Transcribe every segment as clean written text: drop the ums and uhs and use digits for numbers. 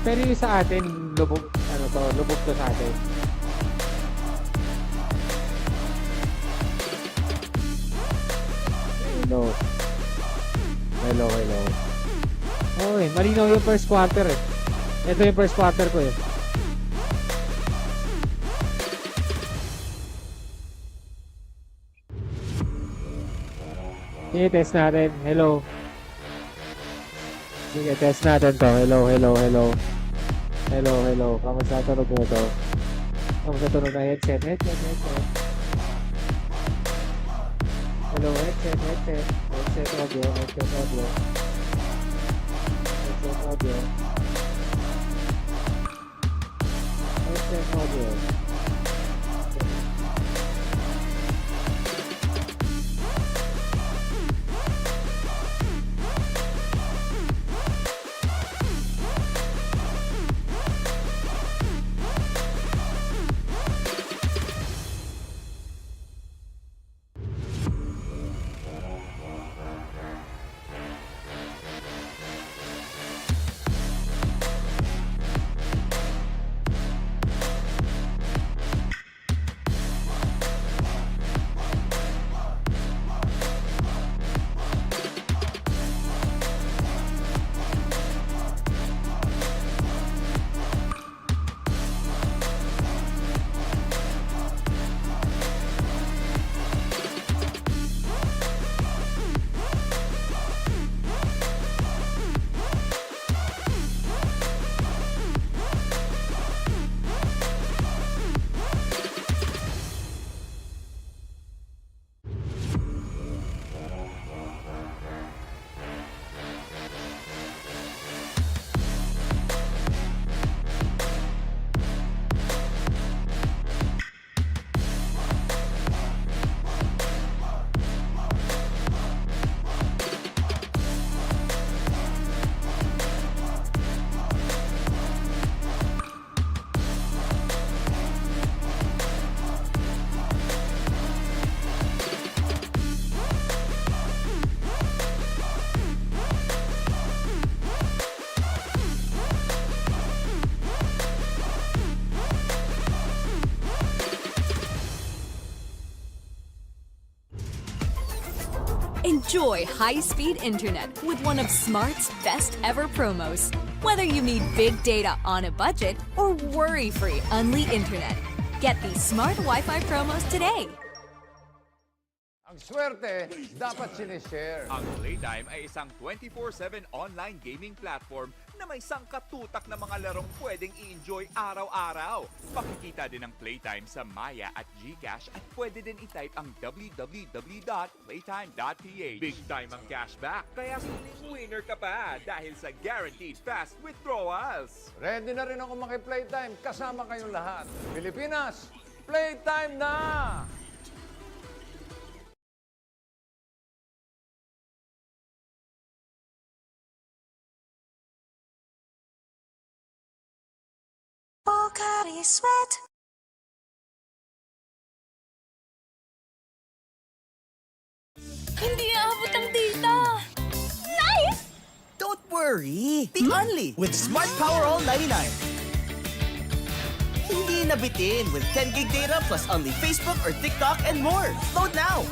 Pero yung sa atin, lubog, ano to, lubog to sa atin. Hello. Hello, hello. Okay, malinaw yung first quarter eh. Ito yung first quarter ko eh. Sige, test natin. Hello. Sige, test natin to. Hello, hello, hello. Hello, hello. Kamusta tunog mo to? Kamusta tunog na headset? Headset. Hello, headset. Headset audio. Headset audio. Enjoy high-speed internet with one of Smart's best-ever promos. Whether you need big data on a budget or worry-free Unli internet, get these Smart Wi-Fi promos today. Ang swerte, dapat sinishare. Ang Playtime ay isang 24/7 online gaming platform na may sangkatutak na mga larong pwedeng i-enjoy araw-araw. Pakikita din ang Playtime sa Maya at GCash at pwede din i-type ang www.playtime.ph. Big time ang cashback, kaya winner ka pa dahil sa guaranteed fast withdrawals. Ready na rin ako maki-Playtime kasama kayong lahat. Pilipinas, Playtime na! Sweat. Hindi aabot ang data! Nice! Don't worry! Be only with Smart Power All 99. Hindi nabitin with 10 gig data plus only Facebook or TikTok and more. Load now!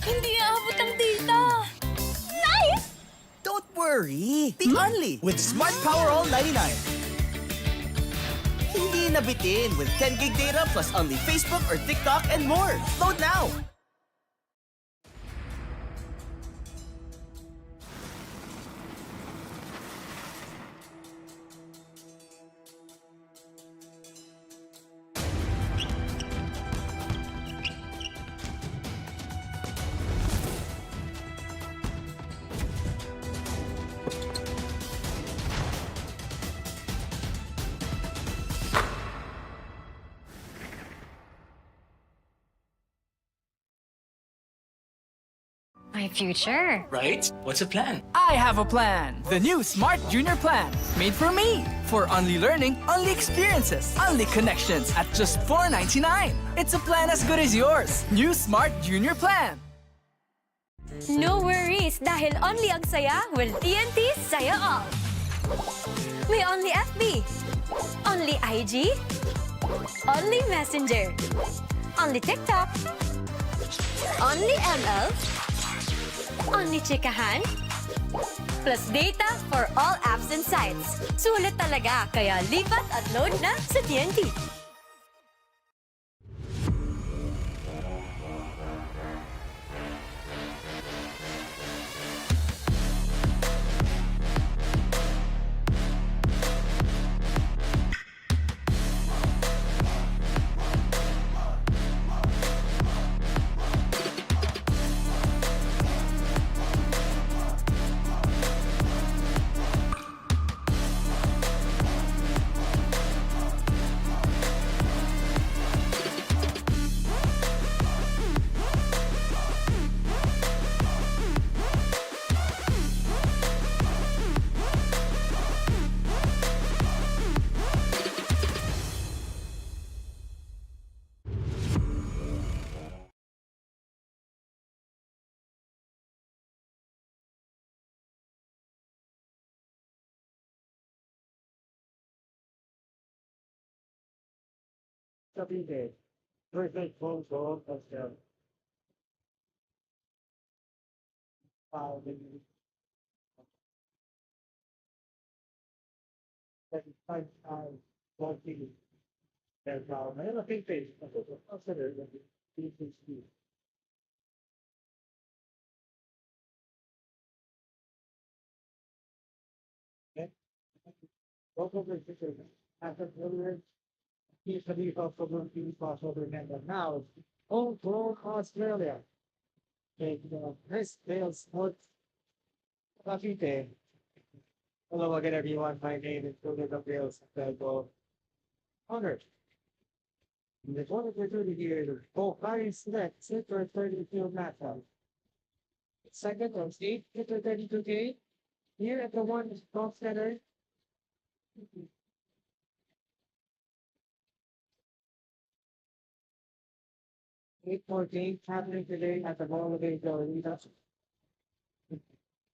Hindi aabot ang data! Nice! Don't worry! Be only with Smart Power All 99. Hindi nabitin with 10 gig data plus only Facebook or TikTok and more. Load now! My future. Right? What's the plan? I have a plan. The new Smart Junior Plan. Made for me. For only learning, only experiences, only connections at just $4.99. It's a plan as good as yours. New Smart Junior Plan. No worries dahil only ang saya will TNT saya all. May only FB, only IG, only Messenger, only TikTok, only ML, only chikahan, plus data for all apps and sites. Sulit talaga, kaya lipat at load na sa TNT. CAVITE. Perfect phone call of the file. That is 5 times 40. There's a big page. Consider the PhD. Okay. Local researchers after earlier, he's the lead of the crossover member now. Homegrown Australia. Okay, CHRISVEIL Sports CAVITE. Hello again, everyone. My name is Julian Gabriels. Honored. In the 2030 years, both Ryan select Super 32 matchup. Second of 8 Super 32K. Here at the one top center. 8 more games happening today at the Motivator Arena.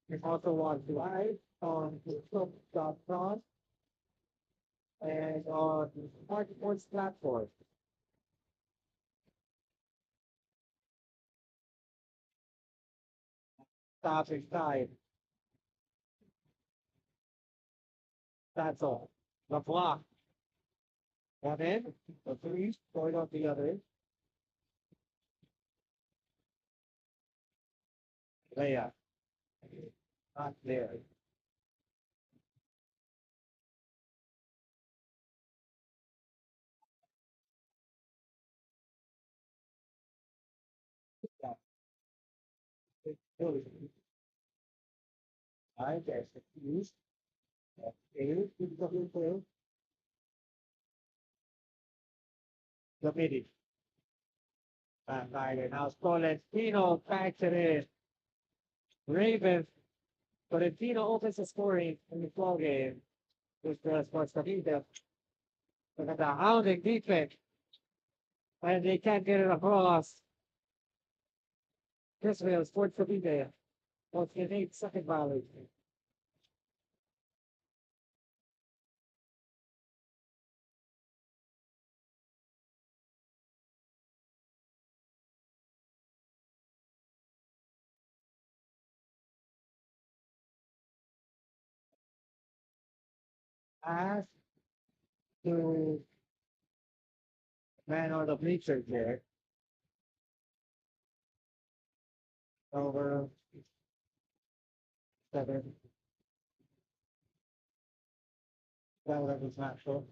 You also watch live on Facebook.com and on Smart Sports platform. Topic 5. That's all. The block. One in, the three, going on the other. Layup. Not there. I guess use the midi. And now Tolentino backs it in. Ravens. Tolentino opens the scoring in the ball game. Which was Costa. Look at the hounding defense. And they can't get it across. CHRISVEIL Sports Cavite. What's an 8-second violation? As to man on the bleachers there. Over 7. That was not sure.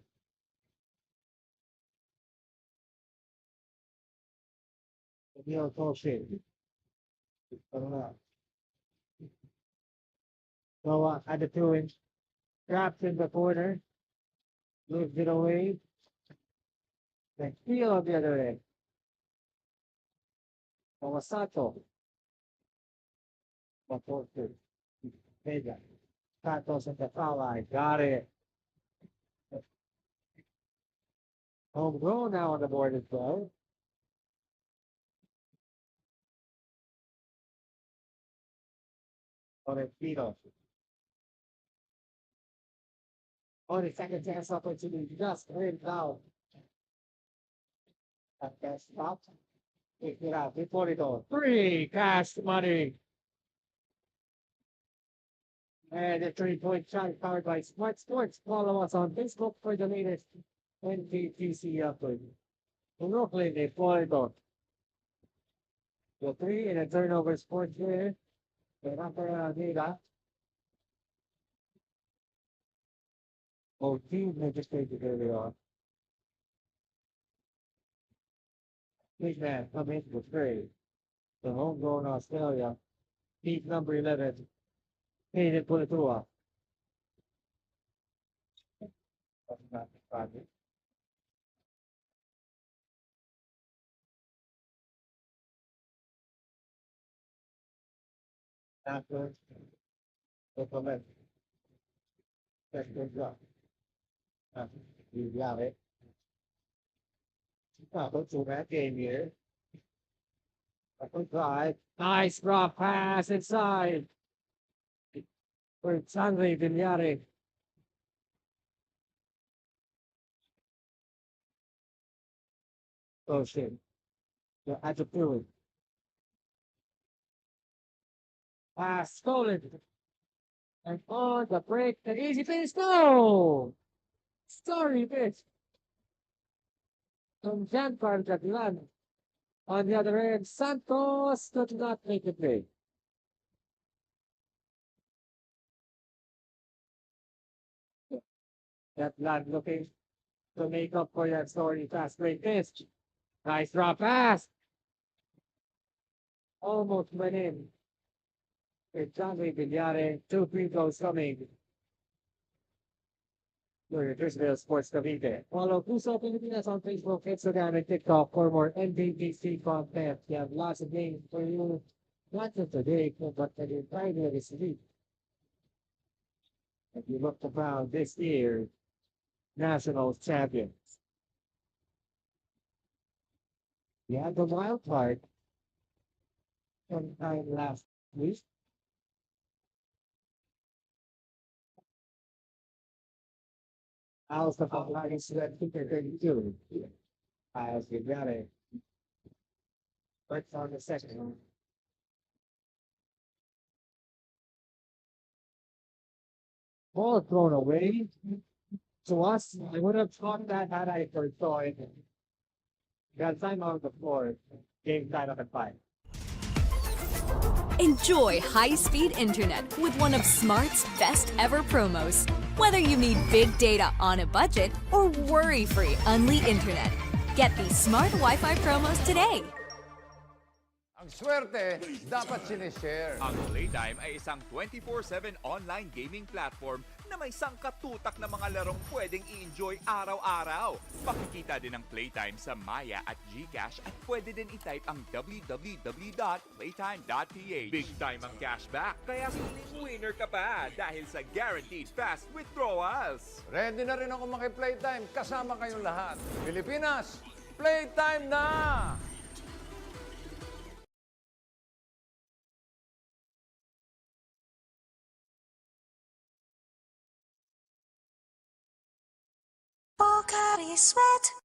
The deal bullshit. I don't know. So at the 2-inch, trapped in the corner, moves it away, then steal on the other end. Kawasato. Porter. Vega. Santos at the foul line. Got it. Homegrown now on the board as well. On his feet off. On his second chance opportunity, just ran down. At that stop. Pick it up. Before it all. Three cash money. And a 3-point shot powered by Smart Sports. Follow us on Facebook for the latest Nbtc update. In Brooklyn, they fall it. The three and a turnover sports here. The data. Both teams registered early on. Big man come in for three. The homegrown Australia. Team number 11. Paid it for the tour. After the comment. Second job. You got it. Go to that game here. Drive. Nice rough pass inside. For Sanri Vignari. Oh shit. The attitude. Pass stolen. And on the break, the easy finish. No! Sorry, bitch. From Giancarlo Jaglan. On the other end, Santos did not make it big. That lad looking to make up for that story fast break pitch. Nice drop pass. Almost went in. With Johnny Vignare, 2 free throws coming. Your CHRISVEIL Sports CAVITE. Follow Puso Pilipinas on Facebook, Instagram, and TikTok for more NBTC content. We have lots of games for you, not just today, but the entire this week. If you look around this year, national champions. We had the wild card sometime last week. How's the football incident 32? As we got it. First on the second one. Ball thrown away. To us, I would have thought that had I first saw it. Got time on the floor. Game tied up at 5. Enjoy high-speed internet with one of Smart's best ever promos. Whether you need big data on a budget or worry-free Unli internet, get these smart Wi-Fi promos today. Ang swerte, dapat sinishare. Ang Playtime ay isang 24/7 online gaming platform na may sangkatutak na mga larong pwedeng i-enjoy araw-araw. Pakikita din ang Playtime sa Maya at GCash at pwede din i-type ang www.playtime.ph. Big time ang cashback, kaya feeling winner ka pa dahil sa guaranteed fast withdrawals. Ready na rin ako maki-Playtime kasama kayong lahat. Pilipinas, Playtime na! Sweat.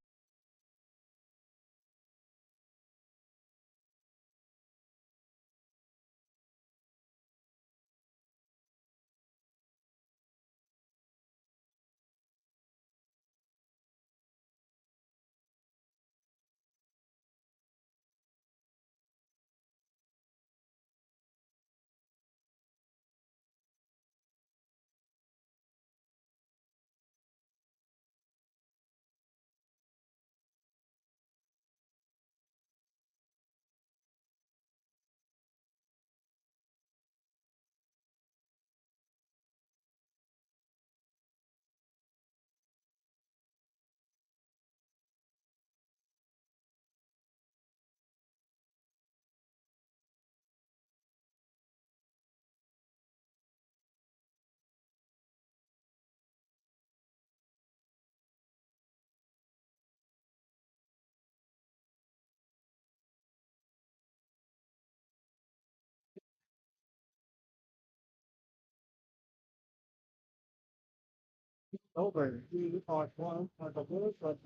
over 3.1 on the board, but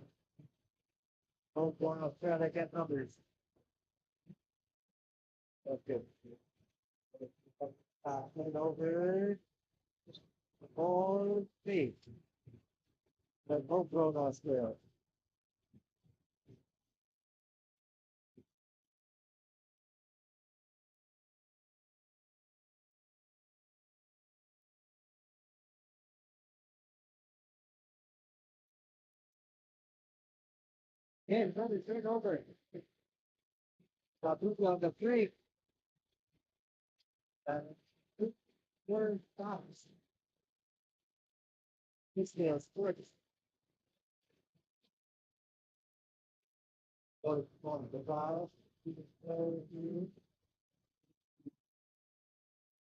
both one Australia get numbers. Okay. And over all three. The homegrown Australia. Yeah, another turnover. Tabuki on the three. And two more stops. Israel Sports. On the valve.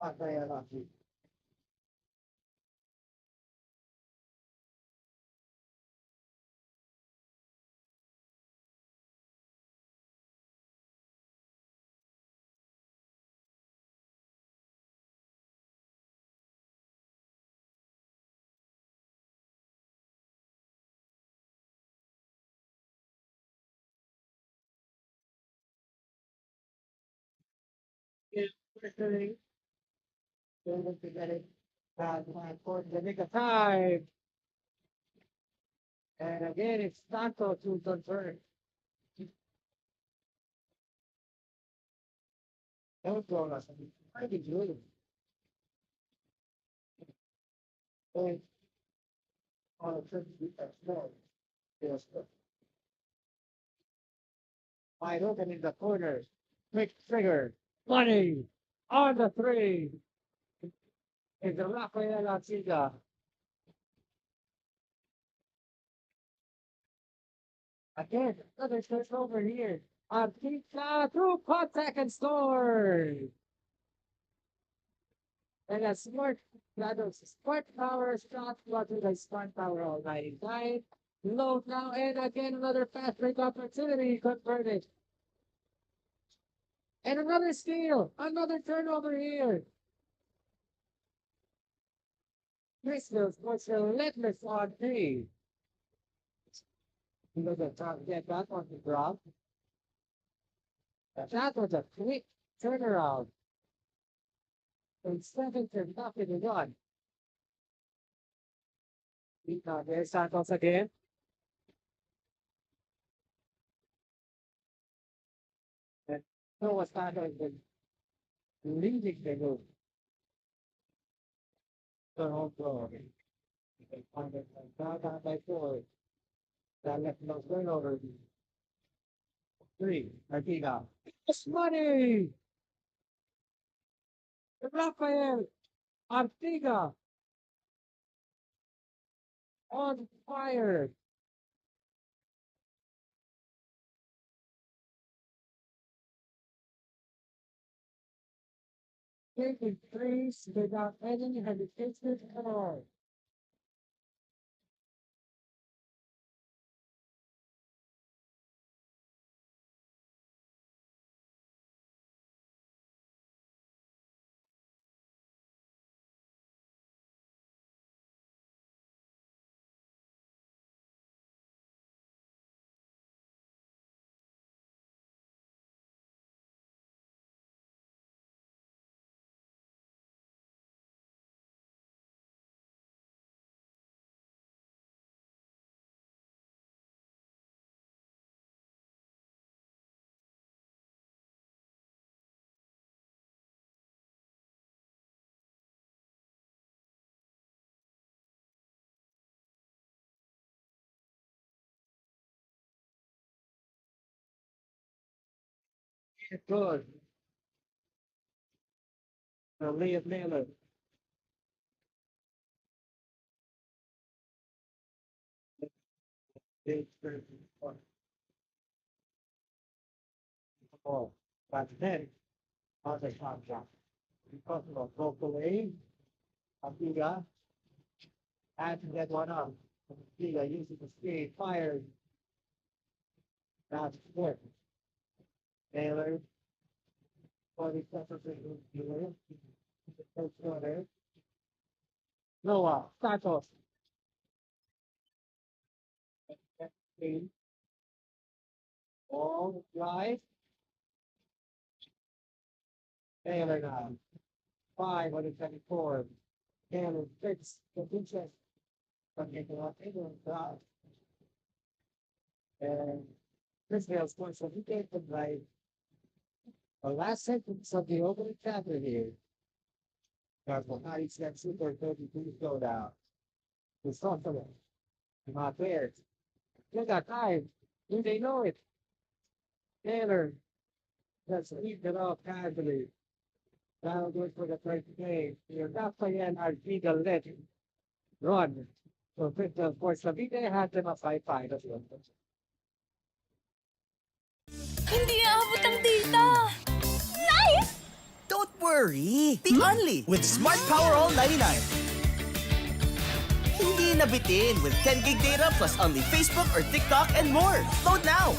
PASAY. Is personally going to get it for the nick of time. And again, it's Santos who confirmed. Don't go us. I think you. And on a trip to explore. Yes. Wide open in the corner. Quick trigger. Money on the three. Is the Rafael Artiga. Again, another turnover here. Artiga through contact and score. And a smart power shot to the smart power all 99. Low now, and again another fast break opportunity converted. And another steal, another turnover here. CHRISVEIL was relentless on three. Look at that, get that on the drop. That was a quick turnaround. It's 7-0. There's Santos again. And Noah Santos is leading the move. The home floor. Down by 4. That left no turnover. 3. Artiga. It's money! Rafael Artiga on fire. Taking threes without any hesitation at all. Good. The Liam Miller. Big oh, but then on the contract. Because of locally, Artiga had to get one up. Artiga using the speed, fired. That's good. Taylor, 40 seconds to Noah, Santos. 8. All right. Taylor now. 5 on the 24. Taylor 6. The pinches. Okay, so Taylor drive. And CHRISVEIL scores. So he gave them right. The last sentence of the opening chapter here. Because the 97 Super 32 showdown. The Sorcerer. Not there. They got time. Do they know it? Taylor. Let's leave it off casually. That'll do it for the first game. You're not playing our legal legend. Run. So, of course, CAVITE had them a 5-5 as well. Hindi aabot ang data! Nice! Don't worry. Be only with Smart Power All 99. Hindi nabitin with 10 gig data plus only Facebook or TikTok and more. Load now.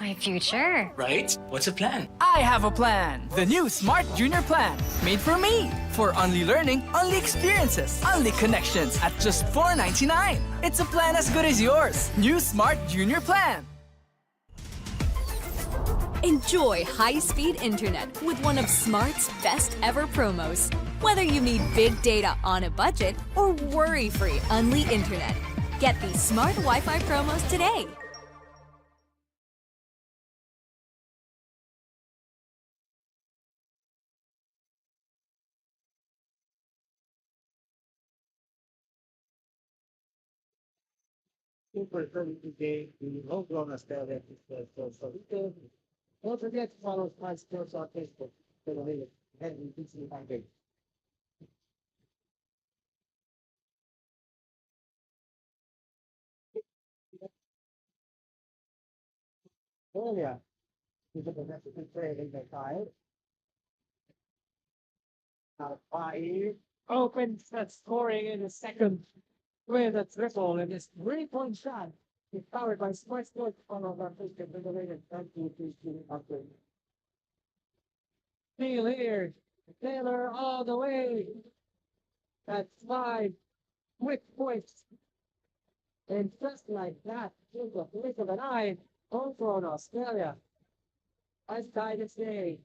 My future. Right? What's the plan? I have a plan. The new Smart Junior Plan. Made for me. For only learning, only experiences, only connections at just $4.99. It's a plan as good as yours. New Smart Junior Plan. Enjoy high-speed internet with one of Smart's best ever promos. Whether you need big data on a budget or worry-free Unli internet. Get these Smart Wi-Fi promos today. Super 32 game. The homegrown Australia. So we can. Don't forget to follow Smart Sports on Facebook. For the latest Nbtc package. Oh, yeah. This is the Mexican trade in the side. Now, 5. Opens that scoring in the second with a triple and this 3-point shot is powered by Smart Sports on our Facebook with the latest Nbtc upgrade. Steal here. Taylor all the way. That's 5 quick points. And just like that, in the blink of an eye, homegrown Australia has tied its day.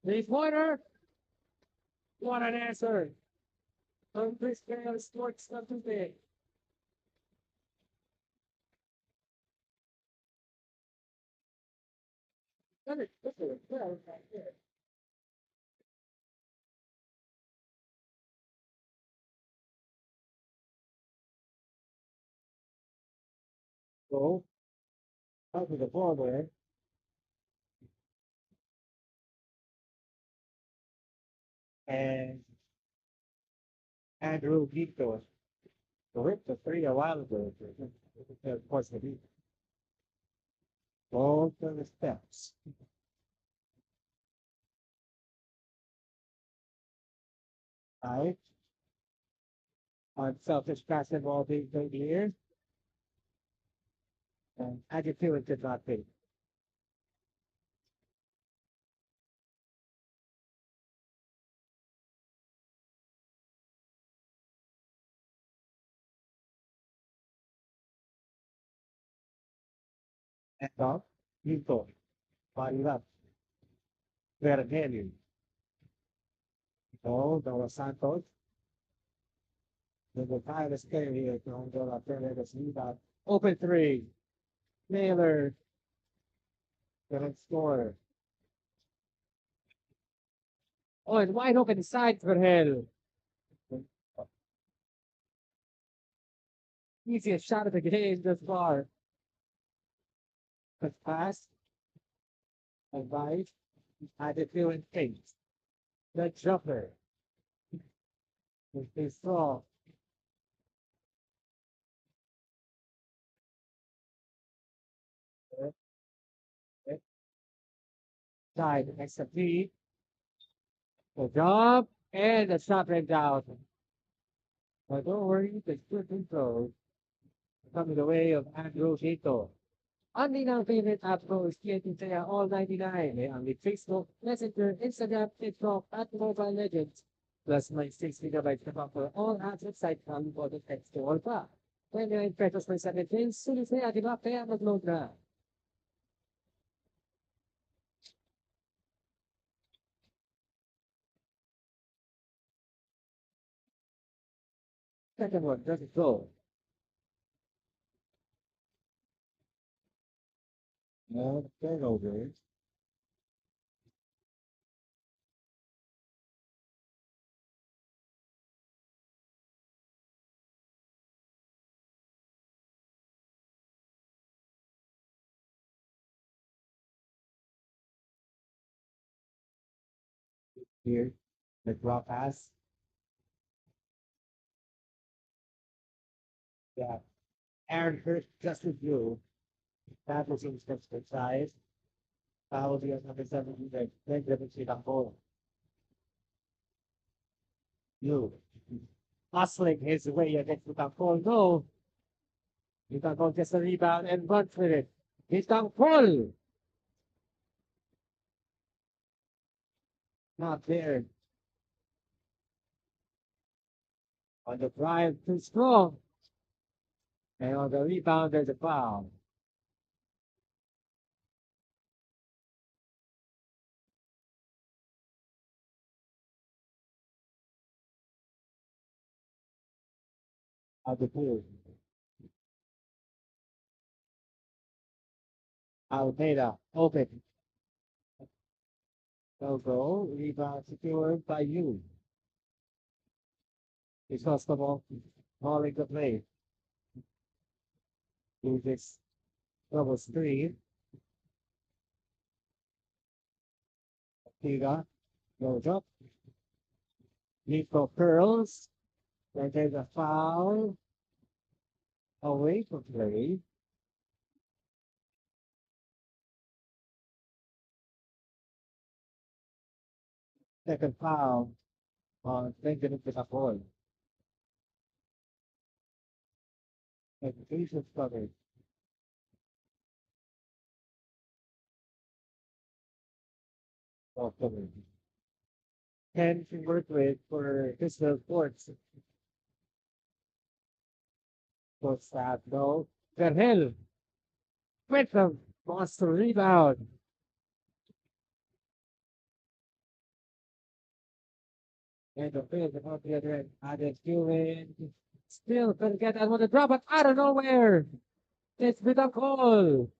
3-pointer. What an answer. From CHRISVEIL Sports of today. So, out with the ball there. And Andrew Vito. So hit the 3 a while ago. Of course, the beat. All to the steps. Right. Unselfish basketball being played here. And AGCCI did not pay. And off, Vito. Body up. Vergelli. Oh, Dos Santos. The tireless game here. Don't go up there. Let's leave out. Open 3. Naylor. Gonna score. Oh, it's wide open side for hell. Easiest shot of the game thus far. But pass. Advice. Had it feeling things. The jumper. With BISTRO. Side extra three. Good job. And the shot went down. But don't worry, the good control coming the way of Andrew Hito. Only now favorite app pro is Saya all 99. May only Facebook, Messenger, Instagram, TikTok, at Mobile Legends. Plus my 6 gigabytes na pa for all apps at site from for the text to all pa. 29 pesos per second change. Sulit na di ba? Kaya mag-load na. Second one, does it go? No, turnover. Here, the draw pass. Yeah. Aaron Hurt just with you. That was in steps to size. Foul the number 7, then the see the ball. You. Hustling his way against the ball. No. Utangkol gets the rebound and runs with it. Utangkol. Not there. On the drive, too strong. And on the rebound, there's a foul. Of the pool. Almeida, open. Go, rebound secured by you. It's Koskovo calling the play. Do this double screen. Tiga goes up. Nico curls. And there's a foul. Away from play. Second foul on Benjamin Pitapol. Education coverage. Coverage. 10 to work with for Crystal Sports. Sports staff, no. Verhel with the monster rebound. And the field on the other end. Added Gillen. Still couldn't get that one to drop, but out of nowhere. It's with a goal.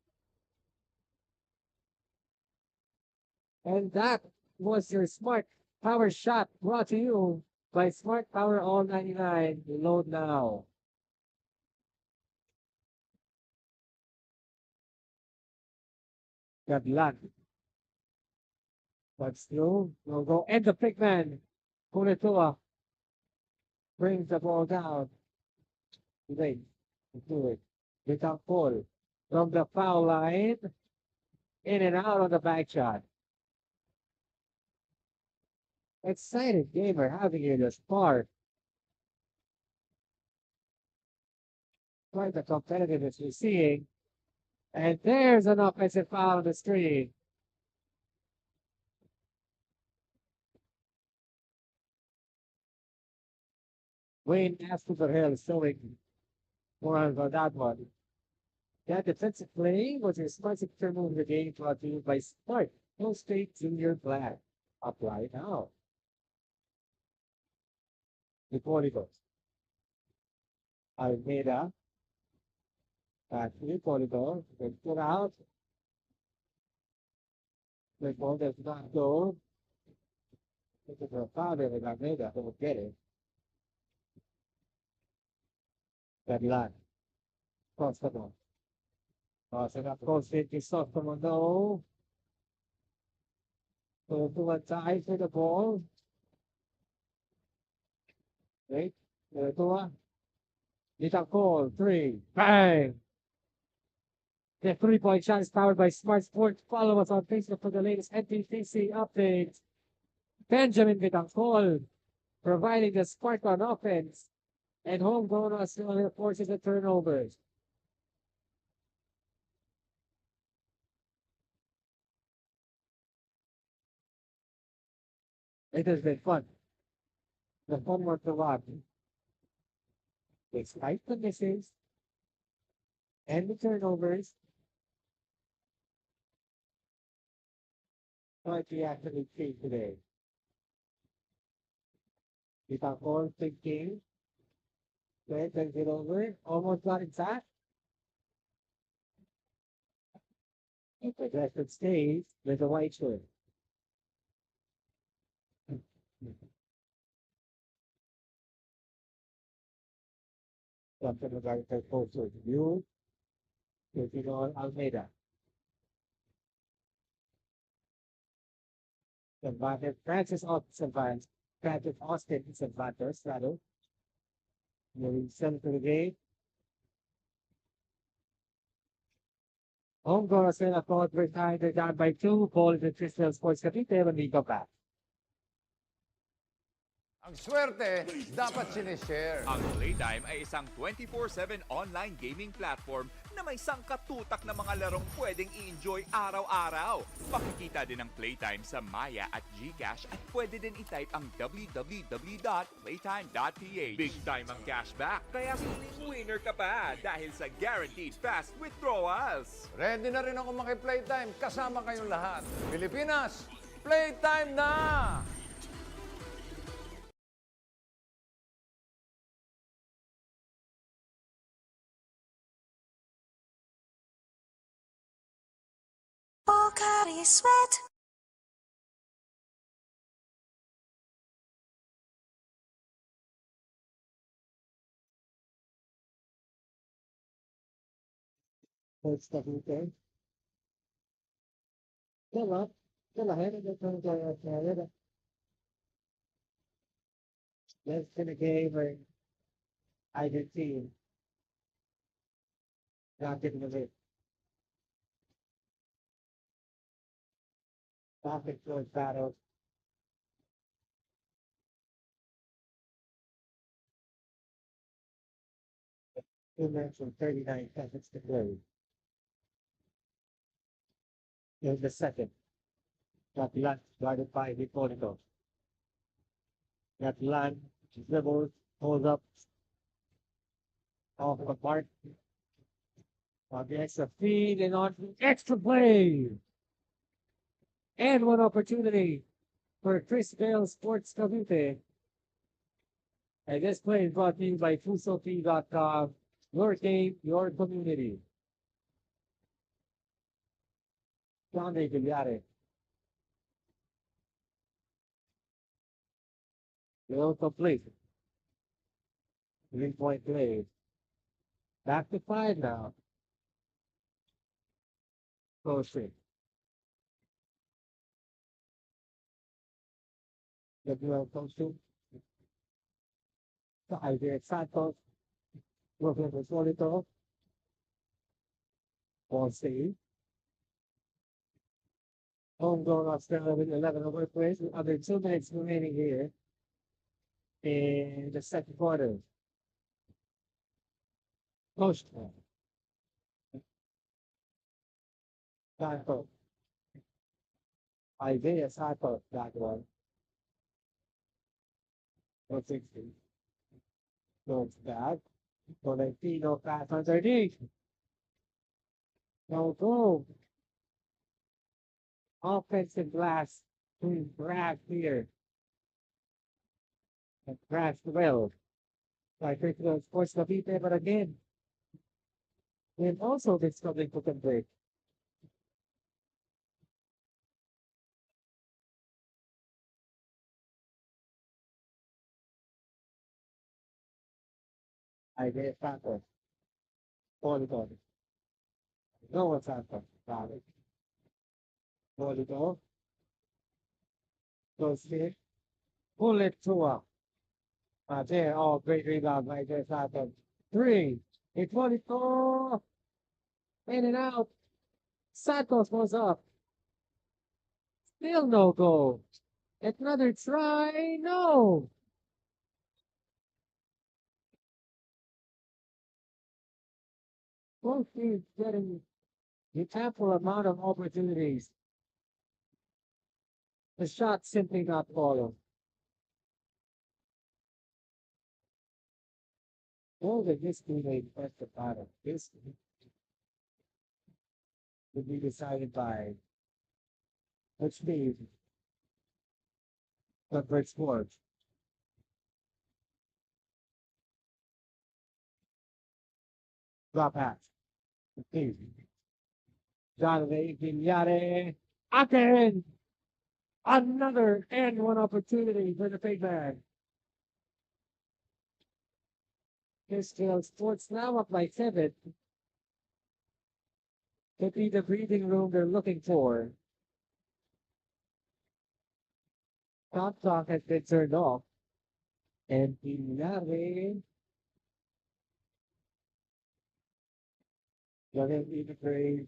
And that was your smart power shot brought to you by Smart Power All 99. Load now. Good luck. But still, we'll go. And the big man, Kunetua, brings the ball down. Wait, do it. Without ball. From the foul line, in and out on the back shot. Excited game we're having here this far. Quite the competitiveness we're seeing. And there's an offensive foul on the screen. Wayne Asperger is showing more on that one. That defensive play was a smart turn of the game brought to you by Smart. No State Junior Flag. Apply now. Before it goes. Almeida. Before it goes. Then put out. The ball does not go. This is a foul there with Almeida. They will get it. That line. Cross the ball. Set up cross it. He stopped from a no. So to a tie for the ball. Wait, ito Little call, three, bang! The 3-point shot is powered by Smart Sports. Follow us on Facebook for the latest Nbtc updates. Benjamin Vitangkol providing the spark on offense, and homegrown Australia forces the turnovers. It has been fun. The fun was to watch. Despite the misses and the turnovers, but we actually see today. Vitangkol thinking, then turns it over, almost got it back. If the record stays, there's a white shirt. Something about the postal view, taking on Almeida. Cervantes, Francis Cervantes, Francis Austin Cervantes, rather. Moving center to the gate. Homegrown Australia called behind, they're down by 2. Ball in the CHRISVEIL Sports Cavite when we go back. Ang swerte, dapat sinishare. Ang Playtime ay isang 24/7 online gaming platform na may sangkatutak na mga larong pwedeng i-enjoy araw-araw. Makikita din ang Playtime sa Maya at GCash at pwede din i-type ang www.playtime.ph. Big time ang cashback, kaya feeling winner ka pa dahil sa guaranteed fast withdrawals. Ready na rin ako maki-playtime kasama kayong lahat. Pilipinas, playtime na! Body sweat. Sports Cavite. Still up, still ahead of the Canada. Less than a game where either team not getting a bit. Traffic towards battle. Two minutes and 39 seconds to play. Here's the second. Got Land guarded by Hipólito. Got Land dribbles, holds up off the mark. On the extra feed and on the extra play. And one opportunity for CHRISVEIL Sports Cavite. And this play is brought to you by FUSOP.com. Your game, your community. Sunday Villare. Will complete. 3-point play. Back to 5 now. Close it. WL Coastal. Sa Isaiah Santos. Working with Solito. Ball save. Homegrown Australia with 11 over plays with under 2 minutes remaining here in the second quarter. Coach. Santos. Isaiah Santos, that one. 460. Goes back. Tolentino pass underneath. No go. Offensive glass to Brad here. And Brad well. I think the Sports Cavite, but again, and also this something to convert. Isaiah Santos. Polito. No one's Santos. Got it. Polito. Goes here. Pull it to up. There, oh, great rebound by Jay Santos. 3. It's 44. In and out. Santos goes up. Still no goal. Another try. No. Both teams getting the ample amount of opportunities. The shot simply not falling. Oh, this teammate pressed the bottom. This will be decided by which team converts more. Drop pass. Okay. Jonathan Vignare. Again! Another and one opportunity for the big man. Crystal Sports now up by 7. Could be the breathing room they're looking for. Top talk has been turned off. And Vignare. Doesn't even praise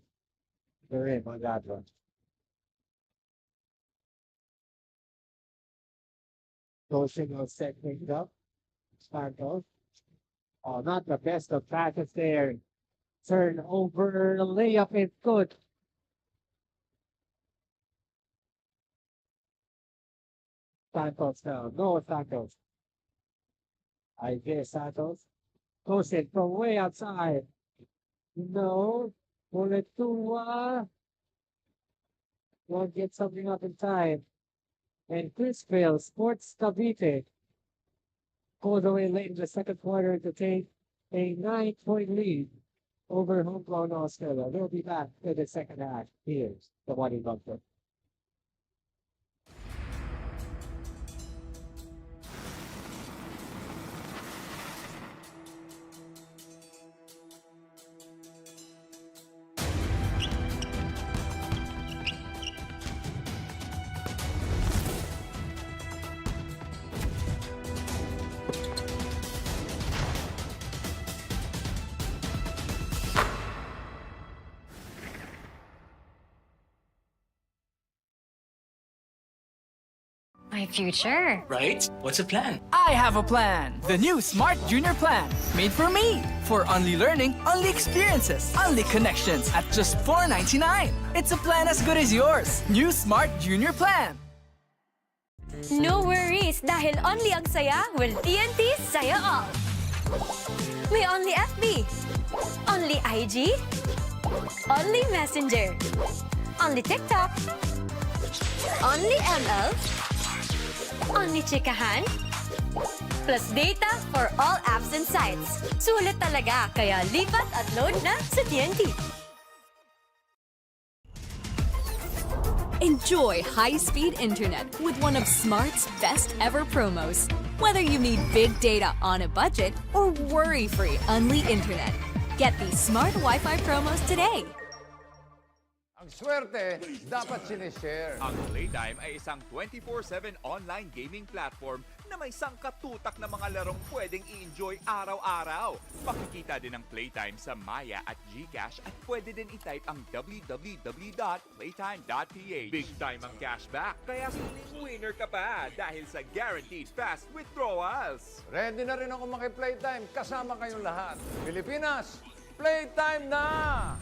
the rim on that one. Coaching will set things up. Santos. Oh, not the best of passes there. Turnover, layup is good. Santos now. No Santos. Isaiah Santos. Goes it from way outside. No. Boletua. Won't get something up in time. And CHRISVEIL, Sports CAVITE, goes away late in the second quarter to take a 9-point lead over homegrown Australia. They'll be back for the second half. Here's the one in London. My future. Right? What's the plan? I have a plan. The new Smart Junior Plan. Made for me. For only learning, only experiences, only connections at just $4.99. It's a plan as good as yours. New Smart Junior Plan. No worries dahil only ang saya will TNT saya all. May only FB, only IG, only Messenger, only TikTok, only ML, only chikahan, plus data for all apps and sites. Sulit talaga, kaya lipat at load na sa TNT. Enjoy high-speed internet with one of Smart's best ever promos. Whether you need big data on a budget or worry-free Unli internet, get these Smart Wi-Fi promos today. Ang swerte, dapat sinishare. Ang Playtime ay isang 24/7 online gaming platform na may sangkatutak na mga larong pwedeng i-enjoy araw-araw. Makikita din ang Playtime sa Maya at GCash at pwede din i-type ang www.playtime.ph. Big time ang cashback, kaya feeling winner ka pa dahil sa guaranteed fast withdrawals. Ready na rin ako maki-Playtime kasama kayong lahat. Pilipinas, Playtime na!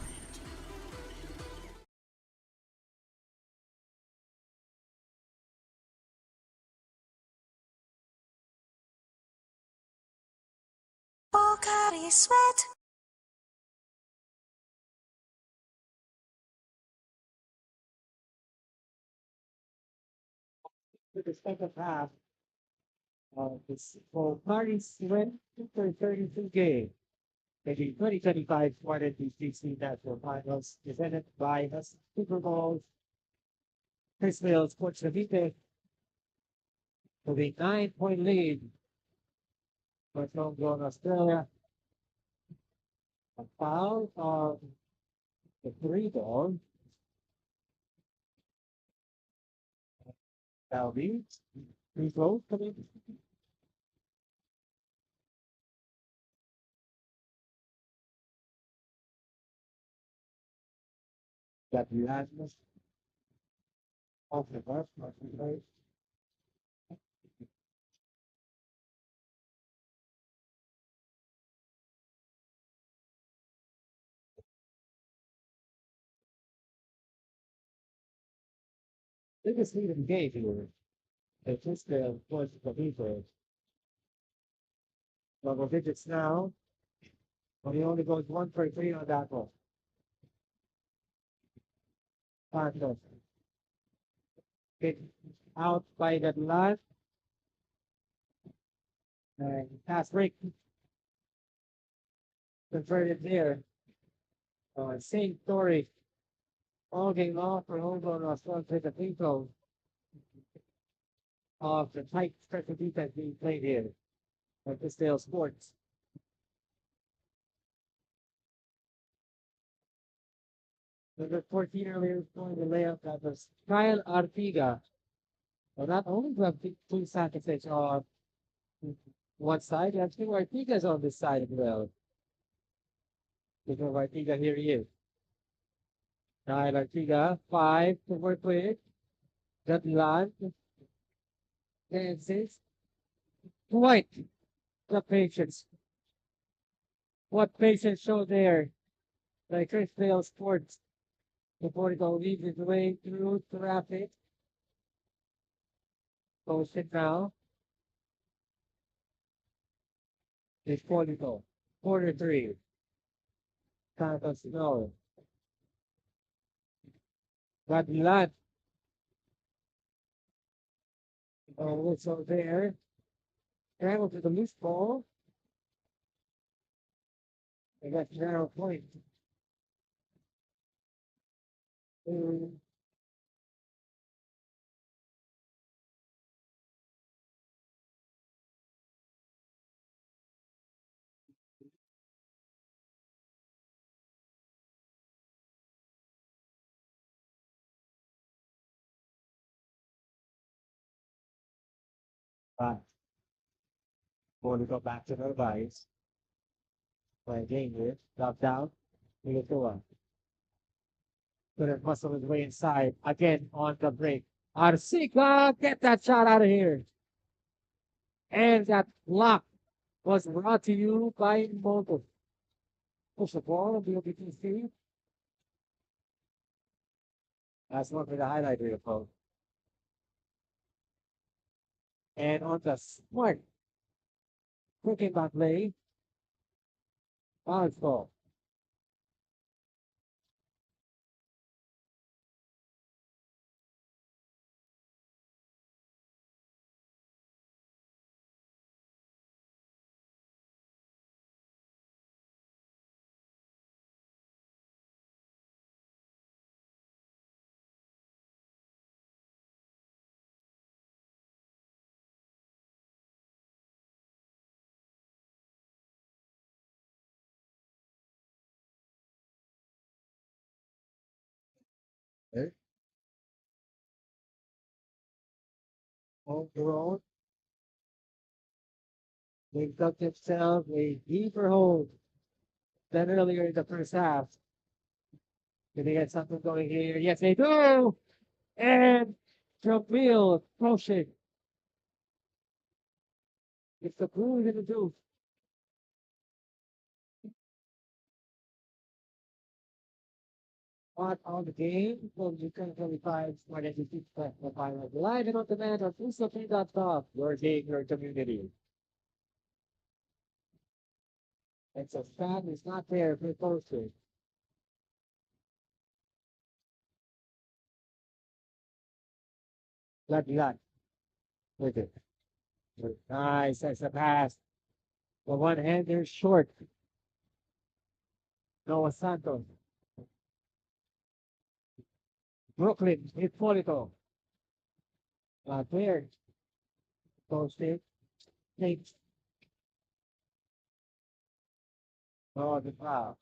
Sweat. To the second half of this for Party Sweat Super 32 game. The 2025 Nbtc National Finals presented by the Super Bowl. CHRISVEIL Sports Cavite with a 9-point lead for homegrown Australia. A foul of the 3 ball. That'll be free throw coming. Got the Erasmus. Off the bus, right? Biggest lead in game here. It's just the voice of the people. Double digits now, but he only goes 1 for 3 on that one. Panthers. Get out by that last. And pass break. Converted there. Same story. All game long for Homegrown was one with the people of the tight special defense being played here at Crysvale Sports. Number 14 earlier going the layup that was Kyle Artiga. Well, not only do we have two Sakic on one side, you have two Artigas on this side as well. Speaking of Artiga, here he is. Kyle Artiga, 5 to work with. Gatland. And 6. White. The patience. What patience show there by Crysvale Sports. The Portugal leads his way through traffic. Post it now. It's Portugal. Quarter 3. Santos Snow. Gatland. Oh, so there. Travel to the loose ball. They got narrow point. But before we go back to the device, play game here, drop down, Militoa. Couldn't muscle his way inside. Again on the break. Arsica, get that shot out of here. And that block was brought to you by Moto. Push the ball, BOBTC. That's one for the highlight reel, folks. And on the smart cooking back play, foul ball. Okay. Homegrown. They dug themselves a deeper hole than earlier in the first half. Did they get something going here? Yes, they do. And JAZZVILLE pushing. It's the Blues in the deuce. On the game, from the 2025 Smart Education Platform live and on demand on FUSOP.com, your game, your community. It's a fan is not there for posted. Luck. With it. Nice, that's a pass. The one hander short. Noah Santos. Brooklyn, Hipólito. There. Posted. Nate. Oh, the foul.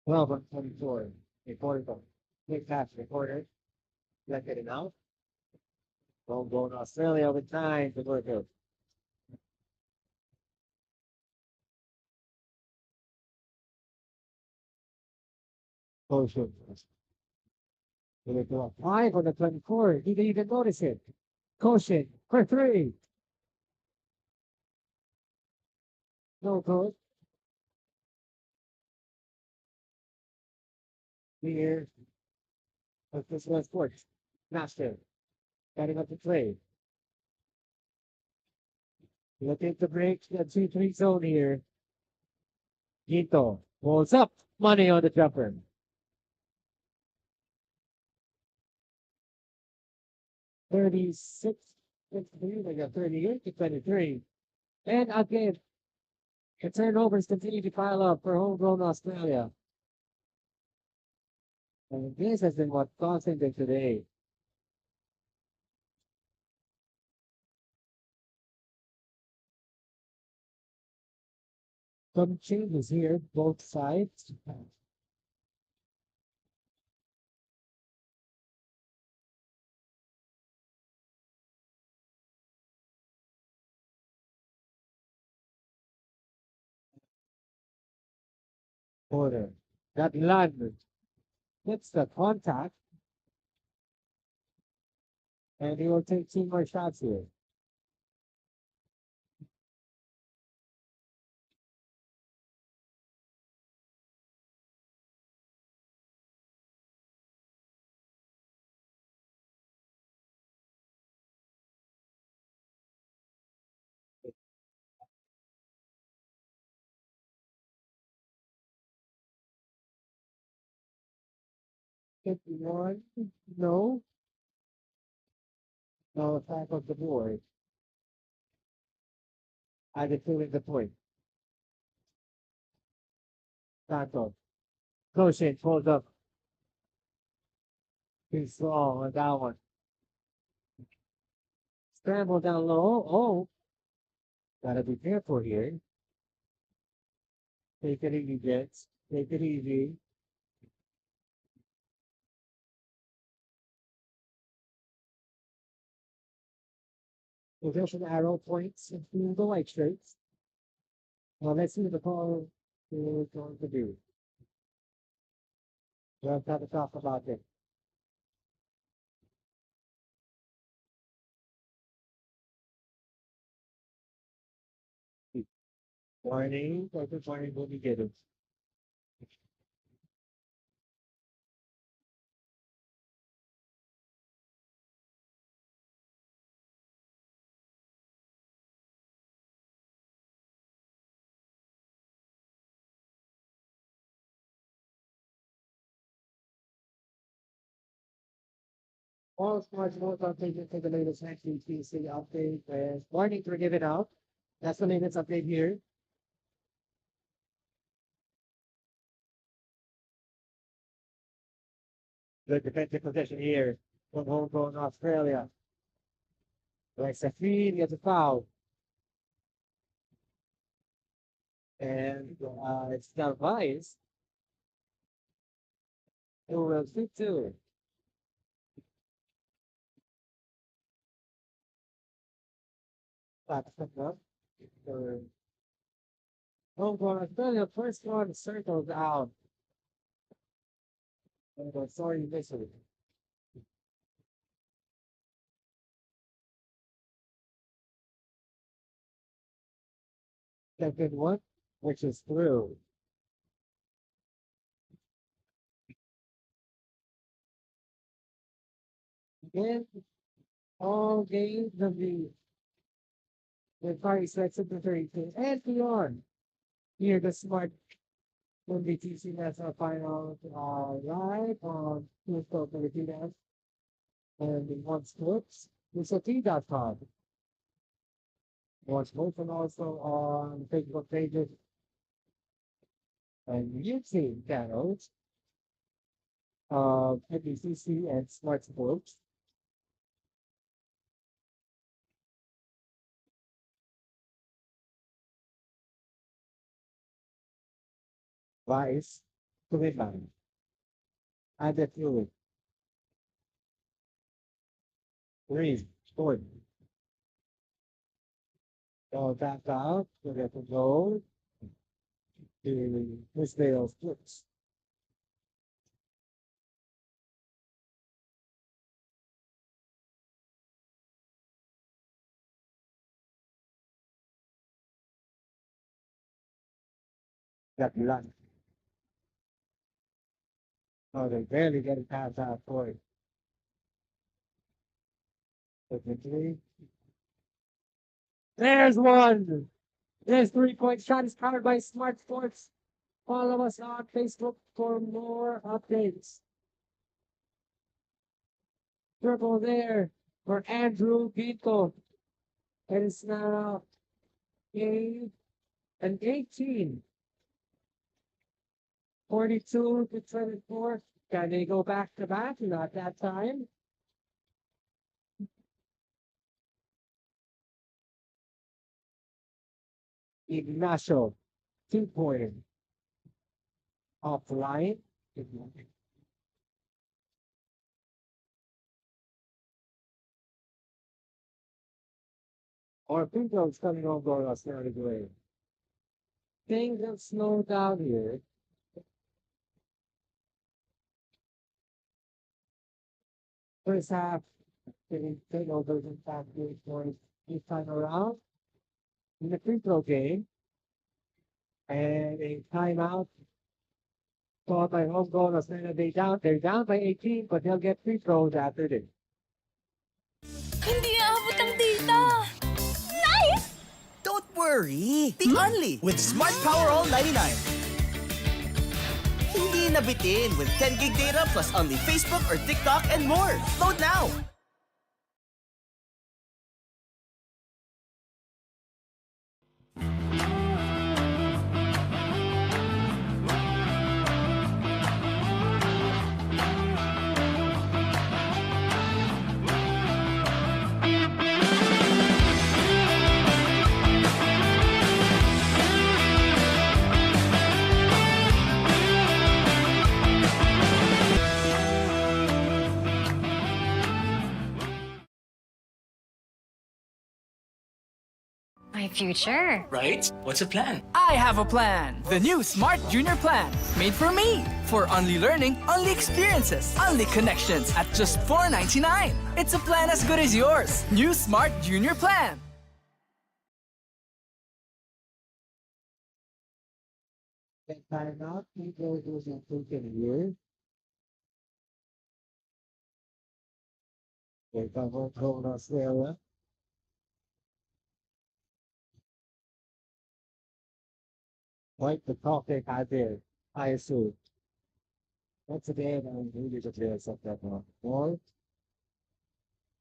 Well, but 24. Reporter. Quick catch, reporter. Let it out. Homegrown Australia with time to work out. Caution. Here we go. 5 on the 24. He didn't even notice it. Caution for 3. No code. Here. But this was sports. Master. Getting up to play. He'll take the break. The 2-3 zone here. Ginto. Holds up. Money on the jumper. 36. 63. They got 38 to 23. And again, the turnovers continue to pile up for homegrown Australia. And this has been what costing them today. Some changes here, both sides. Order. That land hits the contact. And he will take 2 more shots here. Fifty-one. No. No attack of the board. I defeated the point. Santos. Goshen pulls up. Too strong on that one. Scramble down low. Oh. Gotta be careful here. Take it easy, Jets. Take it easy. Possession arrow points into the white shirts. Well, let's see what the call is going to do. We'll have to talk about it. Warning, perfect warning will be given. All smart remote updates take the latest Nbtc update with warning to give it out. That's the latest update here. Good defensive position here from homegrown Australia. Like Safin gets a foul. And it's now Vice who will shoot to. That's up. Homegrown Australia, first one circles out. And sorry, misery. Second one, which is through. Again, all games of the party section to 32 and beyond. Here, the smart Nbtc national final live on Tuesday, Filipinas, and in one sports, USAT.com. One sports and also on Facebook pages and YouTube channels of NBTC and Smart Sports. Vice to win. Add the fluid. 3, 4. So back out. So that will go to CHRISVEIL splits. Got luck. Oh, they barely get it past that point. 53. There's one. This 3-point shot is powered by Smart Sports. Follow us on Facebook for more updates. Triple there for Andrew Pinto. It is now an 18. 42 to 24. Can they go back to back? Not that time. Ignacio, 2-pointer. Offline. Or Pinto's coming on goal us now away. Things have slowed down here. First half, getting takeovers in fact 3 points each time around in the free throw game. And a timeout called by homegrown Australia. They're down by 18, but they'll get free throws after this. Hindi aabot ang data! Nice! Don't worry! Be only with Smart Power All 99. Hindi nabitin with 10 gig data plus only Facebook or TikTok and more. Load now! My future. Right? What's the plan? I have a plan. The new Smart Junior Plan. Made for me. For only learning, only experiences, only connections at just $4.99. It's a plan as good as yours. New Smart Junior Plan. That timeout, Pinto was improving here. They come homegrown Australia. Quite the talk they had there, I assume. Once again, I'm really the players of that one. More.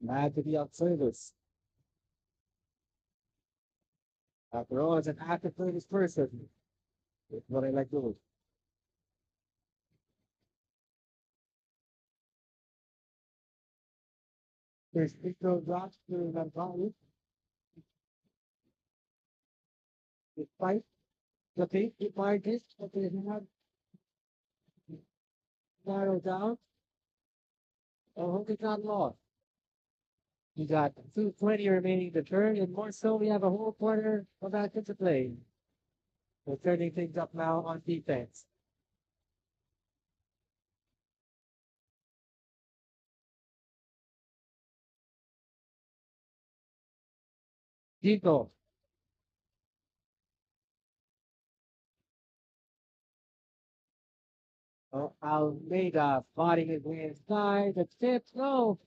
Glad to be of service. After all, as an active service person, it's what I like doing. There's Victor drops to Nbtc. Despite the big margins that they have narrowed down, HOMEGROWN lost. We got 2:20 remaining in the third, and more so, we have a whole quarter of action to play. We're turning things up now on defense. Dito. Oh, Almeida fighting his way inside. The tip, no.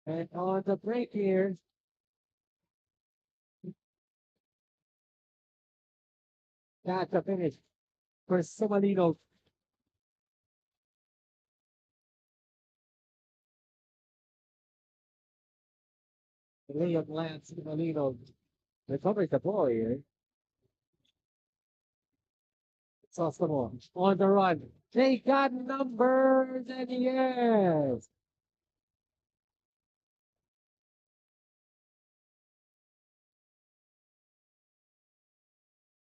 And on the break here, that's a finish for Somalino. Leon Lance Somalino recovers the ball here. Sophomore on the run. They got numbers, and yes.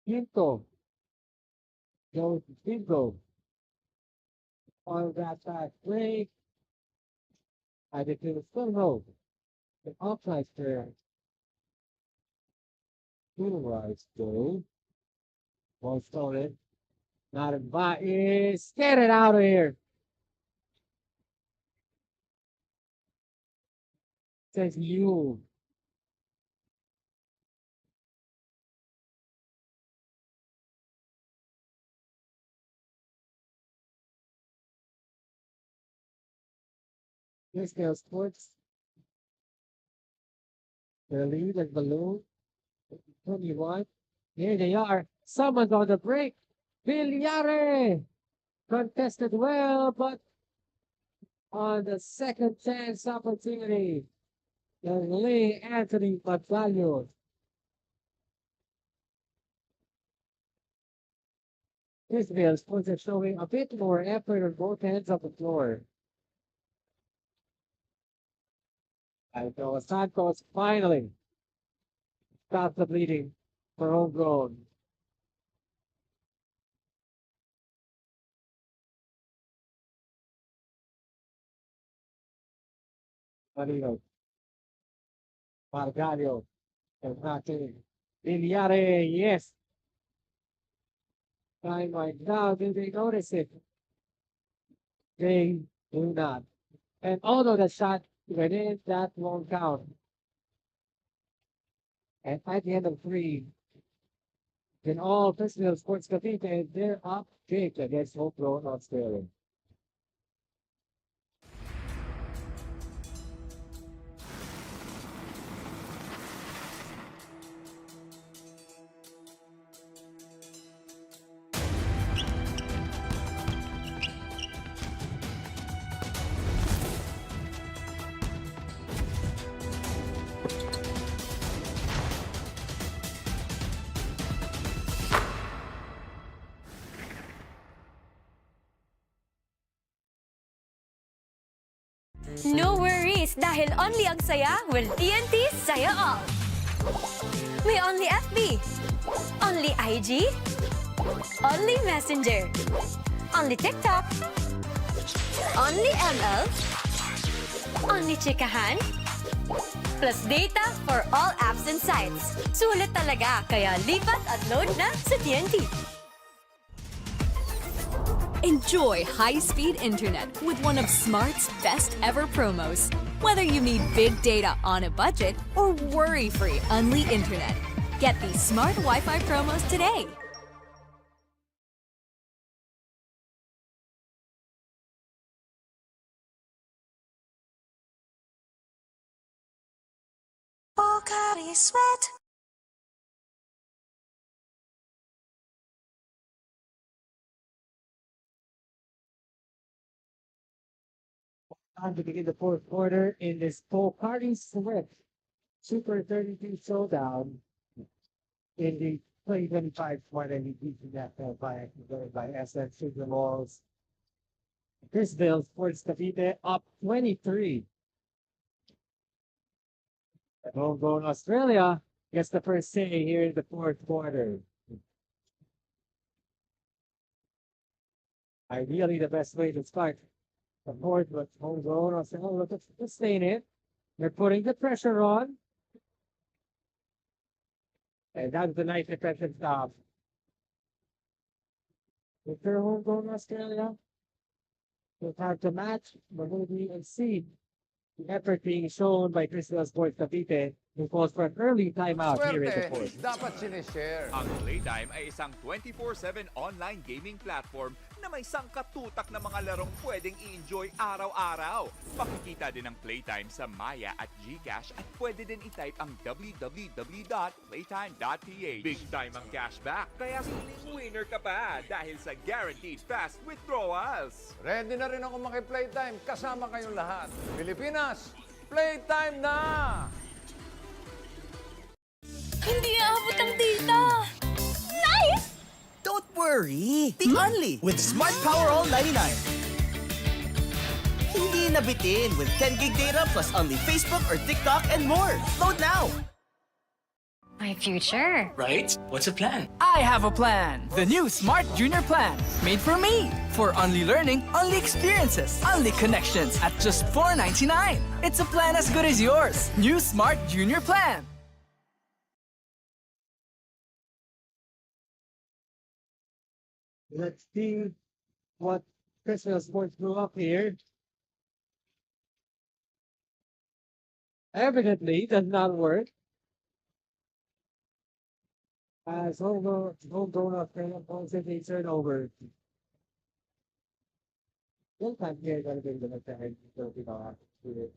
Quinto. Goes Pinto. on that fast break. I did the full hold. The offside there. Right though. Ball stolen. Not a is get it out of here. Says you. This girl sports. The lead and balloon. 21. Here they are. Someone's on the break. Villare contested well, but on the second chance opportunity, the Lee Anthony Batalio. CHRISVEIL sports are showing a bit more effort on both ends of the floor. Alto Santos finally stops the bleeding for homegrown. Marino. Margario. Enrique. Villare, yes. Time right now, do they notice it? They do not. And although the shot went in, that won't count. And at the end of 3, in all CHRISVEIL sports CAVITE, they're up big against homegrown Australia. No worries, dahil only ang saya will TNT saya all. May only FB, only IG, only Messenger, only TikTok, only ML, only chikahan, plus data for all apps and sites. Sulit talaga, kaya lipat at load na sa TNT. Enjoy high-speed internet with one of Smart's best ever promos. Whether you need big data on a budget or worry-free Unli internet, get these Smart Wi-Fi promos today. Time to begin the fourth quarter in this Pocari Sweat Super 32 Showdown in the 2025 Smart Nbtc NFL by SM Sugar Malls. CHRISVEIL sports CAVITE up 23. And homegrown Australia gets the first say here in the fourth quarter. Ideally, the best way to start the fourth was homegrown Australia. Look at sustain it. They're putting the pressure on. And that's the nice defensive stop. If they're homegrown Australia, it's hard to match, but we can see the effort being shown by CHRISVEIL sports CAVITE, who calls for an early timeout here in the Swerte, fourth. dapat sinishare. Ang Playtime ay isang 24/7 online gaming platform na may sangkatutak na mga larong pwedeng i-enjoy araw-araw. Pakikita din ang Playtime sa Maya at GCash at pwede din i-type ang www.playtime.ph. Big time ang cashback, kaya siling winner ka pa dahil sa guaranteed fast withdrawals. Ready na rin ako maki-playtime kasama kayong lahat. Pilipinas, playtime na! Hindi aabot ang data! Nice! Don't worry! Think only with Smart Power All 99. Hindi nabitin with 10 gig data plus only Facebook or TikTok and more. Load now! My future. Right? What's a plan? I have a plan. The new Smart Junior Plan. Made for me. For only learning, only experiences, only connections at just $4.99. It's a plan as good as yours. New Smart Junior Plan. Let's see what CHRISVEIL Sports grew up here. Evidently, does not work. As homegrown Australia poses a turnover. One time here, gotta be the head, so we don't have to do it.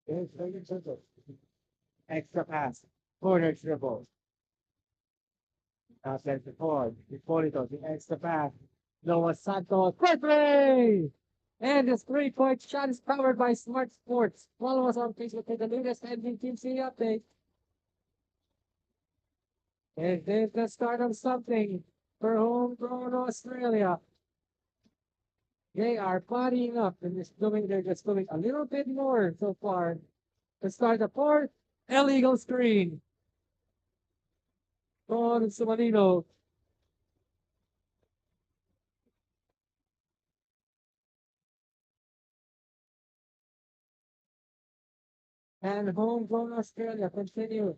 It's very simple. Extra pass, corner dribble. Now sends the forward. Hipólito, the extra pass. Noah Santos, quick play! And this 3-point shot is powered by Smart Sports. Follow us on Facebook for the latest Nbtc update. And there's the start of something for homegrown Australia. They are bodying up and they're just doing a little bit more so far. To start the fourth, illegal screen. Don Sumanino. And homegrown Australia continue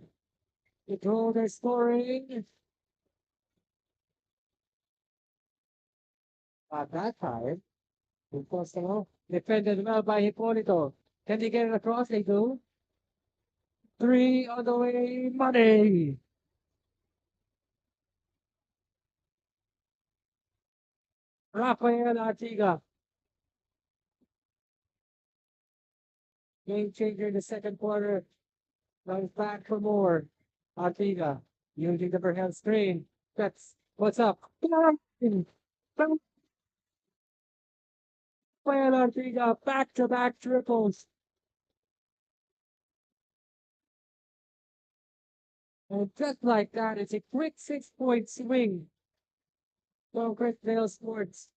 to grow their scoring. At that time, Hipólito defended well by Hipólito. Can they get it across? They do. 3 on the way, money. Rafael Artiga. Game changer in the second quarter. Runs back for more. Artiga using the overhead screen. That's what's up. Rafael Artiga back-to-back triples. And just like that, it's a quick 6-point swing from CHRISVEIL Sports.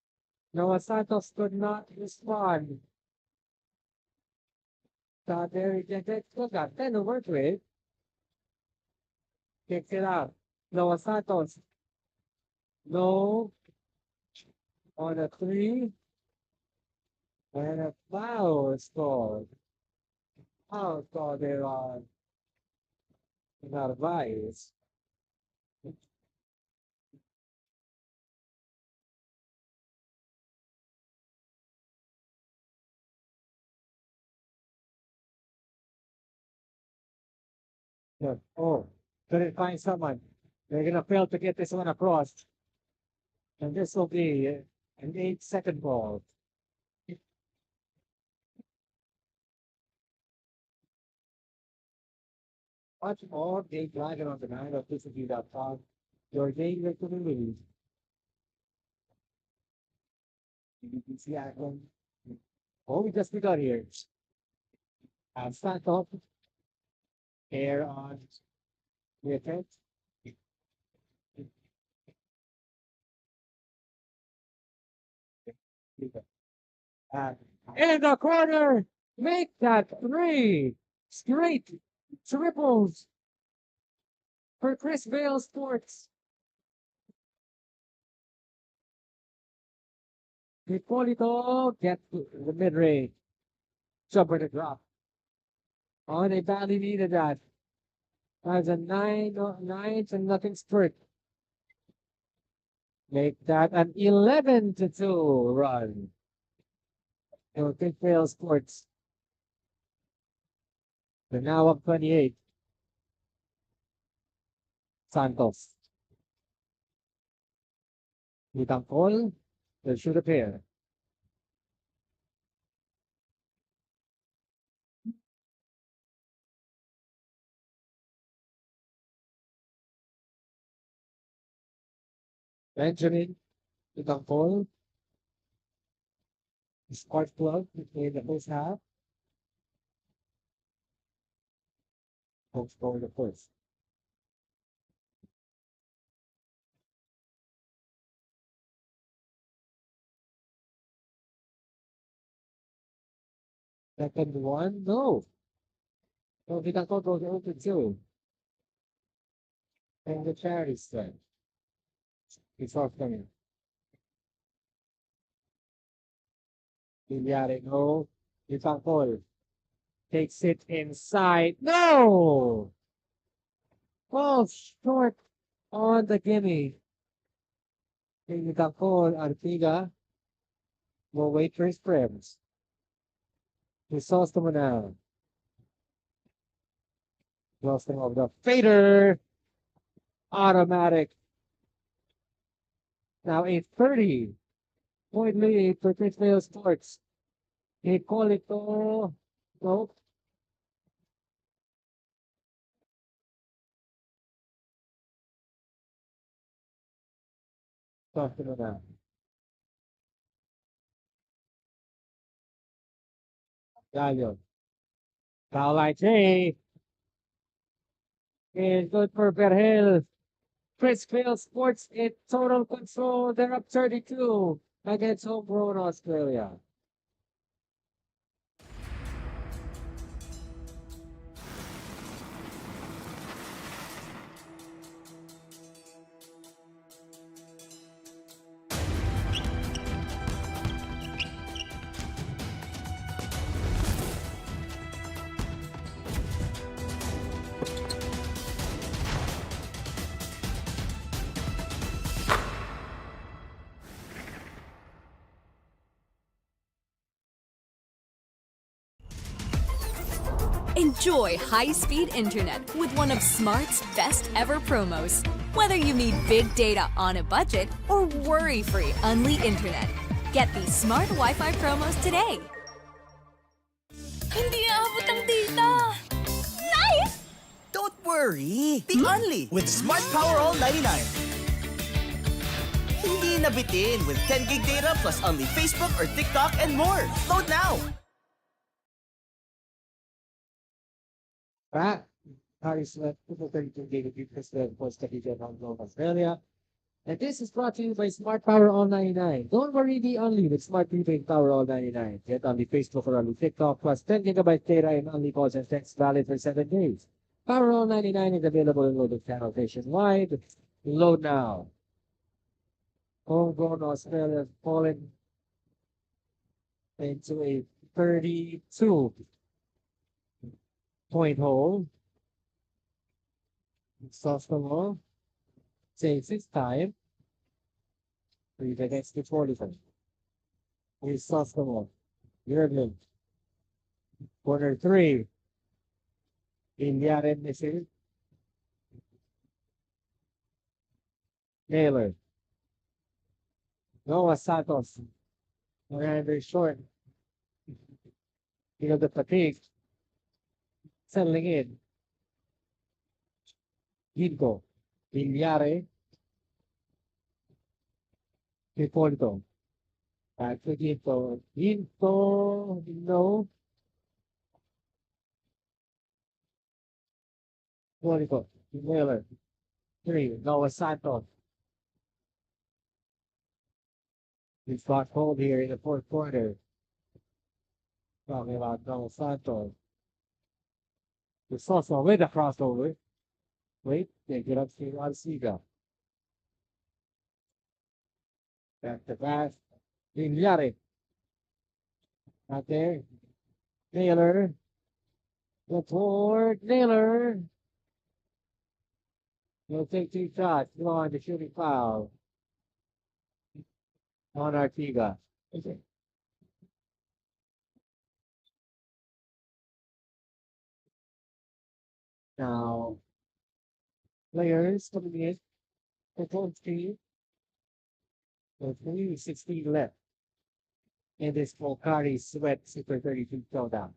Noah Santos could not respond. So there they still got 10 to work with. Kicks it out. Noah Santos. No. On a 3. And a foul is called. Foul called there on Narvaez. Yeah. Oh, couldn't find someone. They're gonna fail to get this one across. And this will be an 8-second ball. Watch all day driving on the 9 of PCB.com. Your daily to the news. NBTC Akron. Oh, we just got here. Start off. Air on. The attempt. In the corner, make that 3 straight triples for CHRISVEIL Sports. Hipólito get the mid-range. Jumper to drop. Oh, they badly needed that. That's a 9 and nothing straight. Make that an 11-2 run. And CHRISVEIL Sports. They're now up 28. Santos. Utangkol. They should appear. Benjamin Utangkol. Spark plug in the first half. Folks score the first. Second one, no. So Utangkol goes 0-2. And the charity strike. It's off coming. Villare, no. Ipangkol. Takes it inside. No! Falls short on the gimme. Ipangkol, Artiga. Will wait for his friends. Resource now. Crossing of the fader. Automatic. Now a 30-point lead for CHRISVEIL Sports. They call it to no. Talking about Gallo. Foul line J. And good for Berhel. CHRISVEIL Sports in total control. They're up 32 against homegrown Australia. Enjoy high-speed internet with one of Smart's best ever promos. Whether you need big data on a budget or worry-free Unli internet, get these smart Wi-Fi promos today. Hindi aabot ang data! Nice! Don't worry! Be Unli with Smart Power All 99. Hindi nabitin with 10 gig data plus Unli Facebook or TikTok and more. Load now! Back. Harris left 32 gigabit CHRISVEIL Sports Television on Global Australia. And this is brought to you by Smart Power All 99. Don't worry, be Unli with Smart Prepaid Power All 99. Get Unli Facebook or Unli TikTok plus 10 gigabyte data and Unli calls and texts valid for 7 days. Power All 99 is available in loaded channels nationwide. Load now. Homegrown Australia falling into a 32-point hole. Sophomore takes his time. Read against the 45. He's sophomore. Jurgen. Corner 3. Indiana missing. Naylor. Noah Santos. Ran very short. Feel the fatigue. Settling in. Ginko. Villare. Hipólito. Back to Ginko. Ginko. No. Hipólito. Miller. 3. Noah Santos. He's got hold here in the fourth quarter. Talking about Noah Santos. It's also with a crossover. Wait, they get up to Alciga. Back to pass. Villare. Out there. Naylor. The toward Naylor. He'll take 2 shots. Come on, the shooting foul. On Artiga. Okay. Now, players coming in. Control team. With 16 left. In this Volcari Sweat Super 32 showdown.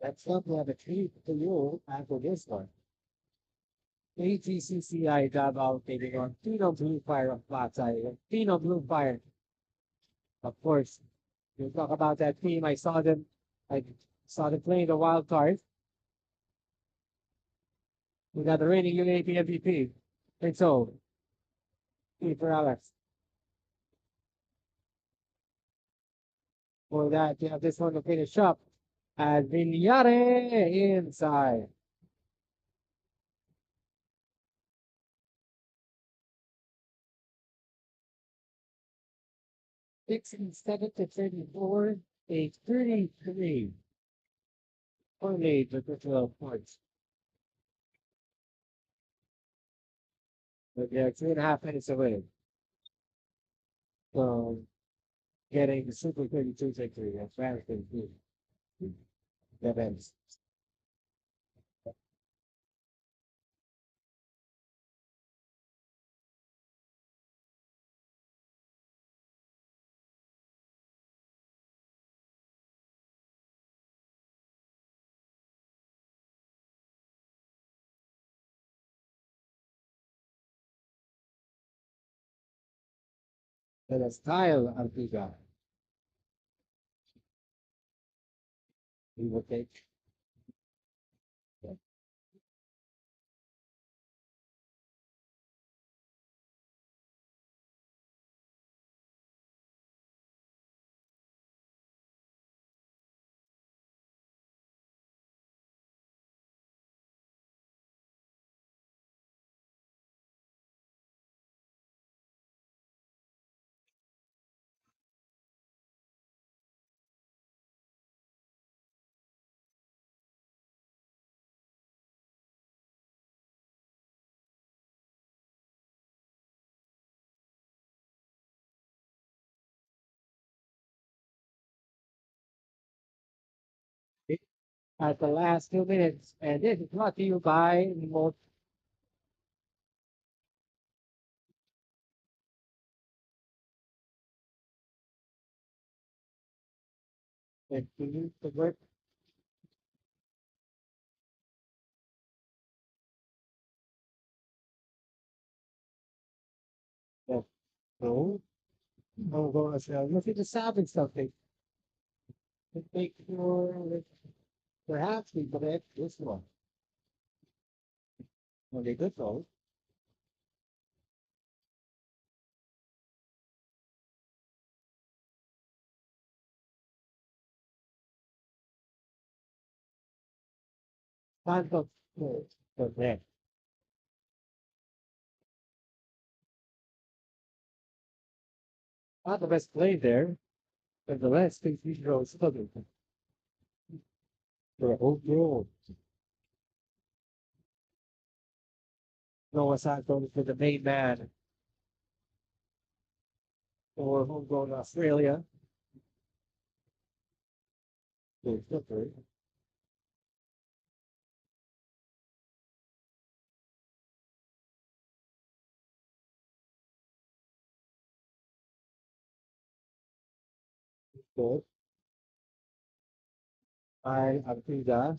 That's not we have a treat to you after this one. AGCCI DAVAO taking on PHENOM Blue Fire of PASAY. PHENOM Blue Fire. Of course, we'll talk about that team. I saw them playing the wild card. We got the reigning UAP MVP. And so, for Alex. For that, you have this one to finish up. And Villare inside. 67 to 34, a 33. Only the 12 points. But they're 2.5 minutes away from getting the Super 32 victory at Ramsden events. The style of the guy. He will take. At the last 2 minutes, and this is brought to you by remote. And to use the work. No, no, go as well. Look at the savage something. To make sure perhaps we correct this one. Okay, good though. Kind of correct. Not the best play there, but the last thing we draw is for a whole goal. Noah Santos for the main man for homegrown Australia. Good flipper. Good. By Artida.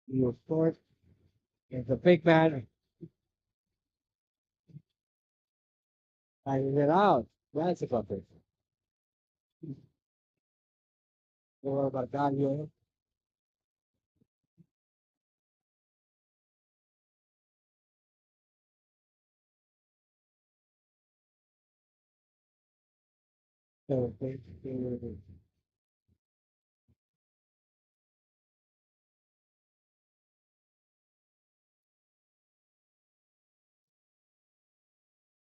Your sport is the big man. I get out. That's a flipper. Or Bardaglio. So,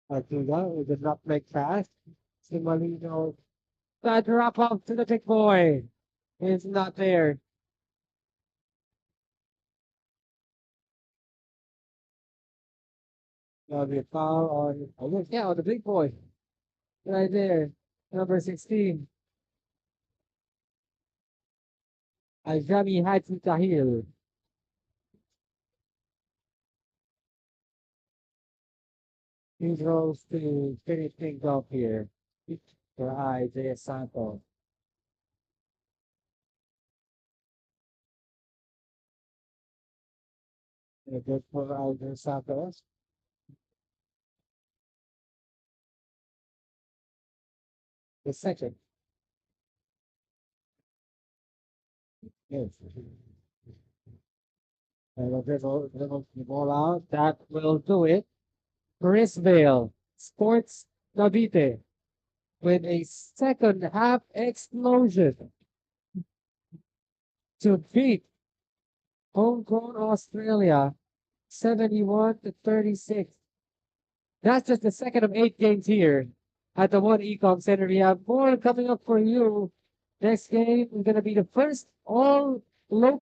Artida with the nutmeg fast. Simalino. That drop off to the big boy. It's not there. That'll be a foul on, yeah, on the big boy. Right there. Number 16. Ajami Haji Tahir. He goes to finish things off here for Isaiah Santos. Good for Isaiah Santos. The second. Yes. And we'll dribble the ball out. That will do it. CHRISVEIL Sports CAVITE with a second half explosion to beat Homegrown Australia, 71-36. That's just the second of 8 games here at the One Ecom Center. We have more coming up for you. Next game is going to be the first all local.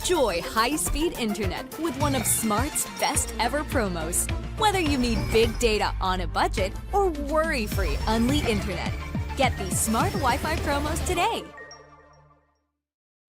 Enjoy high-speed internet with one of Smart's best ever promos. Whether you need big data on a budget or worry-free Unli internet, get these smart Wi-Fi promos today.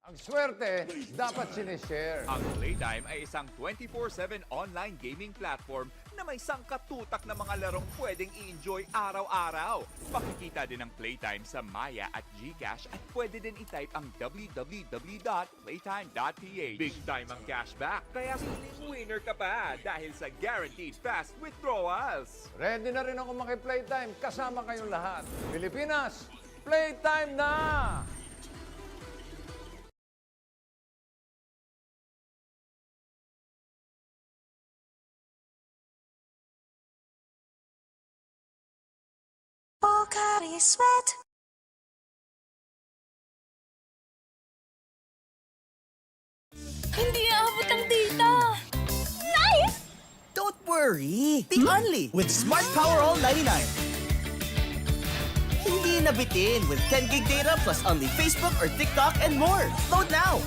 Ang swerte, dapat sinishare. Ang Playtime ay isang 24/7 online gaming platform na may sangkatutak na mga larong pwedeng i-enjoy araw-araw. Pakikita din ang Playtime sa Maya at GCash at pwede din i-type ang www.playtime.ph. Big time ang cashback, kaya winner ka pa dahil sa guaranteed fast withdrawals. Ready na rin ako maki-Playtime kasama kayong lahat. Pilipinas, Playtime na! Sweat. Hindi aabot ang data. Nice! Don't worry! The Only with Smart Power All 99. Hindi nabitin with 10 gig data plus only Facebook or TikTok and more. Load now!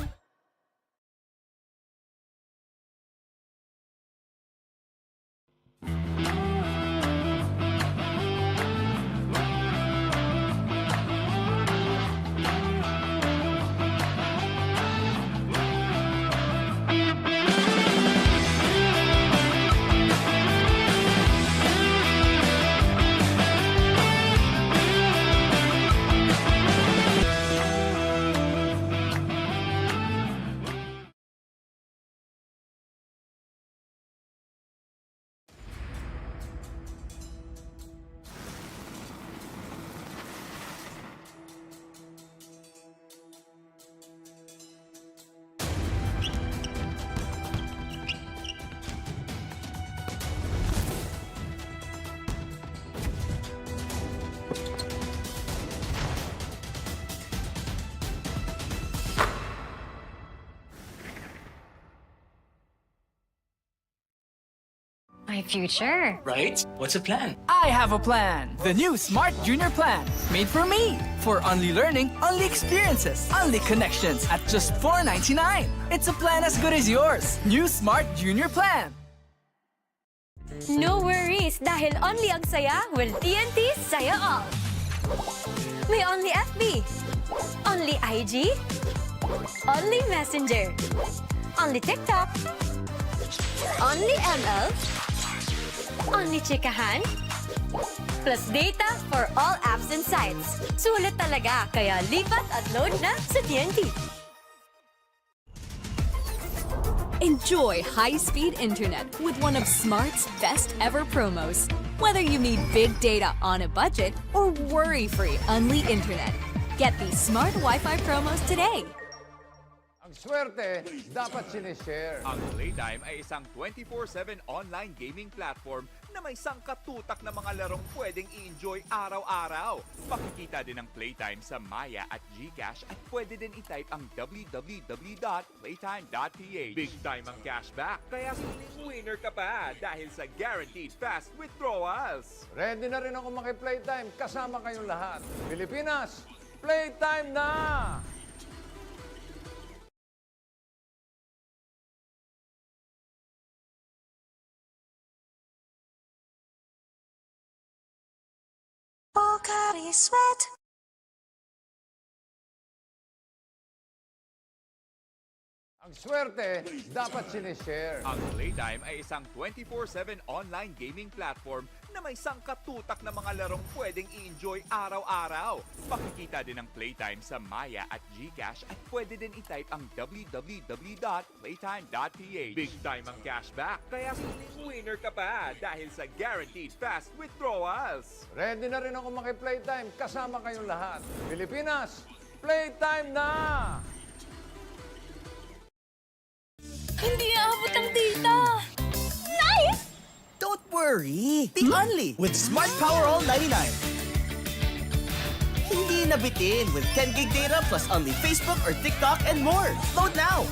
My future. Right? What's the plan? I have a plan. The new Smart Junior Plan. Made for me. For only learning, only experiences, only connections at just $4.99. It's a plan as good as yours. New Smart Junior Plan. No worries dahil only ang saya will TNT saya all. May only FB, only IG, only Messenger, only TikTok, only ML, only chikahan, plus data for all apps and sites. Sulit talaga, kaya lipat at load na sa TNT. Enjoy high-speed internet with one of Smart's best ever promos. Whether you need big data on a budget or worry-free Unli internet, get these smart Wi-Fi promos today. Ang swerte, dapat sinishare. Ang Playtime ay isang 24/7 online gaming platform na may sangkatutak na mga larong pwedeng i-enjoy araw-araw. Pakikita din ang Playtime sa Maya at GCash at pwede din i-type ang www.playtime.ph. Big time ang cashback, kaya winner ka pa dahil sa guaranteed fast withdrawals. Ready na rin ako maki-Playtime kasama kayong lahat. Pilipinas, Playtime na! Sweat. Ang swerte, dapat sinishare. Ang Playtime ay isang 24/7 online gaming platform na may sangkatutak na mga larong pwedeng i-enjoy araw-araw. Pakikita din ang Playtime sa Maya at GCash at pwede din i-type ang www.playtime.ph. Big time ang cashback, kaya winner ka pa dahil sa guaranteed fast withdrawals. Ready na rin ako maki-Playtime kasama kayong lahat. Pilipinas, Playtime na! Hindi aabot ang data. Nice! Don't worry! The Only with Smart Power All 99. Hindi nabitin with 10 gig data plus only Facebook or TikTok and more. Load now!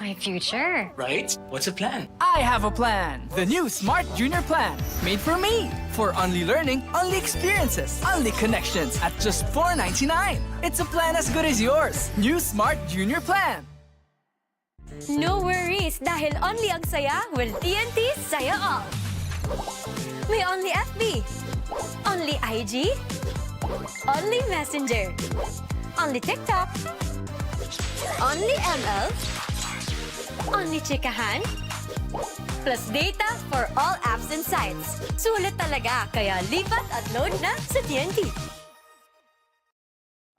My future. Right? What's a plan? I have a plan. The new Smart Junior Plan. Made for me. For only learning, only experiences, only connections at just $4.99. It's a plan as good as yours. New Smart Junior Plan. No worries dahil only ang saya will TNT Saya All. May only FB, only IG, only Messenger, only TikTok, only ML, only chikahan, plus data for all apps and sites. Sulit talaga, kaya lipat at load na sa TNT.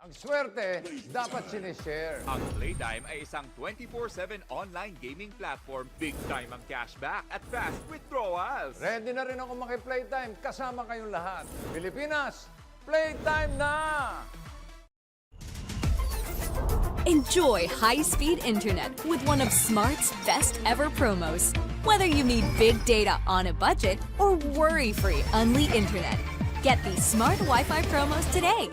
Ang swerte, dapat sinishare. Ang Playtime ay isang 24/7 online gaming platform. Big time ang cashback at fast withdrawals. Ready na rin ako maki-playtime kasama kayong lahat. Pilipinas, playtime na! Enjoy high-speed internet with one of Smart's best ever promos. Whether you need big data on a budget or worry-free Unli internet, get these Smart Wi-Fi promos today.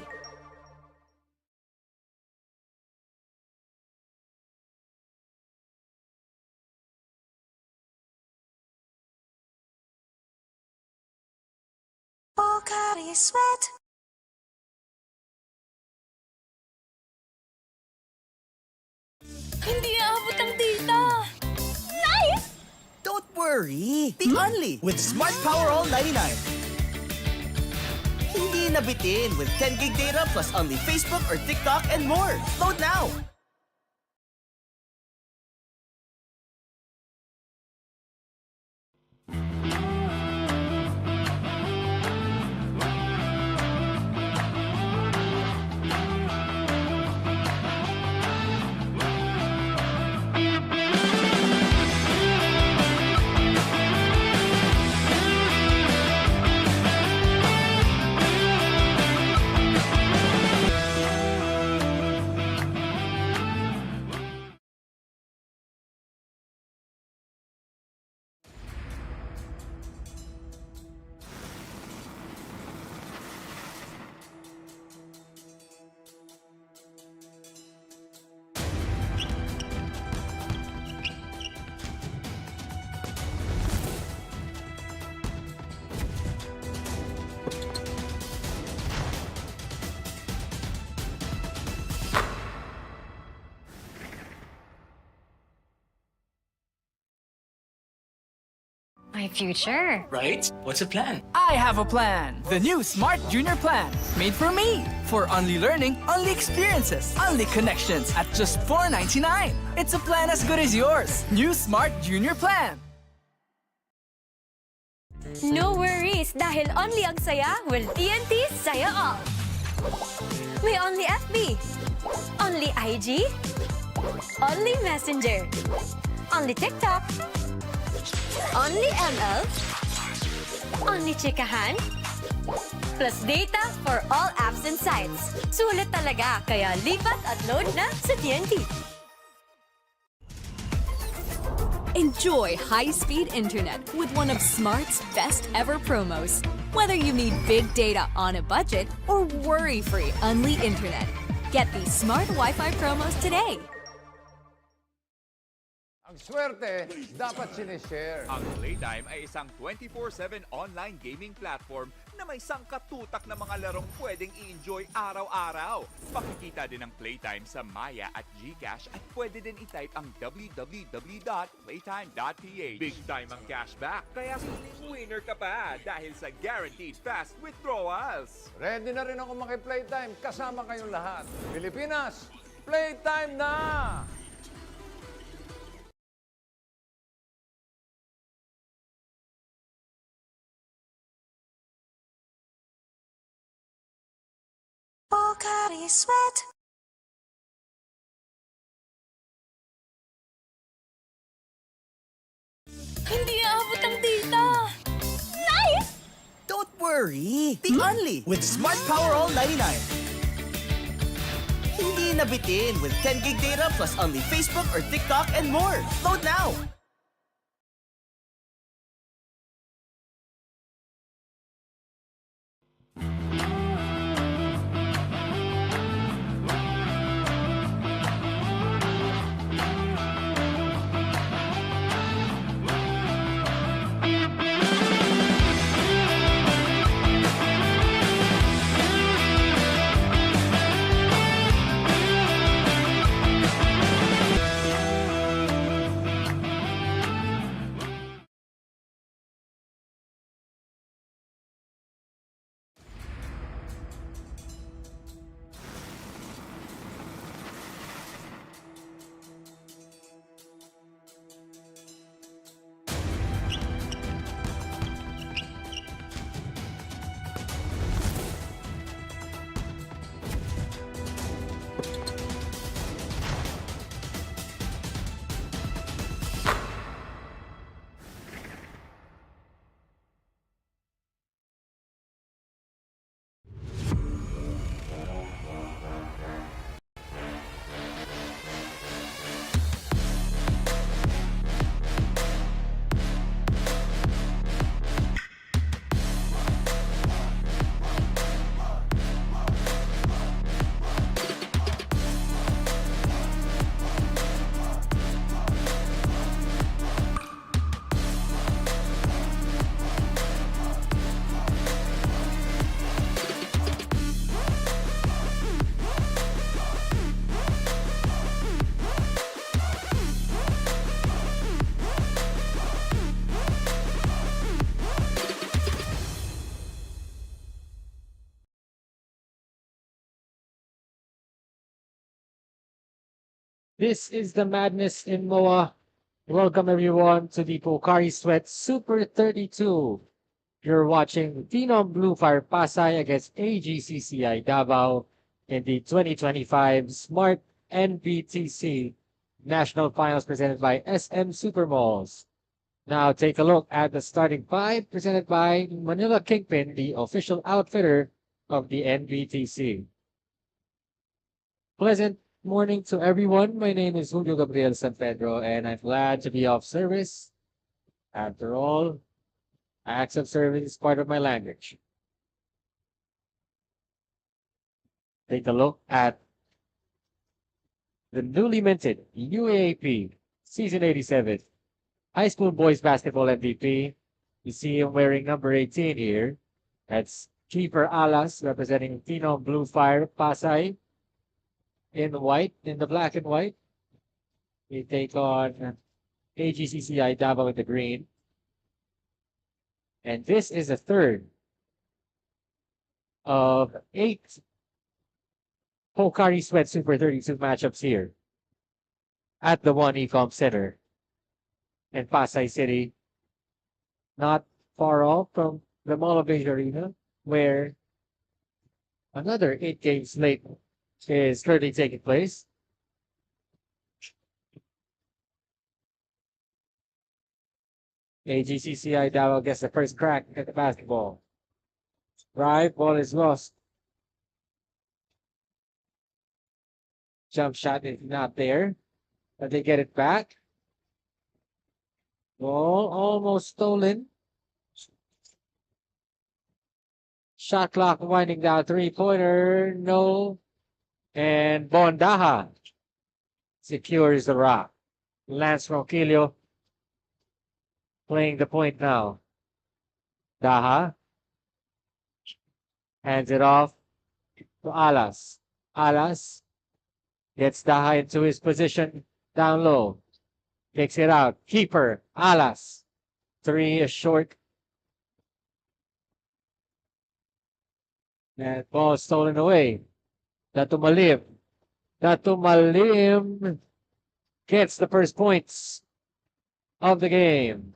Sweat. Hindi aabot ang data. Nice! Don't worry. Be only with Smart Power All 99. Hindi nabitin with 10 gig data plus only Facebook or TikTok and more. Load now. My future. Right? What's a plan? I have a plan. The new Smart Junior Plan. Made for me. For only learning, only experiences, only connections at just $4.99. It's a plan as good as yours. New Smart Junior Plan. No worries dahil only ang saya will TNT Saya All. May only FB, only IG, only Messenger, only TikTok, only ML, only chikahan, plus data for all apps and sites. Sulit talaga, kaya lipat at load na sa TNT. Enjoy high-speed internet with one of Smart's best ever promos. Whether you need big data on a budget or worry-free Unli internet, get these Smart Wi-Fi promos today. Ang swerte, dapat sinishare. Ang Playtime ay isang 24/7 online gaming platform na may sangkatutak na mga larong pwedeng i-enjoy araw-araw. Makikita din ang Playtime sa Maya at GCash at pwede din i-type ang www.playtime.ph. Big time ang cashback, kaya feeling winner ka pa dahil sa guaranteed fast withdrawals. Ready na rin ako maki-playtime kasama kayong lahat. Pilipinas, playtime na! Sweat. Hindi aabot ang data. Nice! Don't worry. Be only with Smart Power All 99. Hindi nabitin with 10 gig data plus only Facebook or TikTok and more. Load now. This is the madness in MOA. Welcome everyone to the Pocari Sweat Super 32. You're watching PHENOM Blue Fire PASAY against AGCCI Davao in the 2025 Smart Nbtc National Finals presented by SM Supermalls. Now take a look at the starting five presented by Manila Kingpin, the official outfitter of the Nbtc. Pleasant morning to everyone. My name is Julio Gabriel San Pedro, and I'm glad to be of service. After all, acts of service is part of my language. Take a look at the newly minted UAP Season 87 High School Boys Basketball MVP. You see him wearing number 18 here. That's Keeper Alas representing PHENOM Blue Fire Pasay in white, in the black and white. We take on AGCCI Davao in the green. And this is the third of 8 Pocari Sweat Super 32 matchups here at the One Ecom Center in Pasay City, not far off from the Mall of Asia Arena, where another 8-game slate is currently taking place. AGCCI Davao gets the first crack at the basketball. Drive, ball is lost. Jump shot is not there, but they get it back. Ball almost stolen. Shot clock winding down, three-pointer, no. And Bondaha secures the rock. Lance Ronquillo playing the point now. Daha hands it off to Alas. Alas gets Daha into his position down low. Takes it out. Keeper, Alas. Three is short. And ball stolen away. Datumalim. Datumalim gets the first points of the game.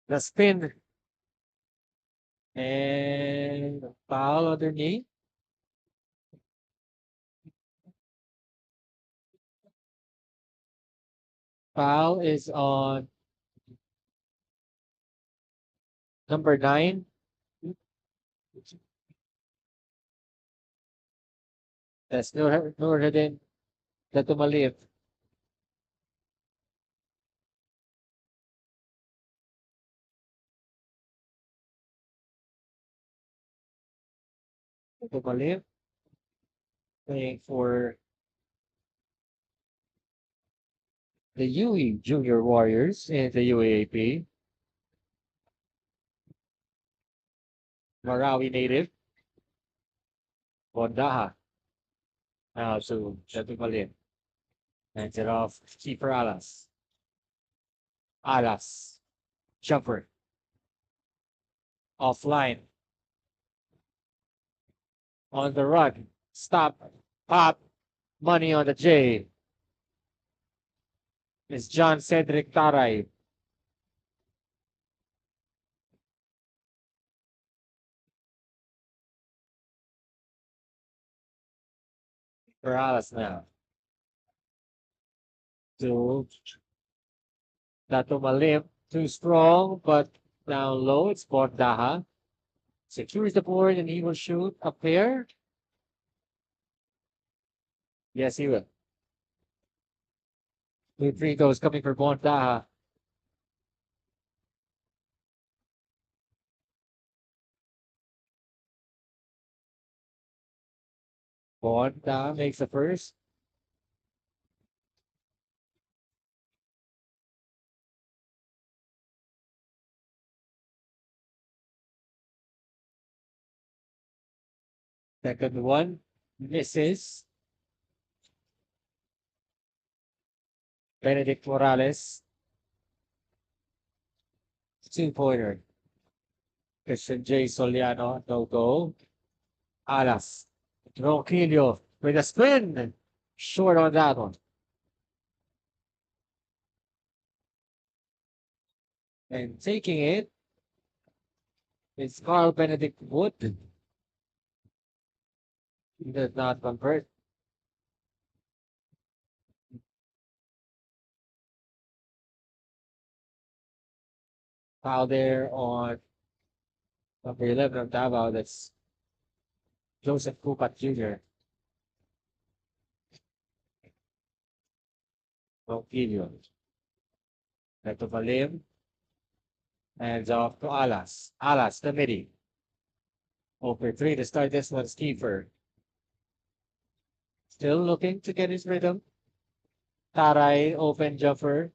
The spin. And foul underneath. Foul is on number 9. That's Nurhadin Datumalim. Datumalim playing for the UE Junior Warriors in the UAAP. Marawi native. Bondaha. Now to Datumalim. Hands it off. Keeper Alas. Alas. Jumper. Offline. On the run. Stop. Pop. Money on the J. Is John Cedric Taray. Perales now. To Datumalim. Too strong, but down low. It's Bondaha. Secures the board and he will shoot a pair. Yes, he will. 2 free throws coming for Bondaha. Bondaha makes the first. Second one misses. Benedict Morales 2-pointer. Christian J. Soliano, no go. Alas. Ronquillo with a spin. Short on that one. And taking it is Carl Benedict Wood. He does not convert. Foul there on number 11 of Davao. That's Joseph Kupat Jr. Ronquillo. Back to Valim. Hands off to Alas. Alas, the midi. Over 3 to start this one, Kiefer. Still looking to get his rhythm. Taray, open jumper.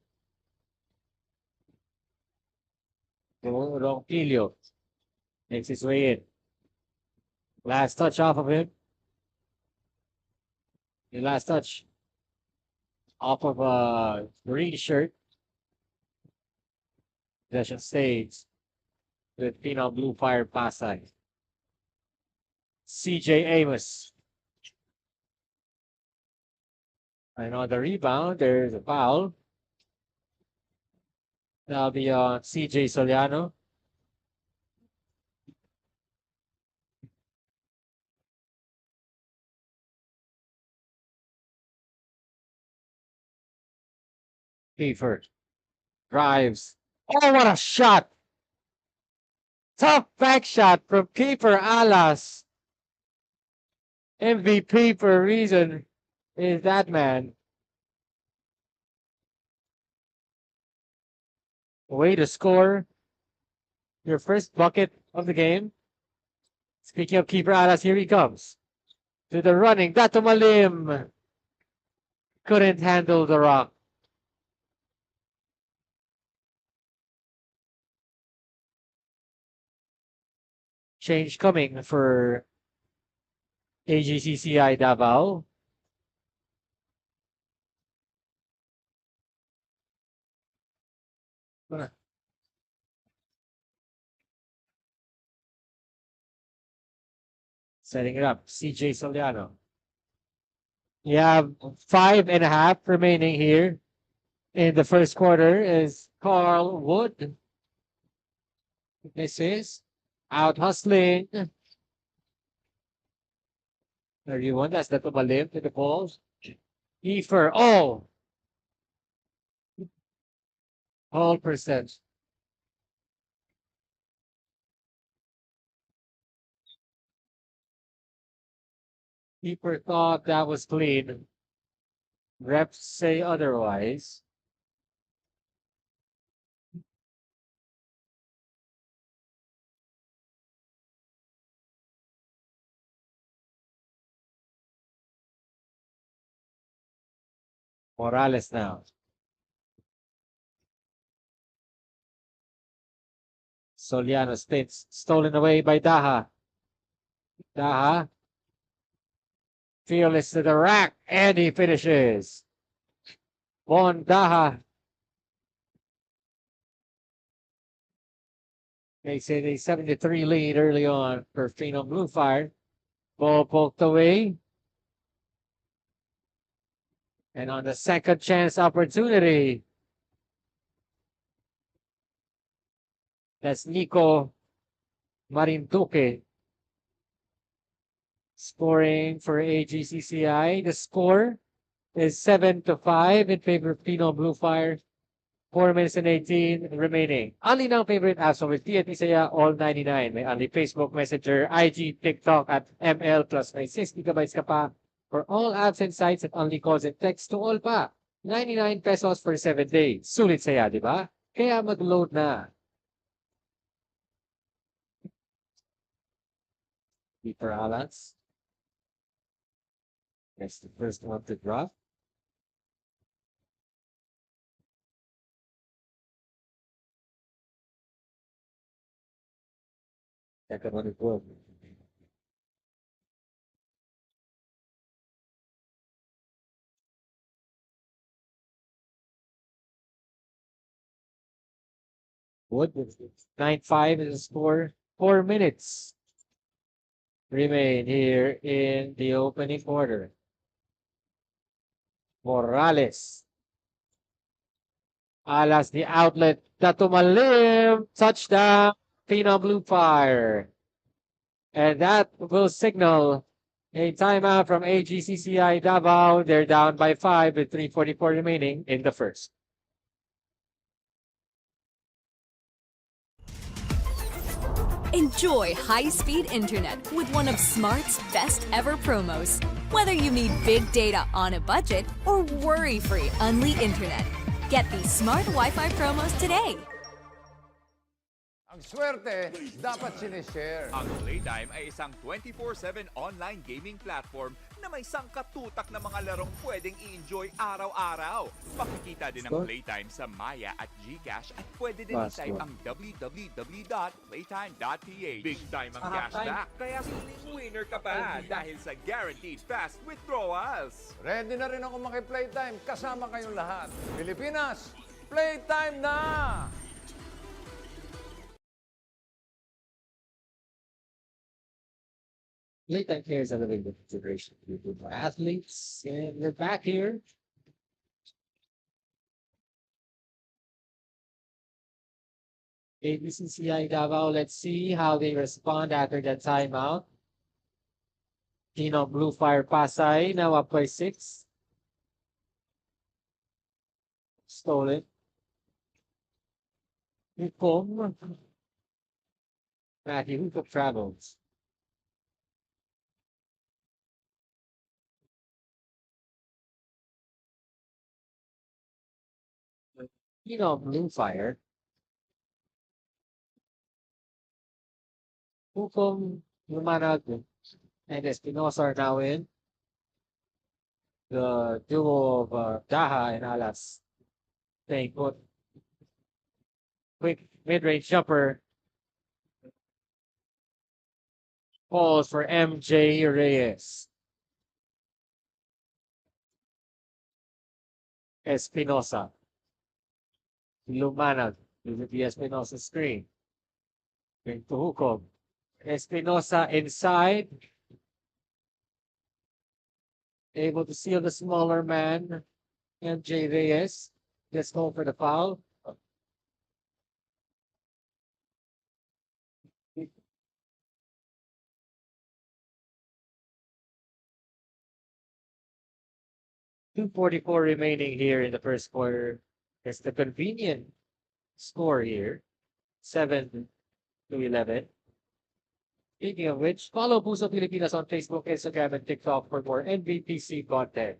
Ronquillo makes his way in. Last touch off of him. The last touch off of a green shirt. Possession stays with PHENOM Blue Fire PASAY. CJ Amos. And on the rebound, there's a foul. That'll be on CJ Soliano. Kiefer drives. Oh, what a shot! Tough back shot from Kiefer Alas. MVP for a reason is that man. Way to score your first bucket of the game. Speaking of Kiefer Alas, here he comes. To the running, Dato Malim. Couldn't handle the rock. Change coming for AGCCI Davao. Setting it up, CJ Soliano. You have 5.5 remaining here in the first quarter is Carl Wood. This is out hustling. 31, that's the Tumalim to the balls. Kiefer, oh! All percent. Keeper thought that was clean. Refs say otherwise. Morales now. Soliano spins. Stolen away by Daha. Daha. Fearless to the rack. And he finishes. Bon Daha. They say they 73 lead early on for PHENOM Blue Fire. Ball poked away. And on the second chance opportunity, that's Nico Marinduque scoring for AGCCI. The score is 7-5 in favor of PHENOM Blue Fire. 4 minutes and 18 remaining. Only now favorite apps with TNT Saya all 99. May only Facebook, Messenger, IG, TikTok at ML plus may 6 gigabytes ka pa for all apps and sites at only calls and text to all pa. 99 pesos for 7 days. Sulit saya, di ba? Kaya mag-load na. Keeper Alas. That's the first one to drop. Second one to go. Wood. 9-5 is the score. 4 minutes remain here in the opening quarter. Morales. Alas the outlet. Tatumalim. Touchdown. Phenom Blue Fire. And that will signal a timeout from AGCCI Davao. They're down by 5 with 3:44 remaining in the first. Enjoy high-speed internet with one of Smart's best ever promos. Whether you need big data on a budget or worry-free Unli internet, get these Smart Wi-Fi promos today. Ang swerte, dapat sinishare. Ang Playtime ay isang 24/7 online gaming platform na may sangkatutak na mga larong pwedeng i-enjoy araw-araw. Pakikita din ang Playtime sa Maya at GCash at pwede din i-type ang www.playtime.ph. Big time ang cashback, kaya siling winner ka pa dahil sa guaranteed fast withdrawals. Ready na rin ako maki-Playtime kasama kayong lahat. Pilipinas, Playtime na! Playtime players are a big consideration for athletes, and we're back here. AGCCI Davao, let's see how they respond after that timeout. Phenom Blue Fire Pasay, now up by 6. Stolen. Hukom. Matthew Hukom travels. Phenom Blue Fire. Hukom, Lumanag, and Espinosa are now in. The duo of Daha and Alas staying put. Quick mid-range jumper. Falls for MJ Reyes. Espinosa. Lumanag. Visit the Espinosa screen. Going to Hukom. Espinosa inside. Able to seal the smaller man. MJ Reyes. Gets home for the foul. .244 remaining here in the first quarter. It's the convenient score here. 7-11. Speaking of which, follow Puso Pilipinas on Facebook, Instagram, and TikTok for more Nbtc content.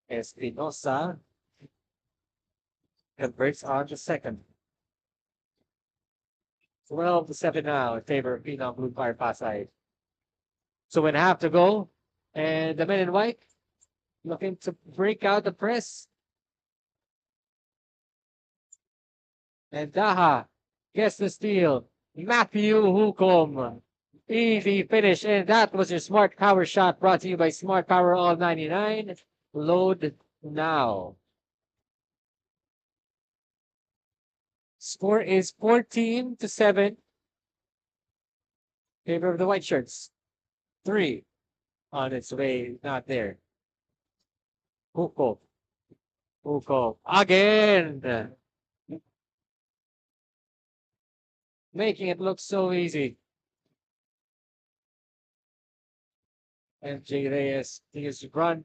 Espinosa converts on the second. 12-7 now in favor of Phenom Blue Fire Pasay. So when half to go, and the men in white looking to break out the press. And Daha gets the steal. Matthew Hukom. Easy finish. And that was your Smart Power shot brought to you by Smart Power All 99. Load now. Score is 14-7. Favor of the white shirts. 3 on its way, not there. Hukom. Hukom again. Making it look so easy. And J. Reyes continues to run.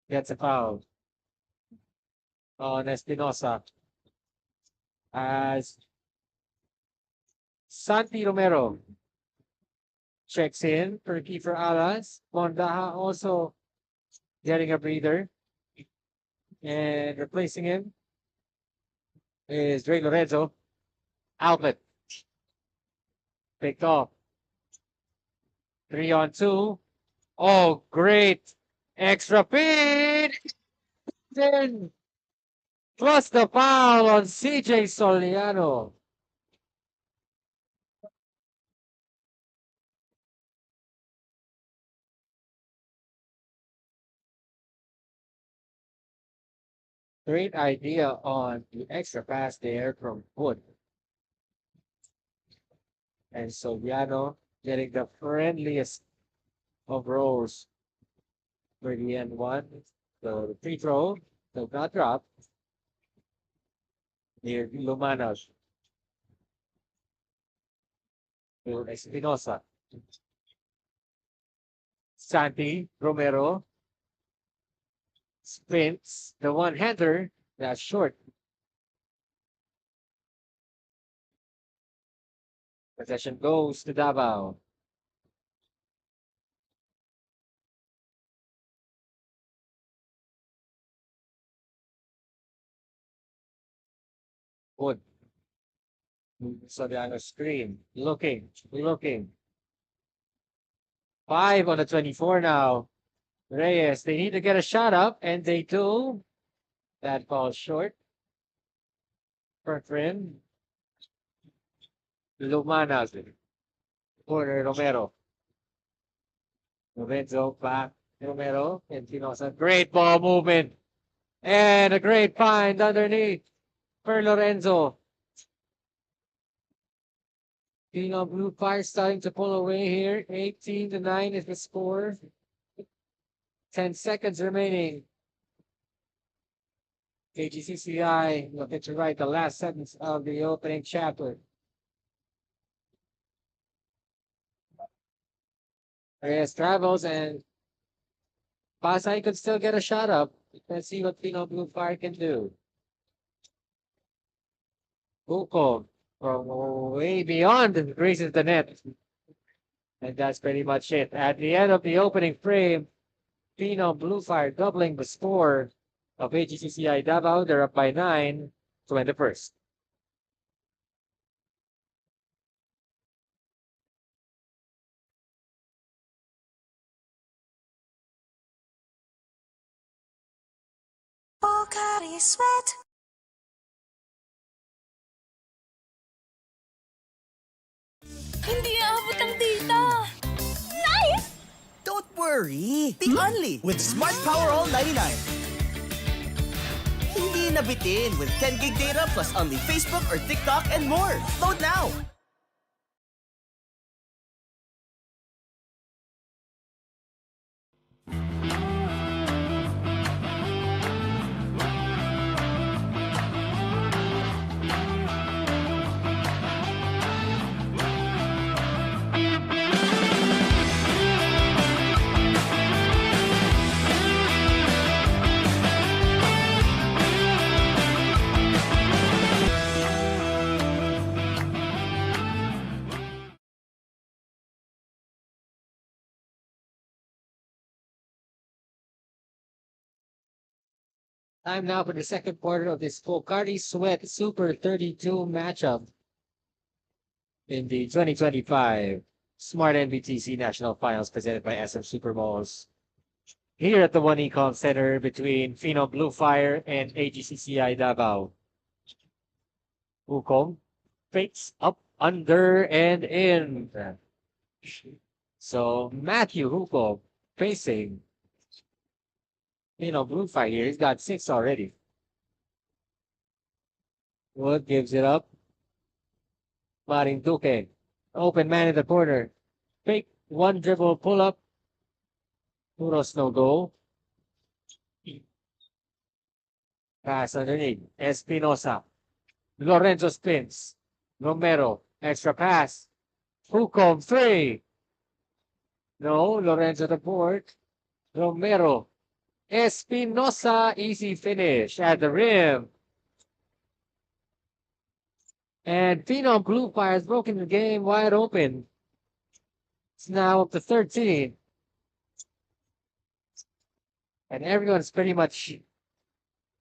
Gets a foul on Espinosa. As Santi Romero checks in for Kiefer Alas. Mondaha also getting a breather. And replacing him is Dre Lorenzo. Outlet. Picked off. 3-on-2. Oh, great. Extra feed. Then plus the foul on CJ Soliano. Great idea on the extra pass there from Wood. And Soliano getting the friendliest of rolls for the N1. So the free throw does not drop near Lumanos to Espinosa. Santi Romero sprints the one-hander. That's short. Possession goes to Davao. Wood. Soriano screen. Looking. 5 on the 24 now. Reyes, they need to get a shot up, and they do. That falls short. Front rim. Lumanas. Corner Romero. Lorenzo back. Romero and Tinosa. Great ball movement. And a great find underneath for Lorenzo. Phenom Blue Fire starting to pull away here. 18-9 is the score. 10 seconds remaining. AGCCI looking to write the last sentence of the opening chapter. Reyes travels and PASAY could still get a shot up. Let's see what Phenom Blue Fire can do. Buko from way beyond graces the net. And that's pretty much it. At the end of the opening frame, Phenom Blue Fire doubling the score of AGCCI Davao. They're up by 9 to end the first. Pocari Sweat. Hindi aabot ang data. Nice! Don't worry. Be only with Smart Power All 99. Hindi nabitin with 10 gig data plus only Facebook or TikTok and more. Load now. Time now for the second quarter of this Pocari Sweat Super 32 matchup in the 2025 Smart Nbtc National Finals presented by SM Supermalls. Here at the One Ecom Center between Phenom Blue Fire and AGCCI Davao. Ukong fakes up, under, and in. So Matthew Ukong facing Blue Fire here. He's got 6 already. Wood gives it up. Marinduque. Open man in the corner. Fake one dribble pull up. Puros no go. Pass underneath. Espinosa. Lorenzo spins. Romero. Extra pass. Hukom 3. No. Lorenzo the board. Romero. Espinosa, easy finish at the rim. And Phenom Blue Fire has broken the game wide open. It's now up to 13. And everyone's pretty much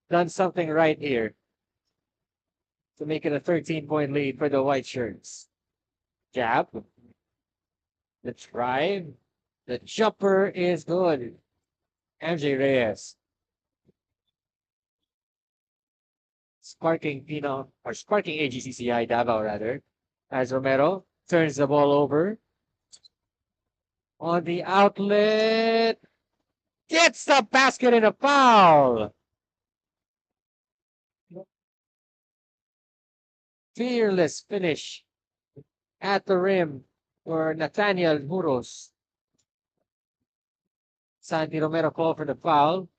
done something right here to make it a 13-point lead for the white shirts. Jab. The drive. The jumper is good. MJ Reyes. Sparking AGCCI Davao rather. As Romero turns the ball over. On the outlet. Gets the basket and a foul. fearless finish at the rim for Nathaniel Muros. Santi Romero called for the foul.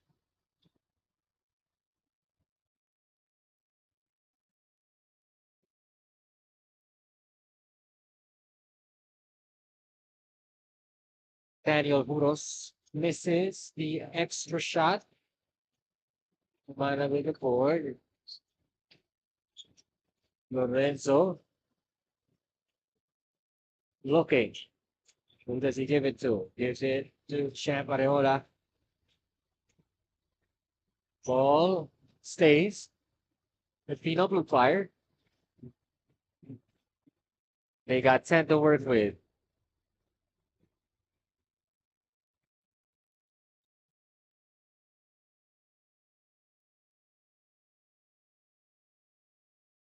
Daniel Muros misses the extra shot. Mana with the board. Lorenzo looking. Who does he give it to? Gives it to Champ Areola. Ball stays with Phenom Blue Fire. They got 10 to work with.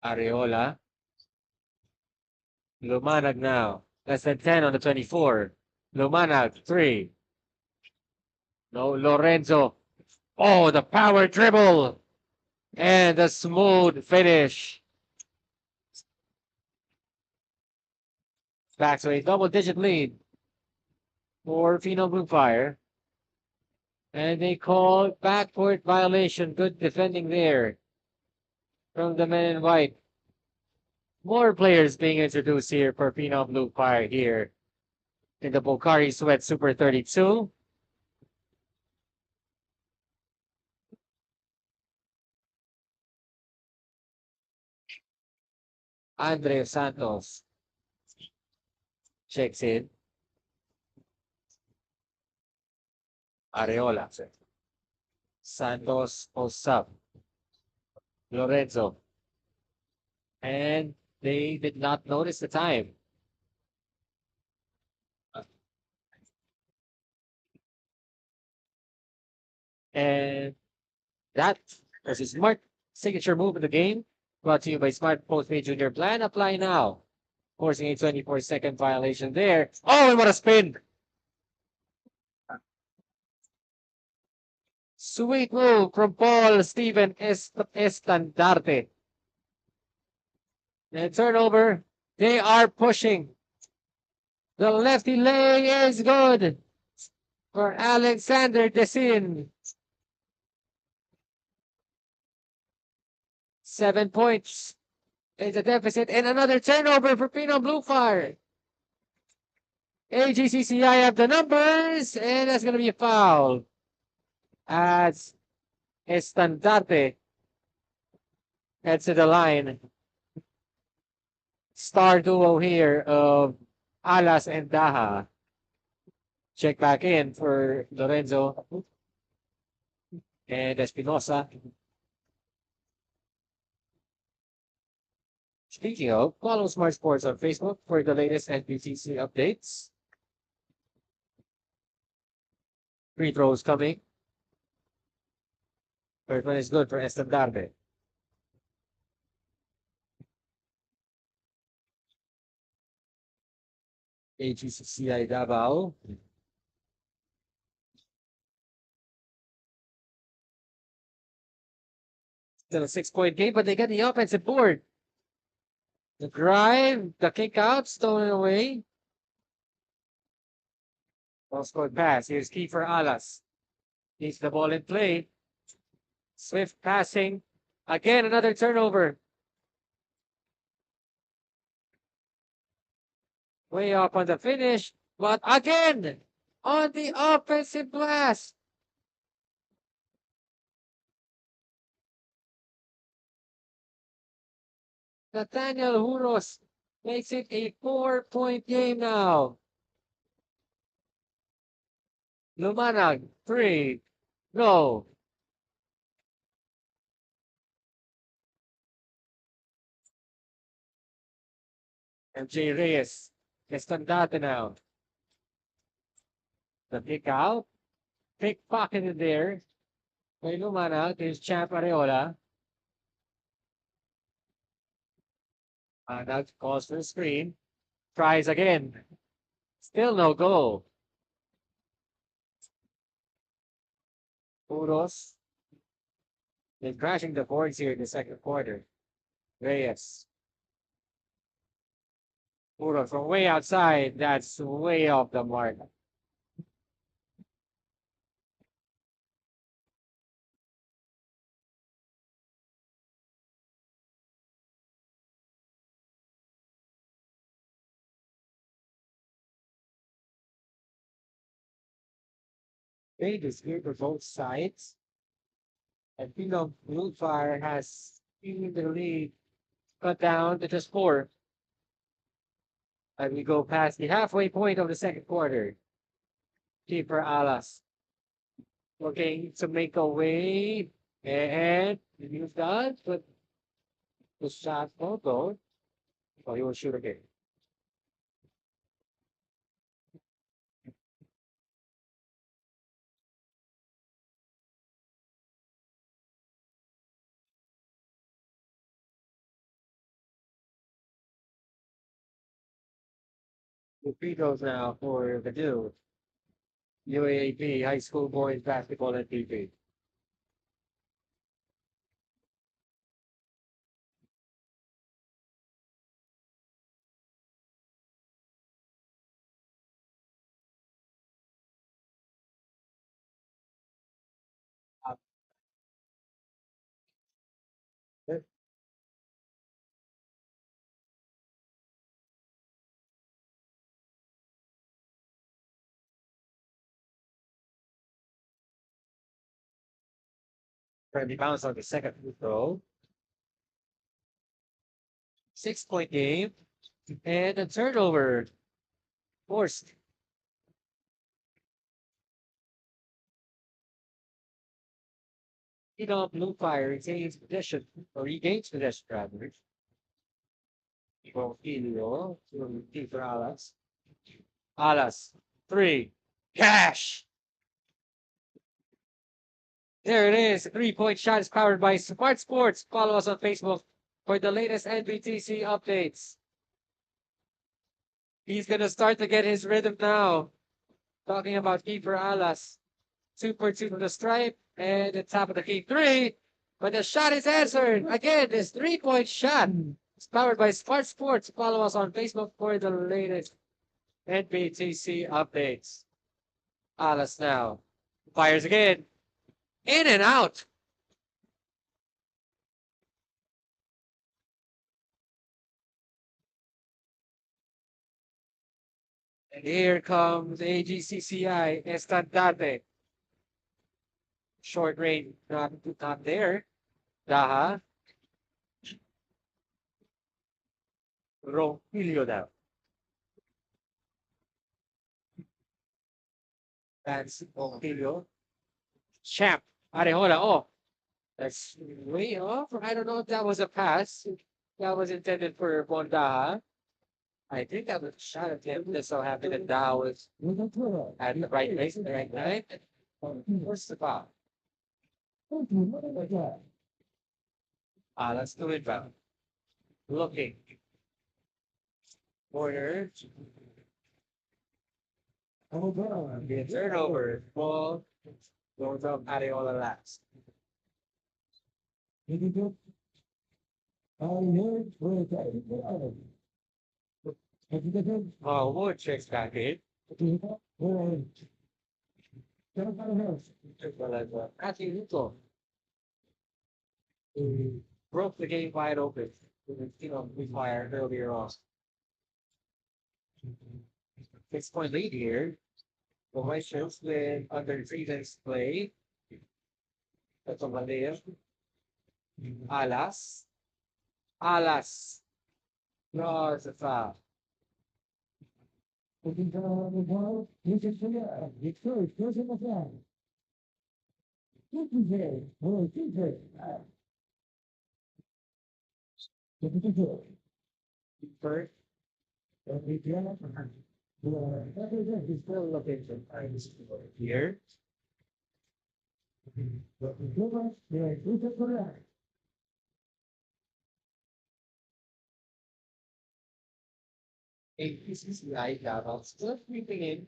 Areola. Lumanag now. Less than 10 on the 24. Lumanag, 3. No, Lorenzo. Oh, the power dribble. And the smooth finish. Back to a double-digit lead for Phenom Blue Fire. And they call backcourt violation. Good defending there from the men in white. More players being introduced here for Phenom Blue Fire here in the Pocari Sweat Super 32. Andre Santos checks in. Areola. Santos posts up. Lorenzo. And they did not notice the time. And that was a smart signature move in the game. Brought to you by Smart Postpaid Junior Plan. Apply now. Forcing a 24-second violation there. Oh, and what a spin! Sweet move from Paul Steven Estandarte. And turnover. They are pushing. The lefty lay is good for Alexander Desin. 7 points. It's a deficit and another turnover for Phenom Blue Fire. AGCCI have the numbers and that's going to be a foul. As Estandarte heads to the line. Star duo here of Alas and Daha. Check back in for Lorenzo and Espinosa. Speaking of, follow Smart Sports on Facebook for the latest Nbtc updates. Free throws coming. Third one is good for Estandarte. AGCCI DAVAO. Still a 6-point game, but they get the offensive board. The drive, the kick out, stolen away. Well scored pass. Here's Kiefer Alas. Needs the ball in play. Swift passing. Again, another turnover. Way up on the finish. But again, on the offensive blast. Nathaniel Huros makes it a 4-point game now. Lumanag, 3. Go. MJ Reyes. Estandarte now. The kick out. Pickpocketed there. By Lumanag. There's Champ Areola. Now calls for the screen. Tries again. Still no goal. Uros. Been crashing the boards here in the second quarter. Reyes. Puro from way outside, that's way off the mark. Played is good for both sides. And FEU-DILIMAN Blue Fire has seen the lead cut down to just 4. And we go past the halfway point of the second quarter. Keeper Alas looking to make a way. And he's done, but the shot won't go. So he will shoot again. The free throws now for the dude. UAAP High School Boys Basketball and TV. Friendly bounce on the second free throw. 6-point game. And a turnover. Forced. Blue Fire retains possession, or regains possession rather. FIL-EURO to Keeper Alas. Alas. 3. Cash! There it is. The 3-point shot is powered by Smart Sports. Follow us on Facebook for the latest Nbtc updates. He's going to start to get his rhythm now. Talking about Keeper Alas. 2 for 2 from the stripe. And the top of the key 3. But the shot is answered. Again, this 3-point shot is powered by Smart Sports. Follow us on Facebook for the latest Nbtc updates. Alas now. Fires again. In and out. And here comes AGCCI Estandarte. Short range, not there. Daha. Rogelio now. That's Rogelio. Champ. Arejola. Oh, that's way off. I don't know if that was a pass. That was intended for Bondaha. I think that was a shot at him. Just so happened that Daha was at the right place at the right time. What's the foul? Let's do it back. Looking. Corner. The turnover. Ball goes up Areola last. Oh, Wood checks back in. Actually, Luto broke the game wide open. We fired earlier on. 6-point lead here. The White Shirts with under 3 minutes play. That's on Malaya. Alas. Alas. No, it's a foul. First. Here. AGCCI DAVAO still creeping in.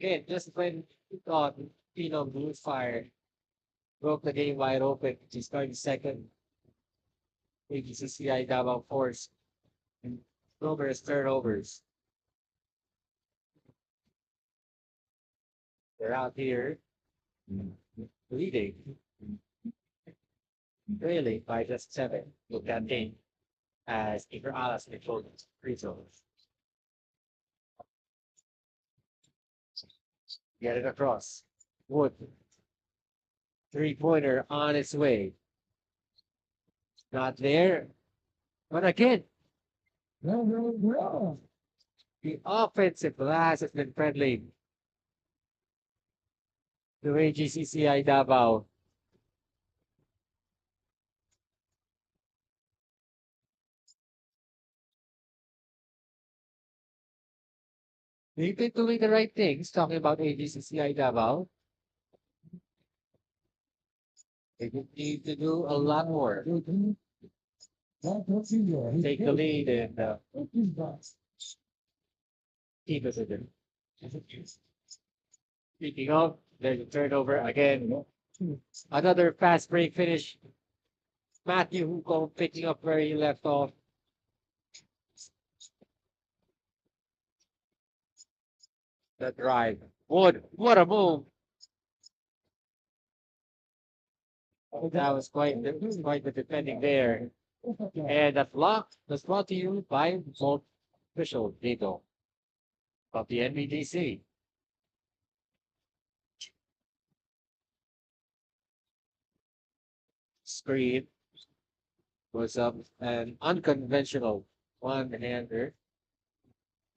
Again, just when we thought Blue Fire broke the game wide open, he started second. AGCCI DAVAO forced. And numerous turnovers. They're out here leading. Really, by just 7. Look at game as Iker Alas controlled free zones. Get it across. Wood. 3-pointer on its way. Not there. But again. The offensive blast has been friendly to AGCCI Davao. They've been doing the right things, talking about AGCCI Davao. They need to do a lot more. Take the lead and keep us in it. Speaking of, there's a turnover again. Another fast break finish. Matthew Hugo picking up where he left off. The drive. Wood, what a move. That was quite the defending there. And that block was brought to you by Bolt official Dito of the Nbtc. Screen was an unconventional one-hander.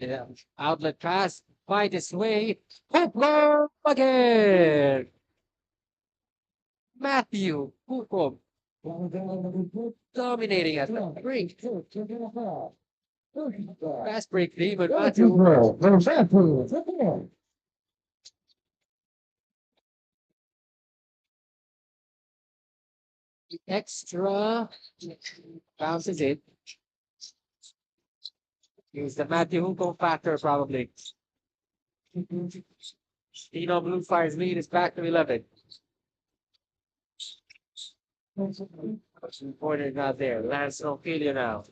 And outlet pass, find its way. Hoop again! Matthew Hukom dominating at the break. Fast break lead, but Matthew extra bounces it. Use the Matthew Hukom factor probably. Tino Blue Fire's lead is back to 11. Pointer not there. Lance Ophelia now.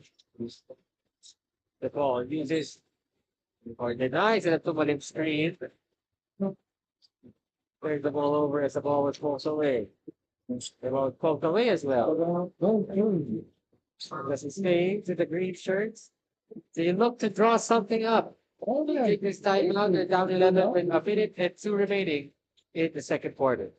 The ball uses or denies it at the bottom screen. Turns the ball over as the ball was poked away. The ball poked away as well. Does he stay to the green shirts? They look to draw something up. Take this time out. They're down 11 with a minute and 2 remaining in the second quarter.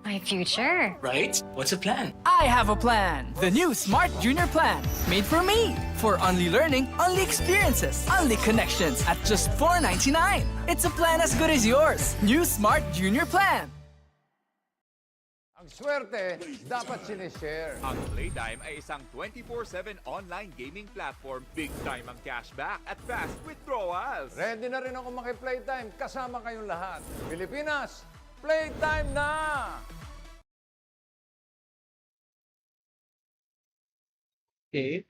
My future. Right? What's the plan? I have a plan. The new Smart Junior Plan. Made for me. For only learning, only experiences, only connections at just $4.99. It's a plan as good as yours. New Smart Junior Plan. Ang swerte, dapat sinishare. Ang Playtime ay isang 24/7 online gaming platform. Big time ang cashback at fast withdrawals. Ready na rin ako maki-playtime kasama kayong lahat. Pilipinas, playtime na! Okay.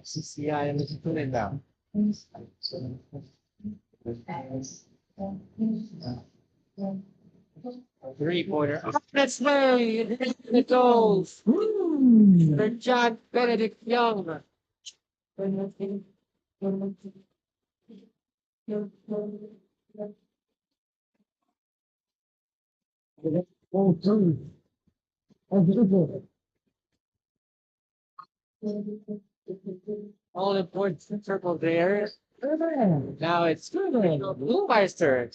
CCI ang natutunan lang. 3-pointer. Let's play! It goes! For John Benedict Young. All important circle there. Now it's Blue Fire's turn.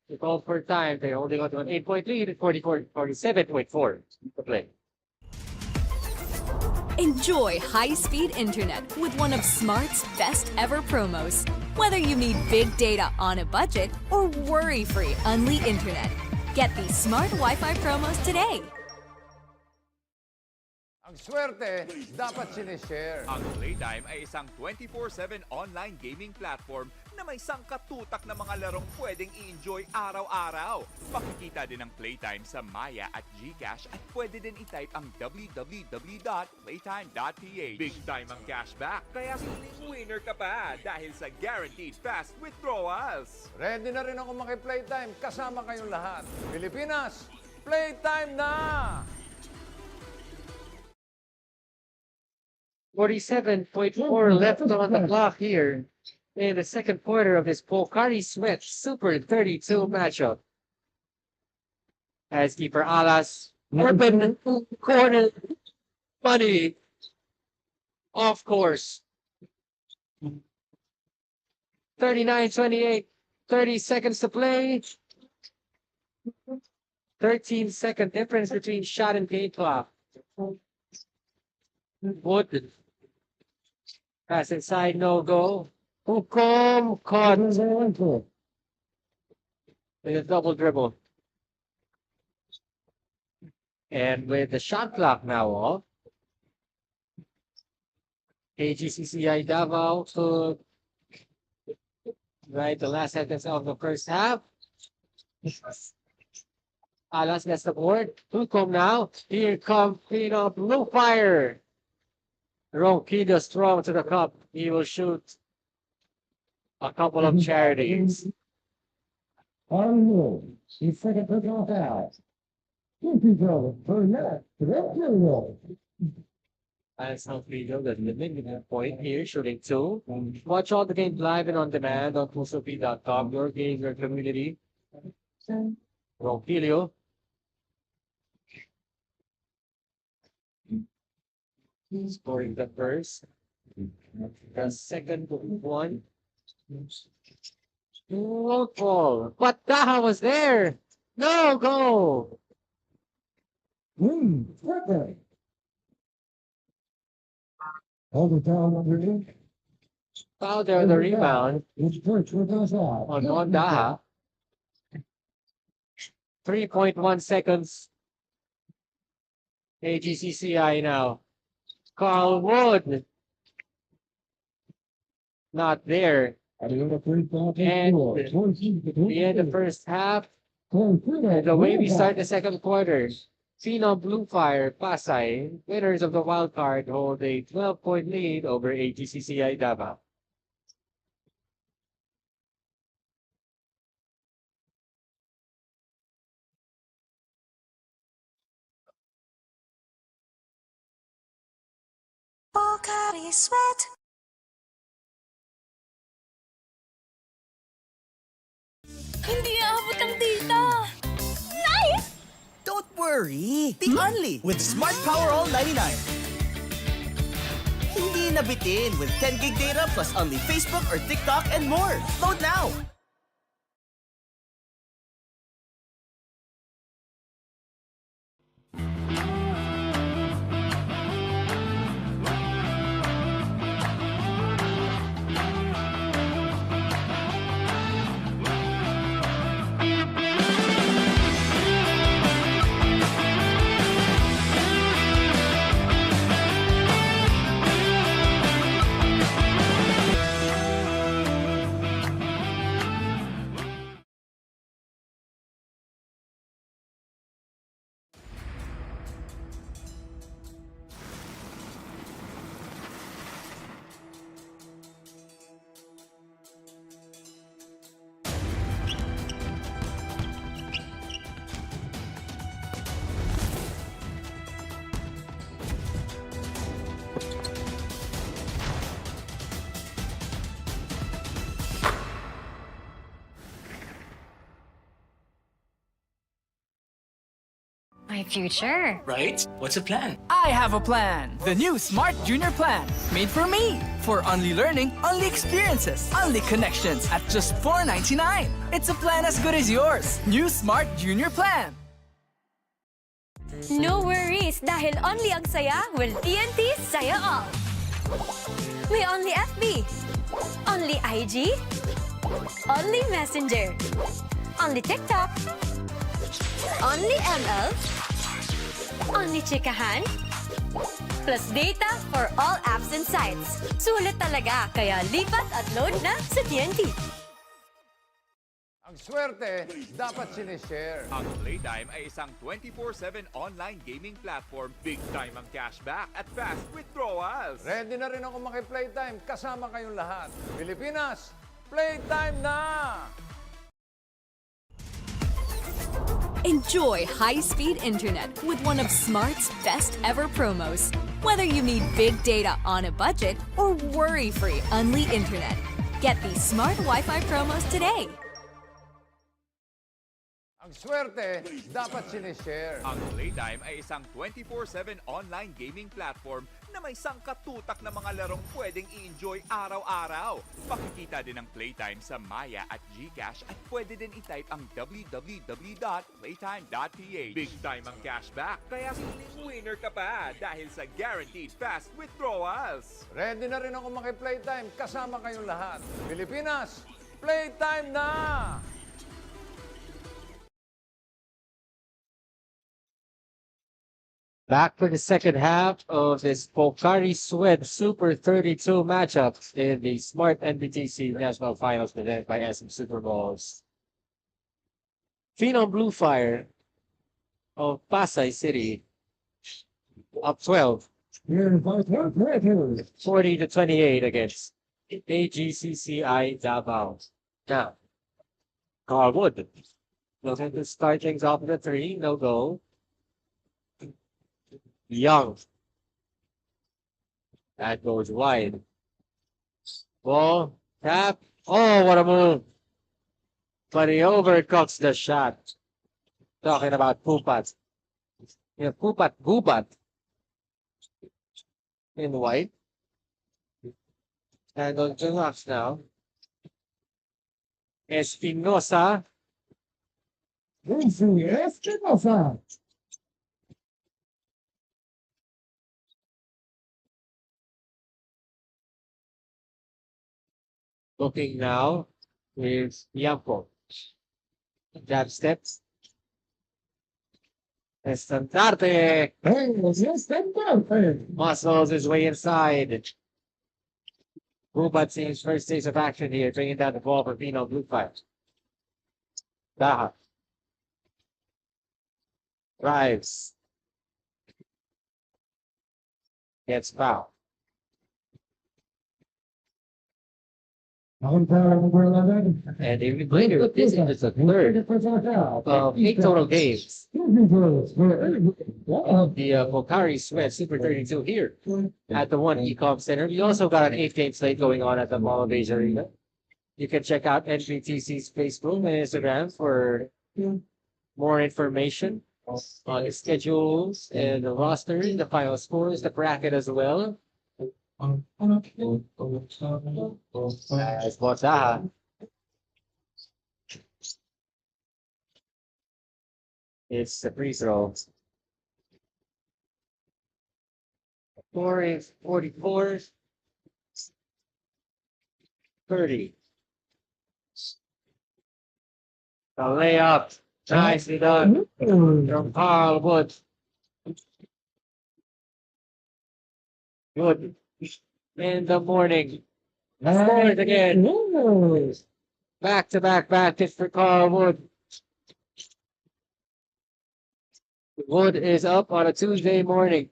They called for time. They're holding on to an 8-point lead at 47.4 to play. Enjoy high-speed internet with one of Smart's best ever promos. Whether you need big data on a budget or worry-free Unli internet, get these smart Wi-Fi promos today. Ang Ang swerte, dapat sinishare. Ang Playtime ay isang 24/7 online gaming platform na may sangkatutak na mga larong pwedeng i-enjoy araw-araw. Makikita din ang Playtime sa Maya at GCash at pwede din i-type ang www.playtime.ph. Big time ang cashback, kaya feeling winner ka pa dahil sa guaranteed fast withdrawals. Ready na rin ako maki-playtime kasama kayong lahat. Pilipinas, playtime na! 47.4 left on the clock here in the second quarter of this Pocari Sweat Super 32 matchup. As keeper Alas, open corner, money, off course. 39-28, 30 seconds to play. 13-second difference between shot and game clock. Wood. Pass inside, no go. Hukom caught. With a double dribble. And with the shot clock now off, AGCCI DAVAO to right the last seconds of the first half. Alas gets the board. Hukom now. Here comes PHENOM Blue Fire. Ronquido's thrown to the cup. He will shoot a couple of charities. As Ronquido, the limited point here, shooting 2. Watch all the games live and on demand on PulsoP.com. Your game, your community. Ronquido. Scoring the first. The second one. Low ball. But Daha was there. No goal. Foul there on the rebound. On Daha. 3.1 seconds. AGCCI now. Carl Wood. Not there. And the end of the first half. The way we start the second quarter. PHENOM Blue Fire, PASAY, winners of the wild card, hold a 12-point lead over AGCCI DAVAO. Pocari Sweat. Hindi aabot ang data. Nice! Don't worry! Be only with Smart Power All 99. Hindi nabitin with 10 gig data plus only Facebook or TikTok and more. Load now! My future. Right? What's the plan? I have a plan. The new Smart Junior Plan. Made for me. For only learning, only experiences, only connections at just $4.99. It's a plan as good as yours. New Smart Junior Plan. No worries dahil only ang saya will TNT Saya All. May only FB, only IG, only Messenger, only TikTok, only ML, only Chikahan, plus data for all apps and sites. Sulit talaga, kaya lipat at load na sa TNT. Ang swerte, dapat sinishare. Ang Playtime ay isang 24/7 online gaming platform. Big time ang cashback at fast withdrawals. Ready na rin ako maki-playtime kasama kayong lahat. Pilipinas, playtime na! Enjoy high-speed internet with one of Smart's best ever promos. Whether you need big data on a budget or worry-free Unli internet, get these Smart Wi-Fi promos today. Ang swerte, dapat sinishare. Ang Playtime ay isang 24/7 online gaming platform na may sangkatutak na mga larong pwedeng i-enjoy araw-araw. Pakikita din ang Playtime sa Maya at GCash at pwede din i-type ang www.playtime.ph. Big time ang cashback, kaya feeling winner ka pa dahil sa guaranteed fast withdrawals. Ready na rin ako maki-playtime kasama kayong lahat. Pilipinas, playtime na! Back for the second half of this Pocari Sweat Super 32 matchup in the Smart Nbtc National Finals presented by SM Super Balls. Phenom Blue Fire of Pasay City up 12. 40-28 against AGCCI DAVAO. Now, Carwood looking to start things off with a 3, no goal. Young. That goes wide. Ball, tap. Oh, what a move. But he overcooks the shot. Talking about Pupat. Yeah, Pupat, Gubat. In white. And on Jungaks now. Espinosa. Espinosa. Looking now is Yampo. Jab steps. Estandarte. Muscles his way inside. Rubat seems first stage of action here, bringing down the ball for Phenom Blue Fire. Daha. Drives. Gets fouled. And even later, this is the third of 8 total games of the Pocari Sweat Super 32 here at the One Ecom Center. We also got an 8th game slate going on at the Mall of Asia Arena. You can check out Nbtc's Facebook and Instagram for more information on the schedules and the roster, the final scores, the bracket as well. As Botaha. It's the free throw. Score is 44. 30. The layup. Nicely done from Carl Wood. Good. In the morning. Scores again. Back-to-back baskets for Carl Wood. Wood is up on a Tuesday morning.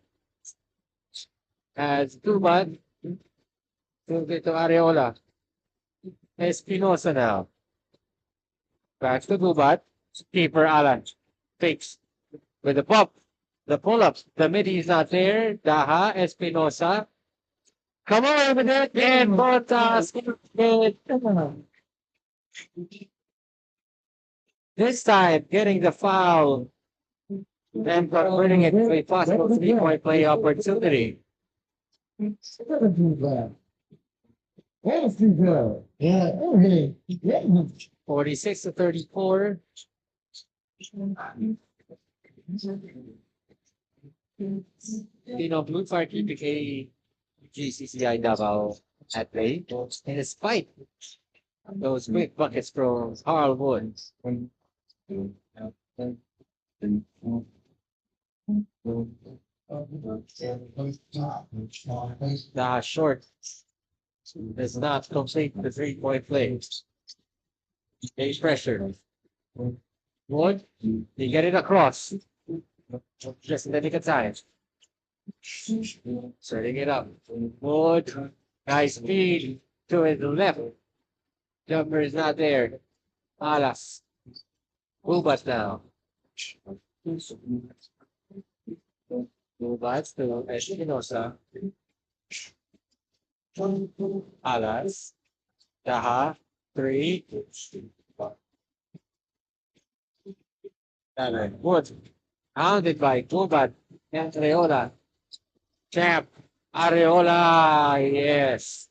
As Tubat. Tuesday to Areola. Espinosa now. Back to Tubat. Keeper Alan. Fakes. With the pop. The pull-ups. The midi is not there. Daha. Espinosa. Come on with it, and Botas. This time, getting the foul and converting it to a possible 3-point play opportunity. 46-34. Blue Fire keeping GCCI Davao at play. And despite those quick buckets from Carl Wood. The short does not complete the 3-point play. Base pressure. Wood, you get it across. Just in the nick of time. Setting it up. Wood, nice speed to his left. Jumper is not there. Alas. Bubat now. Bubat to Espinosa. Alas. Daha. 3. Wood. Hounded by Bubat and Areola. Champ. Areola. Yes.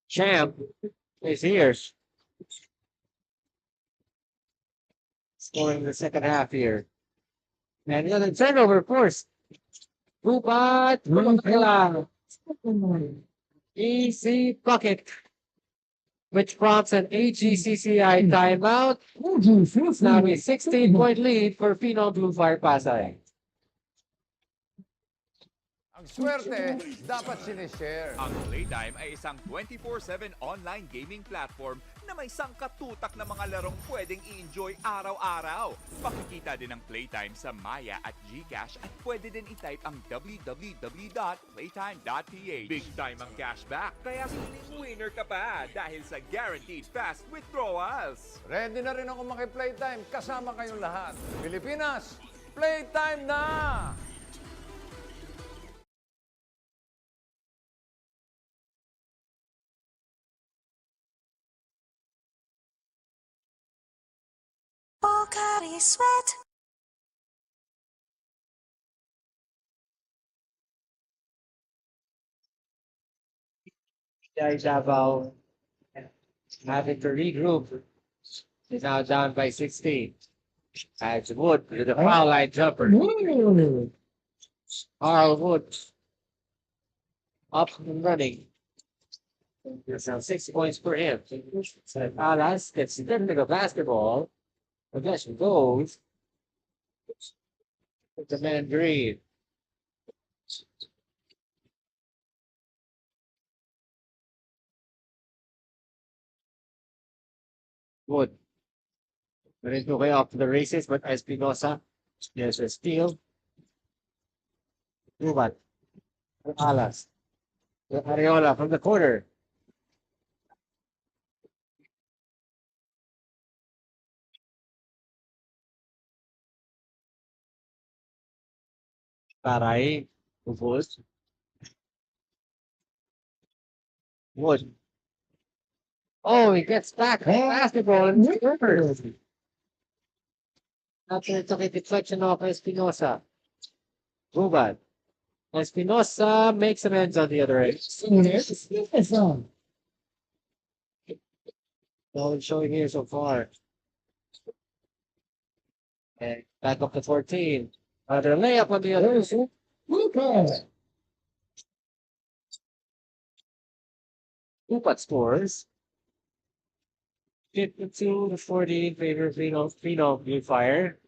Champ is here. Scoring the second half here. And another turnover forced. Bubat. Easy bucket. Which prompts an AGCCI timeout. Now a 16-point lead for Phenom Blue Fire Pasay. Ang swerte, dapat sinishare. Ang Playtime ay isang 24/7 online gaming platform na may sangkatutak na mga larong pwedeng i-enjoy araw-araw. Pakikita din ang Playtime sa Maya at GCash at pwede din i-type ang www.playtime.ph. Big time ang cashback, kaya feeling winner ka pa dahil sa guaranteed fast withdrawals. Ready na rin ako maki-playtime kasama kayong lahat. Pilipinas, playtime na! Pocari Sweat. Davao having to regroup. Is now down by 16. Adds Wood to the foul line jumper. Carl Wood up and running. There's now 6 points for him. So Alas gets the basketball. Possession goes with the man green. Wood. Ready to way off to the races, but Espinosa. There's a steal. Rubat. Alas. Areola from the corner. Paray. Wood. Wood. Oh, he gets back basketball and scores. After it took a deflection off Espinosa. Rubat. Espinosa makes amends on the other end. All showing here so far. And back up to 14. Another layup on the other end. Rubat scores. 52-40 in favor of Phenom Blue Fire.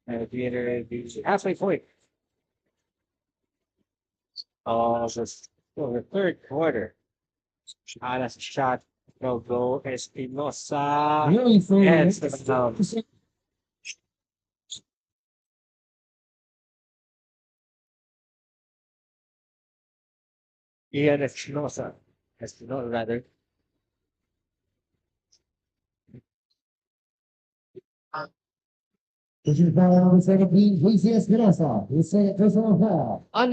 And the halfway point. The third quarter. Alas shot. No go. Espinosa. Ends the sound. Ian Espinosa. Espinosa rather. Only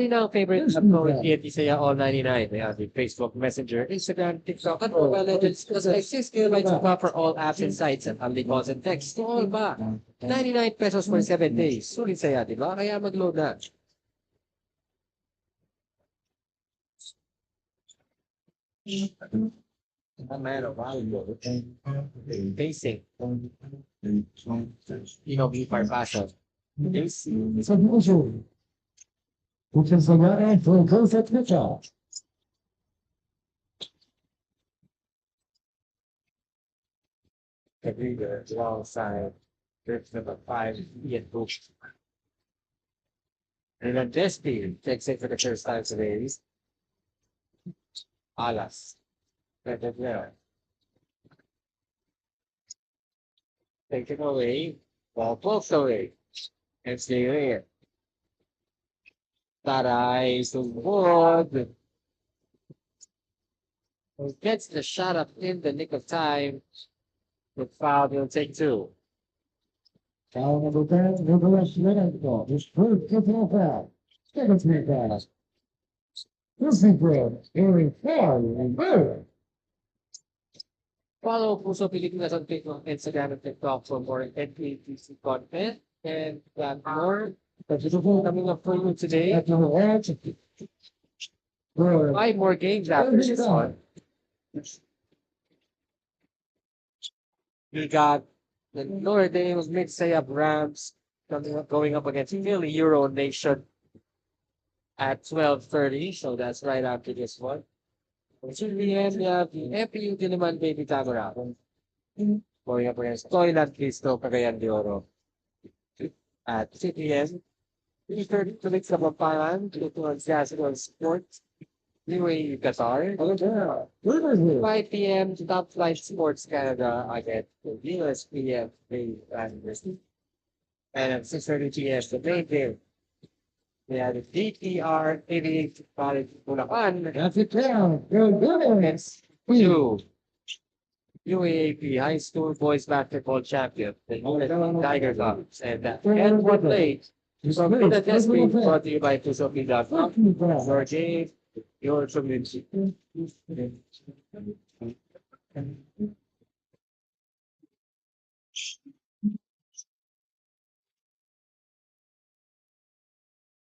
now favorite upload Bisaya all 99. They have the Facebook Messenger, Instagram, TikTok, and Mobile Legends. Plus exist gigabytes of for all apps and sites and only calls and texts to all ba? 99 pesos for 7 days. Sulit saya, di ba? Kaya mag-load na. Basic. Be Parpasa. Wrong side. Trips number 5, Ian Book. And then this team takes it for the first time today. Alas. Right there. Take it away. Ball pulls away. And stay there. Taray Sumod. Who gets the shot up in the nick of time. The foul will take 2. Foul number 10, Nicholas Lennon. His first personal foul. Second team foul. This is Brad. Aaron foul and good. Follow Puso Pilipinas on Facebook, Instagram, and TikTok for more Nbtc content. And more. Coming up for you today. 5 more games after this one. We got the Notre Dame's MIDSAYAP Rams going up against FIL-EURO Nation at 12:30. So that's right after this one. Until the end, we have the FEU-DILIMAN baby TAMARAWS going up against TOYLAND, KAGAYAN de Oro at 3 p.m. 3:30 to mix up a pangan to JAZZVILLE Sports. UAE-QATAR. 5 p.m. to Top Flight Sports Canada against the USPF PANTHERS. And at 6:30 p.m. the main game. We had the DTR 88 College BULACAN. That's it down. Against UAAP High School Boys Basketball Champion. The USP Tiger Cubs. And that and one play. So the test being brought to you by Tusopi.com. Your game, your community.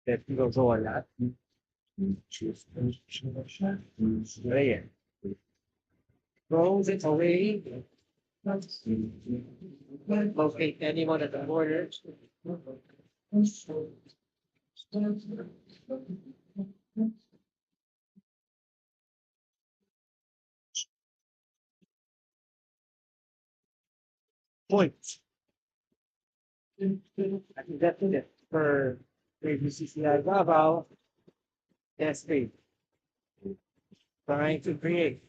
Let's go for that. Ryan. Throws it away. Locate anyone at the border. Points. I think that's it for AGCCI DAVAO. SP. Trying to create.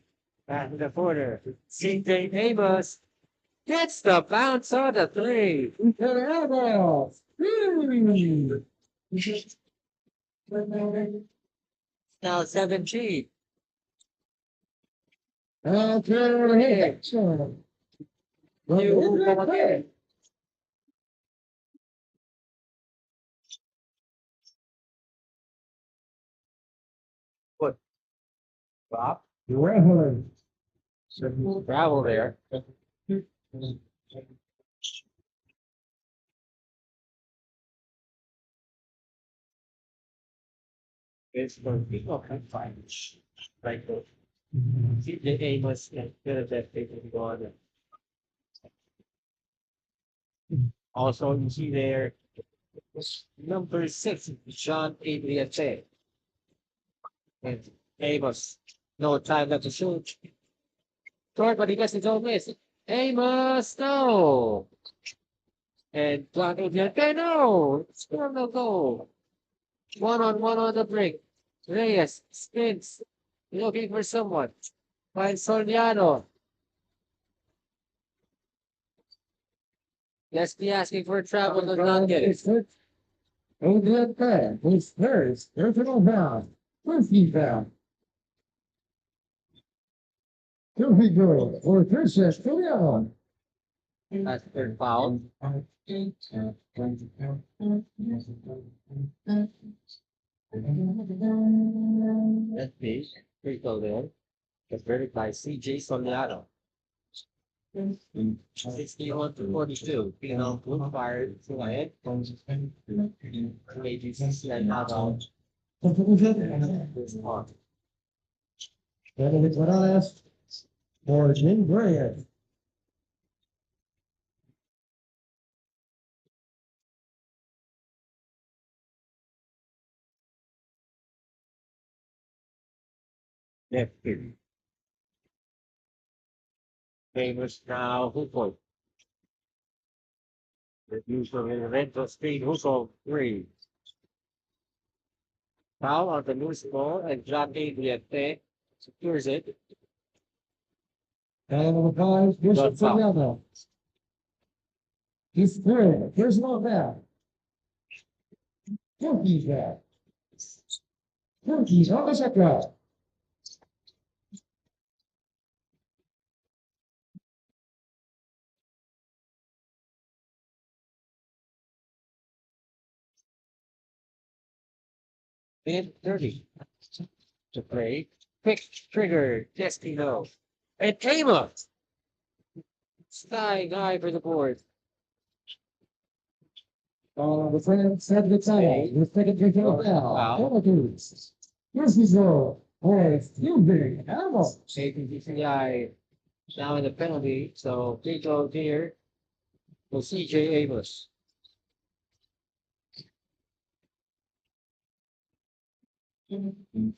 Back in the corner. CJ Amos gets the bounce on the 3. Now 17. Okay. You What? Bob? Gravel there. It's for people can find like the CJ Amos and that they can go on. Also, you see there number 6, John AVIATION. And Amos, no time left to shoot. Short, but he gets his own miss. Amos, no. And John AVIATION, no. Still no goal. 1-on-1 on the break. Reyes spins, looking for someone. Finds Soliano. Let's be asking for travel, does not get it. Over there, his first personal foul. First foul. Here we go. For Princess Soliano. That's third foul. That's big. Free throw there. That's very by CJ Soliano. 61-42. PHENOM blue fired to ahead. AGCCI DAVAO. Benedict Morales for Jim Bryant. Left field. Famous now, who The usually rental speed whistle 3. Foul on the loose ball and Jockey Viette secures it. And the guys, Bishop Fernando. He's third. Here's no bad. Turkey's bad. Turkey's on the second. Mid 30 to play. Quick trigger, Destino. And Tama. Sky guy for the board. The friend said the time. The second trigger now. Here's his goal. Boy, still big. Animal. AGCCI now in the penalty. So free throw here for CJ Amos. Making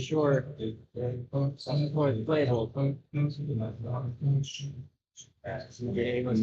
sure some more playable. CJ Amos.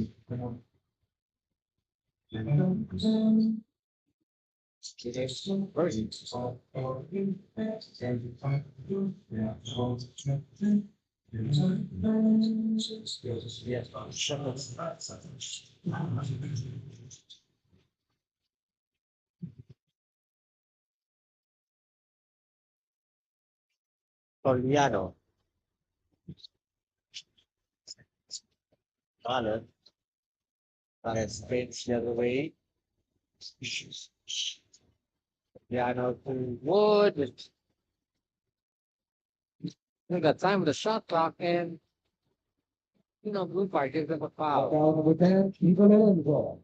Poliano. Colin. Spins the other way. Piano to Wood. They got time with the shot clock and Blue Fire gives them a foul. Foul number 10, keep it on the ball.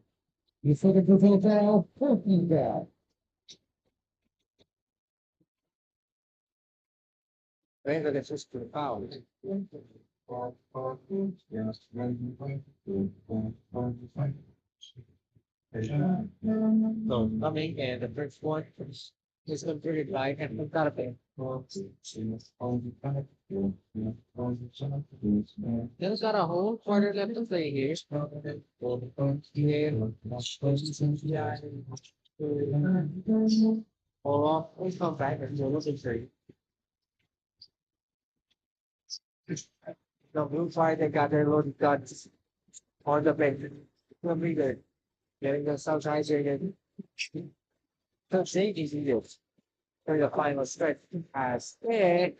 You second to the foul, 14 foul. I think it's just to the foul. So coming and the first one is completed by and Karpe. There's got a whole quarter left to play here. Oh, we come back and we're looking for you. The Blue Fire, they got their loaded guns on the bench. It'll be good. Getting the South hydrated. Coach Davies needed for the final stretch as it.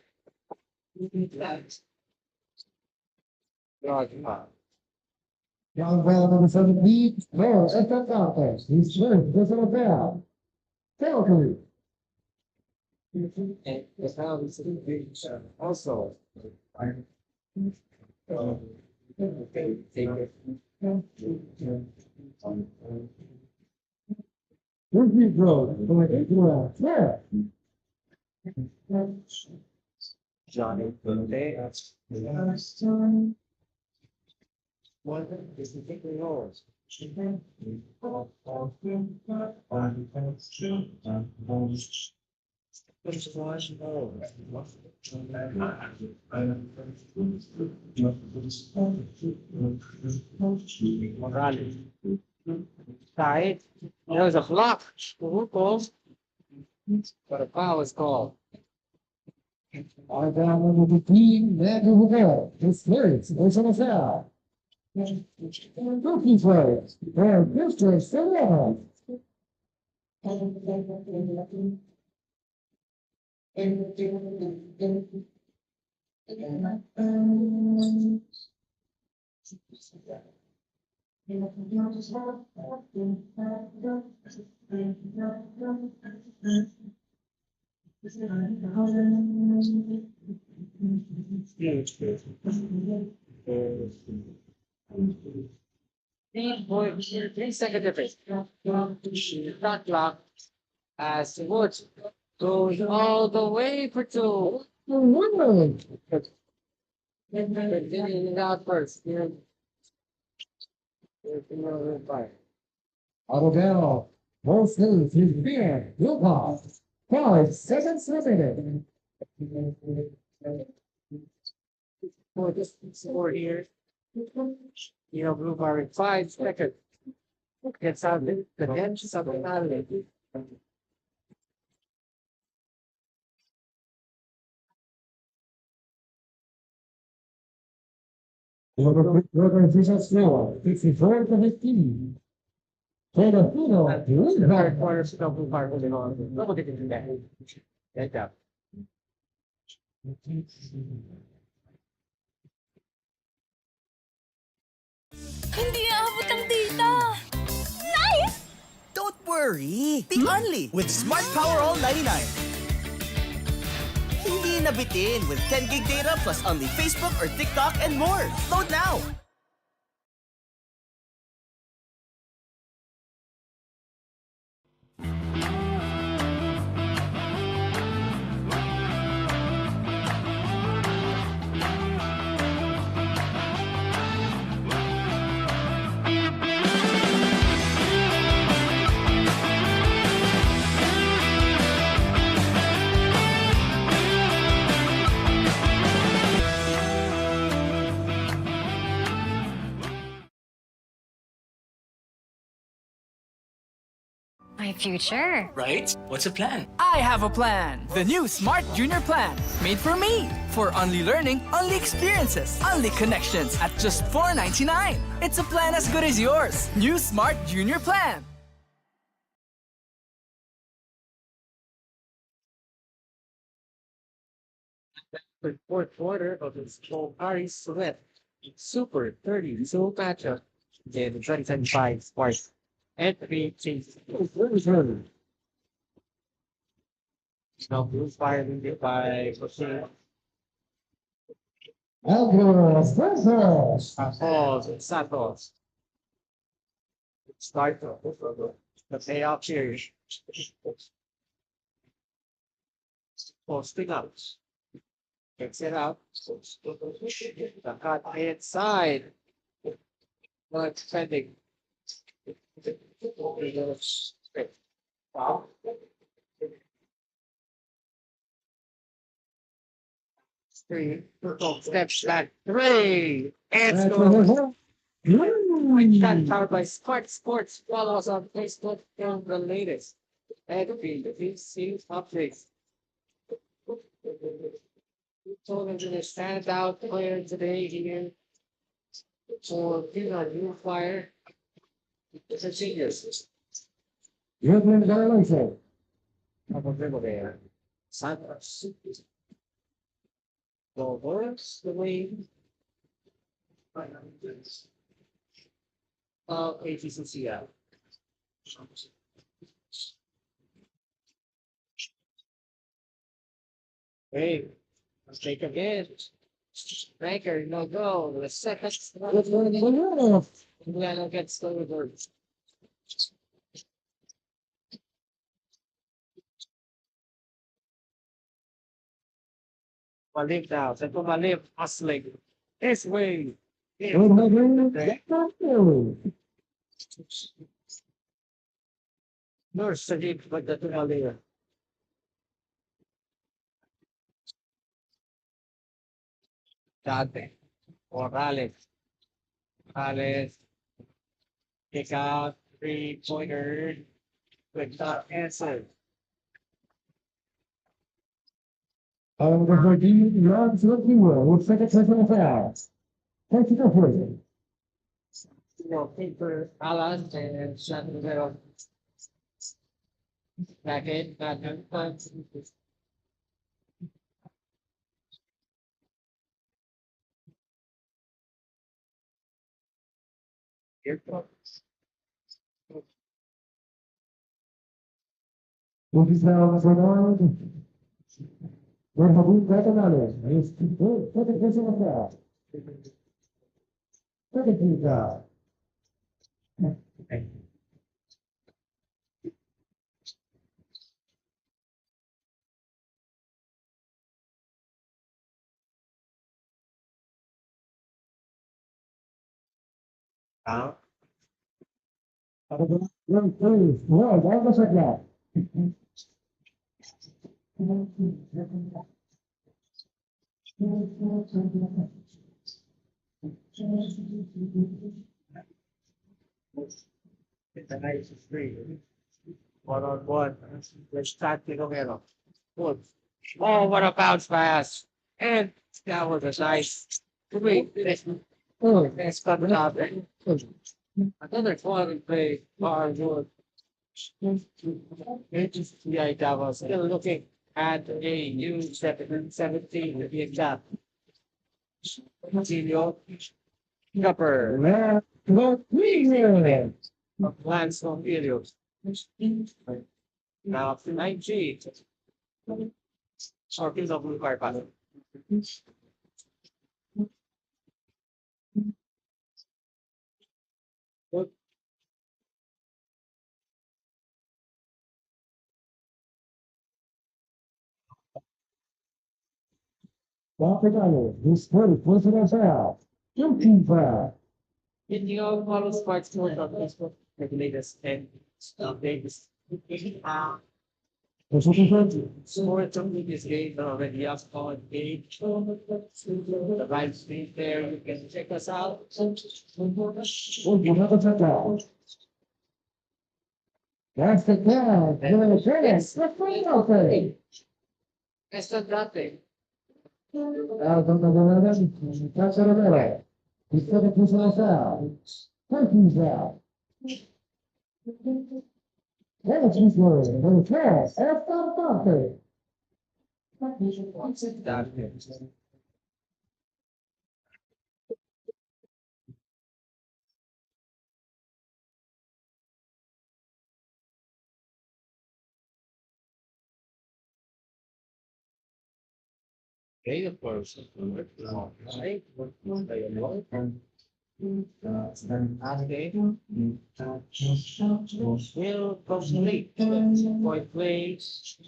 Young well number 17, well, that's the contest. He's first, this is a foul. Penalty. And the foul is also. Johnny, one is particularly yours. Morales. Tied. There was a block. Who calls? But a foul is called. All down number 15, then over there. This lyrics, there's on a foul. Cookie players. There, BISTRO still on. Three-second difference. Shot clock as Woods goes all the way for two. Continuing out first. Autobell, most news is beer, will pause. 5 seconds remaining. For this score here, blue bar in 5 seconds. Gets out the bench, something out of it. Organization score, 54-15. Filipino, third quarter double bar holding on. Double digit in that. Good job. Hindi aabot ang data! Nice! Don't worry! Be only with Smart Power All 99. Hindi nabitin with 10 gig data plus only Facebook or TikTok and more. Load now! My future. Right? What's the plan? I have a plan. The new Smart Junior Plan. Made for me. For only learning, only experiences, only connections at just $4.99. It's a plan as good as yours. New Smart Junior Plan. The fourth quarter of the Paris Sweat Super 30 Seoul matchup in 2025 sports. Nbtc. Now blue fire leaded by Jose. Santos. Start the payoff here. Posting out. Kicks it out. The cut inside. Well, defending. Wow. Three. Steps back. Three. And score. That powered by Smart Sports. Follow us on Facebook and the latest. Nbtc updates. Told him to the standout player today here for new fire. It's a genius. Dribbling violation. Have a dribble there. Santos. Go works the way of AGCCI. Hey, let's take again. Ranker, no go. The second. Indiana gets the reverse. Malib now. Sento Malib hustling. This way. Nurse Salib pagdating Dante. Morales. Morales. Kick out. 3-pointer. Good not answer. The 14 yards looking well. Looks like it's a foul. Take it up with it. Paper, Alan, and Shannon. Back in, back in, here comes. What is now for now? We're having better knowledge. It's good. What is this of that? What is that? It's a nice free. One on one. Let's start the Romero. Good. Oh, what a bounce pass. And that was a nice. Wait, oh, that's coming up. Another quality play. Hardwood. HCCI DAVAO still looking at a new 17 to be exact. Continue. Copper. Plans from videos. Now, 9G. Or piece of blue card pass. Indio follows sports tour on Facebook, regulators, and updates. Sports only this game already up on page. The live stream there, you can check us out. That's the plan. It's the final thing. It's the nothing. Okay, of course. Okay. Will complete. Point plays.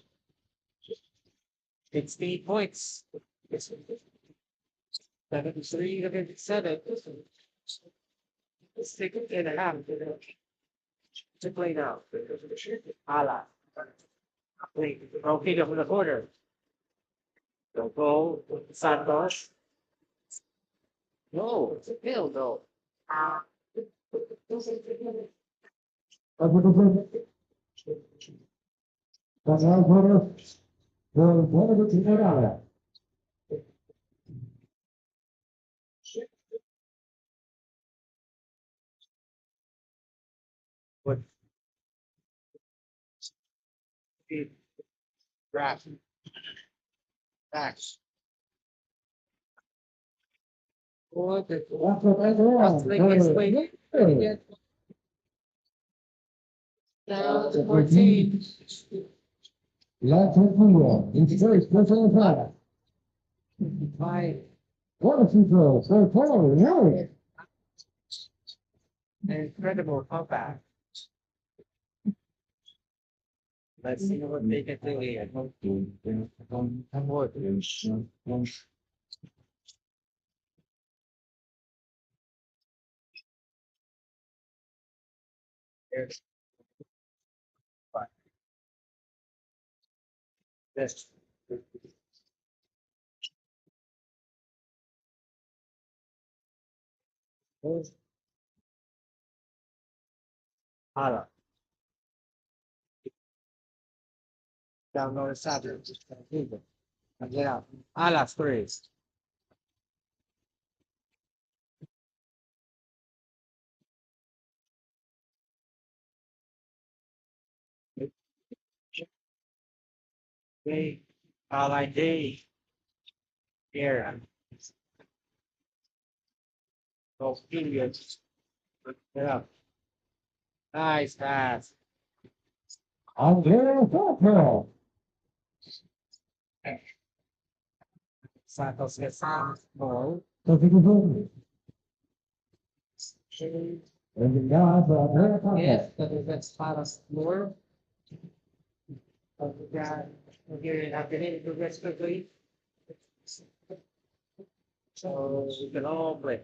60 points. 73 against 7. Let's take it and a half to play now. Ala. Play. Okay, for the quarter. Don't go with Santos. No, it's a pill though. What? Draft. Facts. What the? Down to 14. Five. Incredible comeback. Let's see what they can do here. Come on. Here's five. This. Hala. Download a Saturday. And get out. Hala sprays. Day. Hala day. Here. No periods. Get up. Nice pass. Santos gets on ball. Yes, that's Paras floor. Here after progress quickly. So we can all play.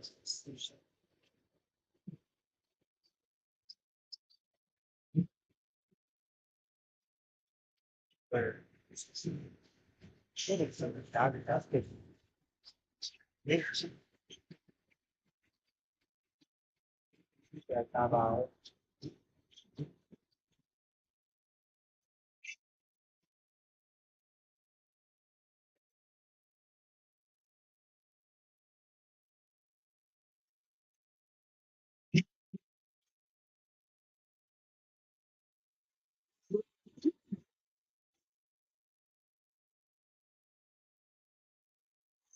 DAVAO.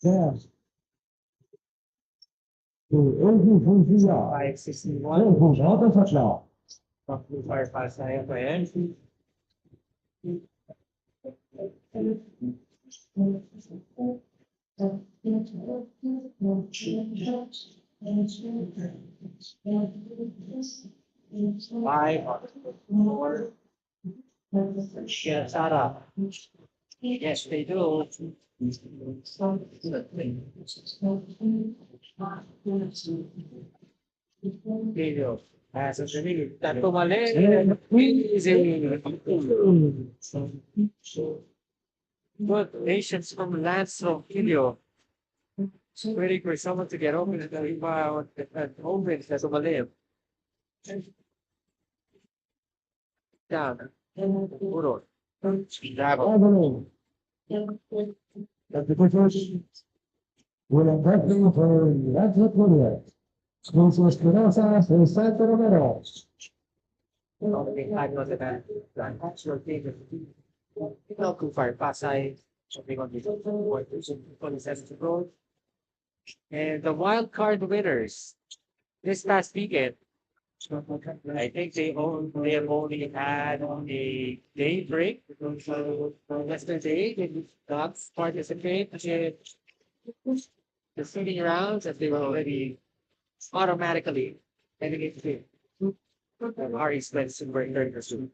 Yes. 561. Fire PASAY pa yan. Five. Four. Yes, Sarah. Yes, they do. Video. As a civil, tanto mali. Easy. Good patience from Lance from video. Waiting for someone to get open and rebound and open as a mali. Down. Puro. DAVAO. Buenas for Gracias Korea. Con su esperanza, el Santo Romero. Fire PASAY. Something on the 27th road. And the wild card winners this past weekend, I think they have only had a day break. So yesterday they did not participate in the seeding rounds as they were already automatically heading into Ari Svensson very very soon.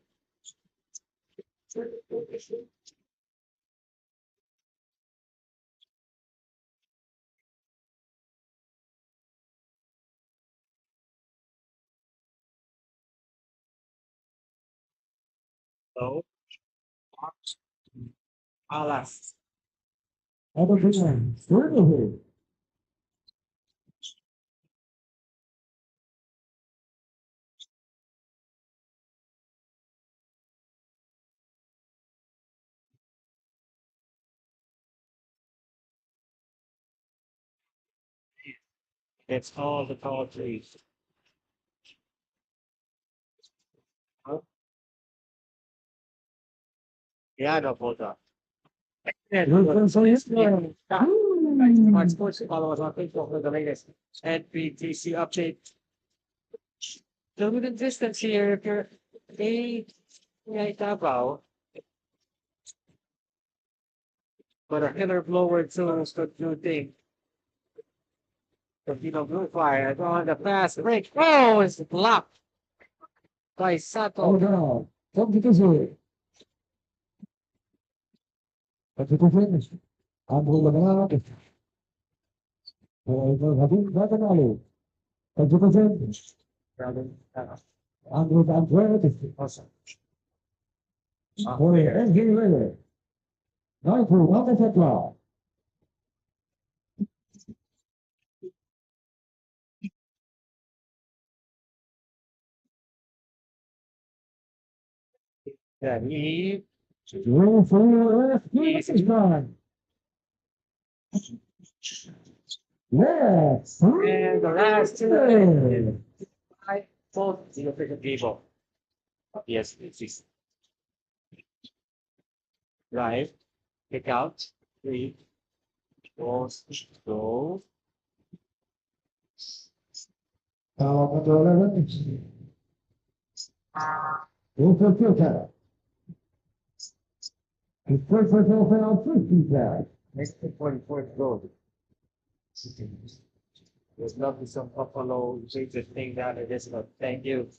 So, alas. Other person, certainly. It's all the tall trees. Yeah, no photo. Smart Sports, follow us on Facebook for the latest Nbtc update. The within distance here, if you're DAVAO, but a killer blower too could do thing. Blue Fire on the fast break. Oh, it's blocked by Oh Sato. no, come to this way. But you can finish. I'm going to Natanalo. But you can finish. I'm ready. Awesome. For and here later. Now for what is it now? Yeah, he Room for this is gone. Yes. and the last two. I both the official people. Yes, it's live. Pick out. 3, 4, go. Control 11. Room for filter. It's first for open on 50 side. Next 44th road. There's lovely some buffalo Jesus thing down there. This one. Thank you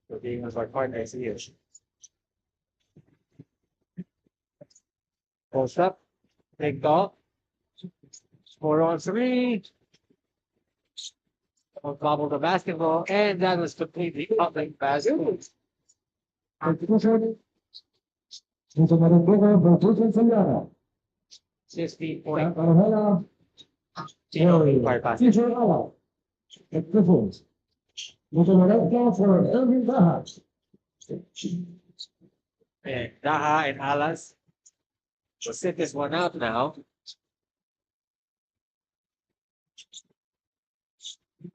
for being with our partners here. Post up. Take off. 4-on-3. Bobble the basketball, and that was completely public basketball. Into Marangoga, Batutan Sayara. 60 point. Karhala, Teacher Ala. At the foot. Into Marangoga for Elvin Baha. And Daha and Alas will sit this one out now.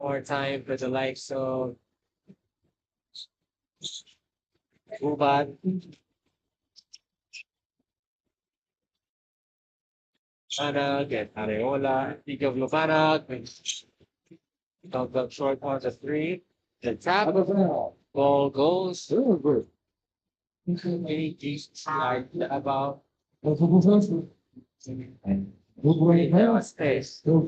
More time for the likes of Ubad. Manag and Areola. Think of Lumanag. Of the short on the three. The tap ball goes. Like about space. Now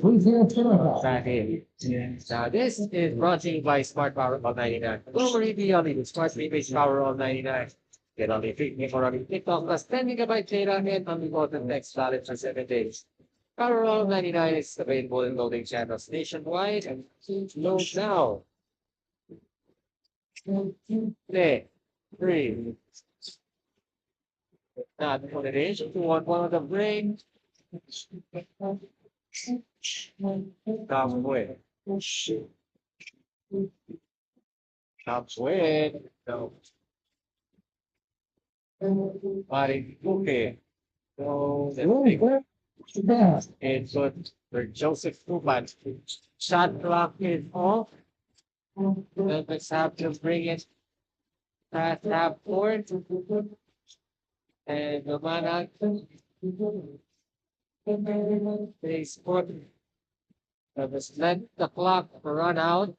this is brought to you by Smart Power on 99. Globally beyond the Smart Rebase Power on 99. Get only 50 for only TikTok plus 10 GB data and unlimited text valid for 7 days. Power on 99 is available in loading channels nationwide and load now. 3. Not for the range, if you want one of the brain. Halfway. Halfway. No. Body okay. So it's good for Joseph Kuban. Shot clock is off. Let's have to bring it past half court. And Lumanag. They sport. Let's let the clock run out.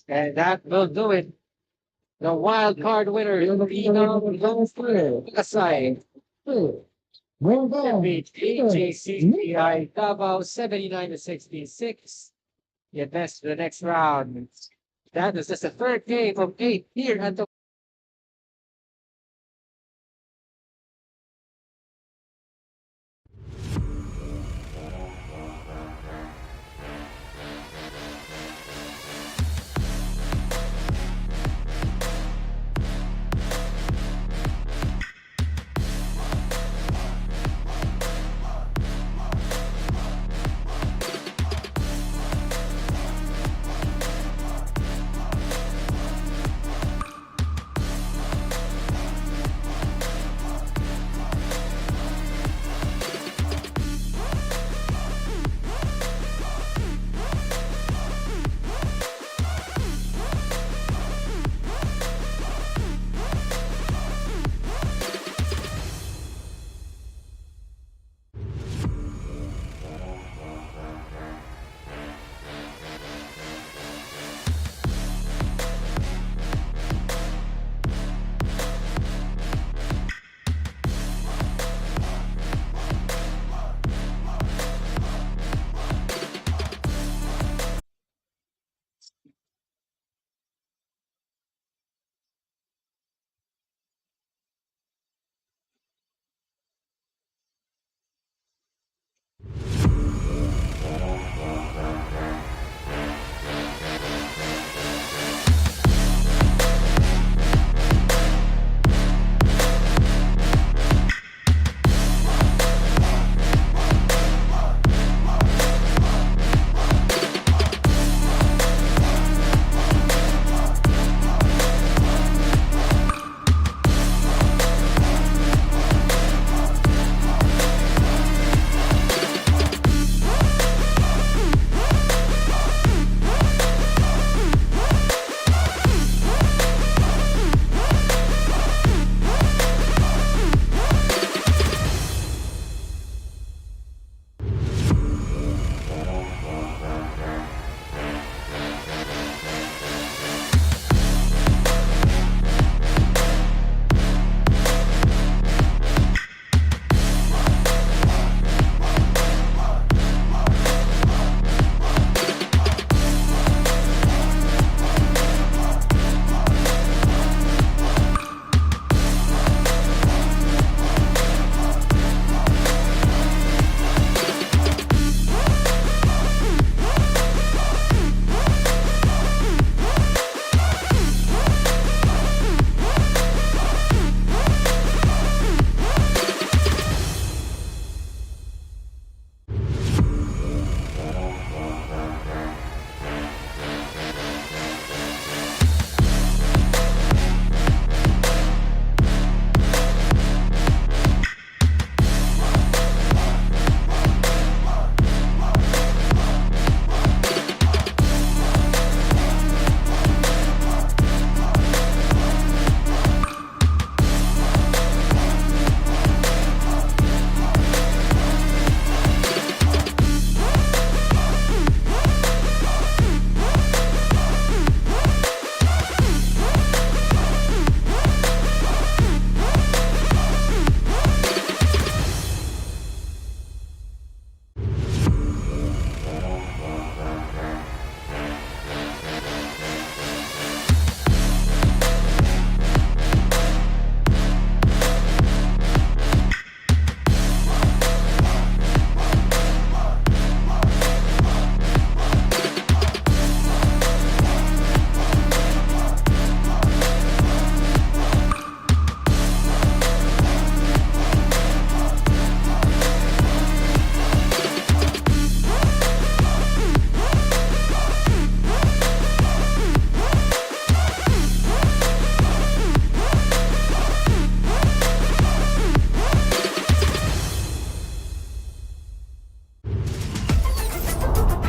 And that will do it. The wild card winner is PHENOM. Well done. Beat AGCCI Davao 79-66. You advance to the next round. That is just the third game of 8 here at the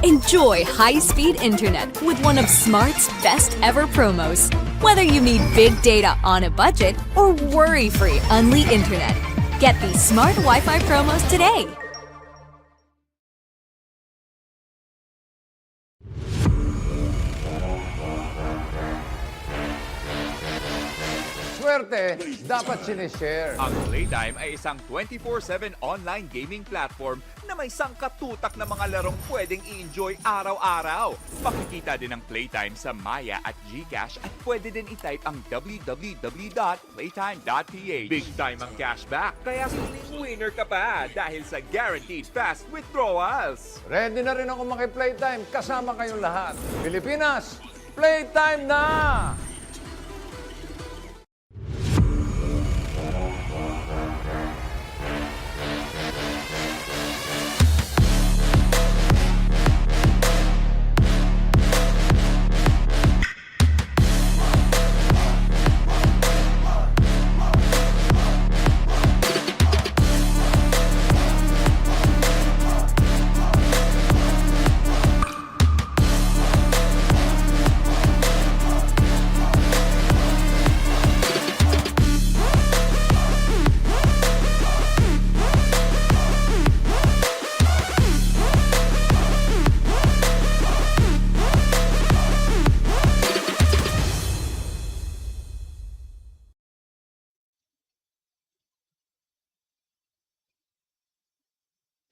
Enjoy high-speed internet with one of Smart's best ever promos. Whether you need big data on a budget or worry-free Unli internet, get these Smart Wi-Fi promos today. Swerte, dapat sinishare. Ang Playtime ay isang 24/7 online gaming platform na may sangkatutak na mga larong pwedeng i-enjoy araw-araw. Makikita din ang Playtime sa Maya at GCash at pwede din i-type ang www.playtime.ph. Big time ang cashback, kaya feeling winner ka pa dahil sa guaranteed fast withdrawals. Ready na rin ako maki-Playtime kasama kayong lahat. Pilipinas, Playtime na!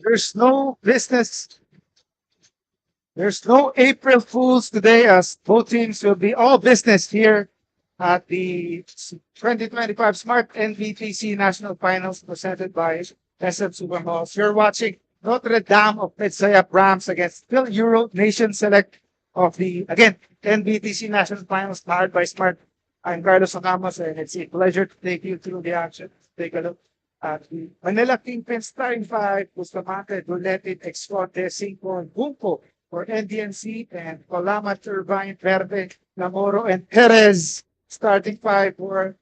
There's no business. There's no April Fools today, as both teams will be all business here at the 2025 Smart Nbtc National Finals presented by SM Supermalls. You're watching Notre Dame of MIDSAYAP Rams against FIL-EURO Nation Select of the, again, Nbtc National Finals powered by Smart. I'm Carlos Ramos, and it's a pleasure to take you through the action. Take a look at the Manila Kingpin starting five: Bustamante, Duletit, Excorte, Cinco, and Bunco for NDNC, and Colama, Turbine, Verde, Namoro, and Perez starting five for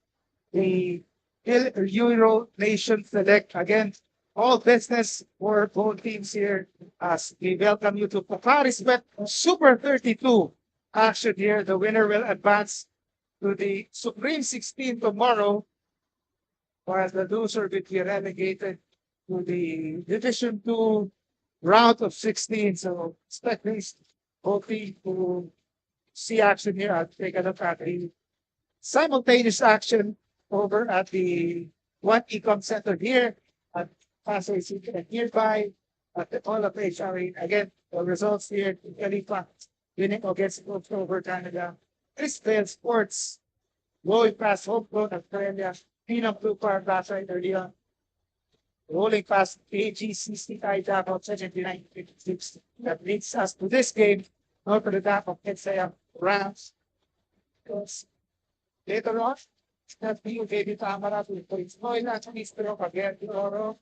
the FIL-EURO Nation Select. Again, all business for both teams here as we welcome you to KHALIFA Super 32 action here. The winner will advance to the Supreme 16 tomorrow, while the loser will be relegated to the Division 2 round of 16. So expect these both teams to see action here. I'll take a look at the simultaneous action over at the One Ecom Center here at PASAY City and nearby at the Hall of HRA. Again, the results here: KHALIFA winning against over Canada. CHRISVEIL Sports going past Homegrown Australia. PHENOM Blue Power Basay earlier. Rolling past AGCCI DAVAO 79-56. That leads us to this game. Notre Dame of MIDSAYAP Rams. Because later on, that FEU-DILIMAN TAMARAWS will play TOYLAND, BISTRO, FEU-DILIMAN,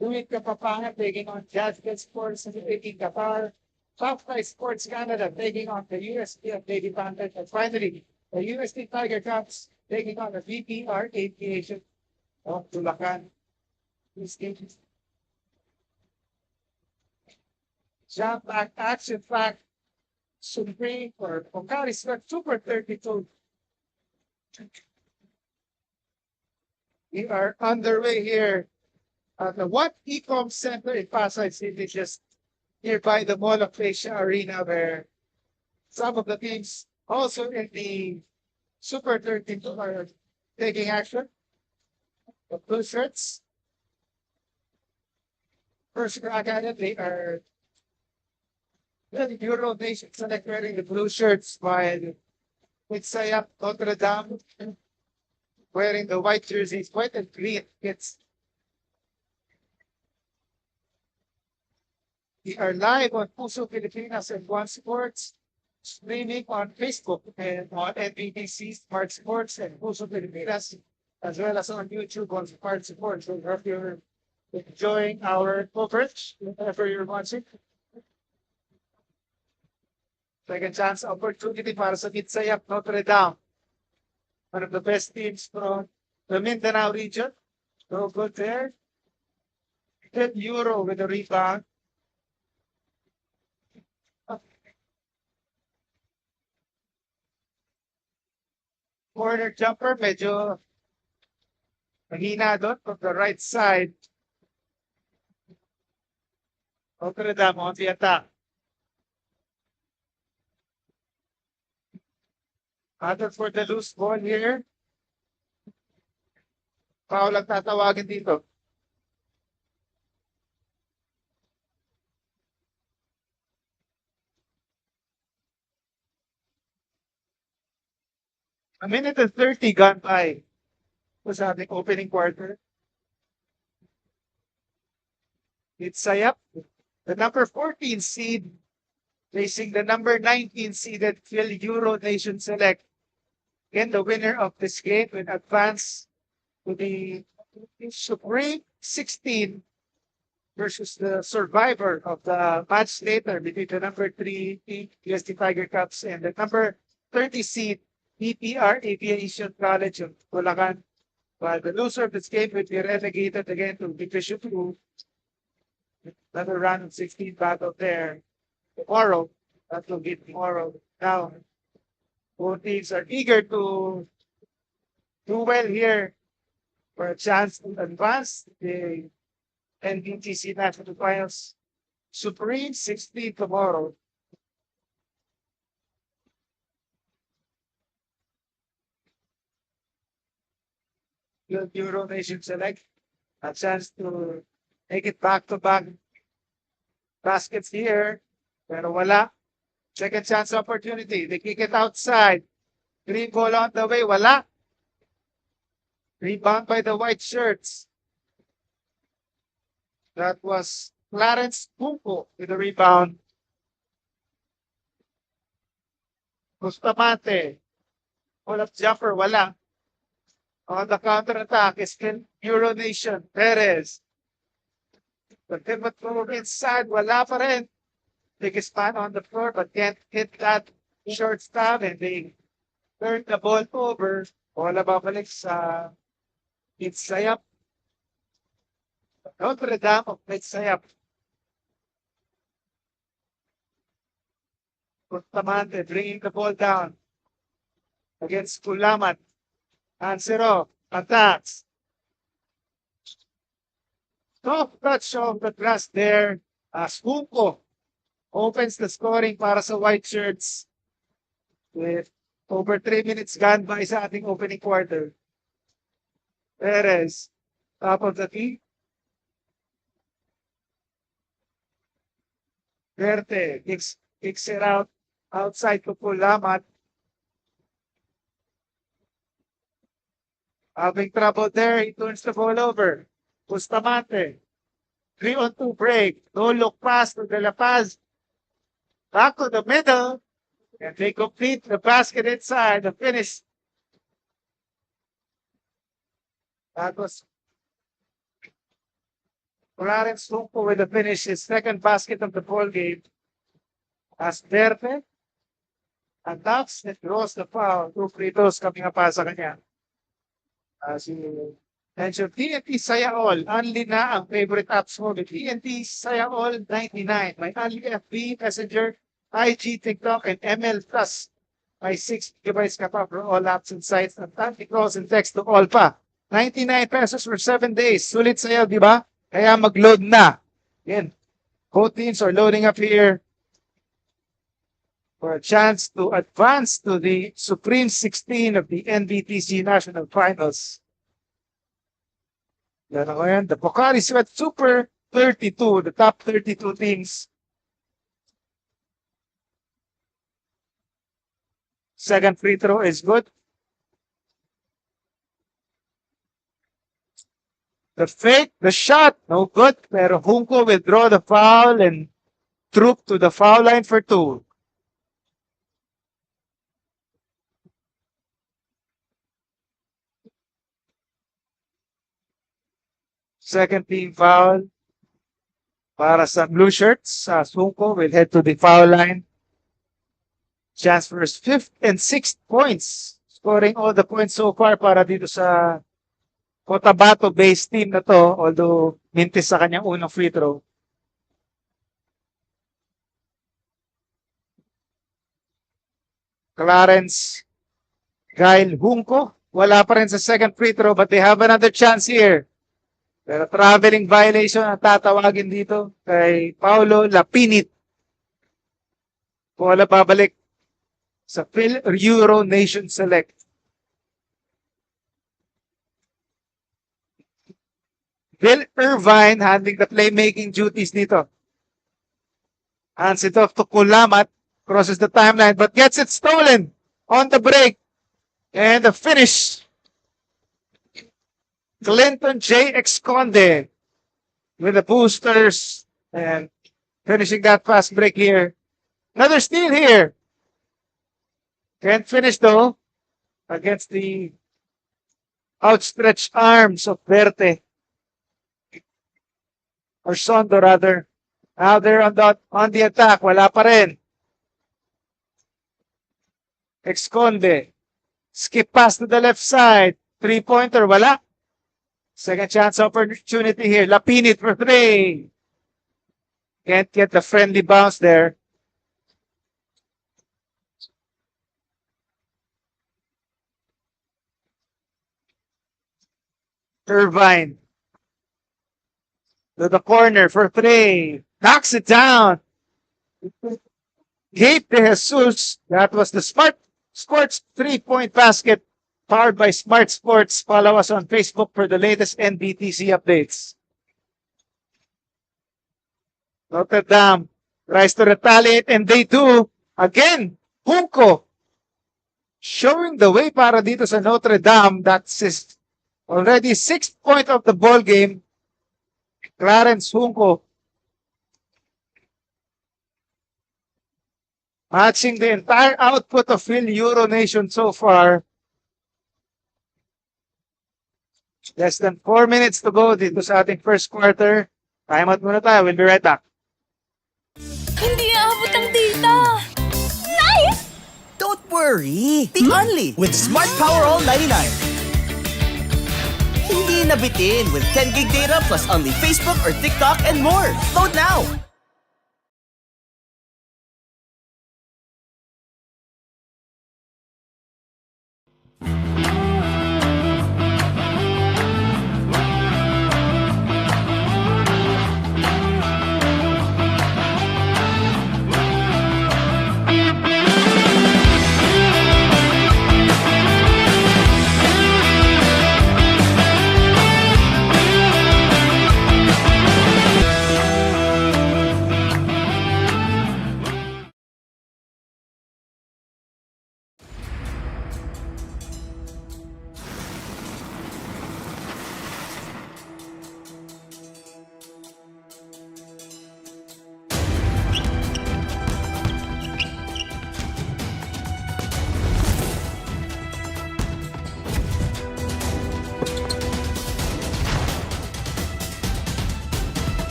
UAE-QATAR taking on JAZZVILLE Sports and taking Qatar. Top-Flight Sports Canada taking on the USPF Lady Panthers. And finally, the USD Tiger Cubs taking on the VPR AVIATION of BULACAN. This game is jam-packed, action-packed, supreme for KHALIFA Super 32. We are underway here at the One Ecom Center in Pasay City, just nearby the Mall of Asia Arena, where some of the teams also in the Super 32 are taking action. The blue shirts, first crack at it, they are the Euro Nation Select wearing the blue shirts, while MIDSAYAP Notre Dame wearing the white jerseys, white and green kits. We are live on Puso Pilipinas and One Sports, streaming on Facebook and on Nbtc Smart Sports and Puso Pilipinas, as well as on YouTube on Smart Sports. So hope you're enjoying our coverage whenever you're watching. Second chance opportunity para sa MIDSAYAP Notre Dame, one of the best teams from the Mindanao region. So good there. FIL-EURO with a rebound. corner jumper, medyo mahina doon from the right side. Notre Dame on the attack. Other for the loose ball here. Foul ang tatawagin dito. A minute and 30 gone by. Was ating opening quarter. MIDSAYAP, the number 14 seed, facing the number 19 seeded FIL-EURO Nation Select. Again, the winner of this game will advance to the Supreme 16 versus the survivor of the match later between the number 3 USD Tiger Cubs and the number 30 seed PPR Aviation College of BULACAN. While the loser of this game will be relegated again to Division 2. Another round of 16 battle there tomorrow. That will be tomorrow. Now, both teams are eager to do well here for a chance to advance the Nbtc National Finals. Supreme 16 tomorrow. Euro Nation Select a chance to make it back-to-back baskets here. Pero wala. Second chance opportunity. They kick it outside. Green ball on the way. Wala. Rebound by the white shirts. That was Clarence Punko with the rebound. Bustamante. Pull-up jumper. Wala. On the counter-attack is Euro Nation. Perez. The pivot move inside. Wala pa rin. Biggest span on the floor but can't hit that short stop and they turn the ball over. Bola babalik sa MIDSAYAP. Notre Dame of MIDSAYAP. Bustamante bringing the ball down against Kulamat. Answer off. Attacks. Soft touch of the glass there. Punko opens the scoring para sa white shirts with over 3 minutes gone by sa ating opening quarter. Perez, top of the key. Verte kicks it out outside to Kulamat. Having trouble there, he turns the ball over. Bustamante. 3-on-2 break. No look pass to De La Paz. Back to the middle. And they complete the basket inside. The finish. That was Clarence Punko with the finish. His second basket of the ball game. As Verte attacks and draws the foul. 2 free throws coming up sa kanya. As you mentioned, TNT Saya All, only na ang favorite apps mo with TNT Saya All 99. May only FB, Messenger, IG, TikTok, and ML Plus. May 6 GB ka pa for all apps and sites and 30 calls and text to all pa. 99 pesos for 7 days. Sulit sa'yo, di ba? Kaya mag-load na. Yan. Both teams are loading up here for a chance to advance to the Supreme 16 of the Nbtc National Finals. Yan ako yan. The Pocari Sweat Super 32, the top 32 teams. Second free throw is good. The fake, the shot, no good. Pero Punko will draw the foul and troop to the foul line for 2. Second team foul para sa blue shirts. Punko will head to the foul line. Chance for his 5th and 6th points. Scoring all the points so far para dito sa Cotabato-based team na to. Although mintis sa kanyang unang free throw. Clarence Kyle Hunko, wala pa rin sa second free throw, but they have another chance here. Pero traveling violation ang tatawagin dito kay Paolo Lapinit. Bola babalik sa FIL-EURO Nation Select. Bill Irvine handling the playmaking duties nito. Hands it off to Kulamat. Crosses the timeline but gets it stolen on the break. And the finish. Clinton J. Exconde with the boosters and finishing that fast break here. Another steal here. Can't finish though against the outstretched arms of Verte. Or Sondo rather. Now they're on the attack. Wala pa rin. Exconde. Skip pass to the left side. Three-pointer. Wala. Second chance opportunity here. Lapinit for three. Can't get the friendly bounce there. Irvine. To the corner for three. Knocks it down. Gabe De Jesus. That was the Smart Sports 3-point basket powered by Smart Sports. Follow us on Facebook for the latest Nbtc updates. Notre Dame tries to retaliate and they do. Again, Hunko showing the way para dito sa Notre Dame. That's his already 6th point of the ball game. Clarence Hunko matching the entire output of FIL-EURO Nation so far. Less than 4 minutes to go dito sa ating first quarter. Time out muna tayo. We'll be right back. Hindi aabot ang data. Nice! Don't worry. Be only with Smart Power All 99. Hindi nabitin with 10 gig data plus only Facebook or TikTok and more. Load now.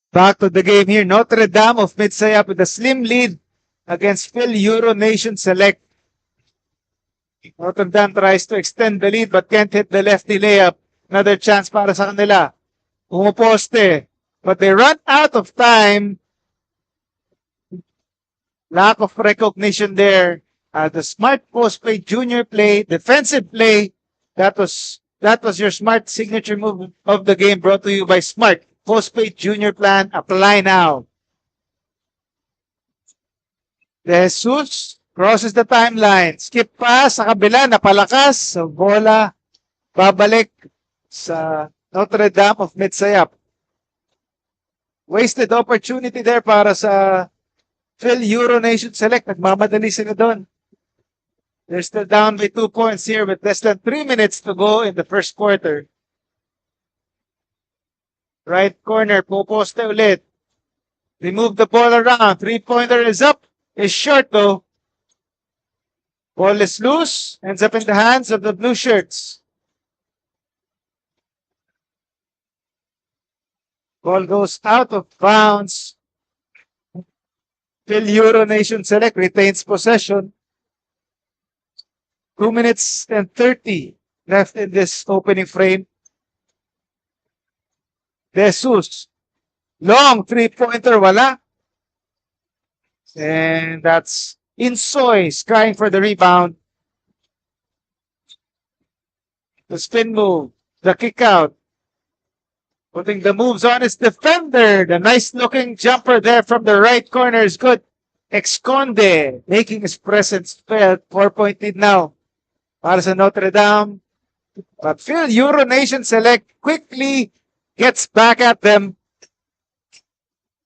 Back to the game here. Notre Dame of MIDSAYAP with a slim lead against FIL-EURO Nation Select. Notre Dame tries to extend the lead but can't hit the lefty layup. Another chance para sa kanila. Umuposte. But they run out of time. Lack of recognition there. The smart post-play junior play, defensive play. That was your smart signature move of the game brought to you by Smart. Postpaid Junior Plan, apply now. De Jesus crosses the timeline. Skip pass sa kabila, napalakas. So, bola, babalik sa Notre Dame of MIDSAYAP. Wasted opportunity there para sa FIL-EURO Nation Select. Nagmamadali sila doon. They're still down by 2 points here with less than 3 minutes to go in the first quarter. Right corner, puposte ulit. They move the ball around. Three-pointer is up. Is short though. Ball is loose. Ends up in the hands of the blue shirts. Ball goes out of bounds. FIL-EURO Nation Select retains possession. 2 minutes and 30 left in this opening frame. De Jesus Long three-pointer, wala. And that's Insoy trying for the rebound. The spin move, the kick out. Putting the moves on his defender. The nice looking jumper there from the right corner is good. Esconde making his presence felt. 4-point lead now para sa Notre Dame. But FIL-EURO Nation Select quickly gets back at them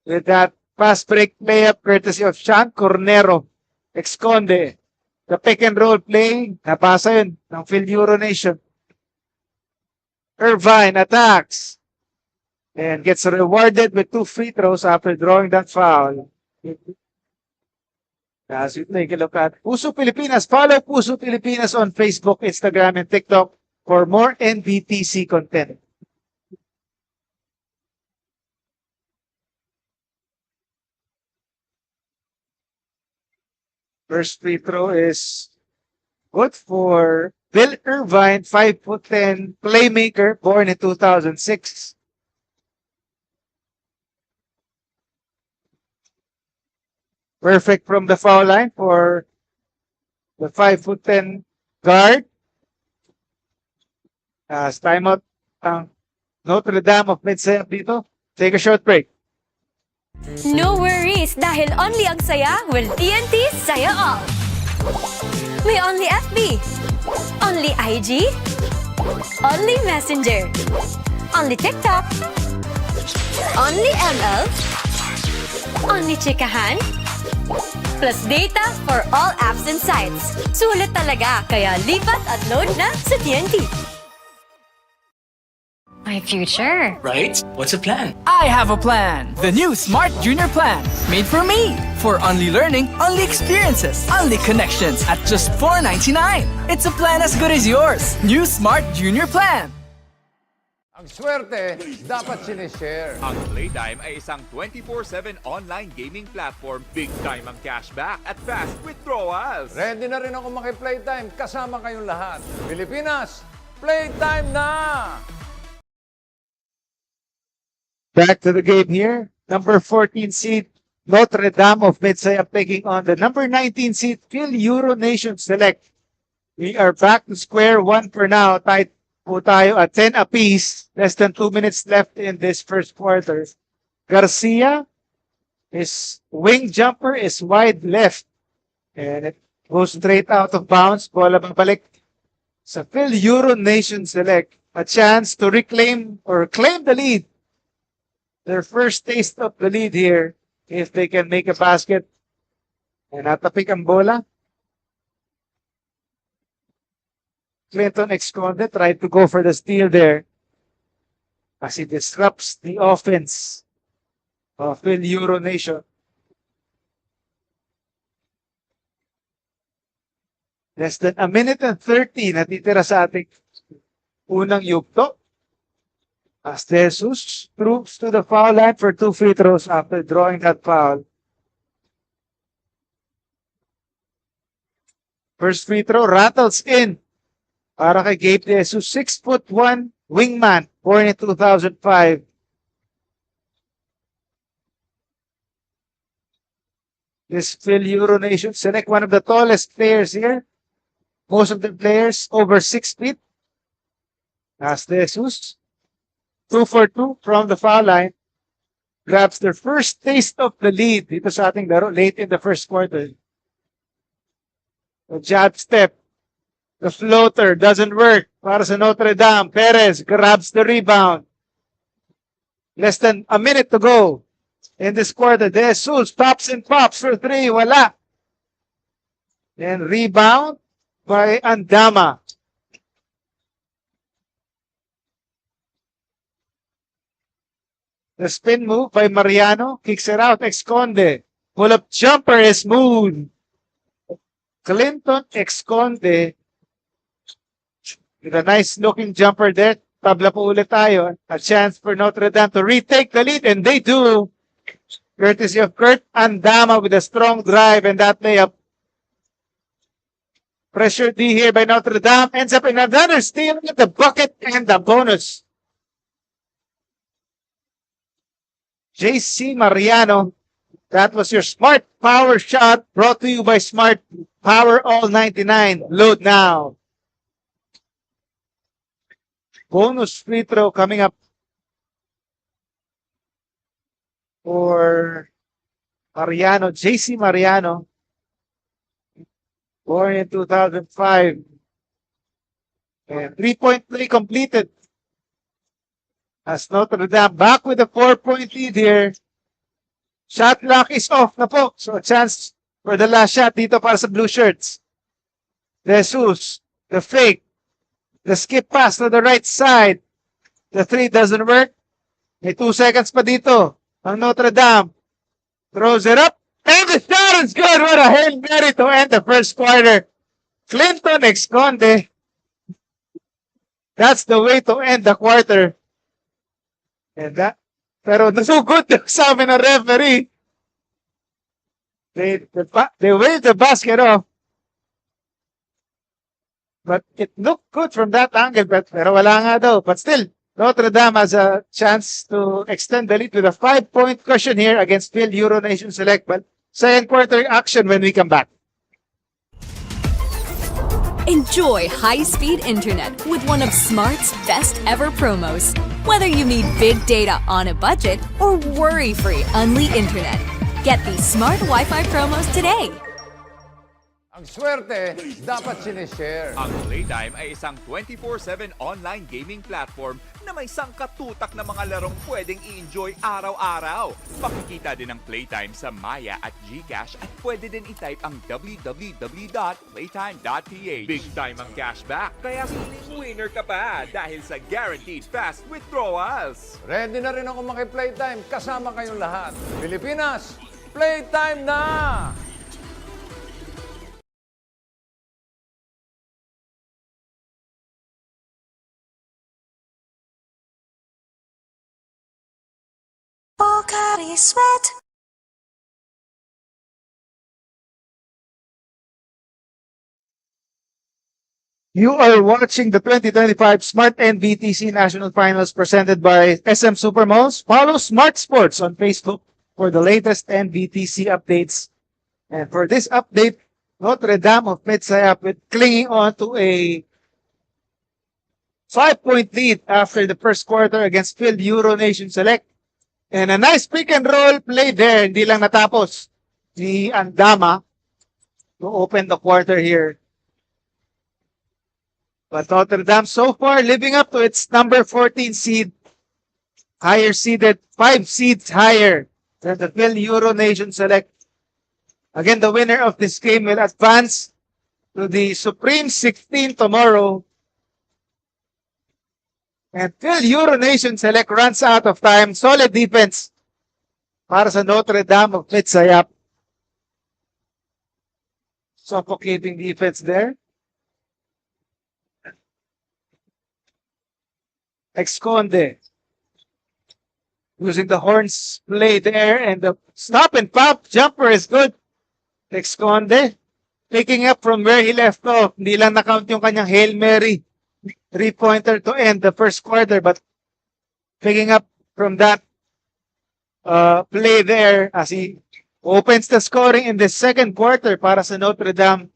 with that fast break layup courtesy of Sean Cornero. Esconde. The pick and roll play. Napasa yun ng FIL-EURO Nation. Irvine attacks and gets rewarded with 2 free throws after drawing that foul. As you take a look at Puso Pilipinas, follow Puso Pilipinas on Facebook, Instagram, and TikTok for more NBTC content. First free throw is good for Bill Irvine, 5'10", playmaker, born in 2006. Perfect from the foul line for the 5'10" guard. As timeout ang Notre Dame of MIDSAYAP dito. Take a short break. No worries dahil only ang saya will TNT Saya All. May only FB, only IG, only Messenger, only TikTok, only ML, only Chikahan, plus data for all apps and sites. Sulit talaga, kaya lipat at load na sa TNT. My future. Right? What's a plan? I have a plan. The new Smart Junior Plan. Made for me. For only learning, only experiences, only connections at just $4.99. It's a plan as good as yours. New Smart Junior Plan. Ang swerte, dapat sinishare. Ang Playtime ay isang 24/7 online gaming platform. Big time ang cashback at fast withdrawals. Ready na rin ako maki-playtime kasama kayong lahat. Pilipinas, playtime na! Back to the game here. Number 14 seed, Notre Dame of MIDSAYAP taking on the number 19 seed, FIL-EURO Nation Select. We are back to square one for now. Tight po tayo at 10 apiece. Less than 2 minutes left in this first quarter. Garcia, his wing jumper is wide left. And it goes straight out of bounds. Bola babalik sa FIL-EURO Nation Select. A chance to reclaim or claim the lead. Their first taste of the lead here, if they can make a basket. And natapik ang bola. Clinton Esconde tried to go for the steal there as he disrupts the offense of FIL-EURO Nation. Less than a minute and 30 natitira sa ating unang yugto. As Jesus proves to the foul line for 2 free throws after drawing that foul. First free throw rattles in para kay Gabe De Jesus, 6'1" wingman, born in 2005. This FIL-EURO Nation Select, one of the tallest players here. Most of the players over 6 feet. As De Jesus, 2 for 2 from the foul line, grabs their first taste of the lead dito sa ating laro late in the first quarter. The jab step, the floater doesn't work para sa Notre Dame. Perez grabs the rebound. Less than a minute to go in this quarter. De Jesus pops and pops for 3, wala. Then rebound by Andama. The spin move by Mariano. Kicks it out. Esconde. Pull-up jumper is smooth. Clinton Esconde. With a nice looking jumper there. Tabla po ulit tayo. A chance for Notre Dame to retake the lead. And they do. Courtesy of Kurt Andama with a strong drive. And that layup. Pressure D here by Notre Dame. Ends up in another steal with the bucket and the bonus. JC Mariano. That was your Smart Power Shot brought to you by Smart Power All 99. Load now. Bonus free throw coming up for Mariano, JC Mariano. Born in 2005. And 3-point play completed. As Notre Dame back with a 4-point lead here. Shot clock is off na po. So a chance for the last shot dito para sa blue shirts. Jesus, the fake. The skip pass to the right side. The 3 doesn't work. May 2 seconds pa dito. Ang Notre Dame throws it up. And the shot is good. What a Hail Mary to end the first quarter. Clinton Exconde. That's the way to end the quarter. And that, pero so good sa amin ng referee. They waved the basket off. But it looked good from that angle, pero wala nga daw. But still, Notre Dame has a chance to extend the lead with a 5-point cushion here against FIL-EURO Nation Select. But second quarter action when we come back. Enjoy high-speed internet with one of Smart's best ever promos. Whether you need big data on a budget or worry-free Unli internet, get these Smart Wi-Fi promos today. Ang swerte, dapat sinishare. Ang Playtime ay isang 24/7 online gaming platform na may sangkatutak na mga larong pwedeng i-enjoy araw-araw. Makikita din ang Playtime sa Maya at GCash at pwede din i-type ang www.playtime.ph. Big time ang cashback, kaya feeling winner ka pa dahil sa guaranteed fast withdrawals. Ready na rin ako maki-Playtime kasama kayong lahat. Pilipinas, Playtime na! Pocari Sweat. You are watching the 2025 Smart Nbtc National Finals presented by SM Supermalls. Follow Smart Sports on Facebook for the latest Nbtc updates. And for this update, Notre Dame of MIDSAYAP with clinging on to a 5-point lead after the first quarter against FIL-EURO Nation Select. And a nice pick and roll play there. Hindi lang natapos ni Andama to open the quarter here. But Notre Dame so far living up to its number 14 seed. Higher seeded, 5 seeds higher than the FIL-EURO Nation Select. Again, the winner of this game will advance to the Supreme 16 tomorrow. And FIL-EURO Nation Select runs out of time. Solid defense para sa Notre Dame of MIDSAYAP. Suffocating defense there. Exconde using the horns play there, and the stop and pop jumper is good. Exconde picking up from where he left off. Hindi lang na-count yung kanyang Hail Mary 3-pointer to end the first quarter, but picking up from that play there as he opens the scoring in the second quarter para sa Notre Dame,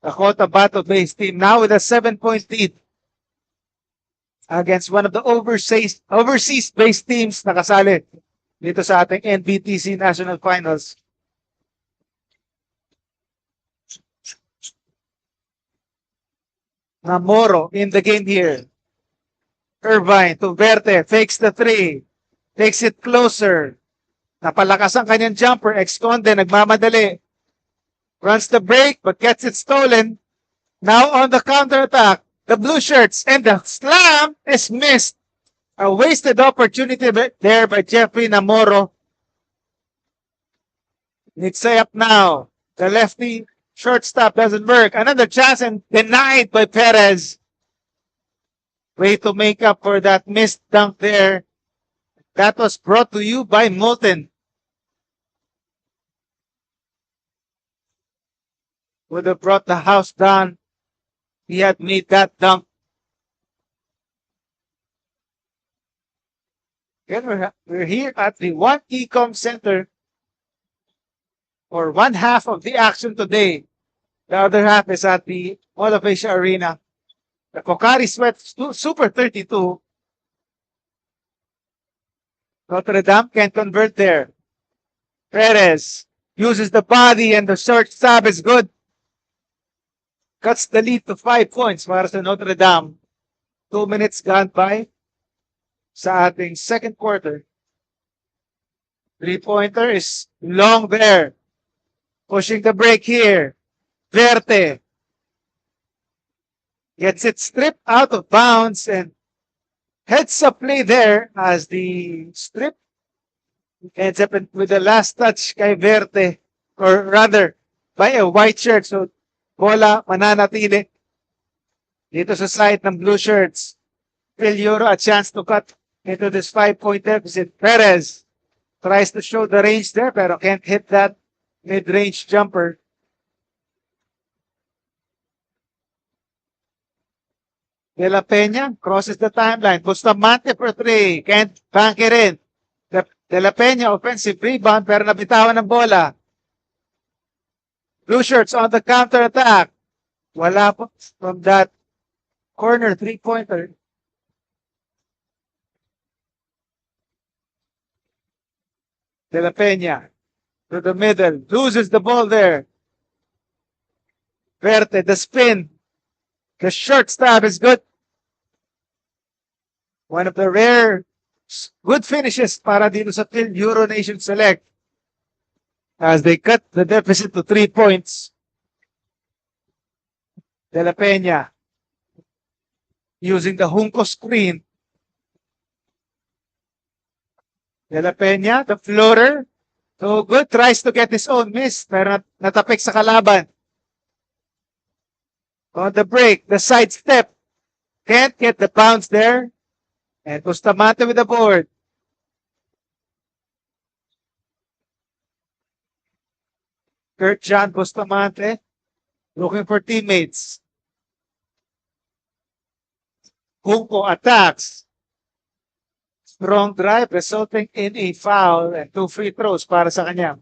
the Cotabato-based team, now with a 7-point lead against one of the overseas-based teams na kasali dito sa ating Nbtc National Finals. Namoro in the game here. Irvine to Verte, fakes the 3, takes it closer. Napalakas ang kanyang jumper. Exconde nagmamadali. Runs the break but gets it stolen. Now on the counterattack, the blue shirts, and the slam is missed. A wasted opportunity there by Jeffrey Namoro. MIDSAYAP now. The lefty shortstop doesn't work. Another chance and denied by Perez. Way to make up for that missed dunk there. That was brought to you by Molten. Would have brought the house down. He had made that dunk. Again, we're here at the One Ecom Center for one half of the action today. The other half is at the Mall of Asia Arena. The Kokari Sweat Super 32. Notre Dame can convert there. Perez uses the body and the short stab is good. Cuts the lead to 5 points para sa Notre Dame. 2 minutes gone by sa ating second quarter. 3-pointer is long there. Pushing the break here. Verte gets it stripped out of bounds and heads up play there as the strip ends up with the last touch kay Verte, or rather by a white shirt. So bola mananatili dito sa side ng blue shirts. FIL-EURO a chance to cut into this 5-point deficit. Perez tries to show the range there pero can't hit that mid-range jumper. De La Peña crosses the timeline. Bustamante for 3. Can't bank it in. De La Peña offensive rebound pero nabitawan ng bola. Blue shirts on the counter attack. Wala po from that corner 3-pointer. De La Peña to the middle. Loses the ball there. Verte, the spin. The short stab is good. One of the rare good finishes para dito sa FIL-EURO Nation Select as they cut the deficit to 3 points. De La Peña using the Junco screen. De La Peña, the floater. So good, tries to get his own miss pero natapik sa kalaban. On the break, the side step. Can't get the bounce there. And Bustamante with the board. Kurt John Bustamante looking for teammates. Junco attacks. Strong drive resulting in a foul and 2 free throws para sa kanya.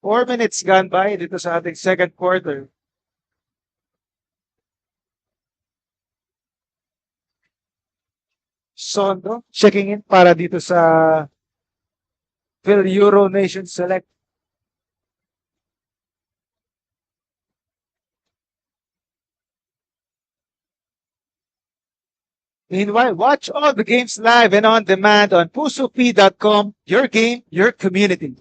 4 minutes gone by dito sa ating second quarter. Sondo checking in para dito sa FIL-EURO Nation Select. Meanwhile, watch all the games live and on demand on pusop.com. Your game, your community.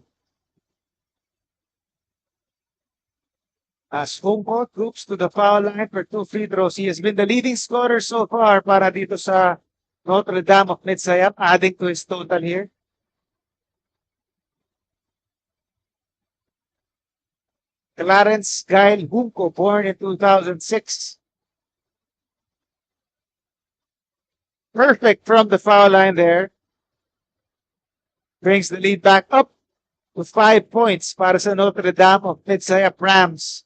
As Junco troops to the foul line for 2 free throws, he has been the leading scorer so far para dito sa Notre Dame of MIDSAYAP, adding to his total here. Clarence Gail Junco, born in 2006. Perfect from the foul line there. Brings the lead back up to 5 points para sa Notre Dame of MIDSAYAP Rams.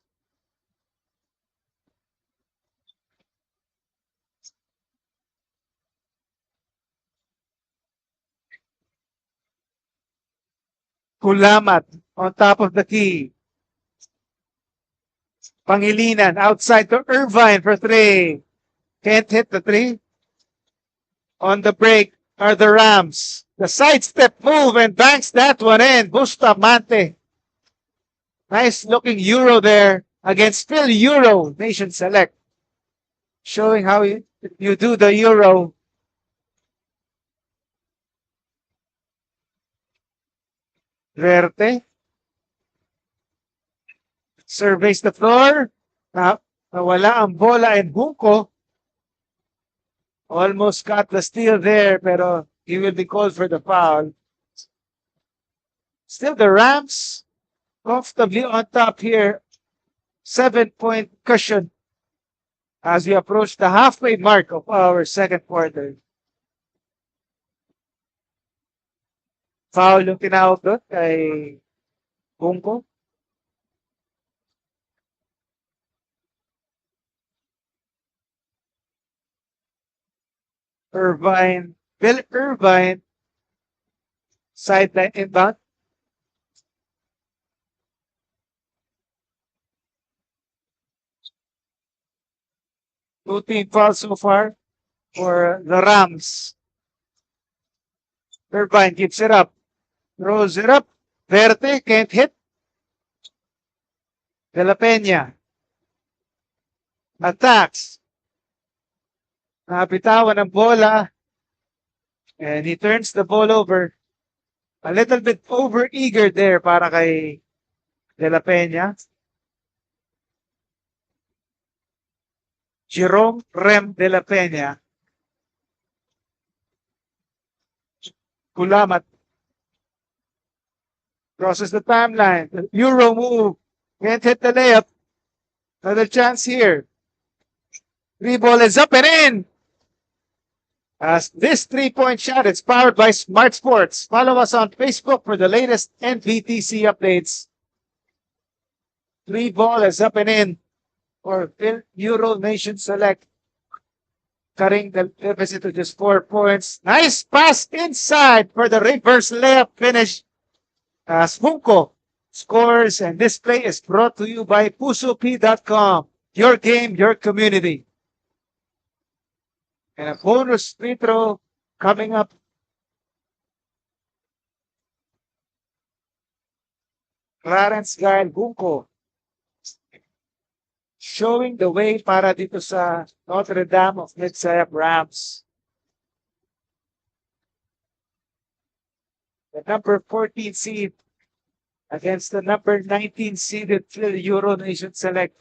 Kulamat on top of the key. Pangilinan outside to Irvine for 3. Can't hit the 3. On the break are the Rams. The sidestep move and banks that one in. Bustamante. Nice looking Euro there against FIL-EURO Nation Select. Showing how you do the Euro. Verte. Surveys the floor. Nawala ang bola and Junco. Almost got the steal there, pero he will be called for the foul. Still the Rams comfortably on top here. 7-point cushion as we approach the halfway mark of our second quarter. Foul yung tinawag doon kay Junco. Irvine, Bill Irvine, sideline inbound. Two team fouls so far for the Rams. Irvine gives it up, throws it up. Verte can't hit. De La Peña attacks. Napitawan ng bola. And he turns the ball over. A little bit over-eager there para kay De La Peña. Jerome Rem De La Peña. Kulamat. Crosses the timeline. The Euro move. Can't hit the layup. Another chance here. Three ball is up and in. As this three-point shot is powered by Smart Sports. Follow us on Facebook for the latest Nbtc updates. Three ball is up and in for FIL-EURO Nation Select. Cutting the deficit to just 4 points. Nice pass inside for the reverse layup finish. As Funko scores, and this play is brought to you by PusoP.com. Your game, your community. And a bonus free throw coming up. Clarence Gael Bunko showing the way para dito sa Notre Dame of MIDSAYAP Rams. The number 14 seed against the number 19 seeded FIL-EURO Nation Select.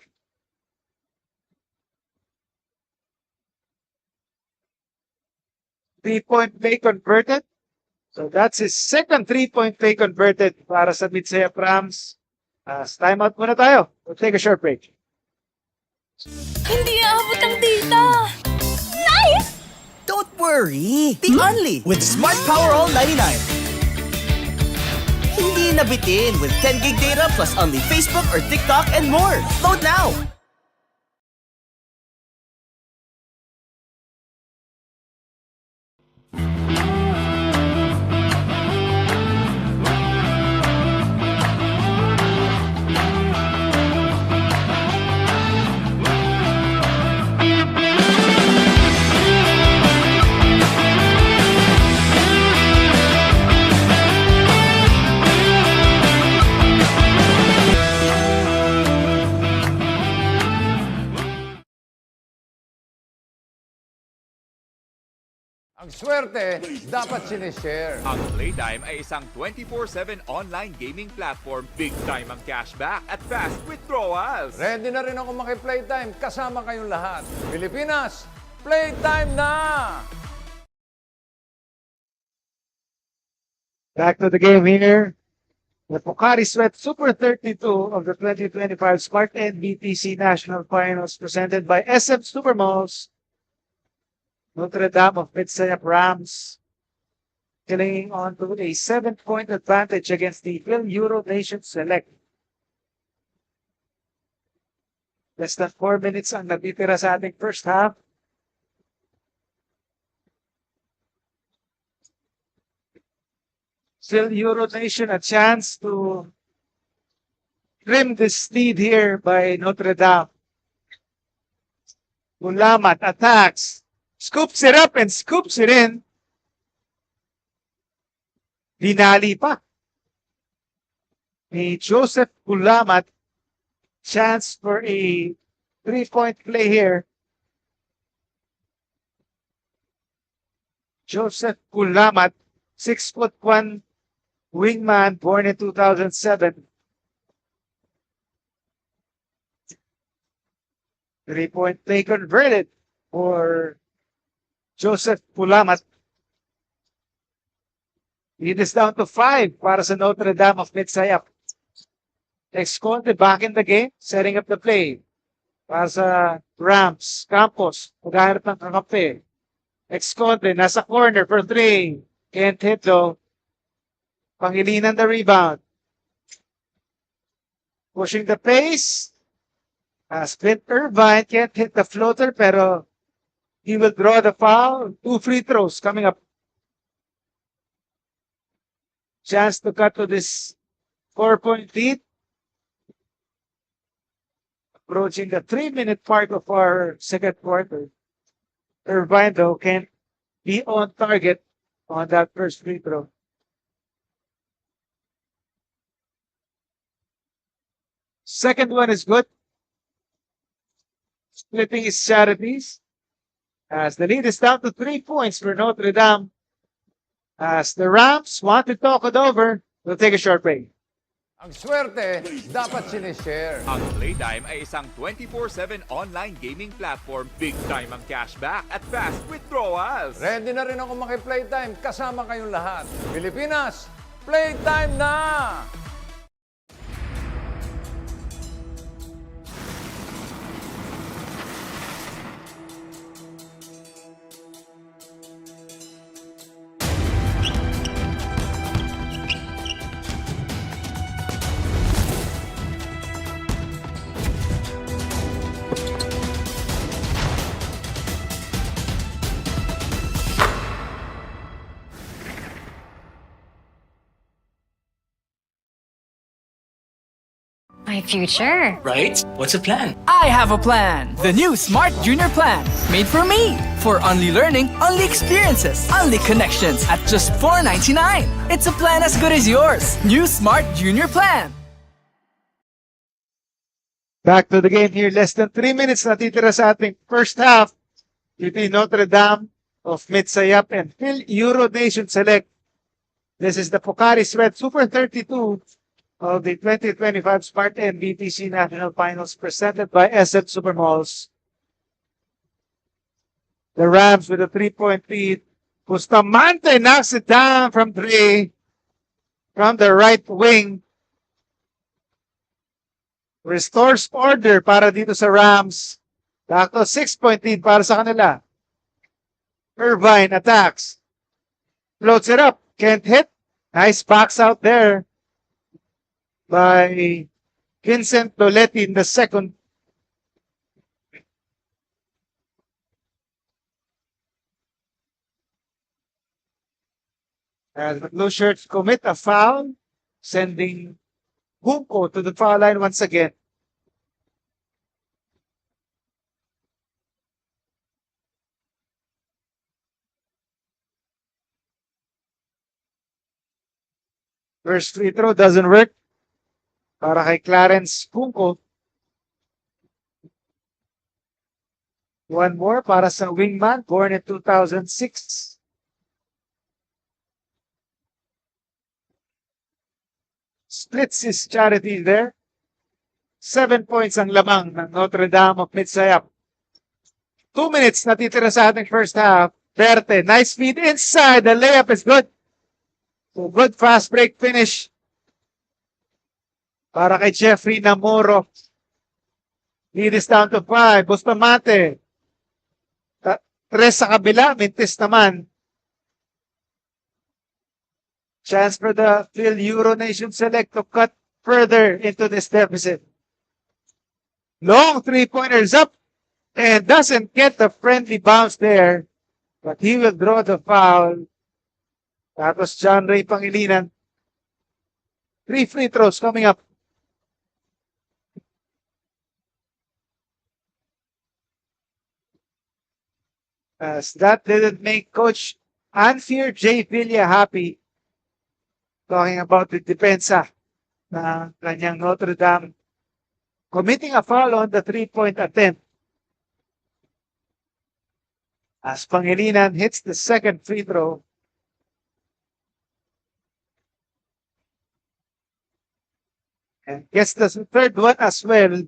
Three-point play converted. So that's his second three-point play converted para sa MIDSAYAP Rams. Timeout muna tayo. We'll take a short break. Hindi aabot ang data. Nice! Don't worry. Be only with Smart Power All 99. Hindi nabitin with 10 gig data plus only Facebook or TikTok and more. Load now. Ang swerte, dapat sinishare. Ang Playtime ay isang 24/7 online gaming platform. Big time ang cashback at fast withdrawals. Ready na rin ako maki-playtime kasama kayong lahat. Pilipinas, playtime na! Back to the game here. The Pocari Sweat Super 32 of the 2025 Smart Nbtc National Finals presented by SM Supermalls. Notre Dame of MIDSAYAP Rams clinging on to a 7-point advantage against the FIL-EURO Nation Select. Less than 4 minutes ang natitira sa ating first half. FIL-EURO Nation a chance to trim this lead here by Notre Dame. Gulamat attacks. Scoops it up and scoops it in. Dinali pa ni Joseph Gulamat. Chance for a 3-point play here. Joseph Gulamat, 6'1" wingman, born in 2007. 3-point play converted for Joseph Gulamat. It is down to 5 para sa Notre Dame of MIDSAYAP. Ex-Conte back in the game, setting up the play. Para sa Rams, Campos, maghahanap ng kakampi. Ex-Conte, nasa corner for 3. Can't hit though. Pangilinan the rebound. Pushing the pace. Split Irvine, can't hit the floater pero He will draw the foul. 2 free throws coming up. Chance to cut to this 4-point lead. Approaching the 3-minute part of our second quarter. Irvine, though, can be on target on that first free throw. Second one is good. Splitting his charities. As the lead is down to 3 points for Notre Dame. As the Rams want to talk it over, we'll take a short break. Ang swerte, dapat sinishare. Ang Playtime ay isang 24/7 online gaming platform. Big time ang cashback at fast withdrawals. Ready na rin ako maki-playtime kasama kayong lahat. Pilipinas, playtime na! My future. Right? What's the plan? I have a plan. The new Smart Junior Plan. Made for me. For only learning, only experiences, only connections at just $4.99. It's a plan as good as yours. New Smart Junior Plan. Back to the game here. Less than 3 minutes natitira sa ating first half between Notre Dame of MIDSAYAP and FIL-EURO Nation Select. This is the Pocari Sweat Super 32 of the 2025 Smart Nbtc National Finals presented by SM Supermalls. The Rams with a 3-point lead. Bustamante knocks it down from 3 from the right wing. Restores order para dito sa Rams. Back to 6-point lead para sa kanila. Irvine attacks. Floats it up. Can't hit. Nice box out there by Vincent Loletti in the second. As the blue shirts commit a foul, sending Hunko to the foul line once again. First free throw doesn't work. Para kay Clarence Hunko. One more para sa wingman, born in 2006. Splits his charity there. 7 points ang lamang ng Notre Dame of MIDSAYAP. 2 minutes natitira sa ating first half. Verte, nice feed inside. The layup is good. So good fast break finish para kay Jeffrey Namoro. Lead is down to 5. Bustamante. 3 sa kabila. Mintis naman. Chance for the FIL-EURO Nation Select to cut further into this deficit. Long 3-pointers up and doesn't get the friendly bounce there. But he will draw the foul. Tapos John Ray Pangilinan. 3 free throws coming up. As that didn't make Coach Anfier J. Villa happy. Talking about the depensa ng kanyang Notre Dame. Committing a foul on the 3-point attempt. As Pangilinan hits the second free throw. And gets the third one as well.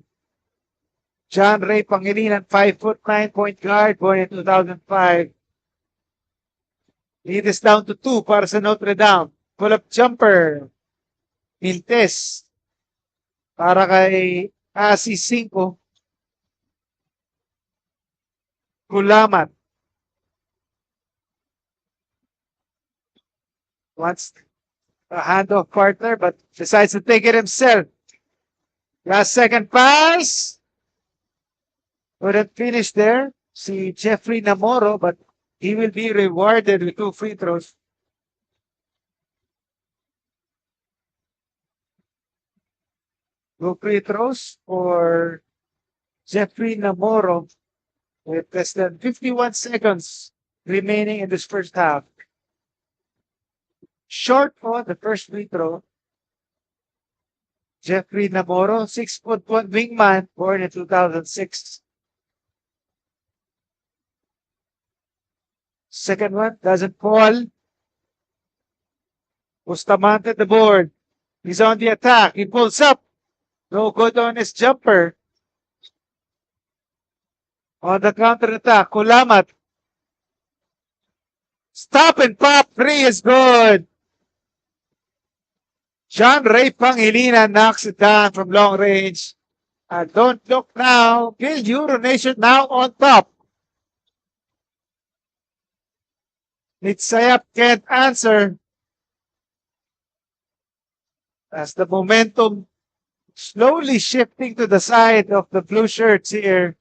John Ray Pangilinan, 5'9" point guard, born in 2005. Lead is down to 2 para sa Notre Dame. Pull-up jumper. Miltes. Para kay Asi 5. Kulamat. Wants a handoff partner, but decides to take it himself. Last second pass. Couldn't finish there. si Jeffrey Namoro, but he will be rewarded with 2 free throws. Two free throws for Jeffrey Namoro with less than 51 seconds remaining in this first half. Short on the first free throw. Jeffrey Namoro, 6'1" wingman, born in 2006. Second one doesn't fall. Bustamante the board. He's on the attack. He pulls up. No good on his jumper. On the counter attack, Kulamat. Stop and pop. 3 is good. John Ray Pangilinan knocks it down from long range. And don't look now. FIL-EURO Nation now on top. MIDSAYAP can't answer. As the momentum slowly shifting to the side of the blue shirts here.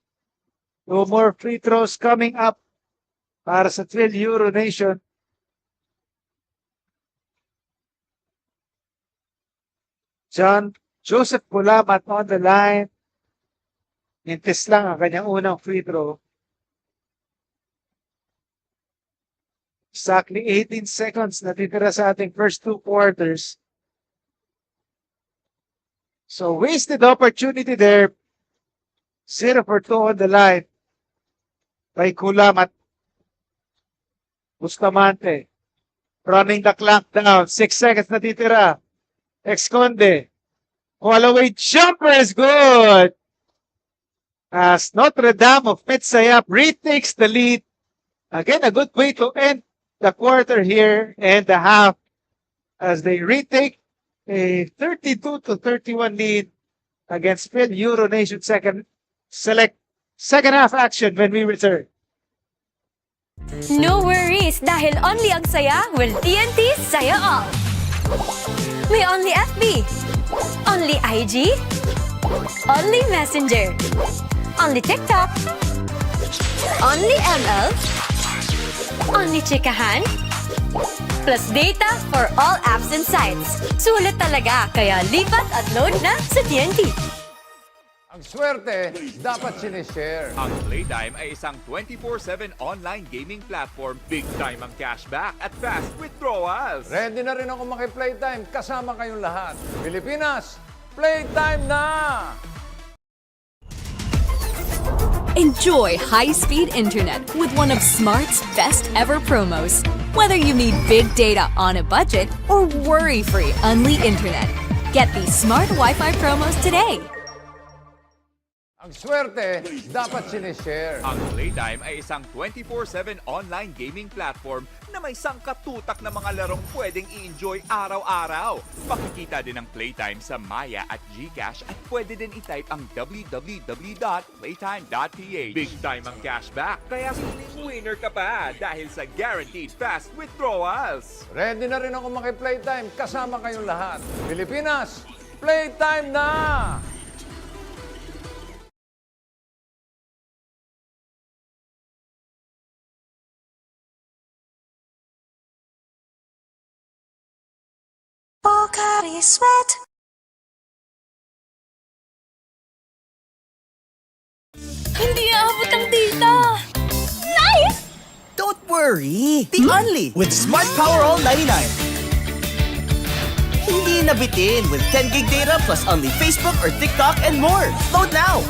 No more free throws coming up para sa FIL-EURO Nation. John Joseph Kulamat on the line. Nintis lang ang kanyang unang free throw. Exactly 18 seconds natitira sa ating first 2 quarters. So wasted opportunity there. 0 for 2 on the line by Kulamat. Bustamante running the clock down. 6 seconds natitira. Esconde. Call away jumper is good. As Notre Dame of MIDSAYAP retakes the lead. Again, a good way to end the quarter here and the half as they retake a 32-31 lead against FIL-EURO Nation second half action when we return. No worries dahil only ang saya will TNT saya all. May only FB, only IG, only Messenger, only TikTok, only ML, only chikahan, plus data for all apps and sites. Sulit talaga, kaya lipat at load na sa TNT. Ang swerte, dapat sinishare. Ang Playtime ay isang 24/7 online gaming platform. Big time ang cashback at fast withdrawals. Ready na rin ako maki-playtime kasama kayong lahat. Pilipinas, playtime na! Enjoy high-speed internet with one of Smart's best ever promos. Whether you need big data on a budget or worry-free Unli internet, get these Smart Wi-Fi promos today. Ang swerte, dapat sinishare. Ang Playtime ay isang 24/7 online gaming platform na may sangkatutak na mga larong pwedeng i-enjoy araw-araw. Makikita din ang Playtime sa Maya at GCash at pwede din i-type ang www.playtime.ph. Big time ang cashback, kaya feeling winner ka pa dahil sa guaranteed fast withdrawals. Ready na rin ako maki-playtime kasama kayong lahat. Pilipinas, playtime na! Pocari Sweat. Hindi aabot ang data. Nice! Don't worry! The Only with Smart Power All 99. Hindi nabitin with 10 gig data plus only Facebook or TikTok and more. Load now!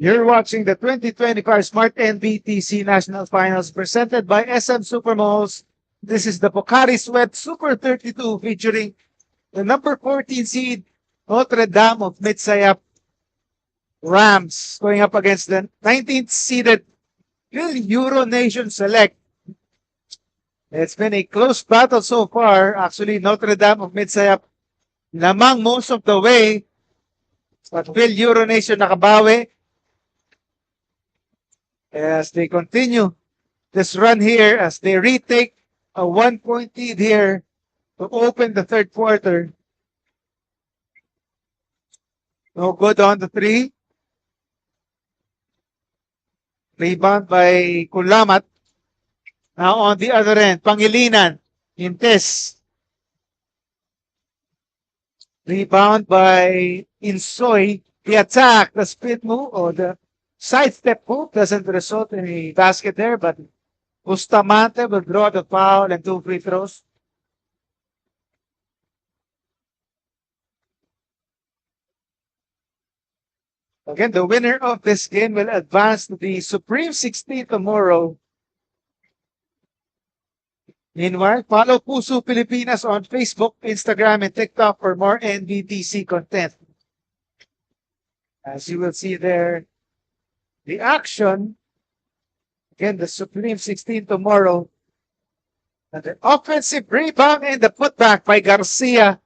You're watching the 2025 Smart Nbtc National Finals presented by SM Supermalls. This is the Pocari Sweat Super 32 featuring the number 14 seed Notre Dame of MIDSAYAP Rams going up against the 19th seeded FIL-EURO Nation Select. It's been a close battle so far. Actually, Notre Dame of MIDSAYAP lamang most of the way. But FIL-EURO Nation nakabawi as they continue this run here, as they retake a 1-point lead here to open the third quarter. No good on the three. Rebound by Kulamat. Now on the other end, Pangilinan, Intes. Rebound by Insoy. The attack, the split move, or the sidestep move doesn't result in a basket there, but Bustamante will draw the foul and 2 free throws. Again, the winner of this game will advance to the Supreme 16 tomorrow. Meanwhile, follow Puso Pilipinas on Facebook, Instagram, and TikTok for more Nbtc content. As you will see there, the action, again, the Supreme 16 tomorrow. And the offensive rebound and the putback by Garcia,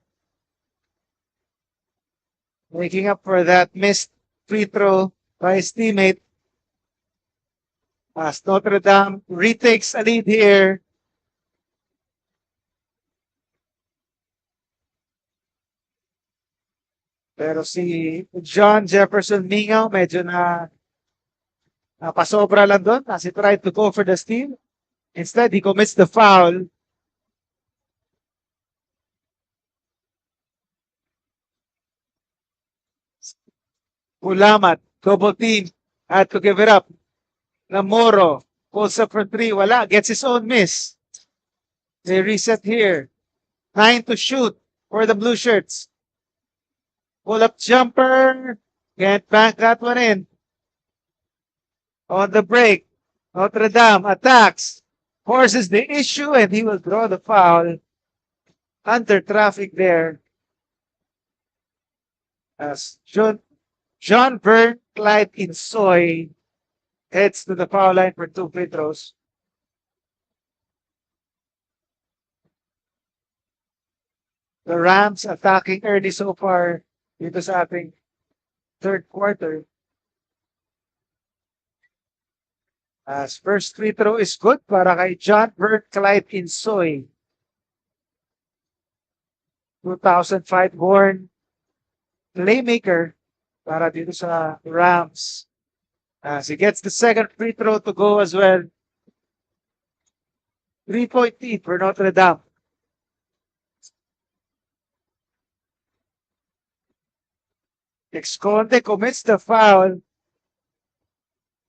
making up for that missed free throw by his teammate. As Notre Dame retakes a lead here. Pero si John Jefferson Mingaw medyo pasobra lang doon as he tried to go for the steal. Instead, he commits the foul. Kulamat, double team, had to give it up. Namoro pulls up for 3, wala, gets his own miss. They reset here. 9 to shoot for the blue shirts. Pull-up jumper. Can't bank that one in. On the break, Notre Dame attacks. Forces the issue, and he will draw the foul. Under traffic there. As John Byrne, Clyde Insoy heads to the foul line for 2 free throws. The Rams attacking early so far dito sa ating third quarter. As first free throw is good para kay John Byrne Clyde Insoy. 2005 born playmaker para dito sa Rams. As he gets the second free throw to go as well. 3-point lead for Notre Dame. Esconde commits the foul.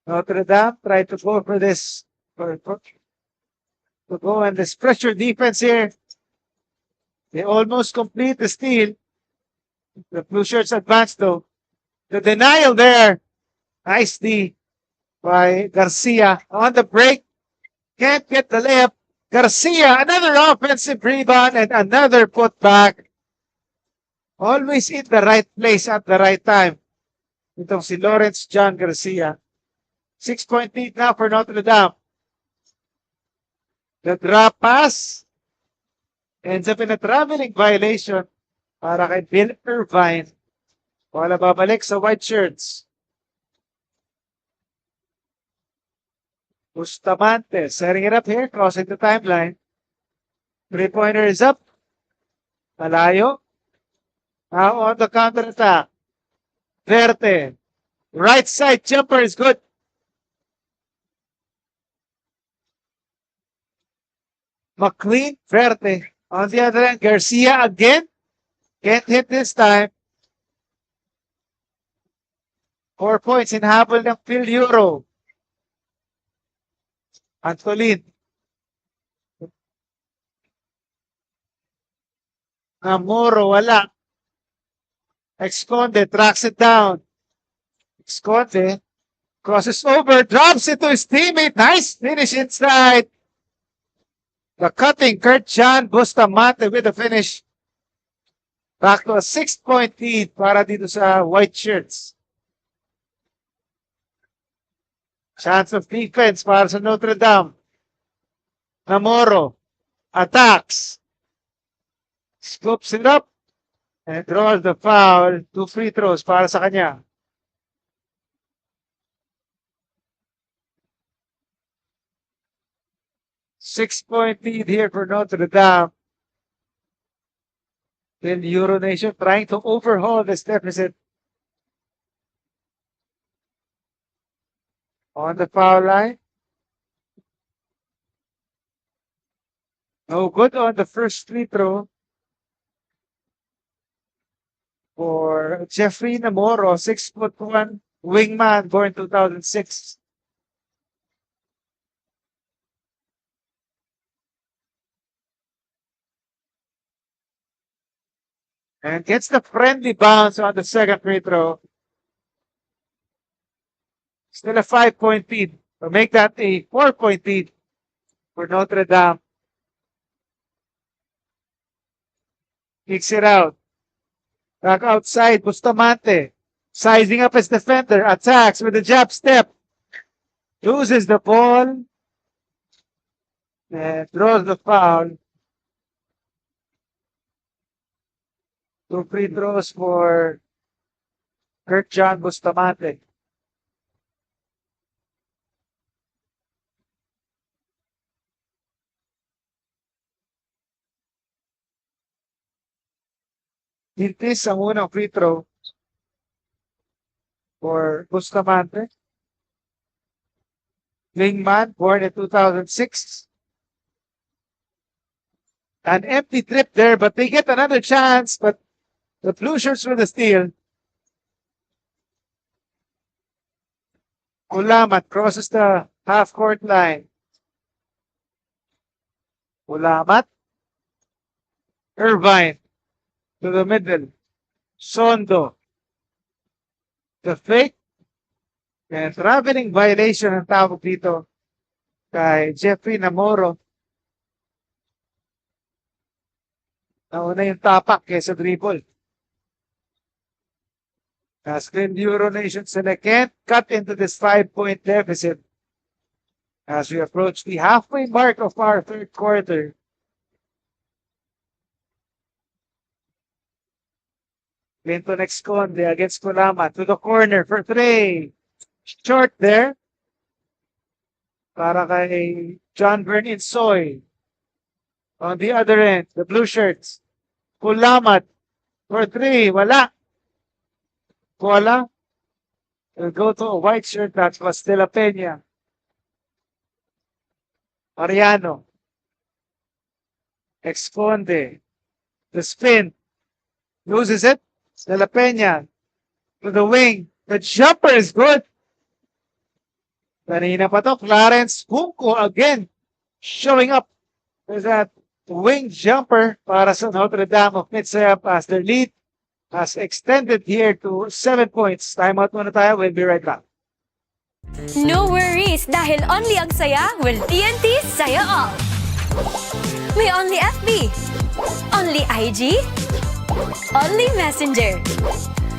Notre Dame tried to go for this, to go and this pressure defense here. They almost complete the steal. The blue shirts advance though. The denial there. Nice D by Garcia on the break. Can't get the layup. Garcia, another offensive rebound and another putback. Always in the right place at the right time. Itong si Lawrence John Garcia. 6-point lead now for Notre Dame. The drop pass ends up in a traveling violation para kay Bill Irvine. Wala babalik sa white shirts. Bustamante setting it up here, crossing the timeline. 3-pointer is up. Malayo. Now on the counter attack. Verte. Right side jumper is good. McLean, Verte. On the other end, Garcia again. Can't hit this time. 4 points in habol ng FIL-EURO. Antolin. Namoro, wala. Esconde tracks it down. Esconde crosses over, drops it to his teammate. Nice finish inside. The cutting Kurt John Bustamante with the finish. Back to a 6-point lead para dito sa white shirts. Chance of defense para sa Notre Dame. Namoro. Attacks. Scoops it up. And draws the foul. 2 free throws para sa kanya. Six-point lead here for Notre Dame. Then Euro Nation trying to overhaul this deficit. On the foul line. No good on the first free throw for Jeffrey Namoro, 6'1", wingman, born 2006. And gets the friendly bounce on the second free throw. Still a 5-point lead. To make that a 4-point lead for Notre Dame. Kicks it out. Back outside, Bustamante. Sizing up his defender. Attacks with a jab step. Loses the ball. And draws the foul. 2 free throws for Kurt John Bustamante. Hintis ang unang free throw for Bustamante. Wingman, born in 2006. An empty trip there, but they get another chance, but the Blue Shirts with the steal. Ulamat crosses the half-court line. Ulamat. Irvine to the middle. Sondo. The fake. And traveling violation ang tawag dito kay Jeffrey Namoro. Nauna yung tapak kaysa dribble. As the Euro Nation Select can't cut into this 5-point deficit as we approach the halfway mark of our third quarter. Clinton Esconde against Kulama to the corner for 3. Short there. Para kay John Bern Insoy. On the other end, the Blue Shirts. Kulamat for 3. Wala. Kuala will go to a white shirt. That was De La Peña. Mariano. Esconde. The spin. Loses it. De La Peña to the wing. The jumper is good. Kanina pa to, Clarence Junco again showing up. There's that wing jumper para sa Notre Dame of MIDSAYAP as their lead has extended here to 7 points. Timeout muna tayo. We'll be right back. No worries, dahil only ang saya will TNT Saya All. May only FB, only IG, only Messenger,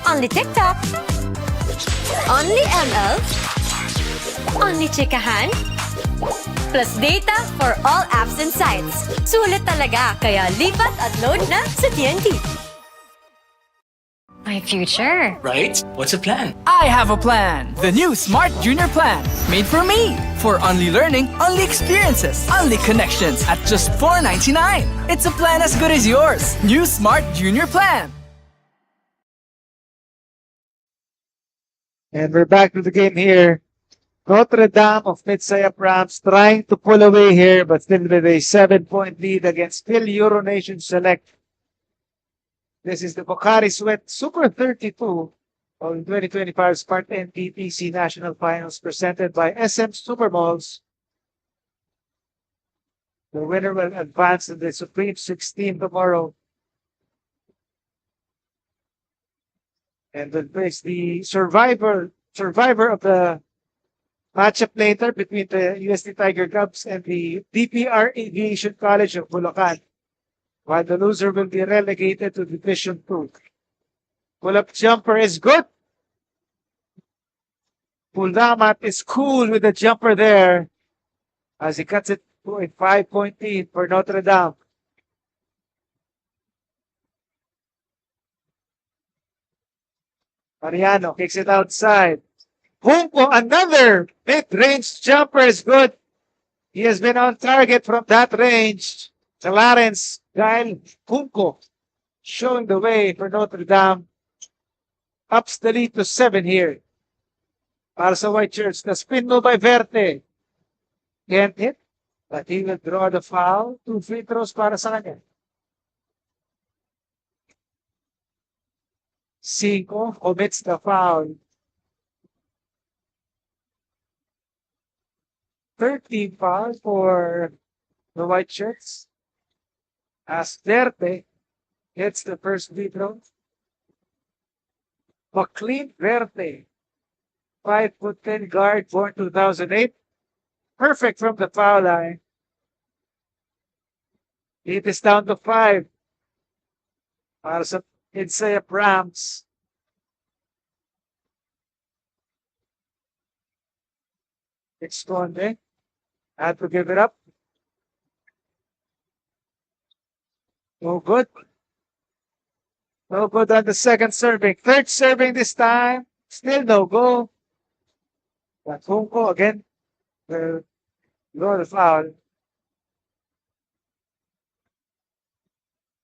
only TikTok, only ML, only Chikahan, plus data for all apps and sites. Sulit talaga, kaya lipat at load na sa TNT. My future. Right? What's the plan? I have a plan. The new Smart Junior Plan. Made for me. For only learning, only experiences, only connections at just $4.99. It's a plan as good as yours. New Smart Junior Plan. And we're back to the game here. Notre Dame of MIDSAYAP Rams trying to pull away here, but still with a 7-point lead against FIL-EURO Nation Select. This is the Bukhari Sweat Super 32 of 2025 Smart Nbtc National Finals presented by SM Supermalls. The winner will advance to the Supreme 16 tomorrow. And will face the survivor of the matchup later between the USD Tiger Cubs and the DPR Aviation College of Bulacan, while the loser will be relegated to Division 2. Pull-up jumper is good. Puldamat is cool with the jumper there as he cuts it to a 5-point lead for Notre Dame. Mariano kicks it outside. Junco, another mid-range jumper is good. He has been on target from that range. Clarence Gael Junco showing the way for Notre Dame. Ups the lead to 7 here. Para sa White Shirts, the spin move by Verte. Can't hit, but he will draw the foul. 2 free throws para sa kanya. 5 commits the foul. 13 fouls for the White Shirts. As Verte hits the first free throw. McLean Verte, 5'10" guard, born 2008. Perfect from the foul line. It is down to 5. Para sa MIDSAYAP Rams. Exponde. Had to give it up. No good. No good on the second serving. Third serving this time. Still no go. But Junco again will draw the foul.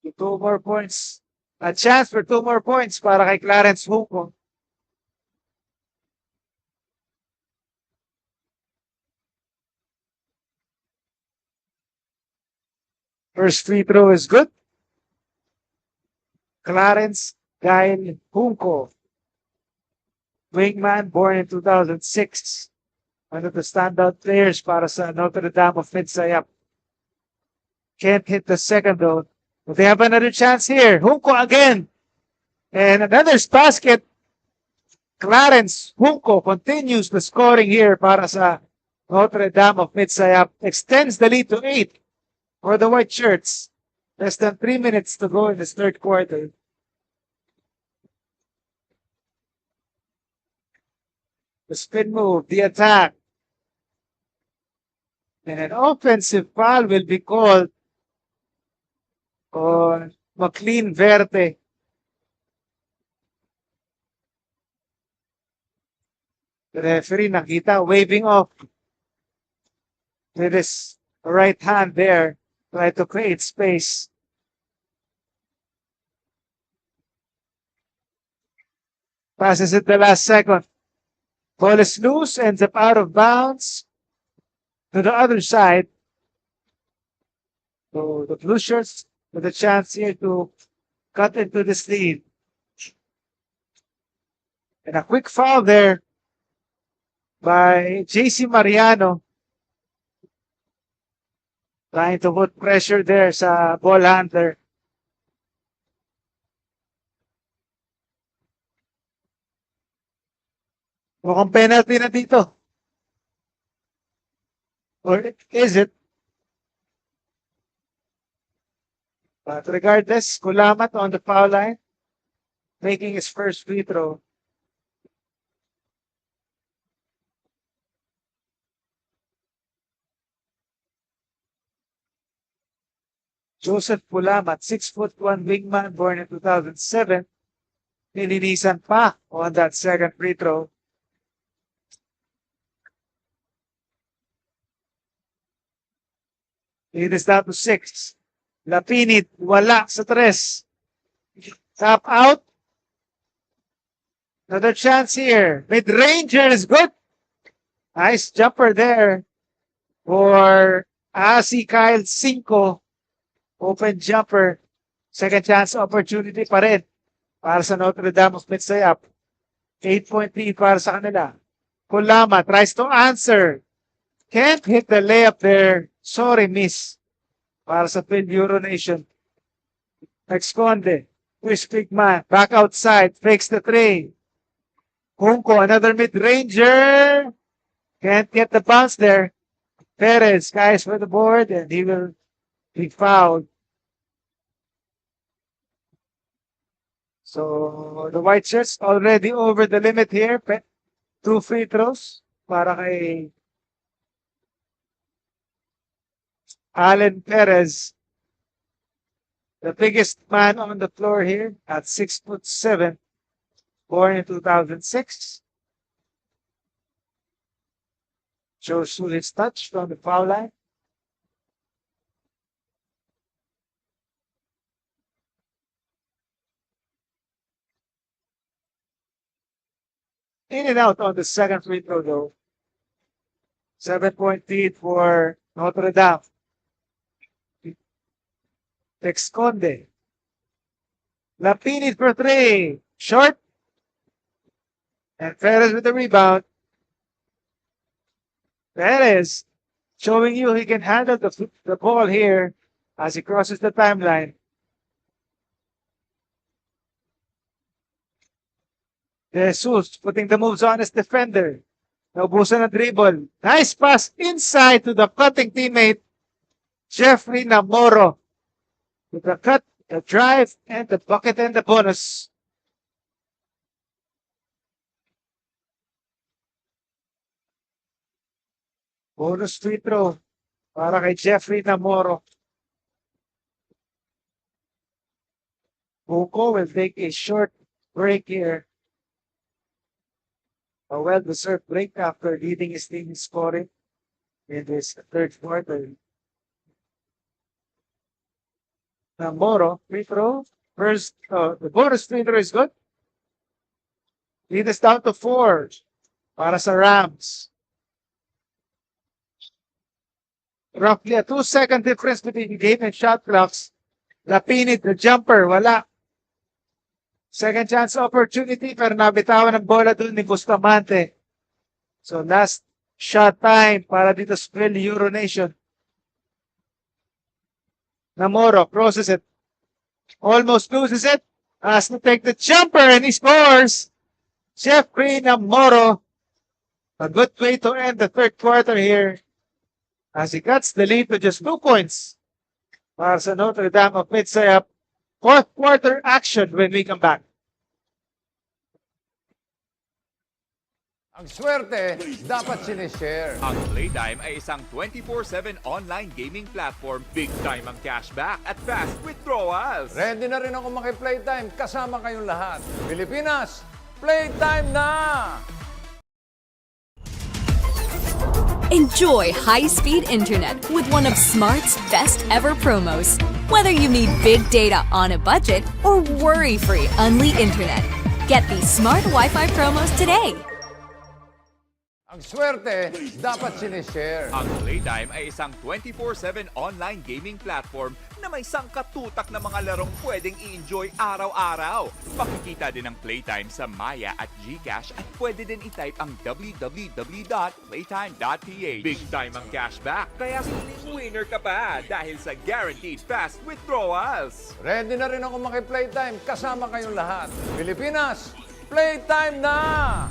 2 more points. A chance for 2 more points para kay Clarence Junco. First free throw is good. Clarence Gael Junco, wingman, born in 2006. One of the standout players para sa Notre Dame of MIDSAYAP. Can't hit the second though. But they have another chance here. Junco again. And another basket. Clarence Junco continues the scoring here para sa Notre Dame of MIDSAYAP. Extends the lead to 8 for the White Shirts. Less than 3 minutes to go in this third quarter. The spin move, the attack. And an offensive foul will be called on McLean Verte. The referee nakita waving off with his right hand there. Try to create space. Passes it the last second. Ball is loose, ends up out of bounds to the other side. So the Blue Shirts with a chance here to cut into this lead. And a quick foul there by JC Mariano. Trying to put pressure there sa ball handler. Mukhang penalty na dito. Or is it? But regardless, Kulamat on the foul line, making his first free throw. Joseph Kulamat, 6'1" wingman, born in 2007. Nilinisan pa on that second free throw. It is down to 6. Lapinit, wala sa 3. Tap out. Another chance here. Mid-ranger is good. Nice jumper there for Asi Kyle 5. Open jumper. Second chance opportunity pa rin para sa Notre Dame of MIDSAYAP. 8-point lead para sa kanila. Kulama tries to answer. Can't hit the layup there. Sorry, miss. Para sa FIL-EURO Nation. Exconde. Twist big man. Back outside. Fakes the 3. Junco, another mid-ranger. Can't get the bounce there. Perez skies for the board and he will be fouled. So the White Shirts already over the limit here. 2 free throws para kay Allen Perez. The biggest man on the floor here at 6'7", born in 2006. Shows his touch from the foul line. In and out on the second free throw though. 7-point lead for Notre Dame. Texconde. Lapinit for 3. Short. And Perez with the rebound. Perez showing you he can handle the ball here as he crosses the timeline. Jesus putting the moves on his defender. Naubusan ng dribble. Nice pass inside to the cutting teammate, Jeffrey Namoro. With the cut, the drive, and the bucket and the bonus. Bonus free throw para kay Jeffrey Namoro. Buko will take a short break here. A well-deserved break after leading his team in scoring in this third quarter. Namoro, free throw. First, the bonus free throw is good. Lead is down to 4 para sa Rams. Roughly a 2-second difference between game and shot clocks. Lapinit, the jumper, wala. Second chance opportunity pero nabitawan ng bola dun ni Bustamante. So last shot time para dito sa FIL-EURO Nation. Namoro crosses it. Almost loses it. Has to take the jumper and he scores. Jeffrey Namoro. A good way to end the third quarter here as he cuts the lead to just 2 points. Para sa Notre Dame of MIDSAYAP. Fourth quarter action when we come back. Ang swerte, dapat sinishare. Ang Playtime ay isang 24/7 online gaming platform. Big time ang cashback at fast withdrawals. Ready na rin ako maki-playtime kasama kayong lahat. Pilipinas, playtime na! Enjoy high-speed internet with one of Smart's best ever promos. Whether you need big data on a budget or worry-free Unli internet, get these Smart Wi-Fi promos today. Ang swerte, dapat sinishare. Ang Playtime ay isang 24/7 online gaming platform na may sangkatutak na mga larong pwedeng i-enjoy araw-araw. Makikita din ang Playtime sa Maya at GCash at pwede din i-type ang www.playtime.ph. Big time ang cashback, kaya feeling winner ka pa dahil sa guaranteed fast withdrawals. Ready na rin ako maki-playtime kasama kayong lahat. Pilipinas, playtime na!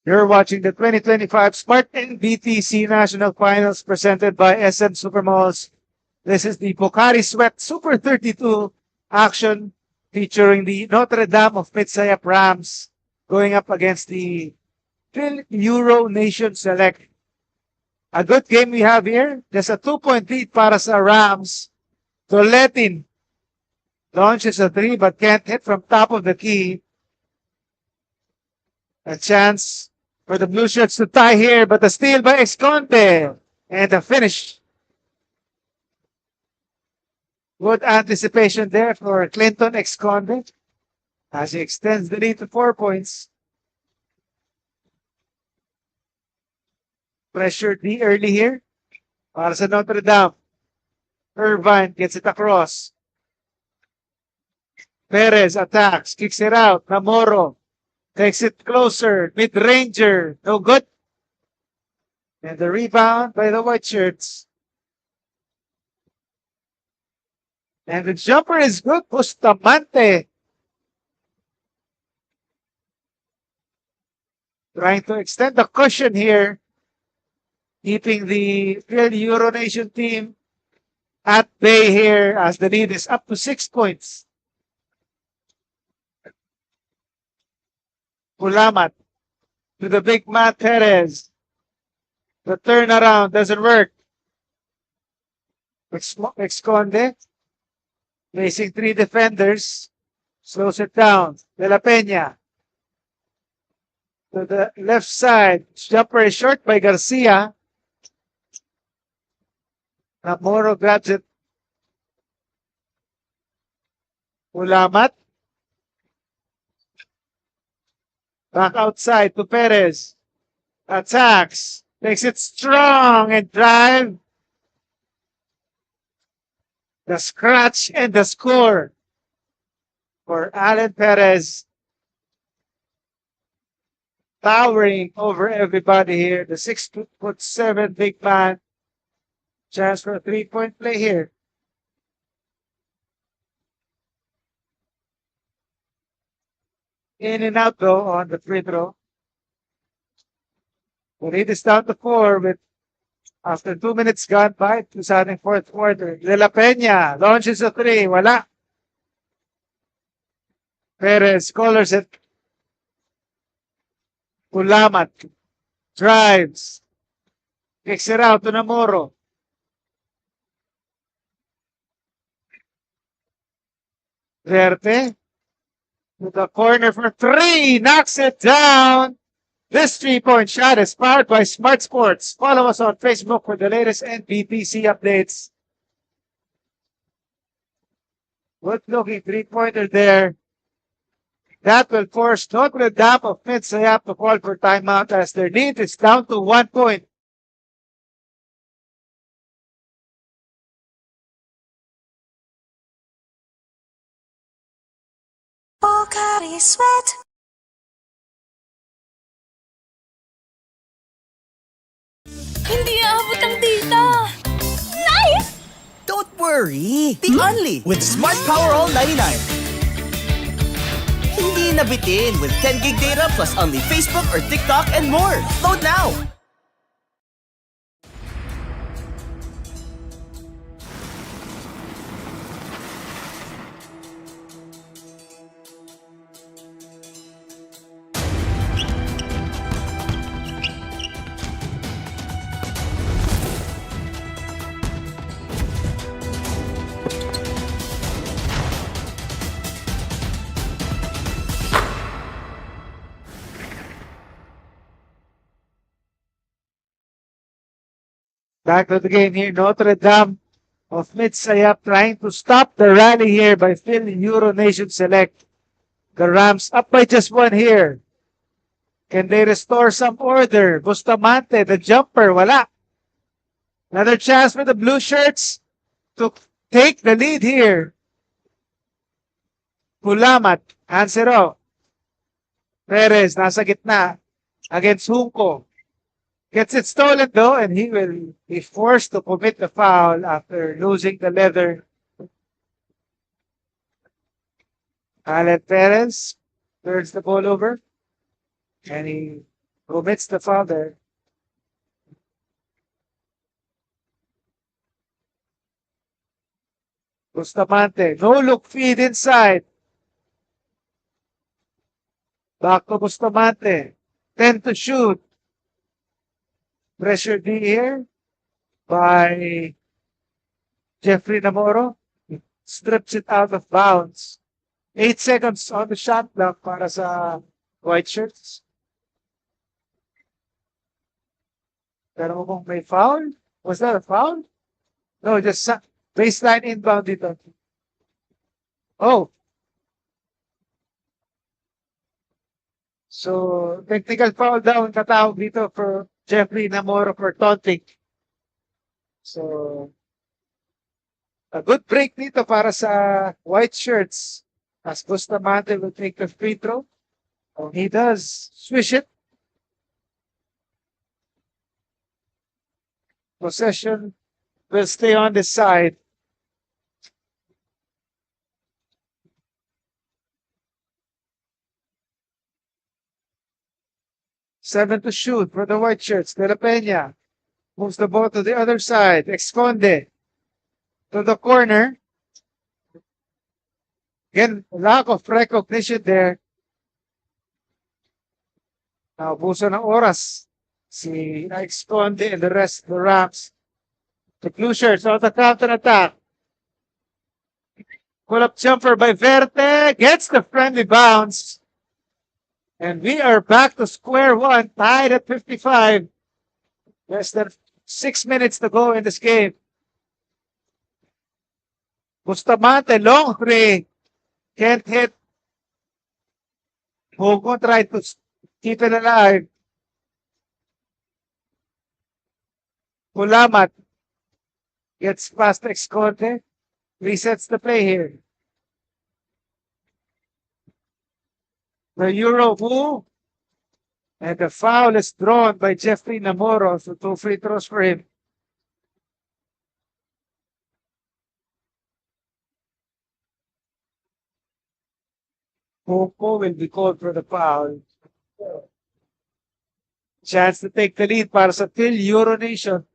You're watching the 2025 Smart Nbtc National Finals presented by SM Supermalls. This is the Pocari Sweat Super 32 action featuring the Notre Dame of MIDSAYAP Rams going up against the FIL-EURO Nation Select. A good game we have here. There's a 2-point lead para sa Rams. Toletin launches a 3 but can't hit from top of the key. A chance for the Blue Shirts to tie here, but a steal by Esconde. And a finish. Good anticipation there for Clinton Esconde as he extends the lead to 4 points. Pressure D early here para sa Notre Dame. Irvine gets it across. Perez attacks, kicks it out. Namoro takes it closer. Mid-ranger. No good. And the rebound by the white shirts. And the jumper is good. Bustamante. Trying to extend the cushion here. Keeping the FIL-EURO Nation team at bay here as the lead is up to 6 points. Pulamat to the big man Perez. The turnaround doesn't work. Esconde, facing three defenders, slows it down. De La Peña to the left side. Jumper is short by Garcia. Namoro grabs it. Ulamat. Back outside to Perez. Attacks. Makes it strong and drive. The scratch and the score for Alan Perez. Towering over everybody here. The 6'7" big man. Chance for a 3-point play here. In and out though on the free throw. The lead is down to 4 with after 2 minutes gone by to starting fourth quarter. De La Peña launches a 3. Wala. Perez colors it. Ulamat drives. Kicks it out to Namoro. Verte to the corner for 3. Knocks it down. This 3-point shot is powered by Smart Sports. Follow us on Facebook for the latest Nbtc updates. Good looking 3-pointer there. That will force Notre Dame of MIDSAYAP to call for timeout as their lead is down to 1 point. Pocari Sweat. Hindi aabot ang data. Nice! Don't worry. Think only with Smart Power All 99. Hindi nabitin with 10 gig data plus only Facebook or TikTok and more. Load now. Back to the game here. Notre Dame of MIDSAYAP trying to stop the rally here by FIL-EURO Nation Select. The Rams up by just 1 here. Can they restore some order? Bustamante, the jumper, wala. Another chance for the blue shirts to take the lead here. Pulamat, hands it off. Perez, nasa gitna against Junco. Gets it stolen though, and he will be forced to commit the foul after losing the leather. Alan Perez turns the ball over, and he commits the foul there. Bustamante, no look feed inside. Back to Bustamante, 10 to shoot. Pressure D here by Jeffrey Namoro. Strips it out of bounds. 8 seconds on the shot clock para sa white shirts. Pero mo kung may foul? Was that a foul? No, just baseline inbound dito. Oh. So, technical foul daw ang katawag dito for Jeffrey Namoro for taunting. So, a good break dito para sa white shirts. As Bustamante will take the free throw. Oh, he does. Swish it. Possession will stay on this side. Seven to shoot for the white shirts. De La Peña moves the ball to the other side. Esconde to the corner. Again, lack of recognition there. Naubuso ng oras si Exponde and the rest of the Rams. The blue shirts on the counter attack. Pull-up jumper by Verte. Gets the friendly bounce. And we are back to square one, tied at 55. Less than 6 minutes to go in this game. Bustamante, long three. Can't hit. Hugo tried to keep it alive. Pulamat gets past Excorte. Resets the play here. The Euro move. And the foul is drawn by Jeffrey Namoro. So 2 free throws for him. Popo will be called for the foul. Chance to take the lead para sa FIL-EURO Nation.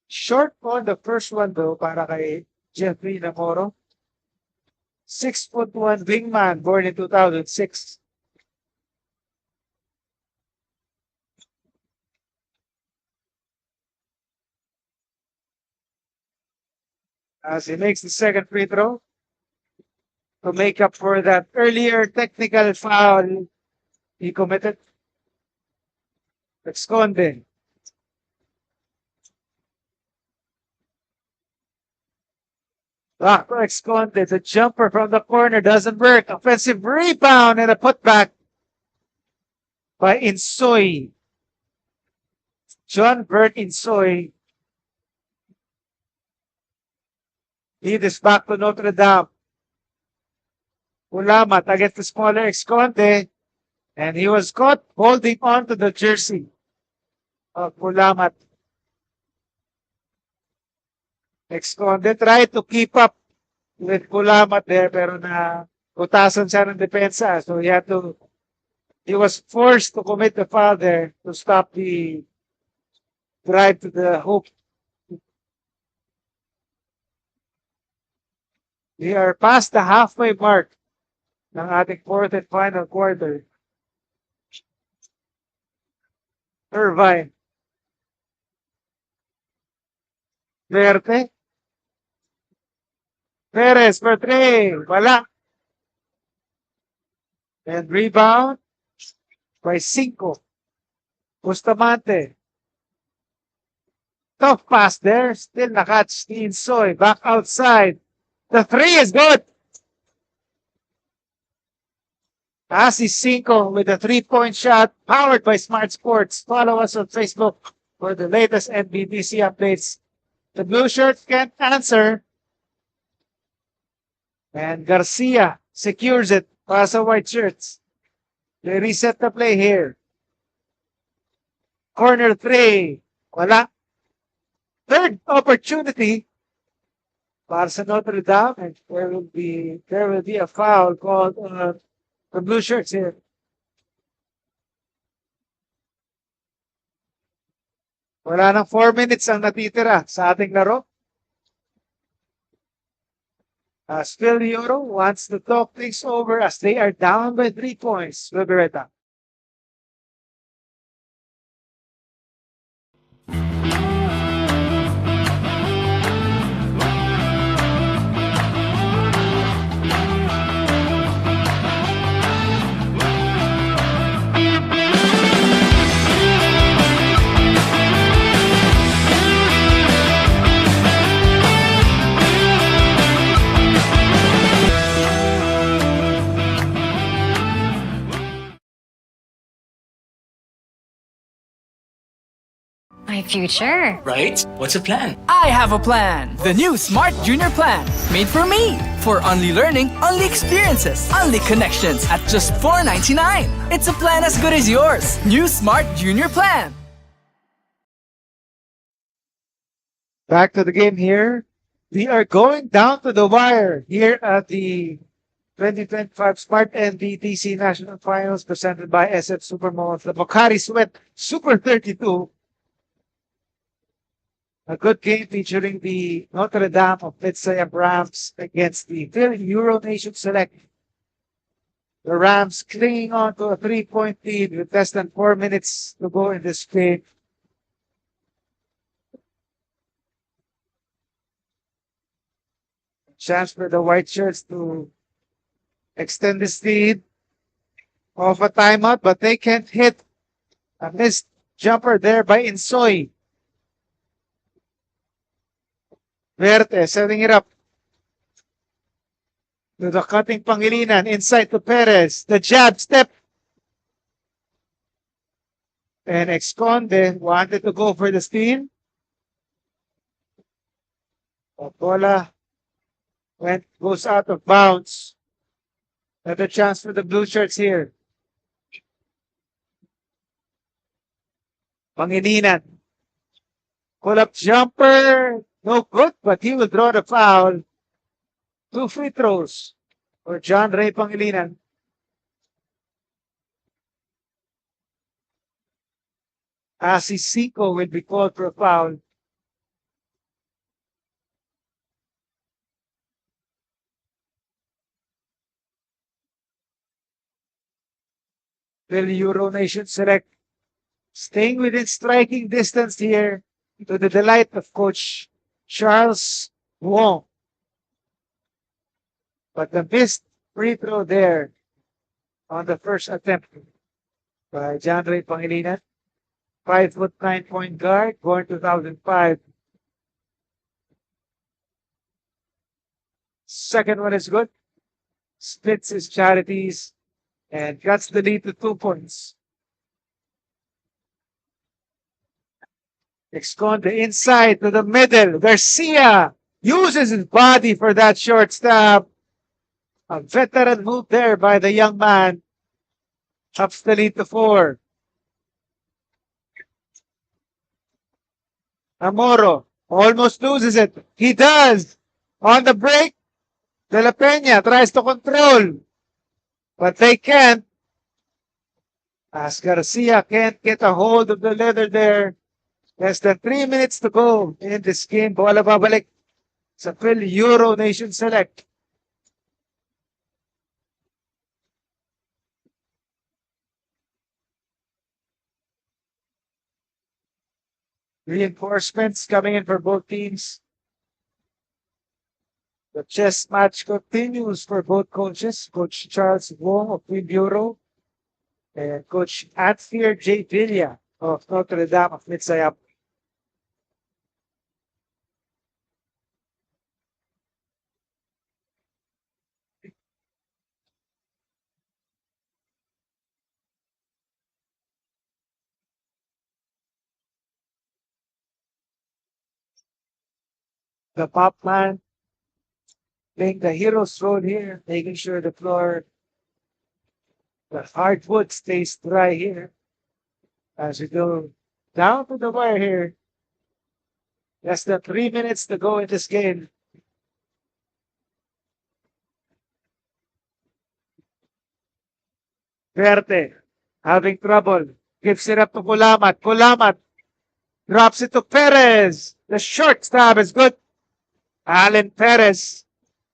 Short on the first one though para kay Jeffrey Namoro. 6'1" wingman, born in 2006. As he makes the second free throw to make up for that earlier technical foul he committed. Esconde. Back to Esconde. The jumper from the corner doesn't work. Offensive rebound and a putback by Insoy. John Bert Insoy. Lead is back to Notre Dame. Ulamat against the smaller Esconde. And he was caught holding on to the jersey of Ulamat. Esconde tried to keep up with Ulamat there, pero na utasan siya ng depensa. So he was forced to commit the foul there to stop the drive to the hoop. We are past the halfway mark ng ating fourth and final quarter. Irvine. Verte. Perez for three. Wala. And rebound by Cinco. Bustamante. Tough pass there. Still nakatch ni Insoy. Back outside. The three is good. Asi Cinco with a 3-point shot powered by Smart Sports. Follow us on Facebook for the latest Nbtc updates. The blue shirts can't answer. And Garcia secures it. Para sa white shirts. They reset the play here. Corner three. Wala. Third opportunity. Para sa Notre Dame, and there will be a foul called on the blue shirts here. Wala nang 4 minutes ang natitira sa ating laro. As FIL-EURO wants to talk things over as they are down by 3 points. We'll be right back. My future. Right? What's the plan? I have a plan. The new Smart Junior Plan. Made for me. For only learning, only experiences, only connections at just $4.99. It's a plan as good as yours. New Smart Junior Plan. Back to the game here. We are going down to the wire here at the 2025 Smart Nbtc National Finals presented by SF Supermalls. The Bacari Sweat Super 32. A good game featuring the Notre Dame of MIDSAYAP Rams against the FIL-EURO Nation Select. The Rams clinging on to a 3-point lead with less than 4 minutes to go in this game. Chance for the white shirts to extend this lead off a timeout, but they can't hit. A missed jumper there by Insoy. Verte setting it up to the cutting Pangilinan, inside to Perez. The jab step. And Exconde wanted to go for the steal. Bola goes out of bounds. Another chance for the blue shirts here. Pangilinan. Pull-up jumper. No good, but he will draw the foul. 2 free throws for John Ray Pangilinan. Asisico will be called for a foul. FIL-EURO Nation Select staying within striking distance here to the delight of Coach Charles Wong. But the missed free throw there on the first attempt by John Ray Pangilinan. 5'9" point guard, born 2005. Second one is good. Splits his charities and cuts the lead to 2 points. Exconde inside to the middle. Garcia uses his body for that short stab. A veteran move there by the young man. Ups the lead to 4. Amoro almost loses it. He does. On the break, De La Peña tries to control. But they can't. As Garcia can't get a hold of the leather there. Less than 3 minutes to go in this game. Bola babalik sa FIL-EURO Nation Select. Reinforcements coming in for both teams. The chess match continues for both coaches. Coach Charles Wong of FIL-EURO and Coach Atfier J. Villa of Notre Dame of MIDSAYAP. The pop man playing the hero's role here, making sure the floor, the hardwood stays dry here. As we go down to the wire here. Less than 3 minutes to go in this game. Verte having trouble. Gives it up to Kulamat. Kulamat drops it to Perez. The short stab is good. Allen Perez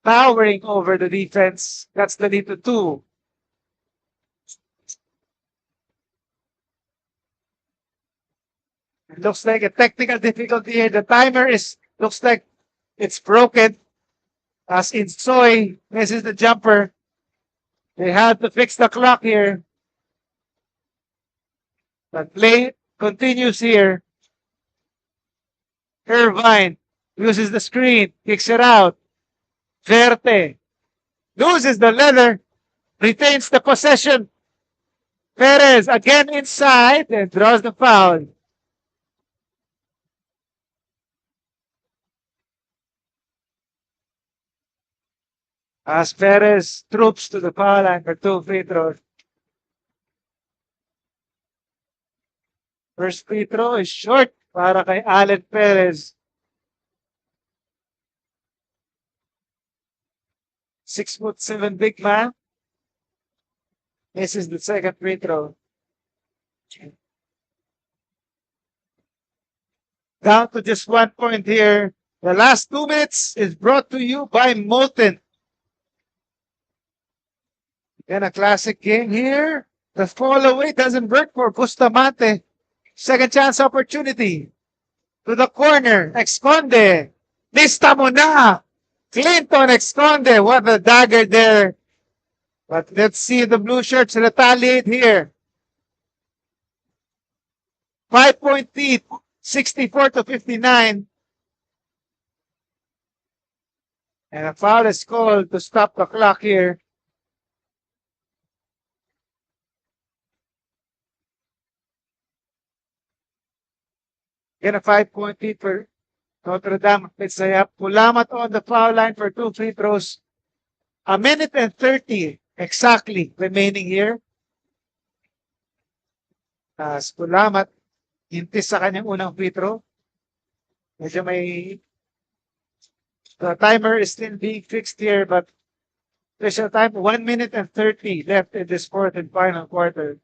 towering over the defense. That's the lead to 2. It looks like a technical difficulty here. The timer looks like it's broken. As Insoy misses the jumper. They have to fix the clock here. But play continues here. Irvine uses the screen, kicks it out. Verte loses the leather, retains the possession. Perez again inside and draws the foul. As Perez troops to the foul line for 2 free throws. First free throw is short para kay Allen Perez. 6'7" big man. This is the second free throw. down to just 1 point here. The last 2 minutes is brought to you by Molten. And a classic game here. The fall away doesn't work for Bustamante. Second chance opportunity. To the corner. Esconde. Nista mo na. Clinton Esconde. What a dagger there. But let's see the blue shirts retaliate here. 5-point lead. 64-59. And a foul is called to stop the clock here. Get a 5-point lead for Notre Dame. MIDSAYAP. Pulamat on the foul line for 2 free throws. 1:30 exactly remaining here. As Pulamat, hintis sa kanyang unang free throw. Medyo may... The timer is still being fixed here, but special time, 1:30 left in this fourth and final quarter.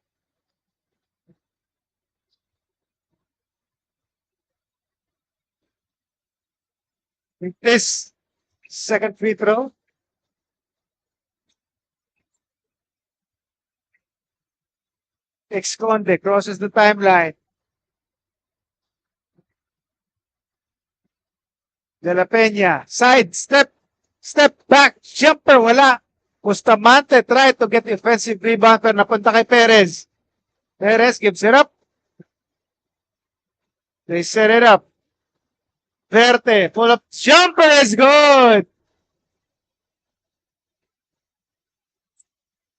This second free throw. Esconde crosses the timeline. De La Peña, side, step back, jumper, wala. Bustamante tried to get the offensive rebound pero napunta kay Perez. Perez gives it up. They set it up. Verte, pull up, jumper is good.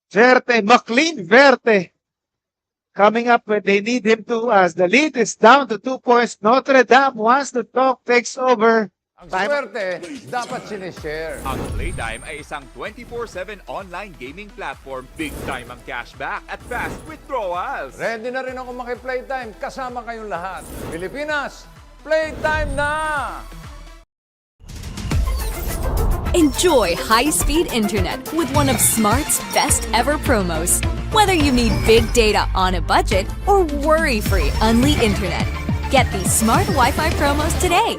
Verte, McLean Verte. Coming up when they need him to, as the lead is down to 2 points. Notre Dame wants to talk, takes over. Ang swerte, dapat sinishare. Ang Playtime ay isang 24/7 online gaming platform. Big time ang cashback at fast withdrawals. Ready na rin ako maki-playtime kasama kayong lahat. Pilipinas, playtime na! Enjoy high-speed internet with one of Smart's best ever promos. Whether you need big data on a budget or worry-free unlimited internet, get these smart Wi-Fi promos today.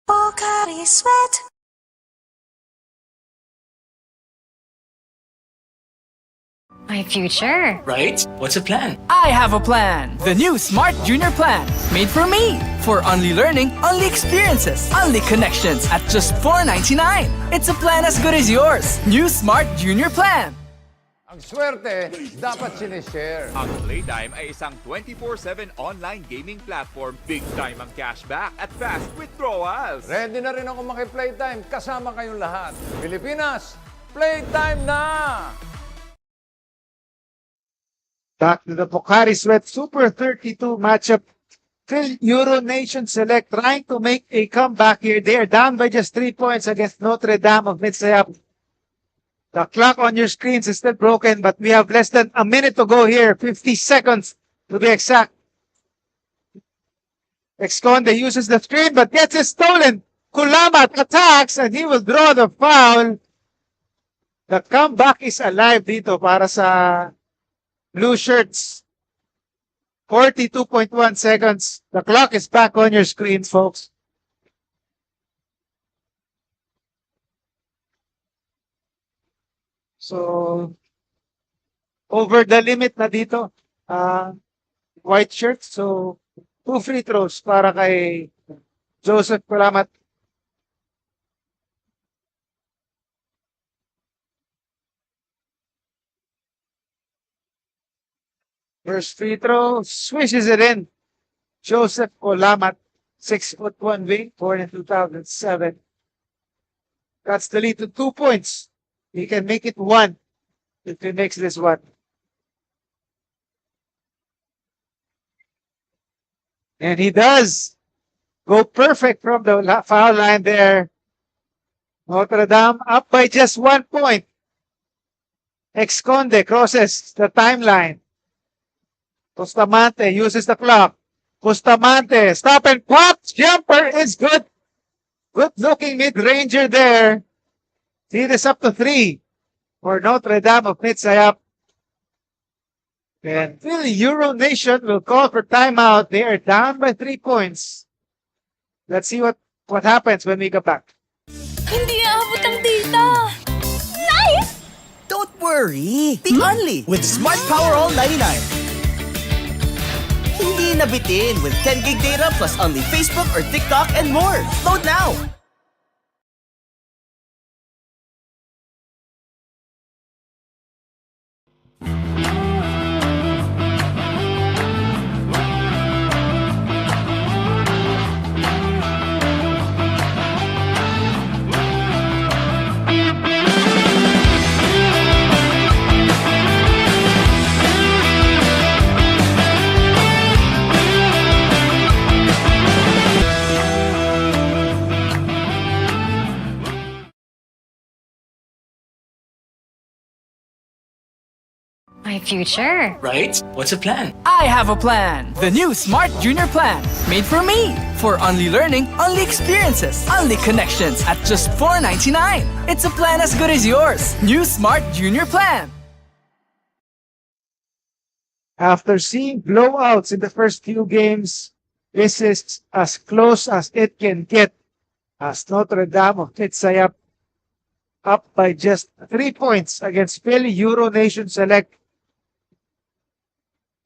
Pocari Sweat. My future. Right? What's the plan? I have a plan. The new Smart Junior Plan. Made for me. For only learning, only experiences, only connections at just $4.99. It's a plan as good as yours. New Smart Junior Plan. Ang swerte, dapat sinishare. Ang Playtime ay isang 24/7 online gaming platform. Big time ang cashback at fast withdrawals. Ready na rin ako maki-playtime kasama kayong lahat. Pilipinas, playtime na! Back to the Pocari Sweat Super 32 matchup. FIL-EURO Nation Select trying to make a comeback here. They are down by just 3 points against Notre Dame of MIDSAYAP. The clock on your screens is still broken, but we have less than a minute to go here. 50 seconds to be exact. Esconde uses the screen, but gets it stolen. Kulamat attacks, and he will draw the foul. The comeback is alive dito para sa blue shirts. 42.1 seconds. The clock is back on your screens, folks. So, over the limit na dito. White shirt. So, 2 free throws para kay Joseph Pulamat. First free throw, swishes it in. Joseph Pulamat, 6'1" wing, born in 2007. Cuts the lead to 2 points. He can make it 1 if he makes this one. And he does go perfect from the foul line there. Notre Dame up by just 1 point. Esconde crosses the timeline. Bustamante uses the clock. Bustamante, stop and pop. Jumper is good. Good-looking mid-ranger there. See this up to 3 for Notre Dame of MIDSAYAP. And FIL-EURO Nation will call for timeout. They are down by 3 points. Let's see what happens when we go back. Hindi aabot ang data. Nice! Don't worry. Be only with Smart Power All 99. Hindi nabitin with 10 gig data plus only Facebook or TikTok and more. Load now. My future. Right? What's the plan? I have a plan. The new Smart Junior Plan. Made for me. For only learning, only experiences, only connections at just $4.99. It's a plan as good as yours. New Smart Junior Plan. After seeing blowouts in the first few games, this is as close as it can get as Notre Dame of MIDSAYAP up by just 3 points against FIL-EURO Nation Select.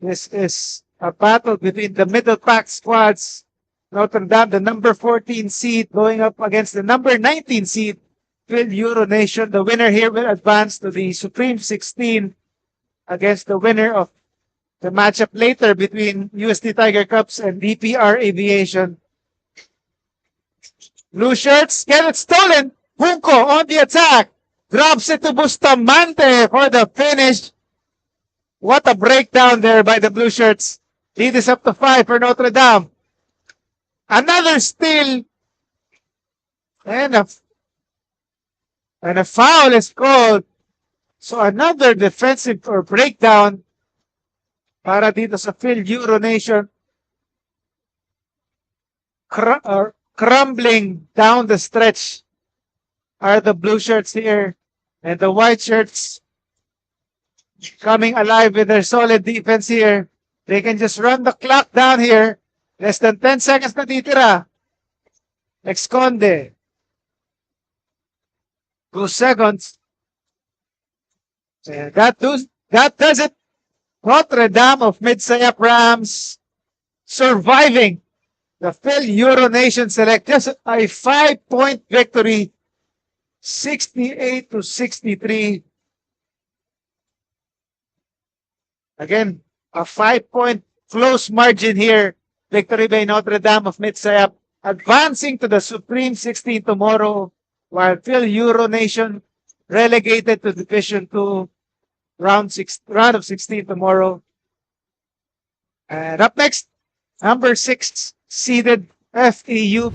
This is a battle between the middle pack squads. Notre Dame, the number 14 seed, going up against the number 19 seed, FIL-EURO Nation. The winner here will advance to the Supreme 16 against the winner of the matchup later between UST Tiger Cups and DPR Aviation. Blue shirts get it stolen. Junco on the attack. Drops it to Bustamante for the finish. What a breakdown there by the blue shirts. Lead is up to 5 for Notre Dame. Another steal. And a foul is called. So another defensive or breakdown para dito sa FIL-EURO Nation. Crumbling down the stretch are the blue shirts here. And the white shirts coming alive with their solid defense here. They can just run the clock down here. Less than 10 seconds na titira. Esconde. 2 seconds. And that does it. Notre Dame of MIDSAYAP Rams surviving the FIL-EURO Nation Select. Just a 5-point victory. 68-63. Again, a 5-point close margin here. Victory by Notre Dame of MIDSAYAP. Advancing to the Supreme 16 tomorrow, while FIL-EURO Nation relegated to Division 2, round of 16 tomorrow. And up next, number 6 seeded FEU.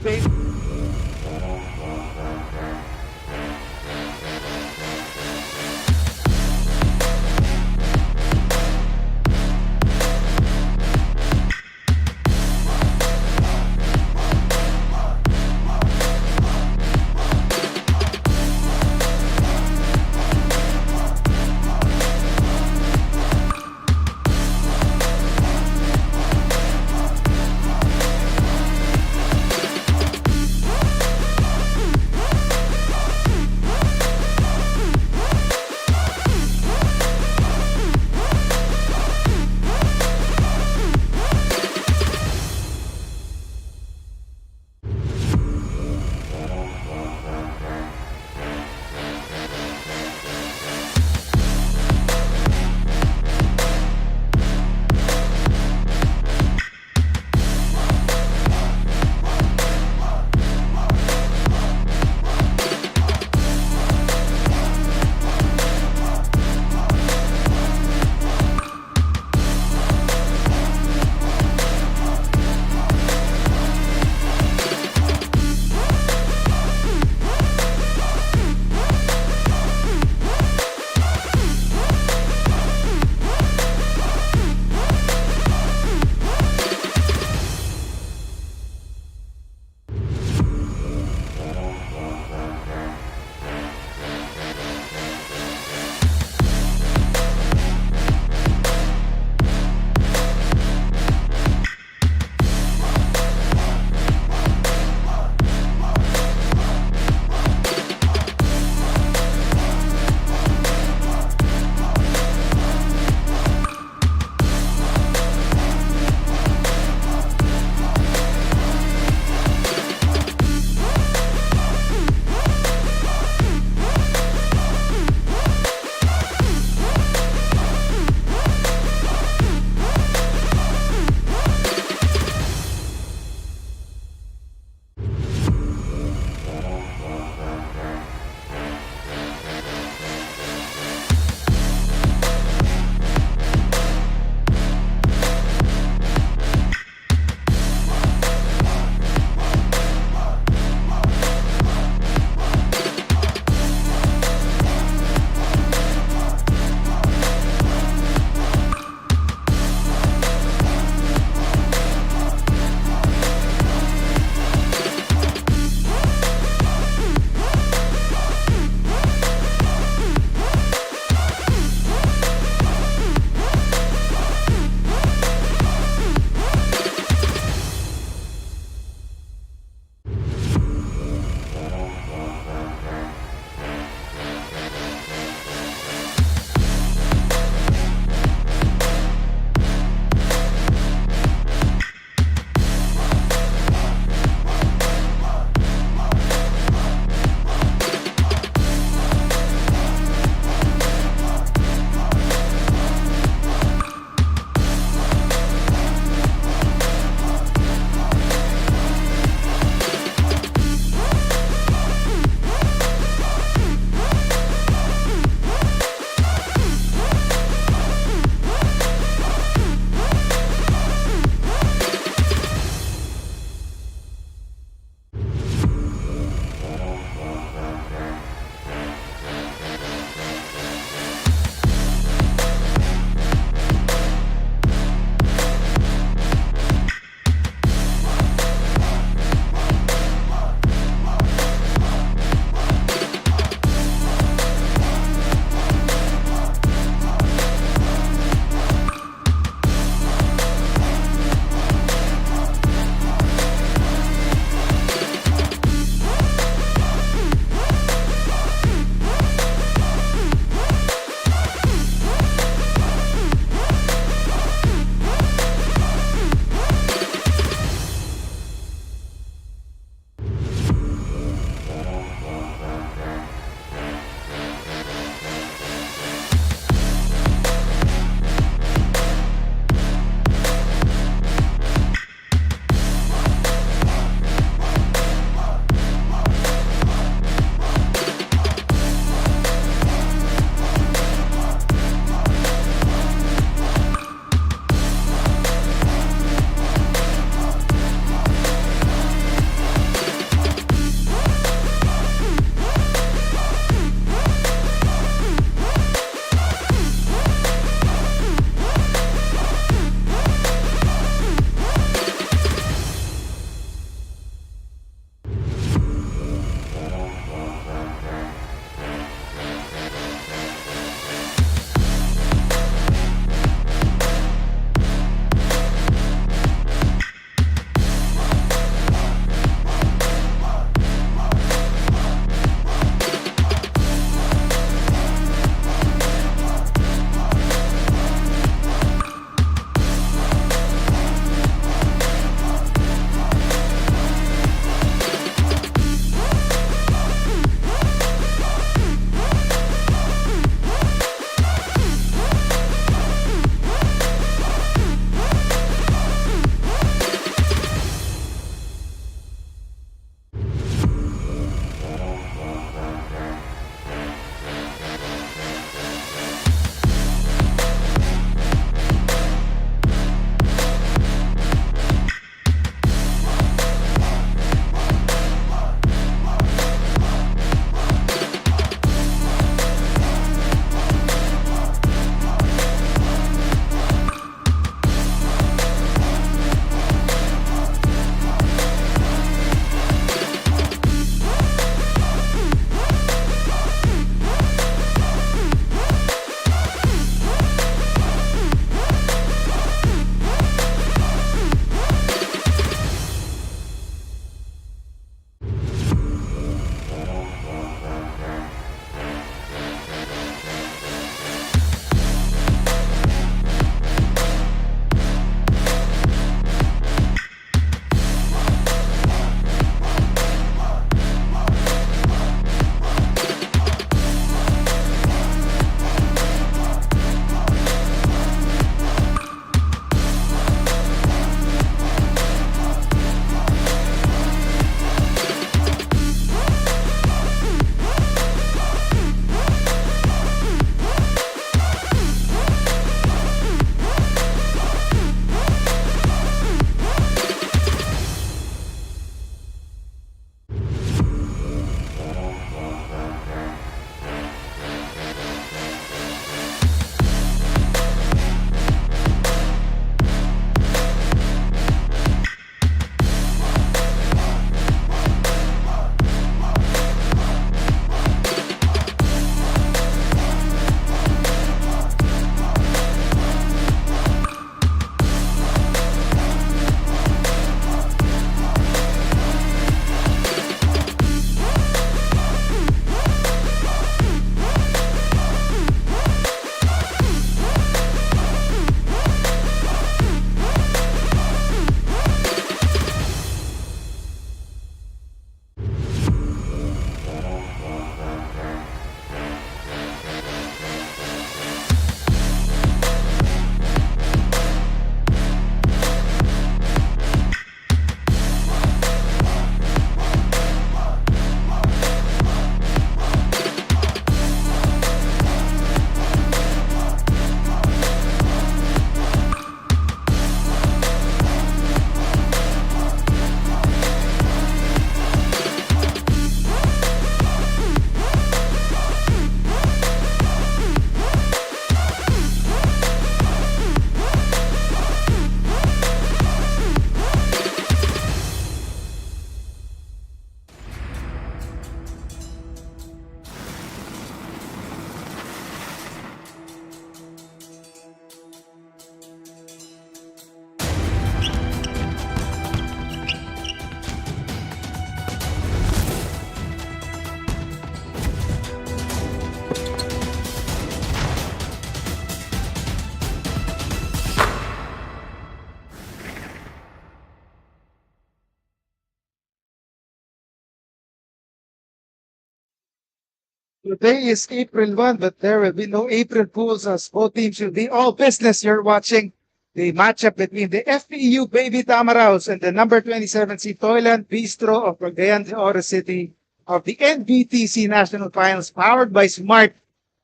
Today is April 1, but there will be no April Fools as both teams will be all business. You're watching the matchup between the FEU Baby TAMARAWS and the number 27 seed TOYLAND BISTRO of Cagayan de Oro City of the NBTC National Finals powered by Smart.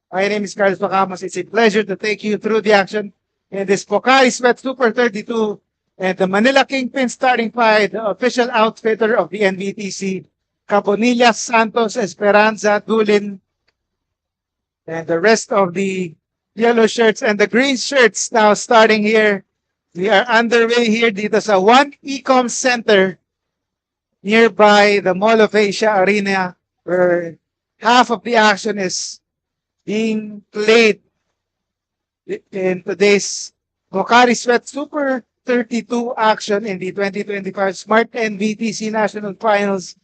My name is Carlos Bacamas. It's a pleasure to take you through the action in this Pocari Sweat Super 32 and the Manila Kingpin starting five, the official outfitter of the NBTC, Cabonillas, Santos, Esperanza, Dulin, and the rest of the yellow shirts and the green shirts now starting here. We are underway here dito sa One Ecom Center nearby the Mall of Asia Arena where half of the action is being played in today's Pocari Sweat Super 32 action in the 2025 Smart NBTC National Finals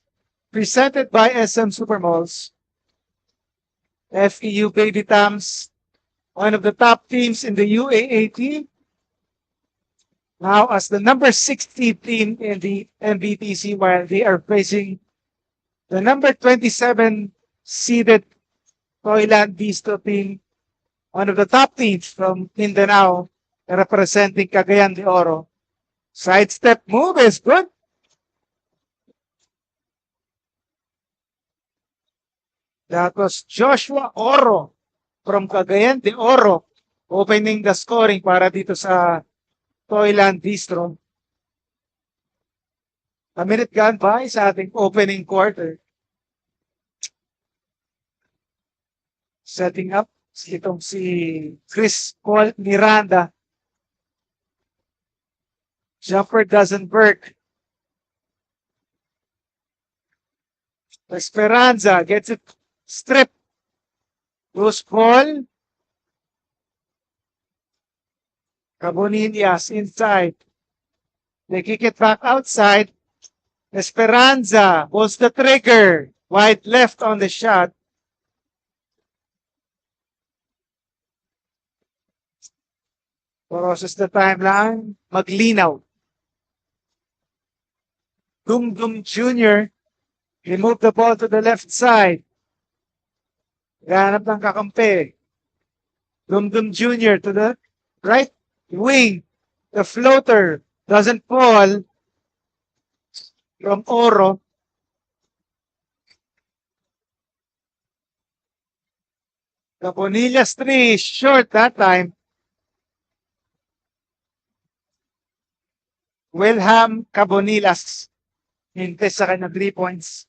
presented by SM Supermalls. FEU Baby Tams, one of the top teams in the UAE, now as the number 60 team in the NBTC, while they are facing the number 27 seeded Toyland Bistro team, one of the top teams from Mindanao, representing Cagayan de Oro. Sidestep move is good. That was Joshua Oro from Cagayan de Oro opening the scoring para dito sa Toyland Bistro. A minute gone by sa ating opening quarter. Setting up itong si Chris Paul Miranda. Jumper doesn't work. Esperanza gets it stripped. Bruce Paul. Cabonillas inside. They kick it back outside. Esperanza pulls the trigger. Wide left on the shot. Process the timeline. Maglinaw. Dum Jr. He moved the ball to the left side. Ganap ng kakampi. Dum Jr. to the right wing. The floater doesn't fall from Oro. The Bonillas 3 short that time. Wilhelm Cabonillas hintes sa kanya 3 points.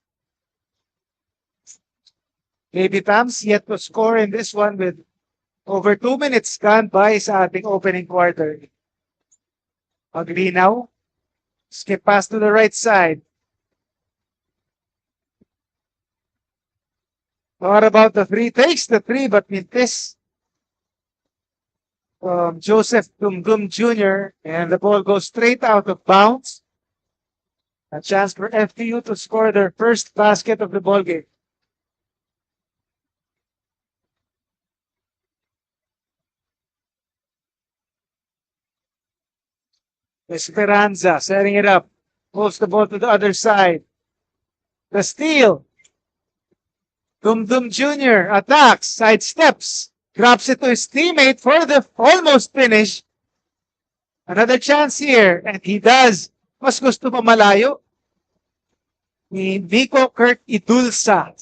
Baby Tams yet to score in this one with over 2 minutes gone by sa ating opening quarter. Maglinaw. Skip pass to the right side. What about the three? Takes the three, but mintes from Joseph Dum Jr. And the ball goes straight out of bounds. A chance for FEU to score their first basket of the ball game. Esperanza setting it up. Moves the ball to the other side. The steal. Dum Jr. attacks, sidesteps. Drops it to his teammate for the almost finish. Another chance here. And he does. Mas gusto pa malayo. Ni Nico Kirk Idulsa.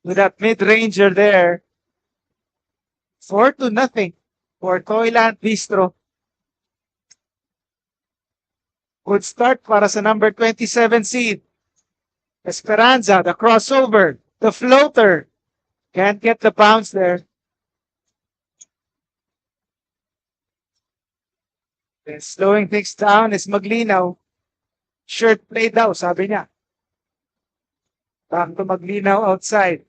With that mid-ranger there. 4-0 for Toyland Bistro. Good start para sa number 27 seed. Esperanza, the crossover, the floater. Can't get the bounce there. Then slowing things down is Maglinaw. Shirt play daw, sabi niya. Back to Maglinaw outside.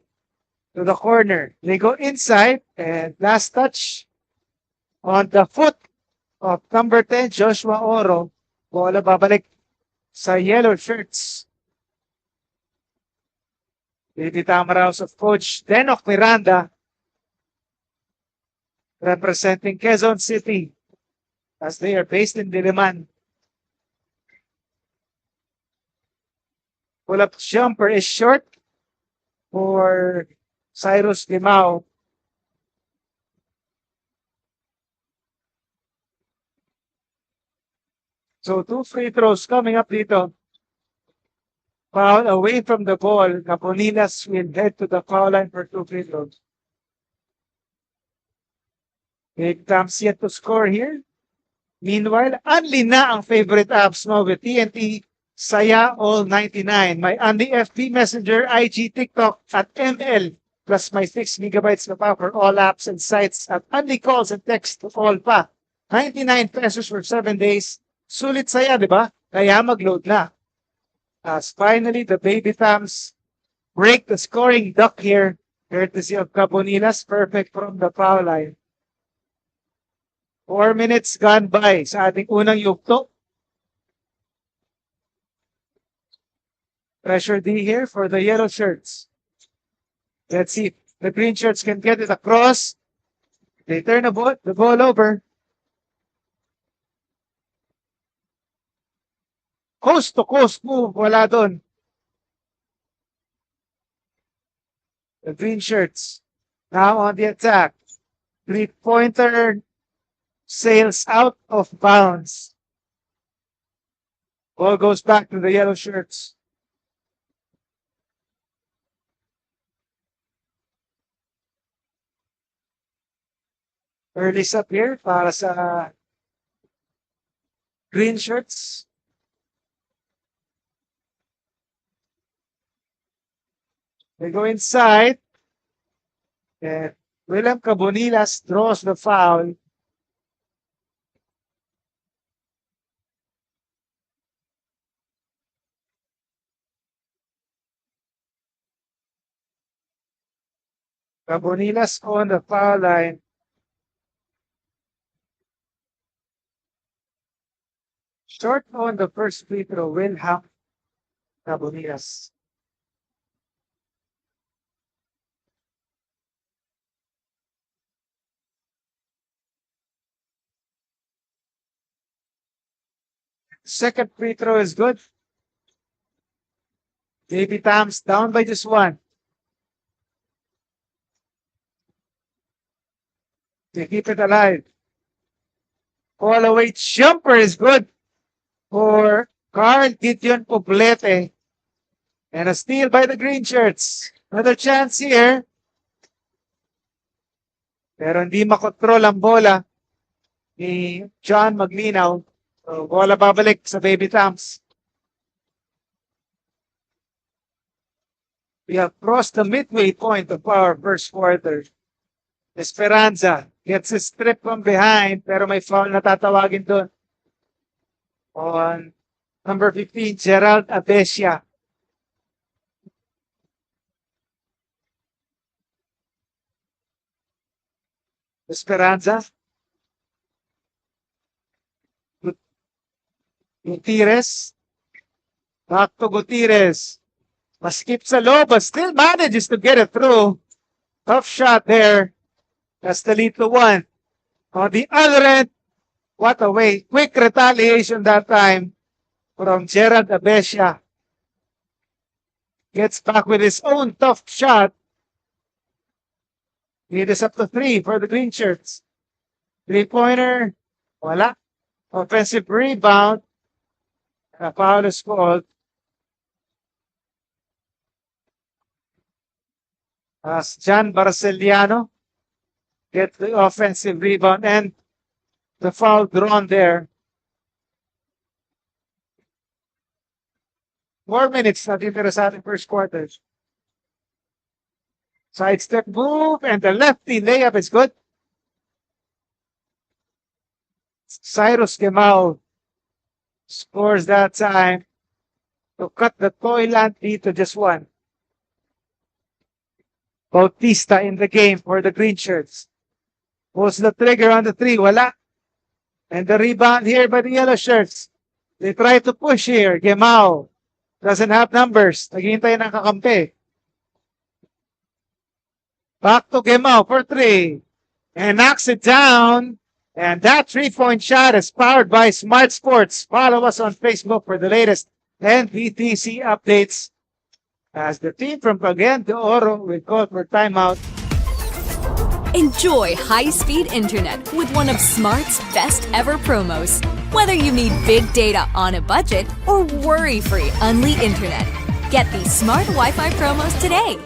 To the corner. They go inside and last touch on the foot of number 10, Joshua Oro. Bola babalik sa yellow shirts. Baby Tamaraws of Coach Denok Miranda representing Quezon City as they are based in Diliman. Pull-up jumper is short for Cyrus Limao. So 2 free throws coming up dito. Foul away from the ball. Caponilas will head to the foul line for 2 free throws. Big Tams yet to score here. Meanwhile, Anli na ang favorite apps mo with TNT, Saya All 99. My Anli FB Messenger, IG, TikTok at ML. Plus my 6 gigabytes na pa for all apps and sites at Anli calls and text to all pa. 99 pesos for 7 days. Sulit saya, di ba? Kaya mag-load na. As finally, the Baby Tams break the scoring duck here. Courtesy of Caponilas, perfect from the foul line. 4 minutes gone by sa ating unang yugto. Pressure D here for the yellow shirts. Let's see if the green shirts can get it across. They turn the ball over. Coast to coast move, wala doon. The green shirts now on the attack. 3-pointer sails out of bounds. Ball goes back to the yellow shirts. Early up here para sa green shirts. They go inside. And William Cabonilas draws the foul. Cabonilas on the foul line. Short on the first free throw will have Cabonilas. Second free throw is good. Baby Tams down by just 1. They keep it alive. Fall away jumper is good for Carl Gideon Poblete. And a steal by the green shirts. Another chance here. Pero hindi makontrol ang bola ni John Maglinaw. So, bola babalik sa Baby Tams. We have crossed the midway point of our first quarter. Esperanza gets a strip from behind, pero may foul na tatawagin doon. On number 15, Gerald Abesia. Esperanza. Gutierrez. Back to Gutierrez. Maskip sa low, but still manages to get it through. Tough shot there. That's the lead to 1. On the other end, what a way. Quick retaliation that time from Gerard Abesia. Gets back with his own tough shot. It is up to 3 for the green shirts. 3-pointer. Wala. Offensive rebound. A foul is called. As John Barceliano gets the offensive rebound and the foul drawn there. 4 minutes natitira sa ating first quarter. Sidestep move and the lefty layup is good. Cyrus Gemao scores that time to cut the Toyland lead to just 1. Bautista in the game for the green shirts. Pulls the trigger on the 3. Wala. And the rebound here by the yellow shirts. They try to push here. Gemao doesn't have numbers. Naghihintay ng kakampi. Back to Gemao for 3. And knocks it down. And that 3-point shot is powered by Smart Sports. Follow us on Facebook for the latest Nbtc updates. as the team from Cagayan de Oro will call for timeout. Enjoy high-speed internet with one of Smart's best ever promos. Whether you need big data on a budget or worry-free Unli internet, get these Smart Wi-Fi promos today.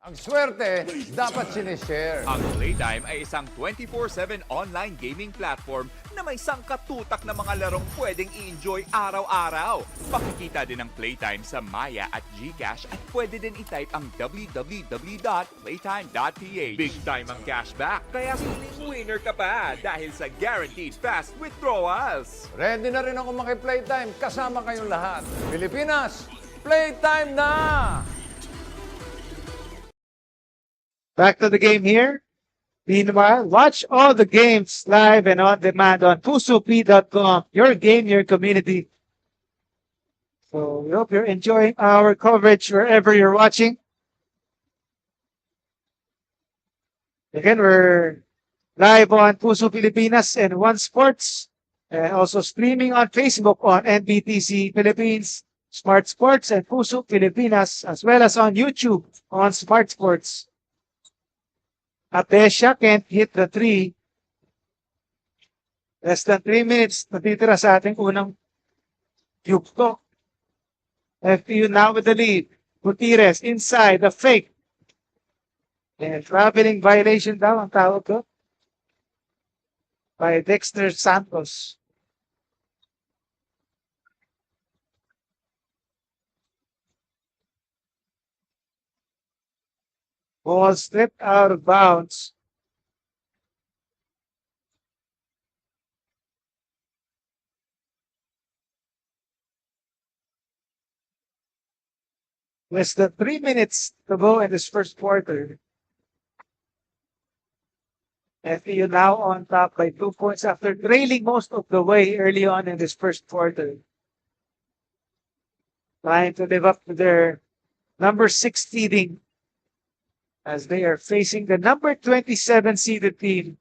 Ang swerte, dapat sinishare. Ang Playtime ay isang 24/7 online gaming platform na may sangkatutak na mga larong pwedeng i-enjoy araw-araw. Makikita din ang Playtime sa Maya at GCash at pwede din i-type ang www.playtime.ph. Big time ang cashback, kaya feeling winner ka pa dahil sa guaranteed fast withdrawals. Ready na rin ako maki-Playtime kasama kayong lahat. Pilipinas, Playtime na! Back to the game here. Meanwhile, watch all the games live and on demand on pusop.com. Your game, your community. So we hope you're enjoying our coverage wherever you're watching. Again, we're live on Puso Pilipinas and One Sports, and also streaming on Facebook on Nbtc Philippines, Smart Sports, and Puso Pilipinas, as well as on YouTube on Smart Sports. Atesha can't hit the 3. Less than 3 minutes natitira sa ating unang yugto. FEU now with the lead. Gutierrez inside the fake. And traveling violation daw ang tawag ko by Dexter Santos. Ball stripped out of bounds. Less than 3 minutes to go in this first quarter. FEU now on top by 2 points after trailing most of the way early on in this first quarter. Trying to live up to their number 6 seeding as they are facing the number 27 seeded team.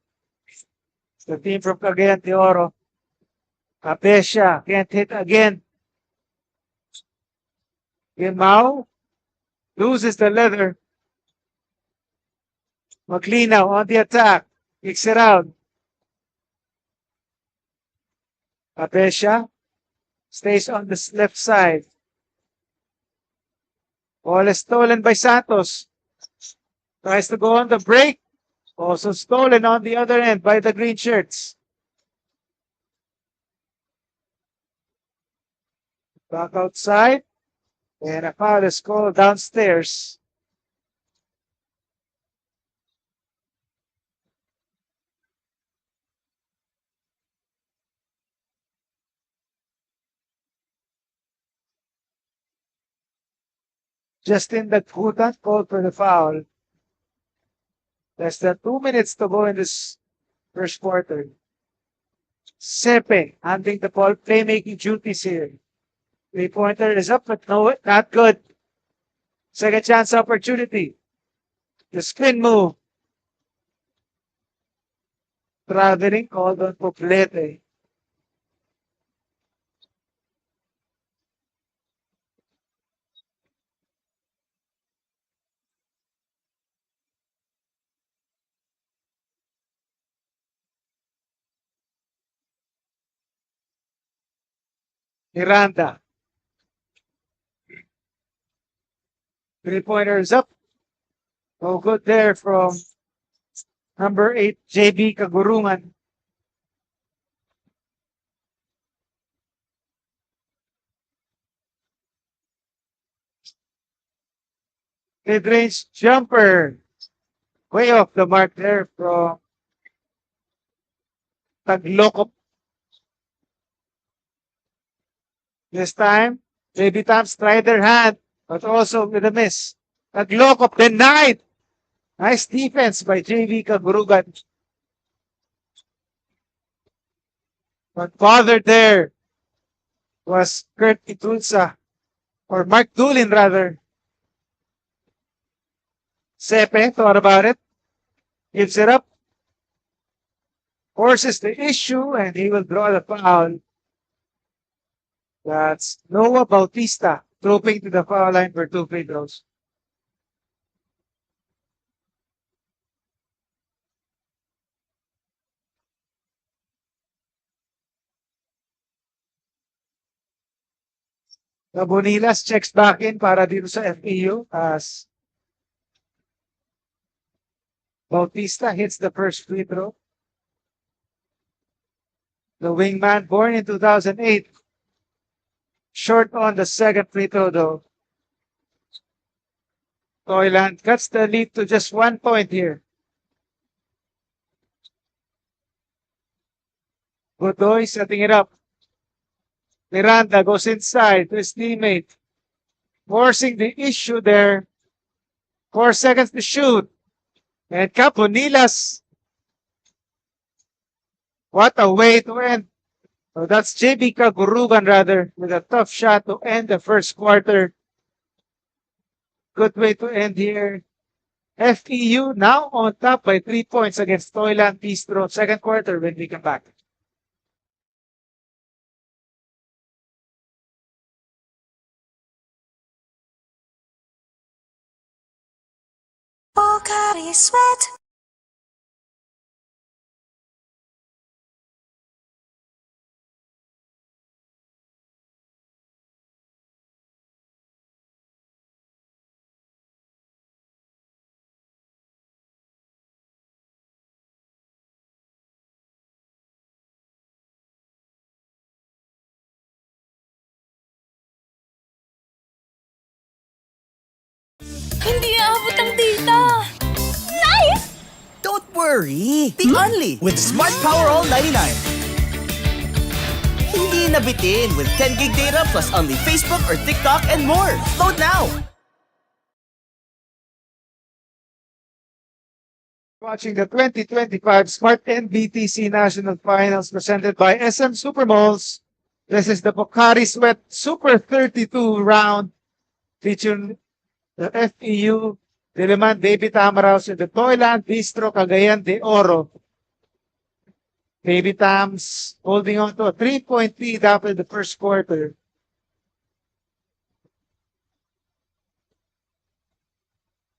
The team from Cagayan de Oro. Capesha can't hit again. Gimao loses the leather. Maglinaw on the attack. Kicks it out. Capesha stays on the left side. Ball is stolen by Santos. Tries to go on the break. Also stolen on the other end by the green shirts. Back outside. And a foul is called downstairs. Justin Daghutan called for the foul. Less than 2 minutes to go in this first quarter. Sepe handling the ball, playmaking duties here. 3-pointer is up, but no, not good. Second chance opportunity. The spin move. Traveling called on Poblete. Miranda. 3-pointer is up. No good there from number 8, JB Kagurungan. Mid-range jumper. Way off the mark there from Taglokop. This time, JB Tams tried their hand, but also with a miss. Taglokop denied. Nice defense by JV Kagurugan. But bothered there was Kurt Itulsa, or Mark Doolin rather. Sepe thought about it, gives it up, forces the issue, and he will draw the foul. That's Noah Bautista, trooping to the foul line for 2 free throws. Bonilas checks back in para dito sa FEU as Bautista hits the first free throw. The wingman born in 2008. Short on the second free throw though. Toyland cuts the lead to just 1 point here. Godoy setting it up. Miranda goes inside to his teammate, forcing the issue there. 4 seconds to shoot. And Caponilas. What a way to end. So that's JB Kagurugan rather, with a tough shot to end the first quarter. Good way to end here. FEU now on top by 3 points against Toyland Bistro. Second quarter when we come back. Pocari Sweat. Hindi aabot ang data. Nice! Don't worry! Be only with Smart Power All 99. Hindi nabitin with 10 gig data plus only Facebook or TikTok and more. Load now! Watching the 2025 Smart Nbtc National Finals presented by SM Supermalls. This is the Pocari Sweat Super 32 round featuring the FEU-DILIMAN Baby Tamaraws and the Toyland Bistro Cagayan de Oro. Baby Tams holding on to a 3-point lead after the first quarter.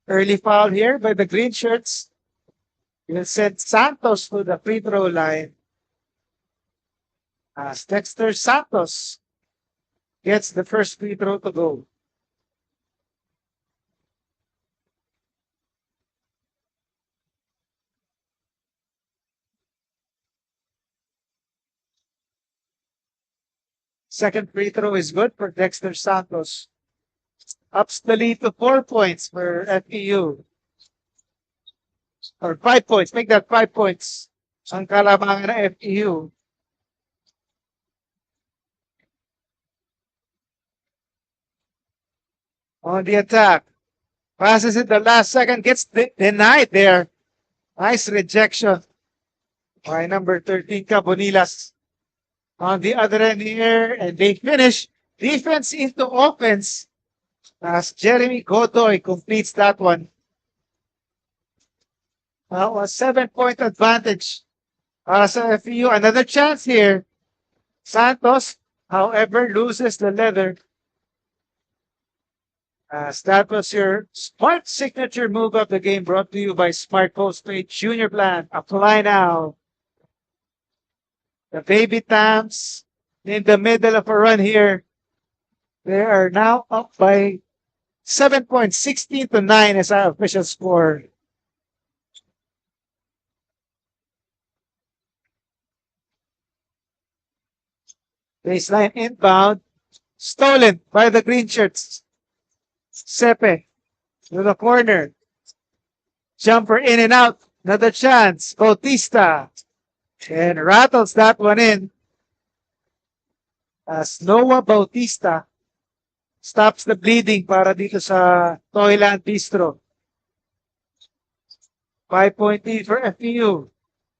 Early foul here by the green shirts. Will send Santos to the free throw line. As Dexter Santos gets the first free throw to go. Second free throw is good for Dexter Santos. Ups the lead to 4 points for FEU. Or 5 points. Make that 5 points. Ang kalamangan ng FEU. On the attack. Passes it the last second. Gets denied there. Nice rejection by number 13, Cabonilas. On the other end here, and they finish defense into offense as Jeremy Godoy completes that one. A 7-point advantage sa FEU. Another chance here. Santos, however, loses the leather. As that was your smart signature move of the game, brought to you by Smart Postpaid Junior Plan. Apply now. The Baby Tams in the middle of a run here. They are now up by 7 points, 16-9 as our official score. Baseline inbound, stolen by the green shirts. Sepe to the corner. Jumper in and out. Another chance. Bautista. And rattles that one in. As Noah Bautista stops the bleeding para dito sa Toyland Bistro. 5-point lead for FEU.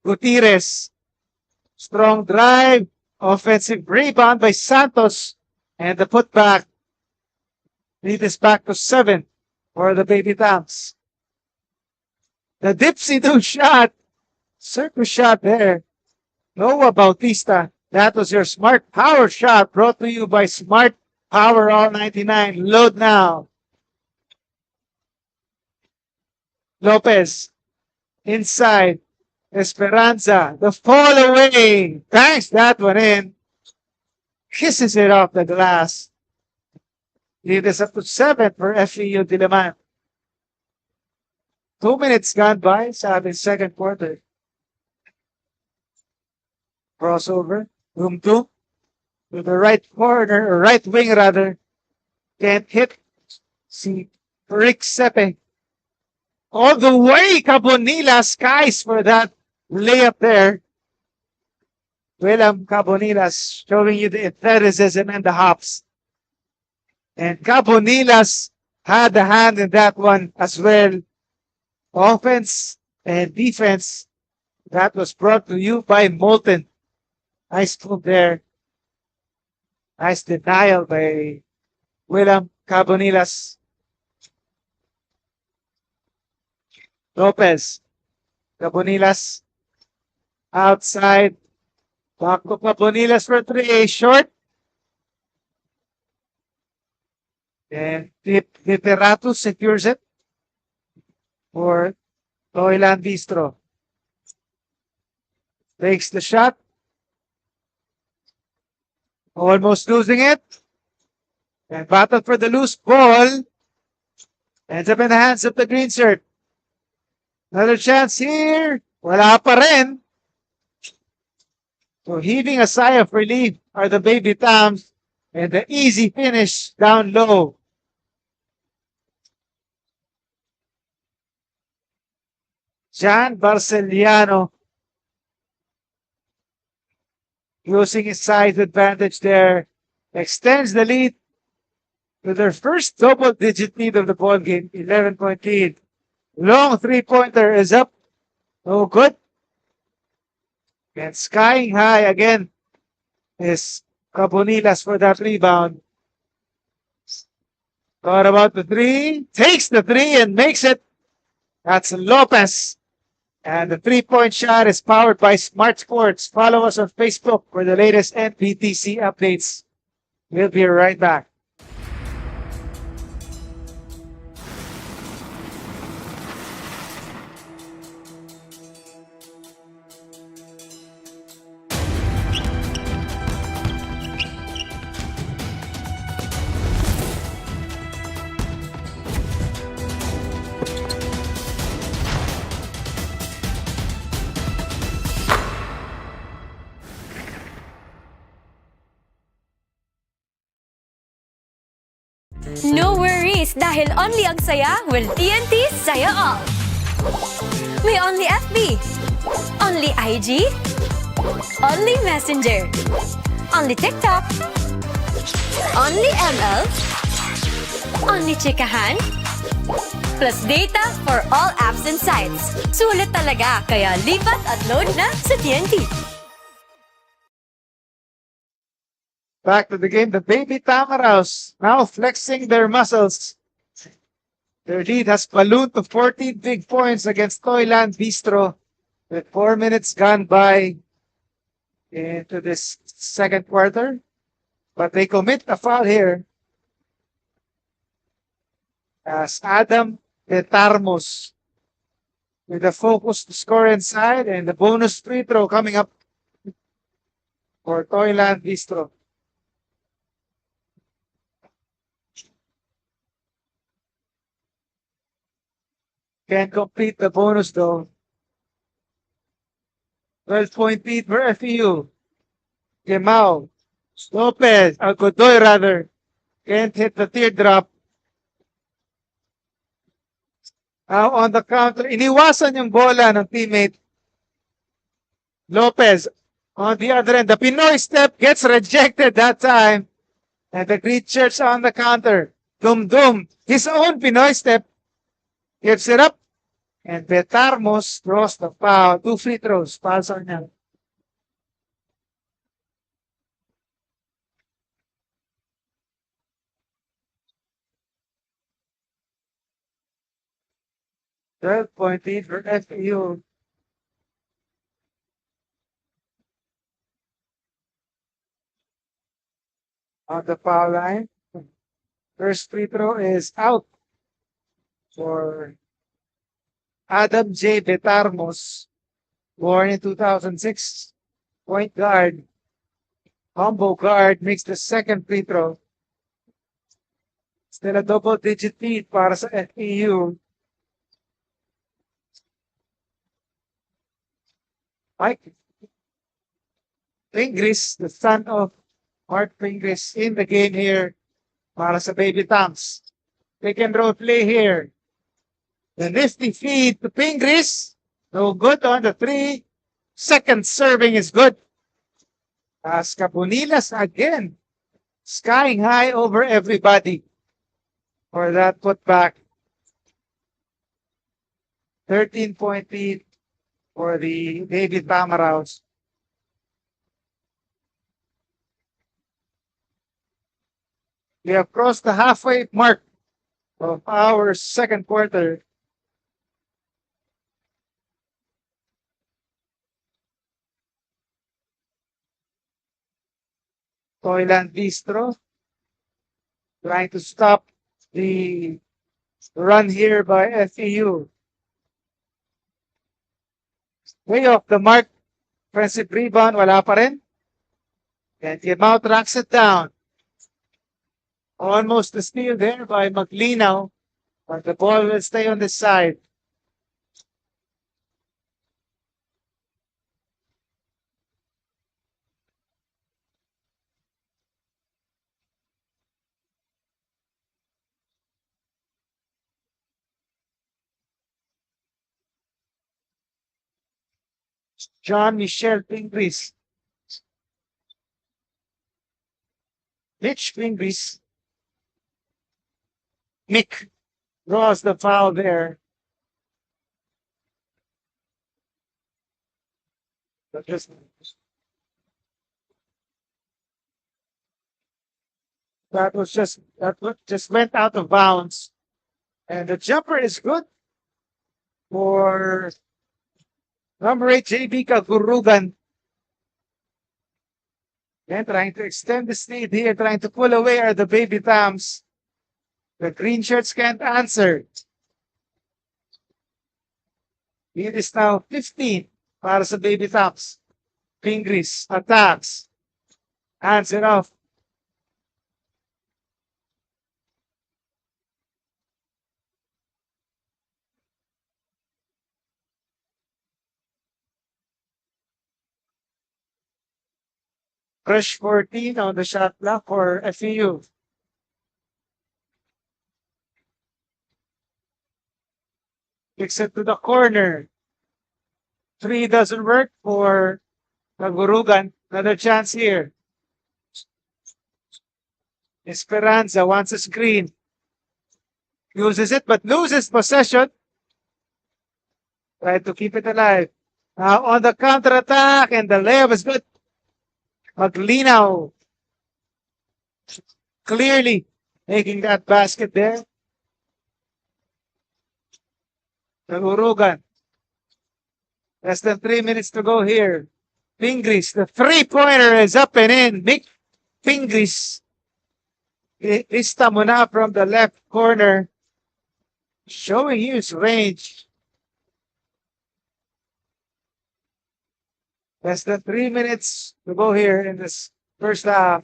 Gutierrez. Strong drive. Offensive rebound by Santos. And the putback. Lead is back to 7 for the Baby Tams. The dipsy-do shot. Circus shot there. Noah Bautista. That was your smart power shot brought to you by Smart Power all 99. Load now. Lopez. Inside. Esperanza. The fall away. Banks that one in. Kisses it off the glass. Lead is up to 7 for FEU-DILIMAN. 2 minutes gone by sa ating second quarter. Crossover. Room 2. To the right corner, or right wing rather. Can't hit. Si Rick Sepe. All the way, Cabonilla skies for that layup there. William Cabonilas showing you the athleticism and the hops. And Cabonilas had a hand in that one as well. Offense and defense. That was brought to you by Molten. Nice move there. Nice denial by William Cabonilas. Lopez. Cabonilas. Outside. Back to Cabonilas for 3. Short. And Literatus secures it for Toyland Bistro. Takes the shot. Almost losing it. And battle for the loose ball. Ends up in the hands of the green shirt. Another chance here. Wala pa rin. So heaving a sigh of relief are the Baby Tams. And the easy finish down low. Jan Barceliano using his size advantage there. Extends the lead to their first double-digit lead of the ball game. 11-point lead. Long three-pointer is up. No good. And skying high again is Cabonilas for that rebound. Thought about the 3. Takes the 3 and makes it. That's Lopez. And the 3-point shot is powered by Smart Sports. Follow us on Facebook for the latest Nbtc updates. We'll be right back. No worries dahil only ang saya will TNT Saya All. May only FB, only IG, only Messenger, only TikTok, only ML, only chikahan, plus data for all apps and sites. Sulit talaga, kaya lipat at load na sa TNT. Back to the game. The Baby Tamaraws now flexing their muscles. Their lead has ballooned to 14 big points against Toyland Bistro with 4 minutes gone by into this second quarter. But they commit a foul here as Adam Petarmos with a focus to score inside and the bonus free throw coming up for Toyland Bistro. Can't complete the bonus though. 12-point lead for FEU. Gemao. Lopez. Godoy rather. Can't hit the teardrop. Now on the counter. Iniwasan yung bola ng teammate. Lopez. On the other end. The Pinoy step gets rejected that time. And the green shirts on the counter. Dum-dum. His own Pinoy step. Gives it up. And Petarmos draws the foul. 2 free throws. Fouls on him. Point lead for FEU. On the foul line. First free throw is out for Adam J. Betarmos, born in 2006, point guard. Combo guard makes the second free throw. Still a double-digit lead para sa FEU. Mike Pingris, the son of Mark Pingris, in the game here para sa Baby Tams. Pick and roll play here. The nifty feed to Pingris. No good on the 3. Second serving is good. As Caponilas again, skying high over everybody for that putback. 13-point lead for the David Tamaraws. We have crossed the halfway mark of our second quarter. Toyland Bistro trying to stop the run here by FEU. Way off the mark. Offensive rebound, wala pa rin. And Tiamout racks it down. Almost a steal there by Maglinaw, but the ball will stay on the side. John Michel Pingris. Mitch Pingris. Mick draws the foul there. That just went out of bounds. And the jumper is good for number 8, JB Kagurugan. Again, trying to extend the lead here, trying to pull away are the Baby Tams. The green shirts can't answer. Lead is now 15 para sa Baby Tams. Pingris attacks. Hands it off. Fresh 14 on the shot clock for FEU. Kicks it to the corner. 3 doesn't work for Nagurugan. Another chance here. Esperanza wants a screen. Uses it but loses possession. Try to keep it alive. Now on the counterattack and the layup is good. Maglinaw clearly making that basket there. Nagurugan. Less than 3 minutes to go here. Pingris, the three-pointer is up and in. Nick Pingris. Lista muna from the left corner. Showing his range. Less than 3 minutes to go here in this first half.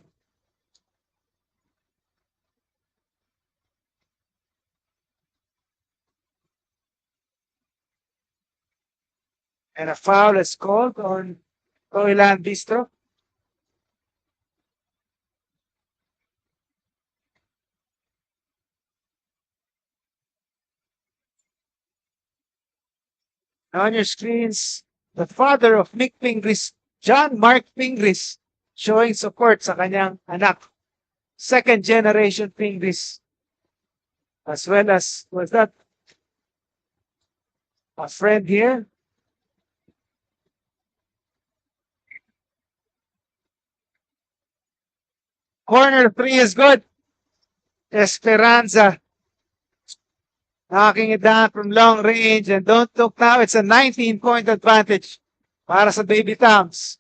And a foul is called on Toyland Bistro. On your screens, the father of Nick Pingris, John Mark Pingris, showing support sa kanyang anak. Second generation Pingris. As well as, was that a friend here? Corner 3 is good. Esperanza knocking it down from long range, and don't look now, it's a 19-point advantage para sa Baby Tams.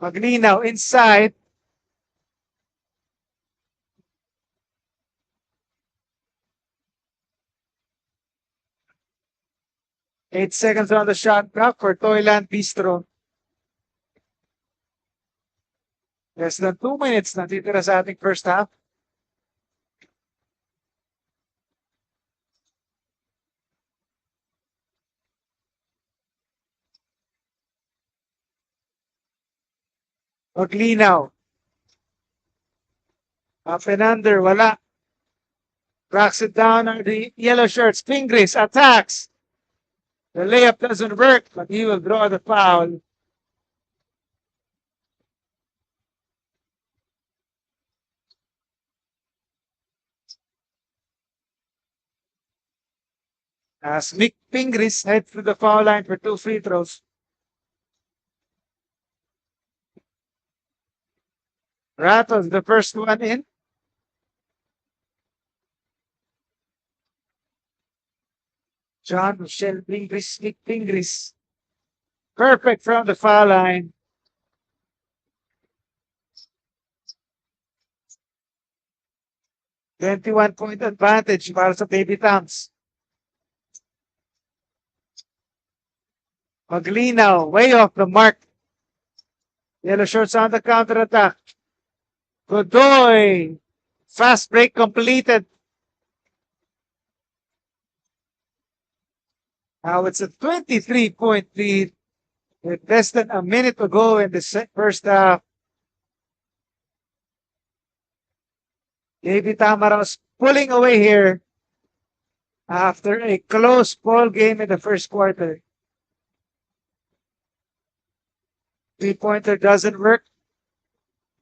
Maglinaw inside. Eight seconds on the shot clock for TOYLAND Bistro. Less than 2 minutes natitira sa ating first half. Maglinaw. Up and under, wala. Cracks it down on the yellow shirts. Fingris attacks. The layup doesn't work, but he will draw the foul. As Mick Fingris heads to the foul line for 2 free throws. Rattles the first one in. John Michelle Fingris, Mick Fingris. Perfect from the foul line. .21 advantage para sa Baby Towns. Maglinaw, way off the mark. Yellow shorts on the counter-attack. Godoy. Fast break completed. Now it's a 23-point lead with less than a minute to go in the first half. David Tamaraws pulling away here after a close ball game in the first quarter. Three-pointer doesn't work.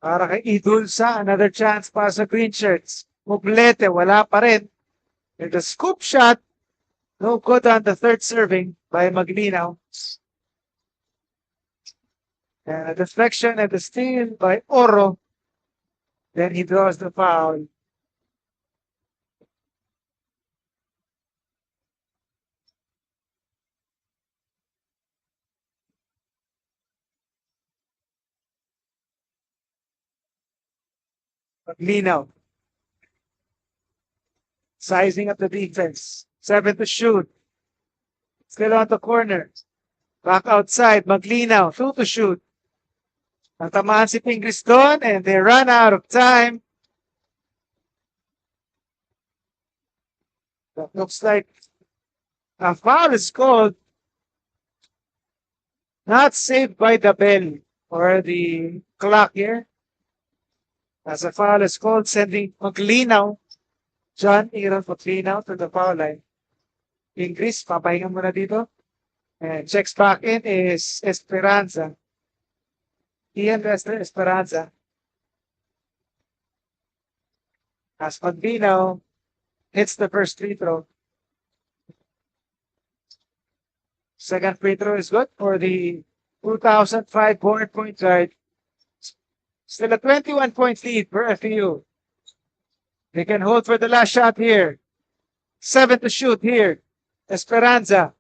Para kay Idulsa, another chance pa sa green shirts. Muglete, wala pa rin. And the scoop shot, no good on the third serving by Maglinaw. And a deflection and the steal by Oro. Then he draws the foul. Maglinaw. Sizing up the defense. 7 to shoot. Still on the corner. Back outside. Maglinaw. 2 to shoot. Natamaan si Fingris doon and they run out of time. That looks like a foul is called. Not saved by the bell or the clock here. As a foul is called, sending Maglinaw, John Aaron Maglinaw to the foul line. Fingris, papahinga muna dito. And checks back in is Esperanza. Ian Lester Esperanza. As Maglinaw hits the first free throw. Second free throw is good for the 2005 board point guard. Still a 21-point lead for FEU. They can hold for the last shot here. 7 to shoot here. Esperanza.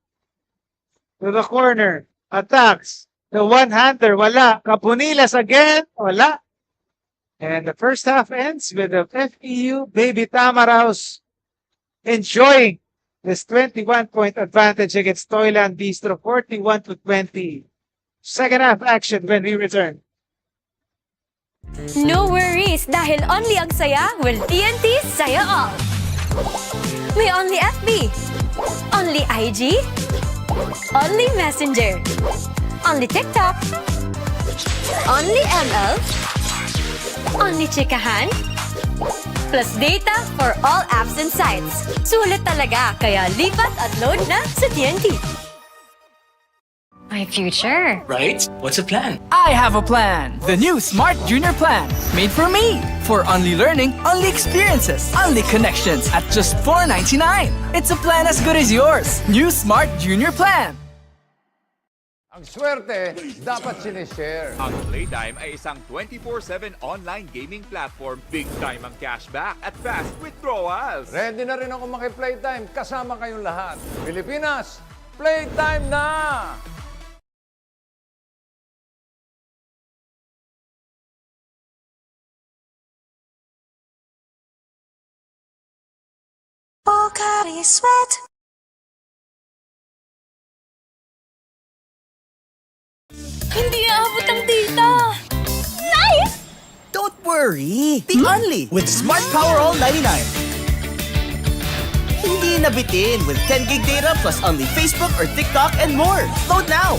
To the corner. Attacks. The one-hander. Wala. Caponilas again. Wala. And the first half ends with the FEU Baby Tamaraws enjoying this 21-point advantage against Toyland Bistro. 41-20. Second half action when we return. No worries, dahil only ang saya will TNT Saya All. May only FB, only IG, only Messenger, only TikTok, only ML, only Chikahan, plus data for all apps and sites. Sulit talaga, kaya lipat at load na sa TNT. My future. Right? What's the plan? I have a plan. The new Smart Junior Plan. Made for me. For only learning, only experiences, only connections at just $4.99. It's a plan as good as yours. New Smart Junior Plan. Ang swerte, dapat sinishare. Ang Playtime ay isang 24/7 online gaming platform. Big time ang cashback at fast withdrawals. Ready na rin ako maki-playtime kasama kayong lahat. Pilipinas, playtime na! Pocari Sweat. Hindi aabot ang data. Nice! Don't worry! Be only with Smart Power All 99. Hindi nabitin with 10 gig data plus only Facebook or TikTok and more. Load now!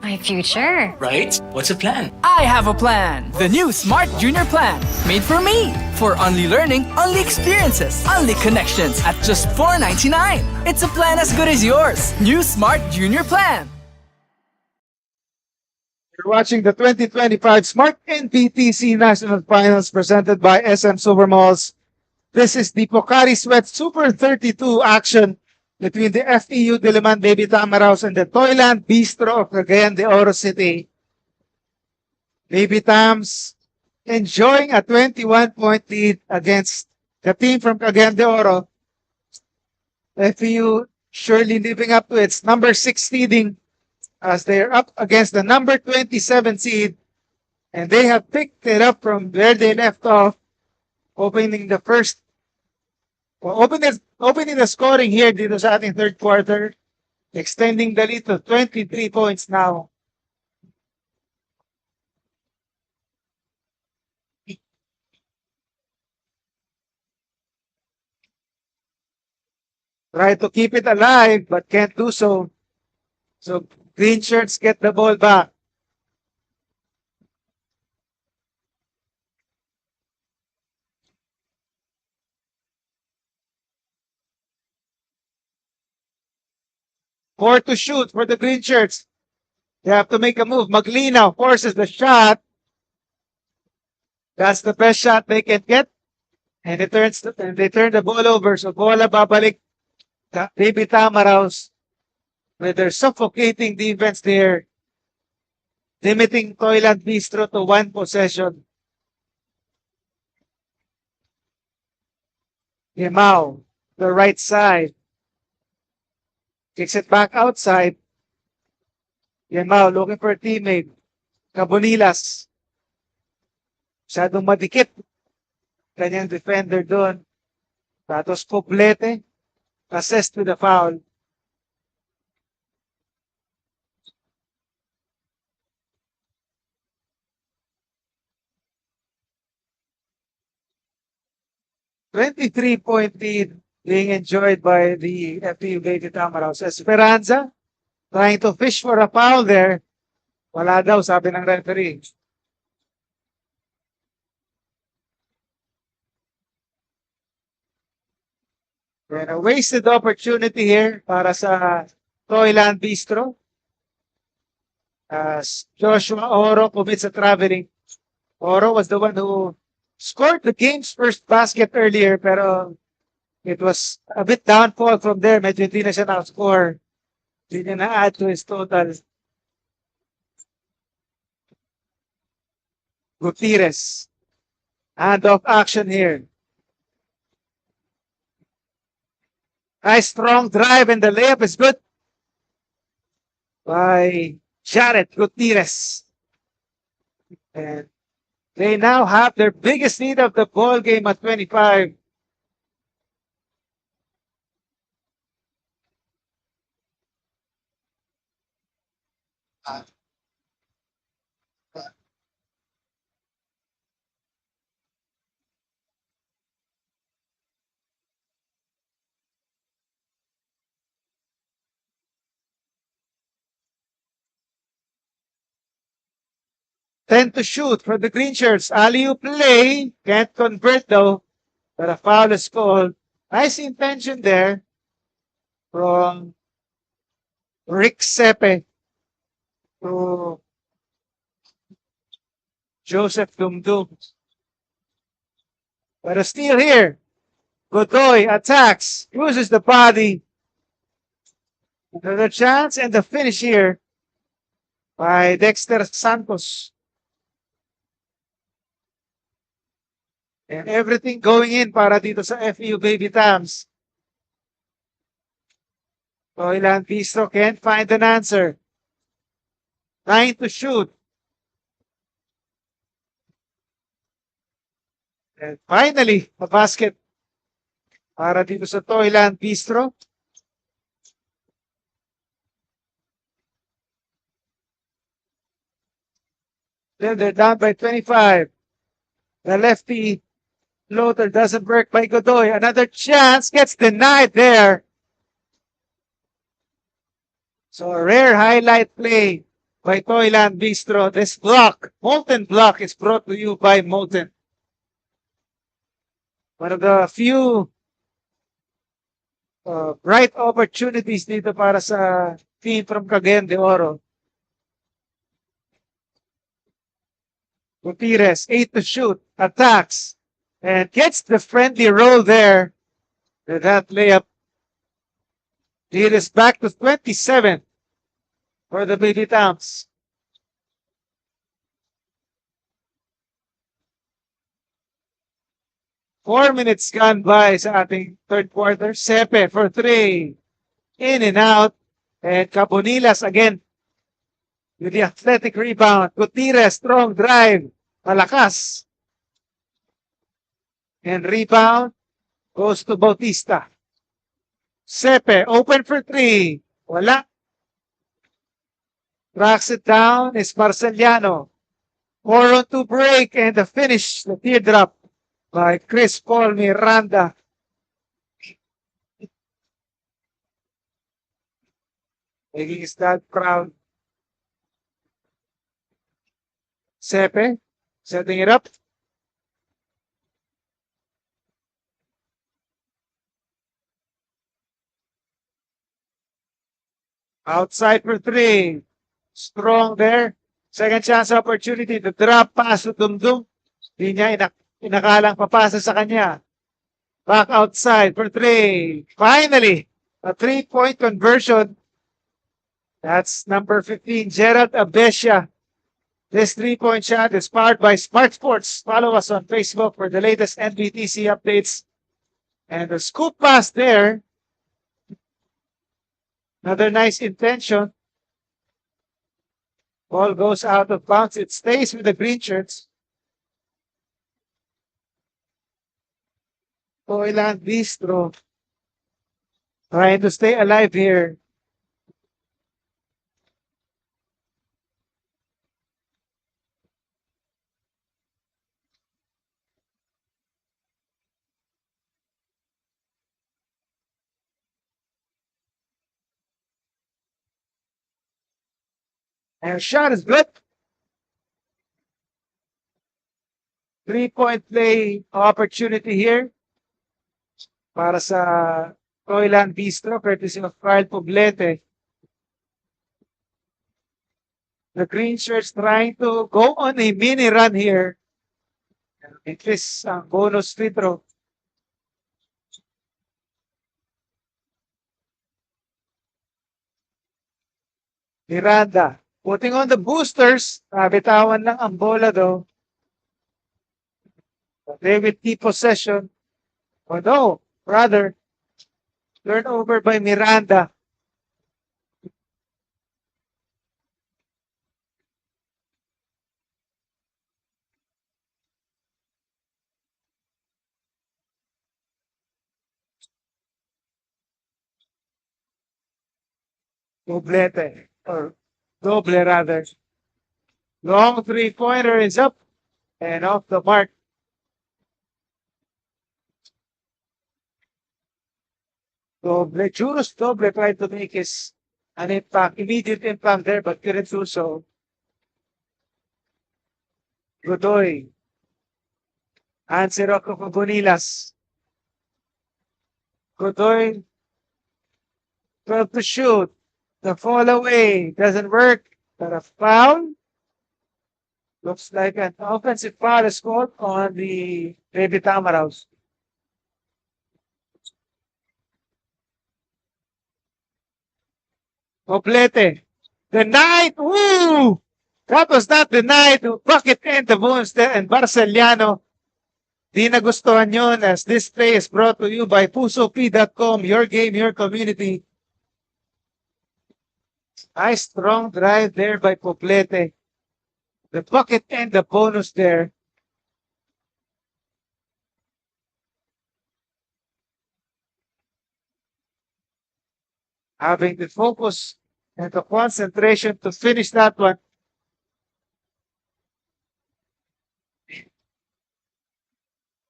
My future. Right? What's the plan? I have a plan. The new Smart Junior Plan. Made for me. For only learning, only experiences, only connections at just $4.99. It's a plan as good as yours. New Smart Junior Plan. You're watching the 2025 Smart Nbtc National Finals presented by SM Supermalls. This is the Pocari Sweat Super 32 action between the FEU-DILIMAN Baby TAMARAWS and the TOYLAND BISTRO of Cagayan de Oro City. Baby Tams enjoying a 21-point lead against the team from Cagayan de Oro. FEU surely living up to its number 6 seeding as they are up against the number 27 seed, and they have picked it up from where they left off, opening the first, opening the scoring here dito sa ating third quarter, extending the lead to 23 points now. Try to keep it alive, but can't do so. So green shirts get the ball back. Four to shoot for the green shirts. They have to make a move. Maglinaw forces the shot. That's the best shot they can get. And they turn the ball over. So bola babalik. Baby Tamaraws with their suffocating defense there, limiting Toyland Bistro to 1 possession. Yamao, the right side. Kicks it back outside. Yamao looking for a teammate. Cabonilas. Masyadong madikit. Kanyang defender doon. Tapos Poblete. Assessed with a foul. "23-point lead being enjoyed by the FEU Baby Tamaraws. Esperanza trying to fish for a foul there. Wala daw, sabi ng referee. And a wasted opportunity here para sa Toyland Bistro. As Joshua Oro commits a traveling. Oro was the one who scored the game's first basket earlier, pero it was a bit downfall from there. Medyo hindi na siya na-score. Hindi niya na-add to his total. Gutierrez. Hand-off action here. Nice strong drive and the layup is good by Jared Gutierrez. And they now have their biggest lead of the ball game at 25. Ten to shoot for the green shirts. Alley-oop play. Can't convert though. But a foul is called. Nice intention there from Rick Sepe to Joseph Dumdum. But a steal here. Godoy attacks, uses the body. Another chance and the finish here by Dexter Santos. And everything going in para dito sa FEU Baby Tams. Toyland Bistro can't find an answer. 9 to shoot. And finally, a basket para dito sa Toyland Bistro. Then they're down by 25. The lefty floater doesn't work by Godoy. Another chance gets denied there. So a rare highlight play by Toyland Bistro. This block, Molten block, is brought to you by Molten. One of the few bright opportunities dito para sa team from Cagayan de Oro. Gutierrez, 8 to shoot, attacks, and gets the friendly roll there. With that layup, lead is back to 27 for the Baby Tams. Four minutes gone by sa ating third quarter. Sepe for 3. In and out. And Cabonilas again with the athletic rebound. Gutierrez, strong drive. Malakas. And rebound goes to Bautista. Sepe, open for 3. Wala. Tracks it down is Marceliano. 4-on-2 break and the finish, the teardrop by Chris Paul Miranda. Making his dad proud. Sepe, setting it up. Outside for 3. Strong there. Second chance opportunity. The drop pass to Dumdum. Hindi niya inakalang papasa sa kanya. Back outside for 3. Finally, a 3-point conversion. That's number 15, Gerald Abesia. This 3-point shot is powered by Smart Sports. Follow us on Facebook for the latest Nbtc updates. And the scoop pass there. Another nice intention. Ball goes out of bounds. It stays with the green shirts. Toyland Bistro trying to stay alive here. And shot is good. 3-point play opportunity here para sa Toyland Bistro, courtesy of Carl Poblete. The green shirts trying to go on a mini run here. It is a bonus free throw. Miranda putting on the boosters. Bitawan lang ang bola though. They will keep possession. Oh no, rather, turnover by Miranda. Doblete, or doble rather. Long 3-pointer is up and off the mark. Doble, Juros Doble tried to make an impact, immediate impact there, but couldn't do so. Godoy. Anserocco Cabonilas. Godoy. 12 to shoot. The fall away doesn't work. But a foul. Looks like an offensive foul is called on the baby TAMARAWS. Poblete. The night. Woo! That was not the night. Bucket and the Bones and Barceliano. Di nagustuhan yun as this play is brought to you by PusoP.com. Your game, your community. Nice strong drive there by Poblete. The bucket and the bonus there. Having the focus and the concentration to finish that one.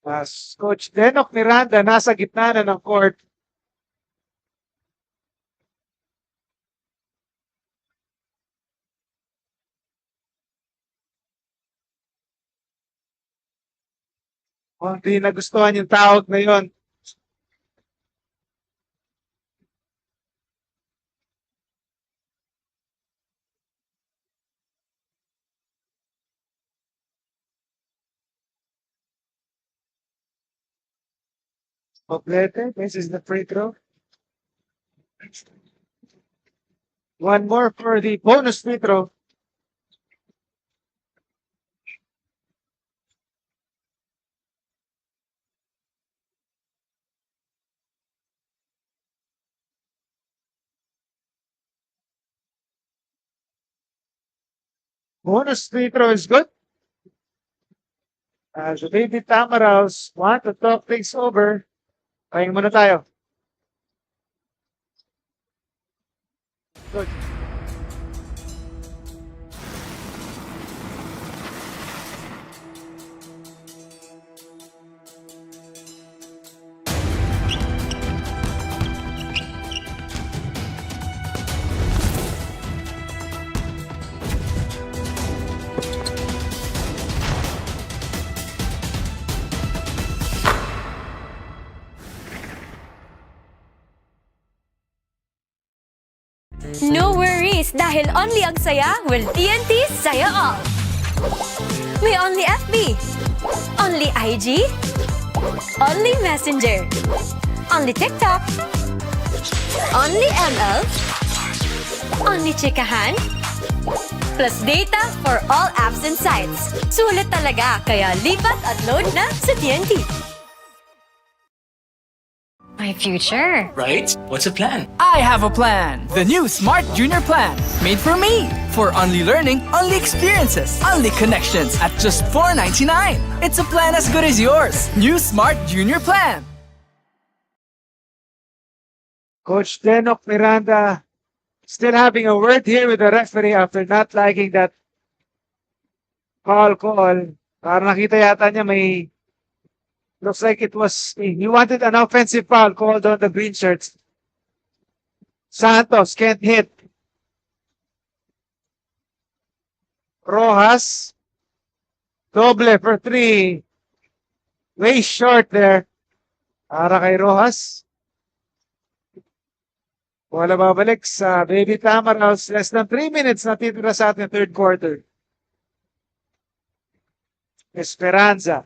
As Coach Denok Miranda nasa gitna na ng court. Kung di nagustuhan yung tawag na yun. Poblete, this is the free throw. One more for the bonus free throw. Bonus free throw is good. As the baby TAMARAWS want to talk things over. Pahinga muna tayo. Good. No worries dahil only ang saya will TNT Saya All. May only FB, only IG, only Messenger, only TikTok, only ML, only chikahan, plus data for all apps and sites. Sulit talaga, kaya lipat at load na sa TNT. My future. Right? What's the plan? I have a plan. The new Smart Junior Plan. Made for me. For only learning, only experiences, only connections at just $4.99. It's a plan as good as yours. New Smart Junior Plan. Coach Denok Miranda still having a word here with the referee after not liking that foul call. Para nakita yata niya may looks like it was, he wanted an offensive foul called on the green shirts. Santos can't hit. Rojas. Doble for three. Way short there. Para kay Rojas. Wala babalik sa baby TAMARAWS. Less than 3 minutes na titira sa ating third quarter. Esperanza.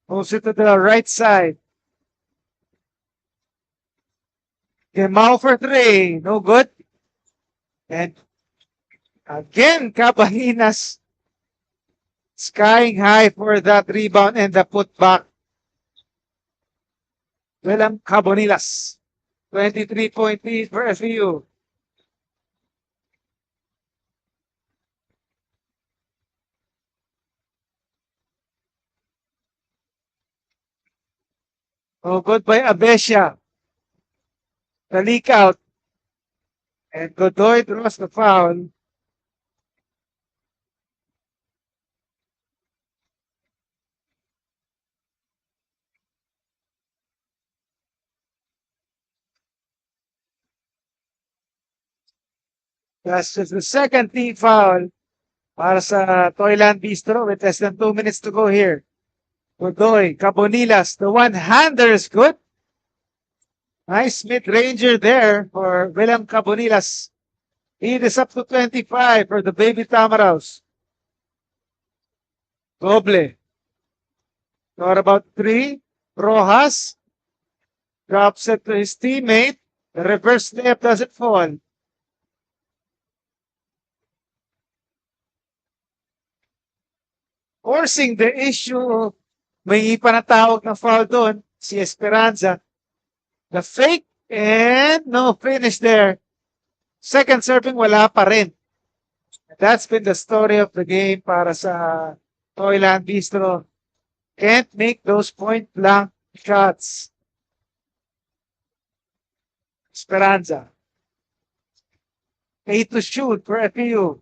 Moves it to the right side. Gemao for three. No good. And again, Cabahinas skying high for that rebound and the putback. Willem Cabonilas. 23-point lead for FEU. Oh, good by Abesia. The leak out. And Godoy draws the foul. That's just the second team foul para sa TOYLAND BISTRO with less than 2 minutes to go here. Godoy, Cabonilas, the one-hander is good. Nice mid-ranger there for Willem Cabonilas. It is up to 25 for the baby Tamaraws. Doble. Got about 3. Rojas drops it to his teammate. The reverse layup doesn't fall. Forcing the issue, may ipanatawag na foul doon, si Esperanza. The fake and no finish there. Second serving, wala pa rin. That's been the story of the game para sa Toyland Bistro. Can't make those point blank shots. Esperanza. 8 to shoot for FEU.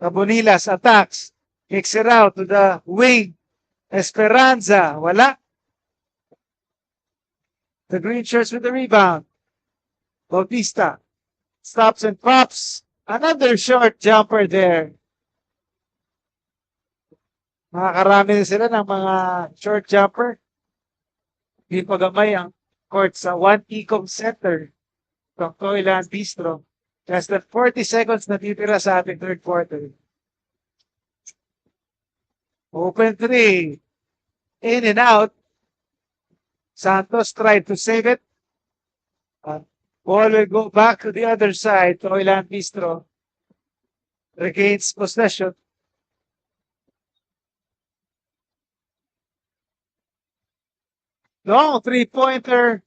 Cabonilas attacks. Kicks it out to the wing. Esperanza. Wala. The green shirts with the rebound. Bautista. Stops and pops. Another short jumper there. Makakarami na sila ng mga short jumper. Hindi pagamay ang court sa 1 Ecom Center from Toyland Bistro. Less than 40 seconds na titira sa ating third quarter. Open 3. In and out. Santos tried to save it. Ball will go back to the other side. Toyland Bistro regains possession. Long three-pointer.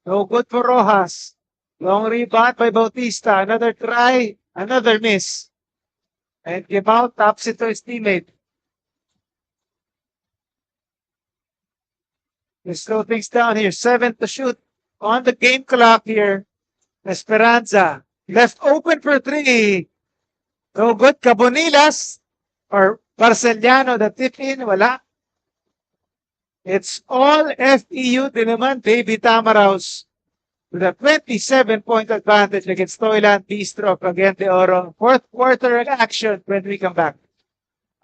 No good for Rojas. Long rebound by Bautista. Another try. Another miss. And Gimao taps it to his teammate. They slow things down here. 7 to shoot on the game clock here. Esperanza. Left open for 3. No good. Cabonilas or Barceliano, the tip in. Wala. It's all FEU-DILIMAN baby Tamaraws with a 27-point advantage against Toyland Bistro of AVIATION. Fourth quarter action when we come back.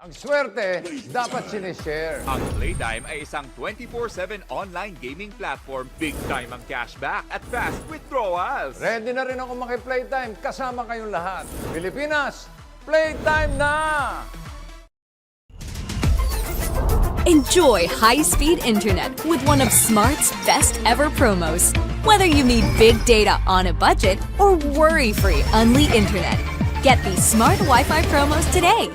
Ang swerte, dapat sinishare. Ang Playtime ay isang 24/7 online gaming platform. Big time ang cashback at fast withdrawals. Ready na rin ako maki-playtime kasama kayong lahat. Pilipinas, playtime na! Enjoy high-speed internet with one of Smart's best ever promos. Whether you need big data on a budget or worry-free Unli internet, get these Smart Wi-Fi promos today.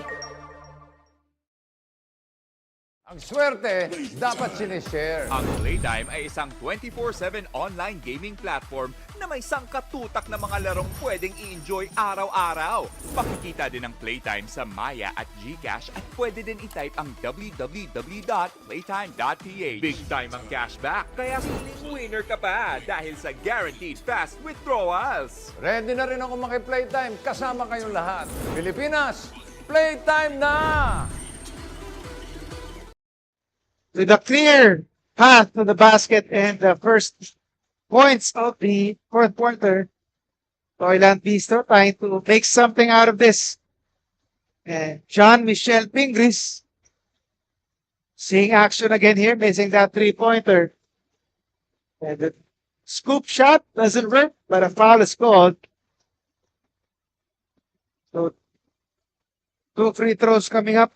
Ang swerte, dapat sinishare. Ang Playtime ay isang 24/7 online gaming platform na may sangkatutak na mga larong pwedeng i-enjoy araw-araw. Makikita din ang Playtime sa Maya at GCash at pwede din i-type ang www.playtime.ph. Big time ang cashback, kaya siling winner ka pa dahil sa guaranteed fast withdrawals. Ready na rin ako maki-playtime kasama kayong lahat. Pilipinas, playtime na! With a clear path to the basket and the first points of the fourth quarter, Toyland Bistro trying to make something out of this. And Jean-Michel Pingris seeing action again here, missing that three-pointer. And the scoop shot doesn't work, but a foul is called. So, 2 free throws coming up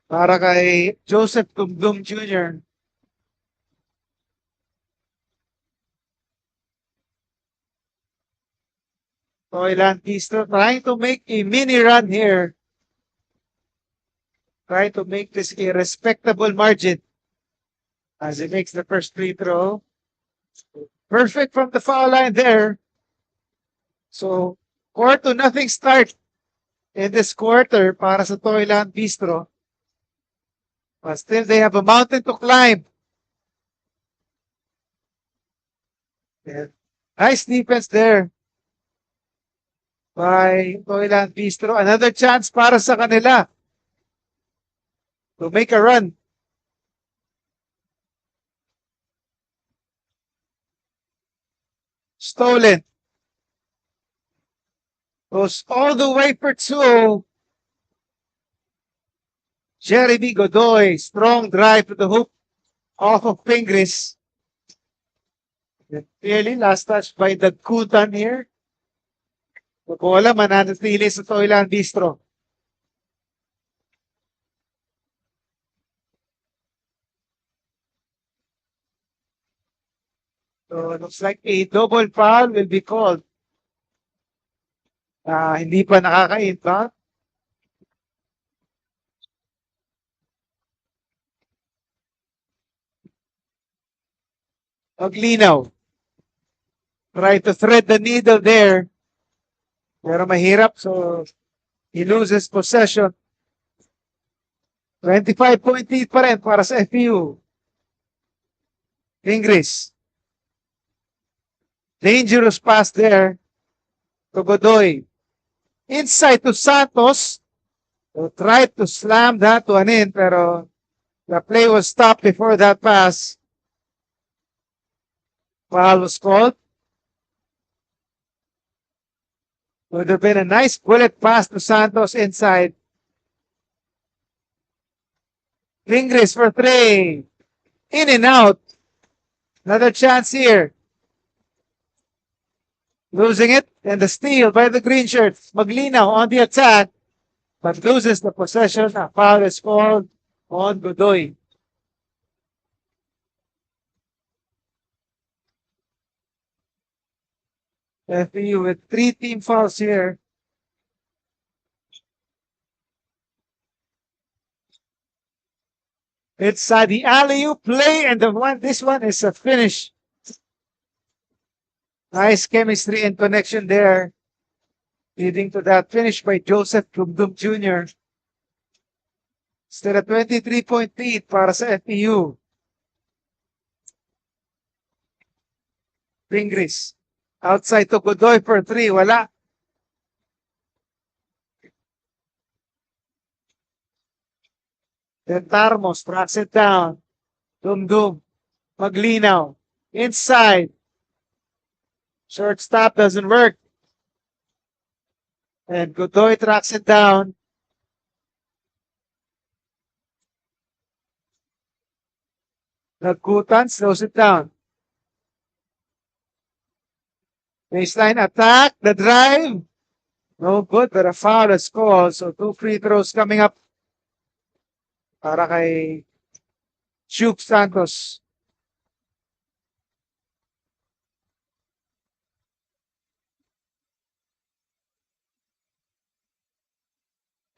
para kay Joseph Dumdum Jr. Toyland Bistro trying to make a mini run here. Trying to make this a respectable margin as he makes the first free throw. Perfect from the foul line there. So, 4-0 start in this quarter para sa Toyland Bistro. But still, they have a mountain to climb. Yeah. Nice defense there by Toyland Bistro. Another chance para sa kanila to make a run. Stolen. Goes all the way for 2. Jeremy Godoy, strong drive to the hoop off of Pingris. Clearly, last touch by the Kutan here. Bola mananatili sa Toyland Bistro. So it looks like a double foul will be called. Hindi pa nakaka-inbound. Maglinaw. Try to thread the needle there. Pero mahirap, so he loses possession. 25-point lead pa rin para sa FEU. Ingris. Dangerous pass there to Godoy. Inside to Santos. So tried to slam that one in, pero the play was stopped before that pass. Foul was called. Would have been a nice bullet pass to Santos inside. Ingris for three. In and out. Another chance here. Losing it. And the steal by the green shirts. Maglinaw on the attack. But loses the possession. A foul is called on Godoy. FEU with 3 team fouls here. It's the alley-oop play, and this one is a finish. Nice chemistry and connection there, leading to that finish by Joseph Dumdum Jr. Still a 23-point lead para sa FEU. Ingris. Outside to Godoy for 3. Wala. Then Tarmos tracks it down. Dumdum. Maglinaw. Inside. Shortstop doesn't work. And Godoy tracks it down. Nagkutan slows it down. Baseline attack, the drive. No good, but a foul is called. So 2 free throws coming up para kay Chuck Santos.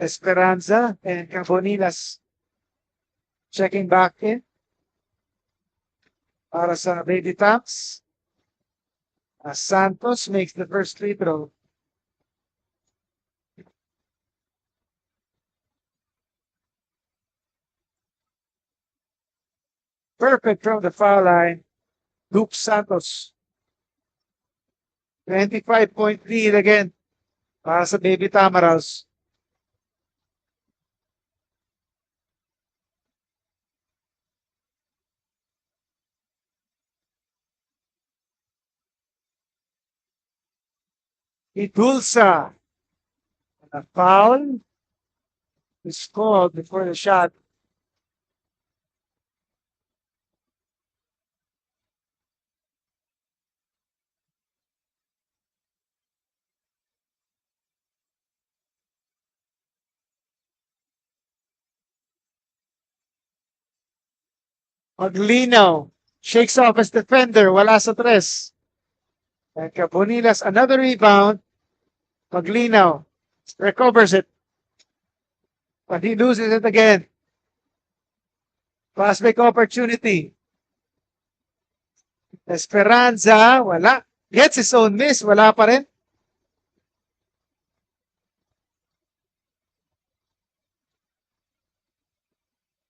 Esperanza and Carbonilas checking back in para sa Baby Taps. Santos makes the first free throw. Perfect from the foul line. Luke Santos. 25-point lead again para sa Baby Tamaraws. Itulsa. A foul is called before the shot. Maglinaw. Shakes off his defender. Wala sa tres. And Carbonilas, another rebound. Maglinaw recovers it. But he loses it again. Pass back opportunity. Esperanza, wala. Gets his own miss, wala pa rin.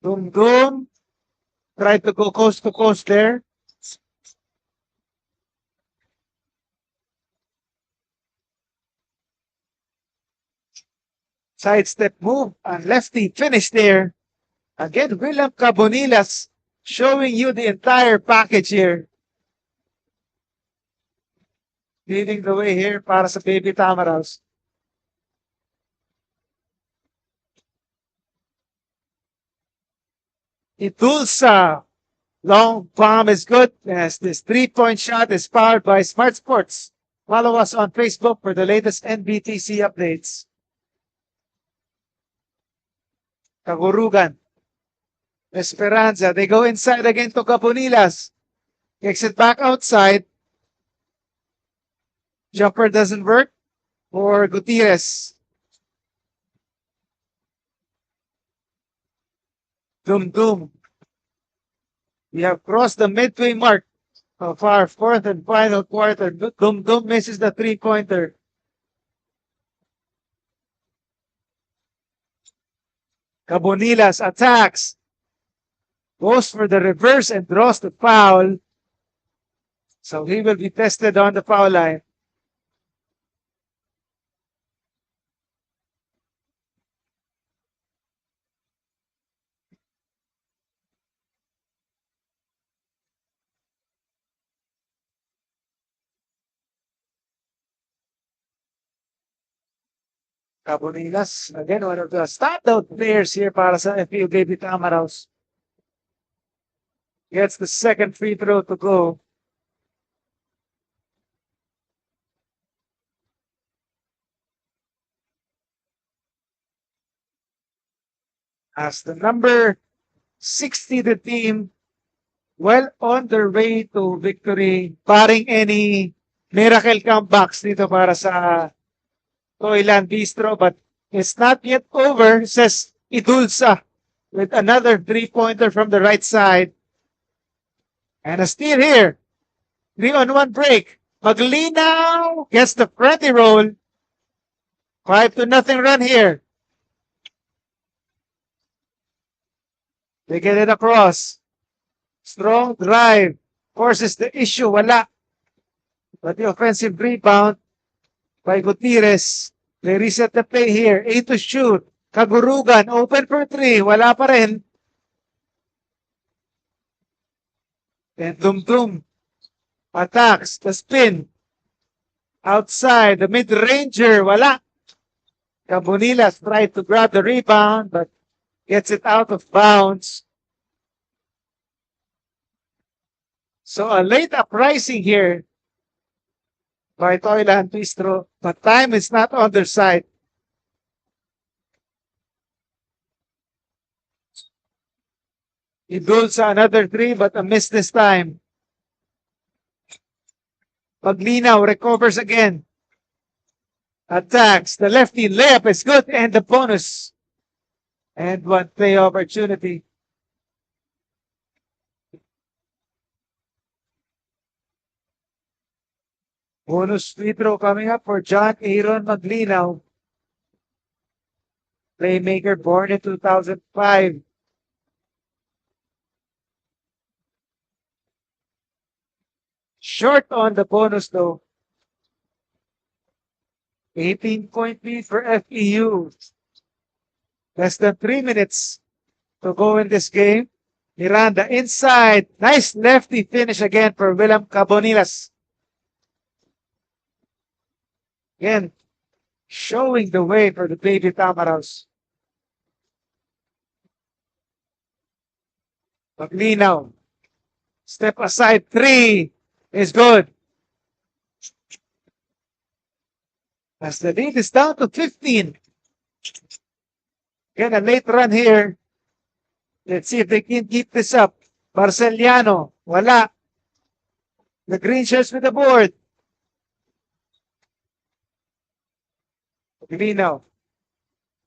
Dumdum. Tried to go coast to coast there. Sidestep move and lefty finish there. Again, William Carbonilas showing you the entire package here. Leading the way here para sa Baby Tamaraws. Itulsa. Long bomb is good. Yes, this 3-point shot is powered by Smart Sports. Follow us on Facebook for the latest NBTC updates. Kagurugan. Esperanza. They go inside again to Caponilas. Kicks it back outside. Jumper doesn't work for Gutierrez. Doom. We have crossed the midway mark of our fourth and final quarter. Doom misses the three-pointer. Cabonilas attacks. Goes for the reverse and draws the foul. So he will be tested on the foul line. Cabonilas, again, one of the standout players here para sa FEU-DILIMAN TAMARAWS. Gets the second free throw to go. As the number 60, the team, well on their way to victory, barring any miracle comebacks dito para sa Toyland Bistro, but it's not yet over, says Idulsa, with another three-pointer from the right side. And a steal here. 3-on-1 break. Maglinaw gets the friendly roll. 5-0 run here. They get it across. Strong drive. Forces the issue. Wala. But the offensive rebound by Gutierrez. They reset the play here. 8 to shoot. Kagurugan open for 3. Wala pa rin. And Doom attacks the spin. Outside the mid-ranger. Wala. Cabonilas tried to grab the rebound but gets it out of bounds. So a late uprising here by Toyland Bistro, but time is not on their side. Idulsa another 3, but a miss this time. Paglinaw recovers again. Attacks. The lefty layup is good and the bonus. And one play opportunity. Bonus free throw coming up for John Aaron Maglinaw. Playmaker born in 2005. Short on the bonus though. 18-point lead for FEU. Less than 3 minutes to go in this game. Miranda inside. Nice lefty finish again for William Cabonilas. Again, showing the way for the baby Tamaraws. Maglinaw. Step aside 3 is good. As the lead is down to 15. Again, a late run here. Let's see if they can keep this up. Marceliano, wala. The green shirts with the board. Maglinaw.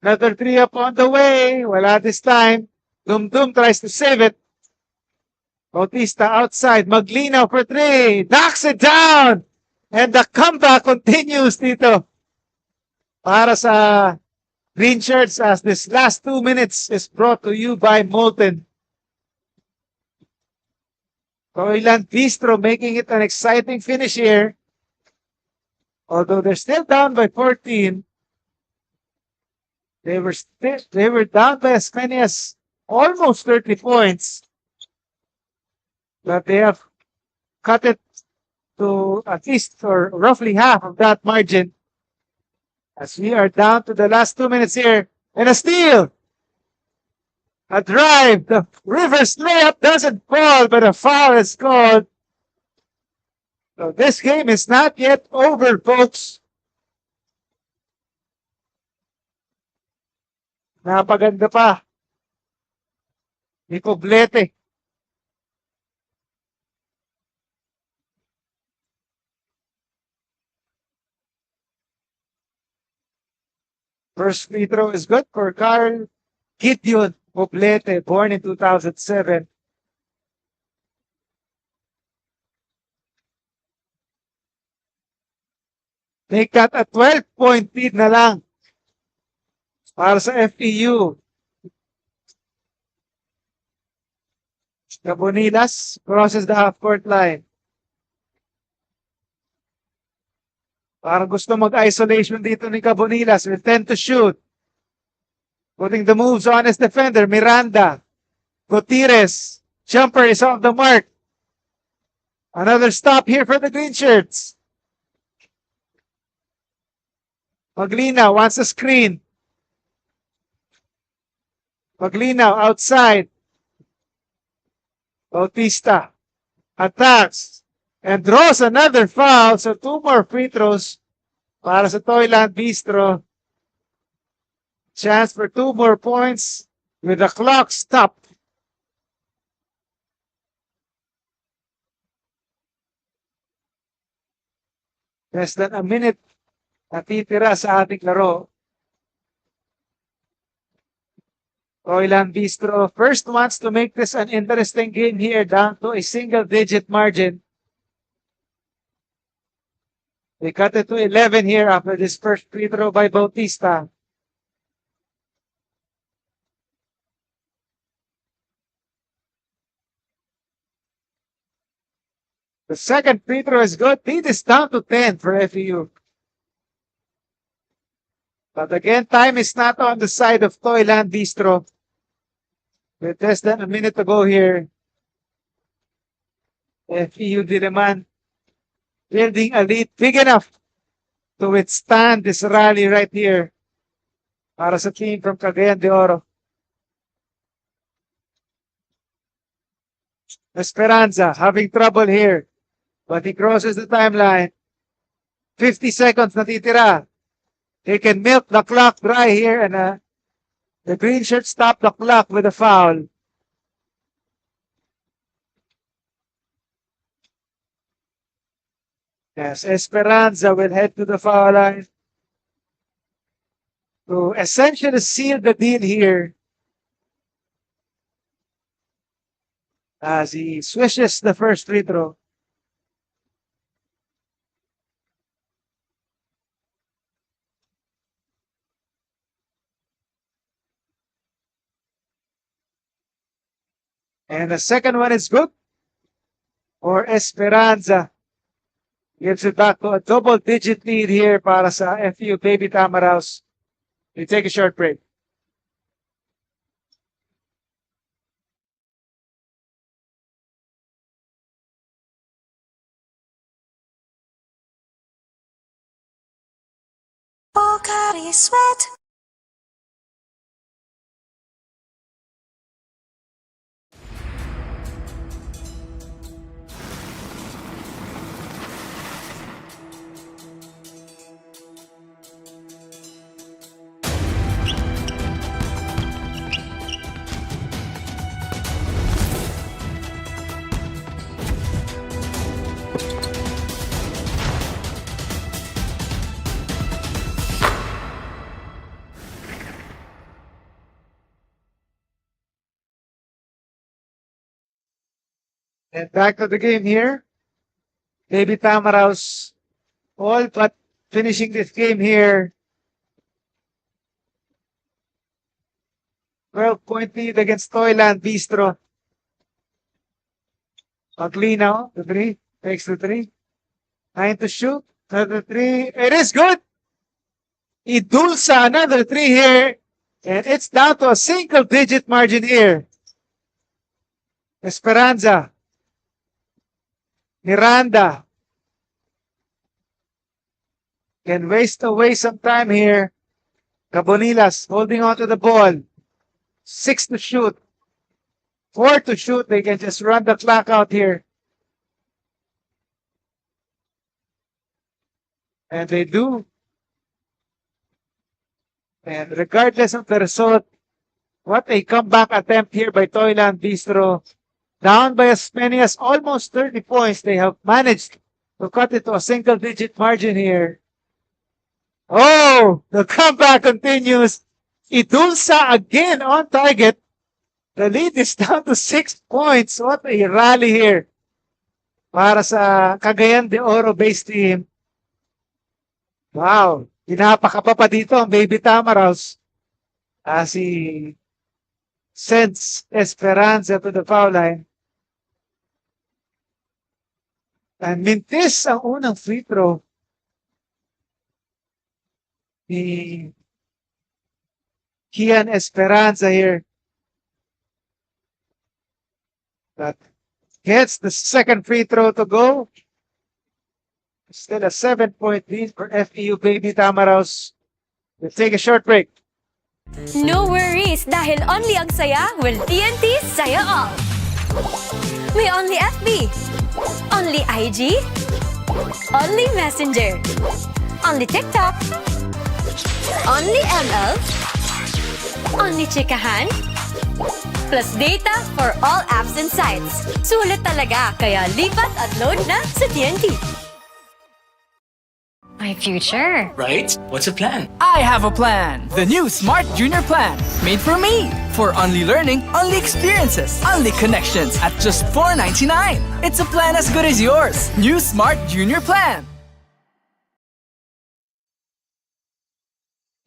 Another 3 up on the way. Wala this time. Doom tries to save it. Bautista outside. Maglinaw for 3. Knocks it down. And the comeback continues dito. Para sa green shirts as this last 2 minutes is brought to you by Molten. Toyland Bistro making it an exciting finish here. Although they're still down by 14. They were down by as many as almost 30 points. But they have cut it to at least or roughly half of that margin. As we are down to the last 2 minutes here. And a steal. A drive. The reverse layup doesn't fall, but a foul is called. So this game is not yet over, folks. Napaganda pa. Ni Poblete. First free throw is good for Carl Gideon Poblete, born in 2007. Make that a 12-point lead na lang para sa FEU. Cabonilas crosses the half-court line. Parang gusto mag-isolation dito ni Cabonilas. Will tend to shoot. Putting the moves on his defender, Miranda. Gutierrez. Jumper is off the mark. Another stop here for the green shirts. Maglina wants a screen. Maglina outside. Bautista attacks and draws another foul. So 2 more free throws para sa Toyland Bistro. Chance for 2 more points with the clock stopped. Less than a minute natitira sa ating laro. Toyland Bistro first wants to make this an interesting game here, down to a single-digit margin. They cut it to 11 here after this first free throw by Bautista. The second free throw is good. Lead is down to 10 for FEU. But again, time is not on the side of Toyland Bistro. With less than a minute to go here. FEU-DILIMAN building a lead big enough to withstand this rally right here para sa team from Cagayan de Oro. Esperanza having trouble here, but he crosses the timeline. 50 seconds natitira. They can milk the clock dry here, and the green shirt stop the clock with a foul. Yes, Esperanza will head to the foul line to essentially seal the deal here as he swishes the first free throw. And the second one is good for Esperanza. Gives it back to a double-digit lead here para sa FEU Baby Tamaraws. We take a short break. Pocari Sweat. And back to the game here. Baby Tamaraws all but finishing this game here. 12-point lead against Toyland Bistro. Maglina, the 3. Takes the 3. 9 to shoot. Another 3. It is good. Idulsa, another 3 here. And it's down to a single-digit margin here. Esperanza. Miranda can waste away some time here. Cabonilas holding on to the ball. 6 to shoot. 4 to shoot. They can just run the clock out here. And they do. And regardless of the result, what a comeback attempt here by Toyland Bistro. Down by as many as almost 30 points. They have managed to cut it to a single-digit margin here. Oh, the comeback continues. Idulsa again on target. The lead is down to 6 points. What a rally here para sa Cagayan de Oro base team. Wow. Pinapakapa pa dito ang baby Tamaraws. Si sends Esperanza to the foul line. And mintis ang unang free throw ni Kian Esperanza here. That gets the second free throw to go. Still a 7-point lead for FEU Baby Tamaraws. We'll take a short break. No worries dahil only ang saya will TNT Saya All. May only FB, only IG, only Messenger, only TikTok, only ML, only Chikahan, plus data for all apps and sites. Sulit talaga, kaya lipat at load na sa TNT. My future. Right? What's the plan? I have a plan. The new Smart Junior Plan. Made for me. For only learning, only experiences, only connections at just $4.99. It's a plan as good as yours. New Smart Junior Plan.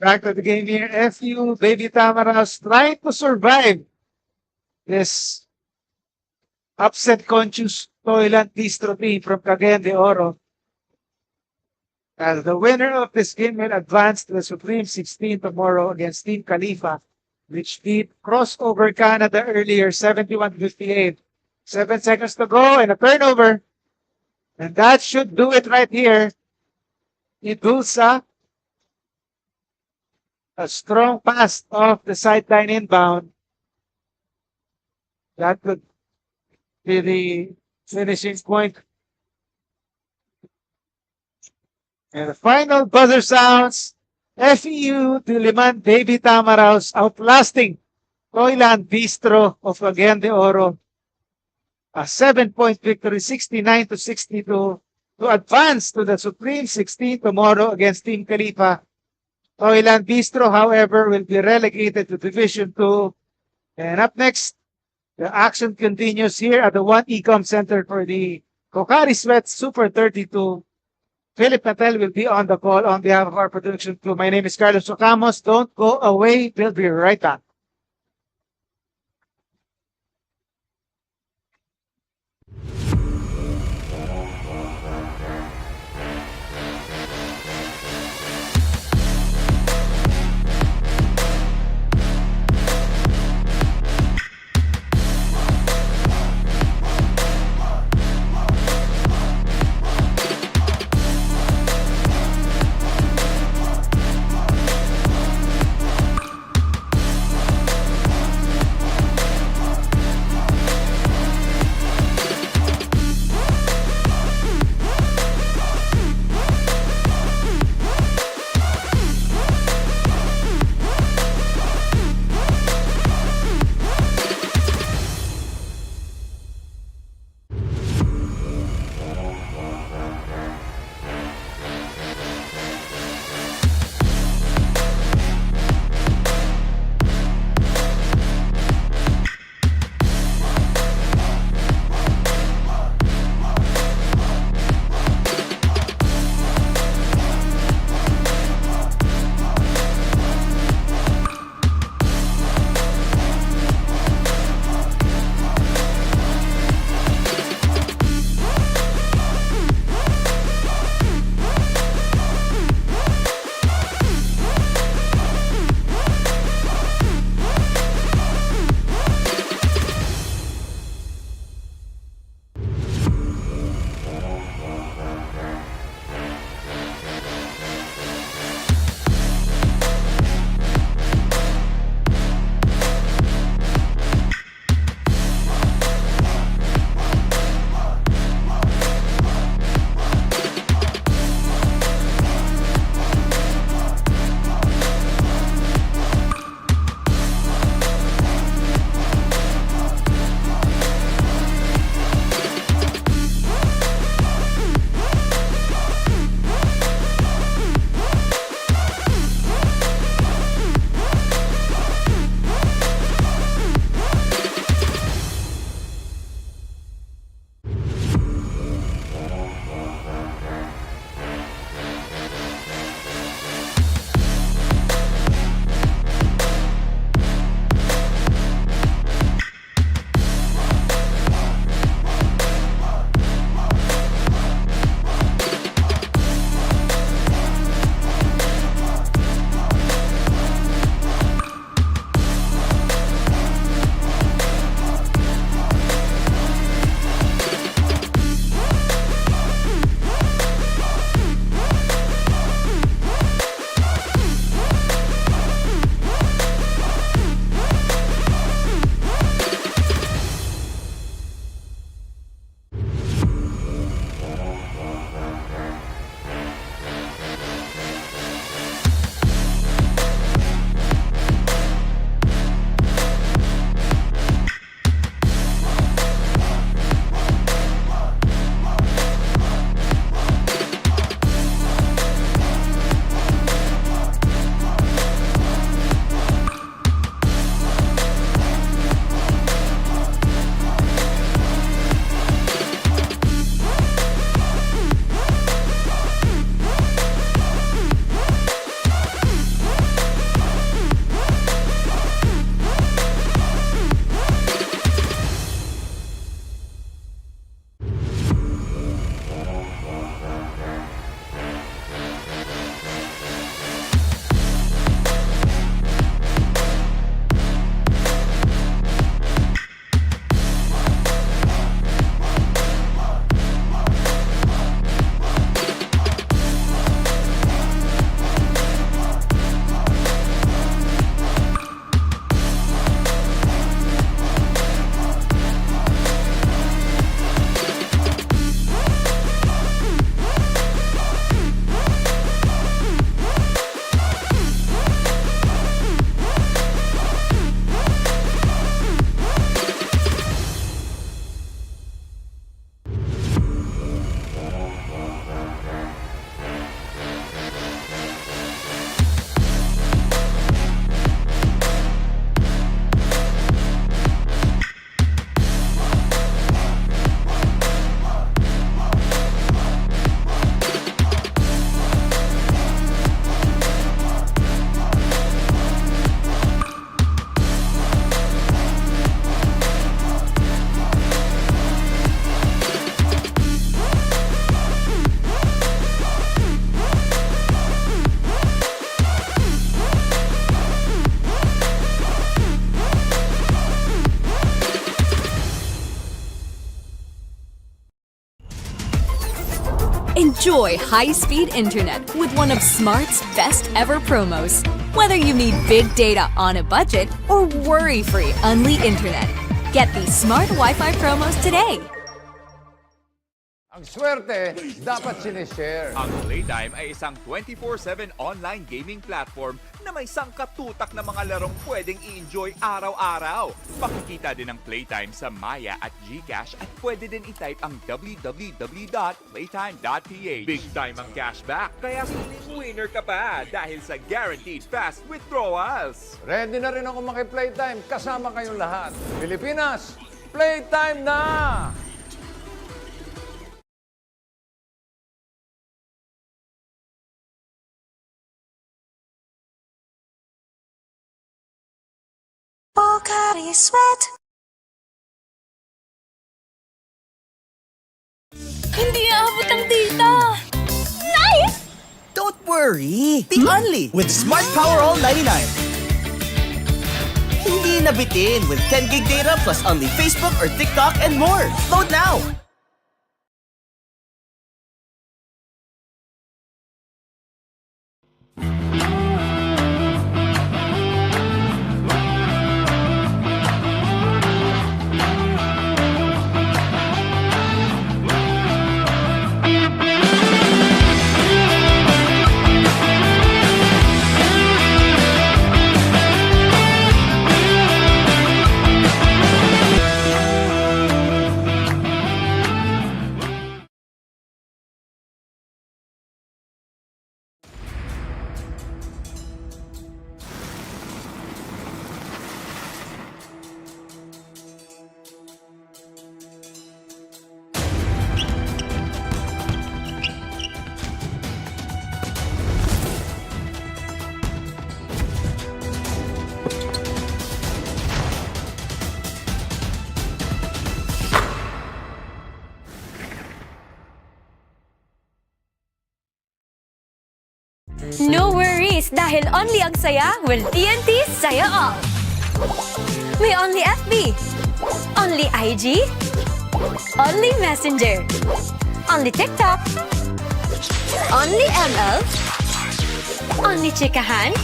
Back to the game here. FEU Baby Tamaraws trying to survive this upset-conscious Toyland Bistro team from Cagayan de Oro. As the winner of this game will advance to the Supreme 16 tomorrow against Team KHALIFA, which beat Crossover Canada earlier, 71-58. 7 seconds to go and a turnover. And that should do it right here. Idulsa. A strong pass off the sideline inbound. That could be the finishing point. And the final buzzer sounds. FEU-DILIMAN Baby Tamaraws outlasting Toyland Bistro of Cagayan de Oro. A 7-point victory, 69-62, to advance to the Supreme 16 tomorrow against Team KHALIFA. Toyland Bistro, however, will be relegated to Division 2. And up next, the action continues here at the One Ecom Center for the Kokari Sweat Super 32. Philip Natel will be on the call on behalf of our production crew. My name is Carlos Ocamos. Don't go away. We'll be right back. Enjoy high-speed internet with one of Smart's best ever promos. Whether you need big data on a budget or worry-free Unli internet, get these Smart Wi-Fi promos today. Ang swerte, dapat sinishare. Ang Playtime ay isang 24/7 online gaming platform na may sangkatutak na mga larong pwedeng i-enjoy araw-araw. Pakikita din ang Playtime sa Maya at GCash at pwede din i-type ang www.playtime.ph. Big time ang cashback, kaya feeling winner ka pa dahil sa guaranteed fast withdrawals. Ready na rin ako maki-Playtime kasama kayong lahat. Pilipinas, Playtime na! Pocari Sweat. Hindi aabot ang data! Nice! Don't worry! Be only with Smart Power All 99. Hindi nabitin with 10 gig data plus only Facebook or TikTok and more. Load now! No worries dahil only ang saya will TNT Saya All. May only FB, only IG, only Messenger, only TikTok, only ML, only chikahan,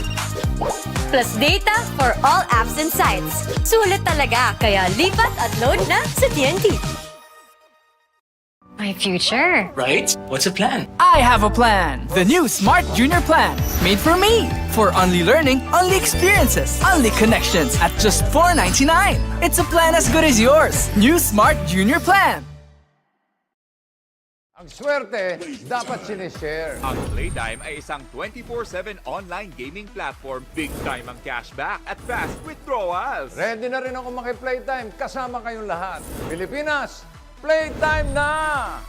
plus data for all apps and sites. Sulit talaga, kaya lipat at load na sa TNT. My future. Right? What's the plan? I have a plan. The new Smart Junior Plan. Made for me. For only learning, only experiences, only connections at just $4.99. It's a plan as good as yours. New Smart Junior Plan. Ang swerte, dapat sinishare. Ang Playtime ay isang 24/7 online gaming platform. Big time ang cashback at fast withdrawals. Ready na rin ako maki-Playtime kasama kayong lahat. Pilipinas, Playtime na!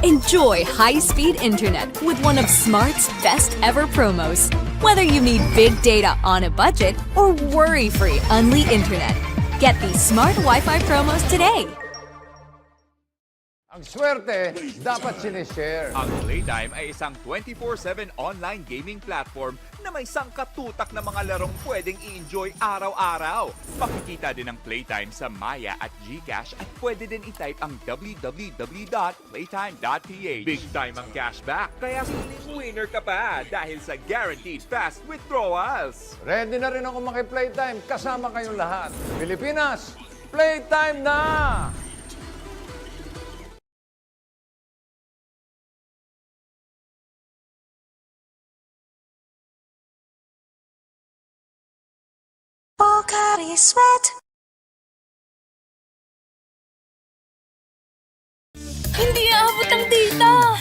Enjoy high-speed internet with one of Smart's best ever promos. Whether you need big data on a budget or worry-free Unli internet, get these Smart Wi-Fi promos today. Ang swerte, dapat sinishare. Ang Playtime ay isang 24/7 online gaming platform na may sangkatutak na mga larong pwedeng i-enjoy araw-araw. Pakikita din ang Playtime sa Maya at GCash at pwede din i-type ang www.playtime.ph. Big time ang cashback, kaya feeling winner ka pa dahil sa guaranteed fast withdrawals. Ready na rin ako maki-Playtime kasama kayong lahat. Pilipinas, Playtime na! Pocari Sweat. Hindi aabot ang data!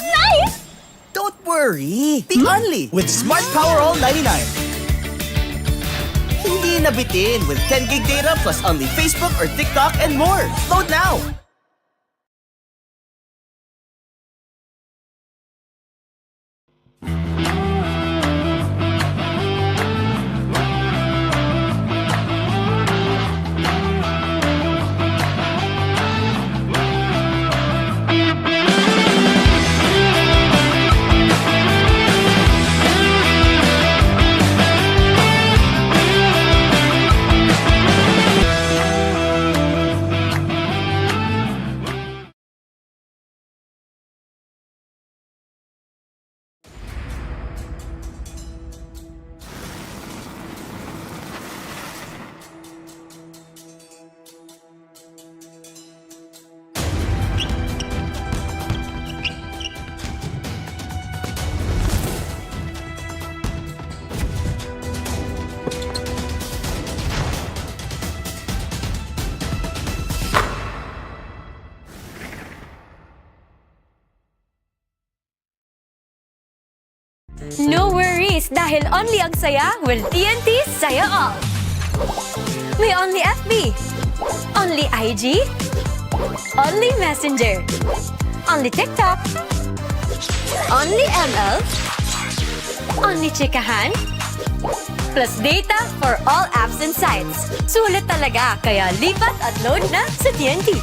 Nice! Don't worry! Be only with Smart Power All 99. Hindi nabitin with 10 gig data plus only Facebook or TikTok and more. Load now! No worries dahil only ang saya will TNT Saya All. May only FB, only IG, only Messenger, only TikTok, only ML, only chikahan, plus data for all apps and sites. Sulit talaga, kaya lipat at load na sa TNT.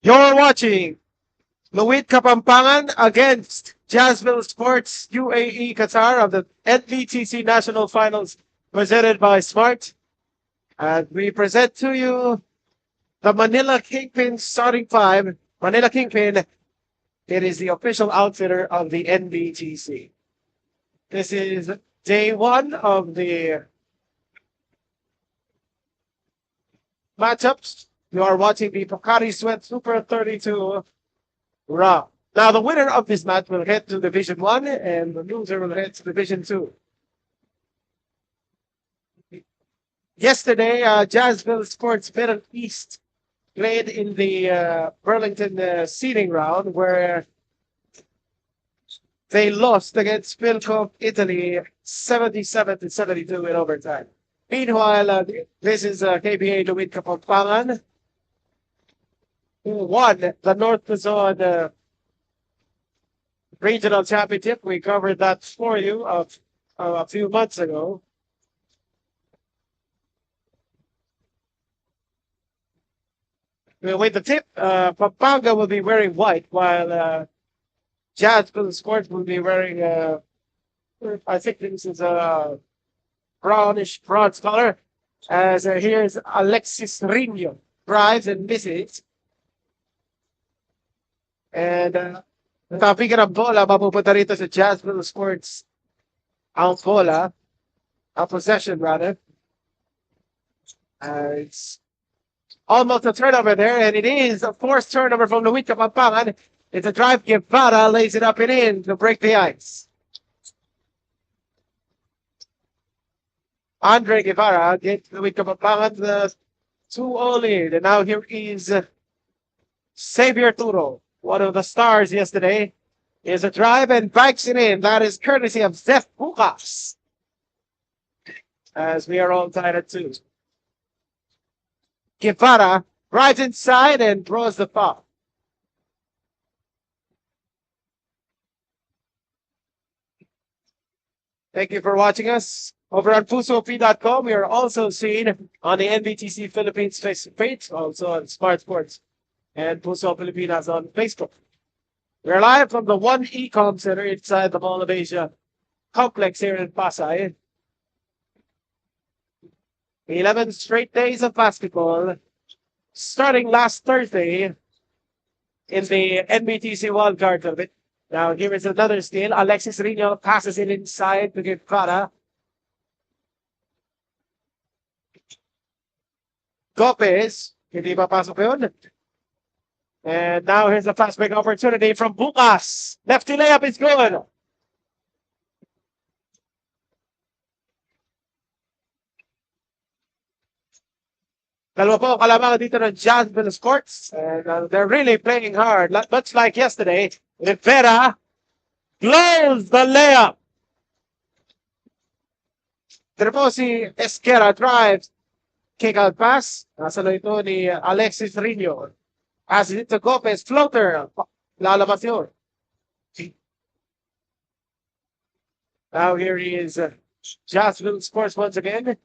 You're watching LUID KAPAMPANGAN against JAZZVILLE Sports UAE-QATAR of the Nbtc National Finals presented by Smart. And we present to you the Manila Kingpin starting five. Manila Kingpin, it is the official outfitter of the Nbtc. This is day one of the matchups. You are watching the Pocari Sweat Super 32 round. Now, the winner of this match will head to Division 1, and the loser will head to Division 2. Yesterday, JAZZVILLE Sports Middle East played in the Burlington seeding round, where they lost against FIL-EURO Italy 77-72 in overtime. Meanwhile, this is KBA LUID KAPAMPANGAN, who won the North Luzon Regional Championship. We covered that for you a few months ago. With the tip, Pampanga will be wearing white, while JAZZVILLE Sports will be wearing, I think this is a brownish bronze color. As here's Alexis Rino drives and misses. And tapigan ang bola, mapupunta rito sa JAZZVILLE Sports ang bola, ang possession rather. It's almost a turnover there, and it is a forced turnover from LUID KAPAMPANGAN. It's a drive. Guevara lays it up and in to break the ice. Andre Guevara gets LUID KAPAMPANGAN the 2-0 lead, and now here is Xavier Turo, one of the stars yesterday. Is a drive and backs it in. That is courtesy of Zeph Bukas. As we are all tied at 2. Guevara drives inside and throws the foul. Thank you for watching us. Over on PusoP.com, we are also seen on the Nbtc Philippines Facebook page, also on Smart Sports and Puso Pilipinas on Facebook. We're live from the One Ecom Center inside the Mall of Asia complex here in PASAY. 11 straight days of basketball, starting last Thursday in the Nbtc wildcard tournament. Now here is another steal. Alexis Rino passes it inside to Guevara. Gopez, hindi papasok yun. And now here's a fast break opportunity from Bukas. Lefty layup is good. Dalawa po kalamangan dito ng JAZZVILLE Sports. And they're really playing hard. Much like yesterday, Rivera blows the layup. Pero po si Esquera drives. Kick out pass. Nasa lo ito ni Alexis Rino. As it to Gopez, floater. Lalabas yun. Now here he is, JAZZVILLE Sports once again,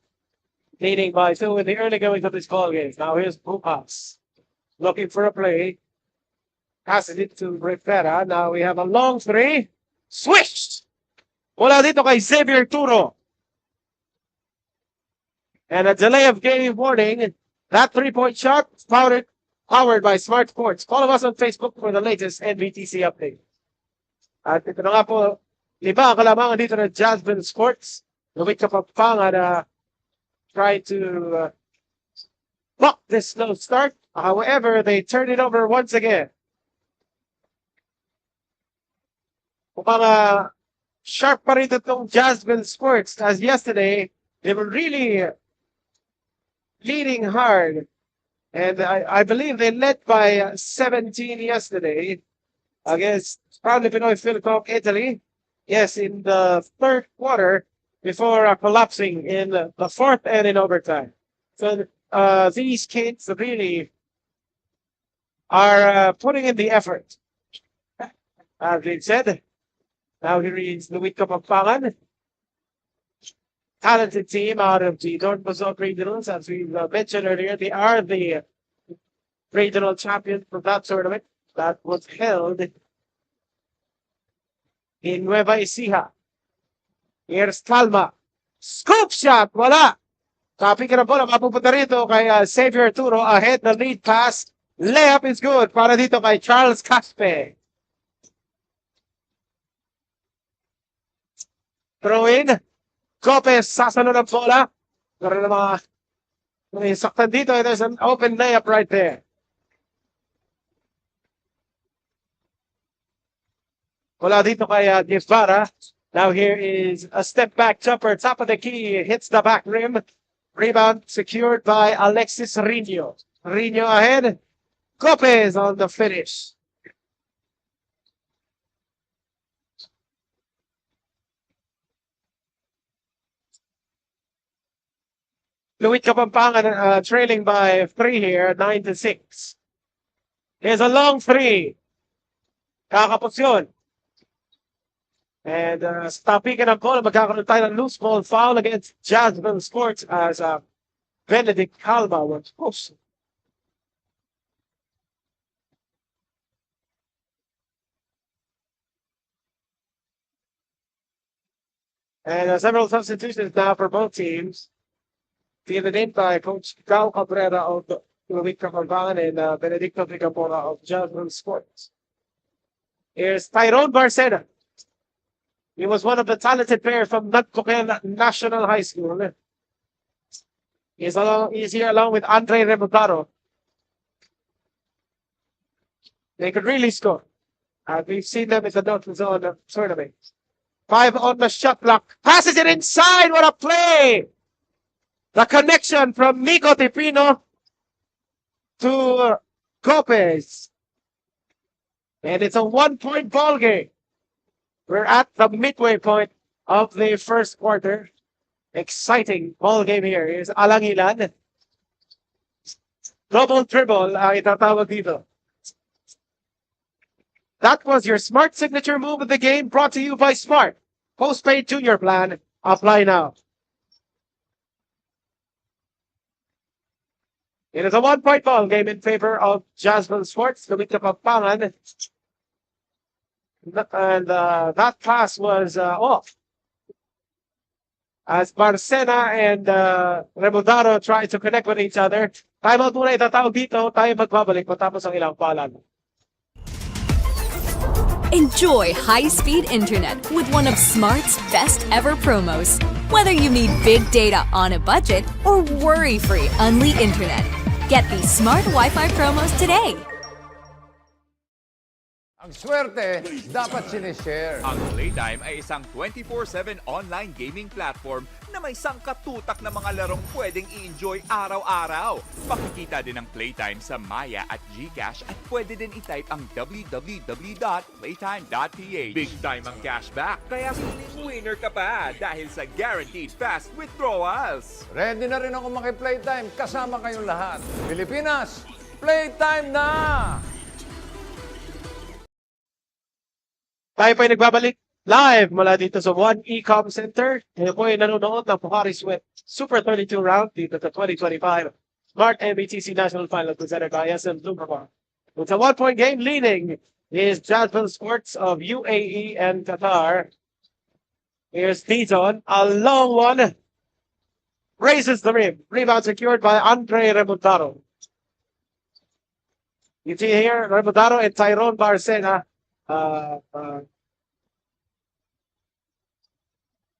leading by 2 in the early goings of this ball game. Now here's Bukas, looking for a play. Passes it to Rivera. Now we have a long three. Swished! Mula dito kay Xavier Turo. And a delay of game warning. That three-point shot powered by Smart Sports. Follow us on Facebook for the latest Nbtc update. At ito na nga po, liba ang kalamangan dito ng Jazzville Sports. Lumit Kapampangan try to block this slow start. However, they turn it over once again. Mukhang sharp pa rin itong Jazzville Sports as yesterday, they were really leading hard. And I believe they led by 17 yesterday against proudly Pinoy Philippine Italy. Yes, in the third quarter before collapsing in the fourth and in overtime. So these kids really are putting in the effort. As they said, now here is LUID Kapampangan. Talented team out of the North Luzon Regionals. As we mentioned earlier, they are the regional champions from that tournament that was held in Nueva Ecija. Here's Calma. Scoop shot! Wala! Copy ka na bola. Mapupunta rito kay Xavier Turo. Ahead na lead pass. Layup is good para dito kay Charles Caspe. Throw in. Gopez sasalo ng bola. Meron na mga saktan dito. There's an open layup right there. Wala dito kay Guevara. Now here is a step back jumper. Top of the key. Hits the back rim. Rebound secured by Alexis Rino. Rino ahead. Gopez on the finish. LUID Kapampangan trailing by 3 here, 9-6. Here's a long three. Kakapos yun. And stopping ng ball, magkakaroon tayo ng loose ball foul against Jazzville Sports as Benedict Calma was close. And several substitutions now for both teams. Fielded in by Coach Gal Cabrera of LUID Kapampangan and Benedicto Vigapora of Jazzville Sports. Here's Tyrone Barcena. He was one of the talented players from Nagcoquel National High School. He's here along with Andre Remodaro. They could really score. We've seen them in the North Luzon tournament. 5 on the shot clock. Passes it inside. What a play! The connection from Nico Tipino to Gopez. And it's a 1-point ball game. We're at the midway point of the first quarter. Exciting ball game here. Here's Alangilan. Double dribble ang itatawag dito. That was your Smart signature move of the game, brought to you by Smart. Postpaid junior plan. Apply now. It is a 1-point ball game in favor of Jazzville Sports. LUID Kapampangan. And that pass was off. As Barcena and Remodaro tried to connect with each other. Timeout muna itatawag dito. Tayo magbabalik matapos ang ilang palan. Enjoy high-speed internet with one of Smart's best ever promos. Whether you need big data on a budget or worry-free Unli internet, get these Smart Wi-Fi promos today. Ang swerte, dapat sinishare. Ang Playtime ay isang 24/7 online gaming platform na may sangkatutak na mga larong pwedeng i-enjoy araw-araw. Pakikita din ang Playtime sa Maya at GCash at pwede din i-type ang www.playtime.ph. Big time ang cashback, kaya feeling winner ka pa dahil sa guaranteed fast withdrawals. Ready na rin ako maki-Playtime kasama kayong lahat. Pilipinas, Playtime na! Tayo po ay nagbabalik live mula dito sa 1 Ecom Center. Tayo po ay nanonood ng Pocari Sweat Super 32 round dito sa 2025 Smart Nbtc National Final presented by SM Lumberbar. It's a 1-point game. Leading is Jazzville Sports of UAE and Qatar. Here's Dizon. A long one. Raises the rim. Rebound secured by Andre Remontaro. You see here, Remontaro and Tyrone Barcena.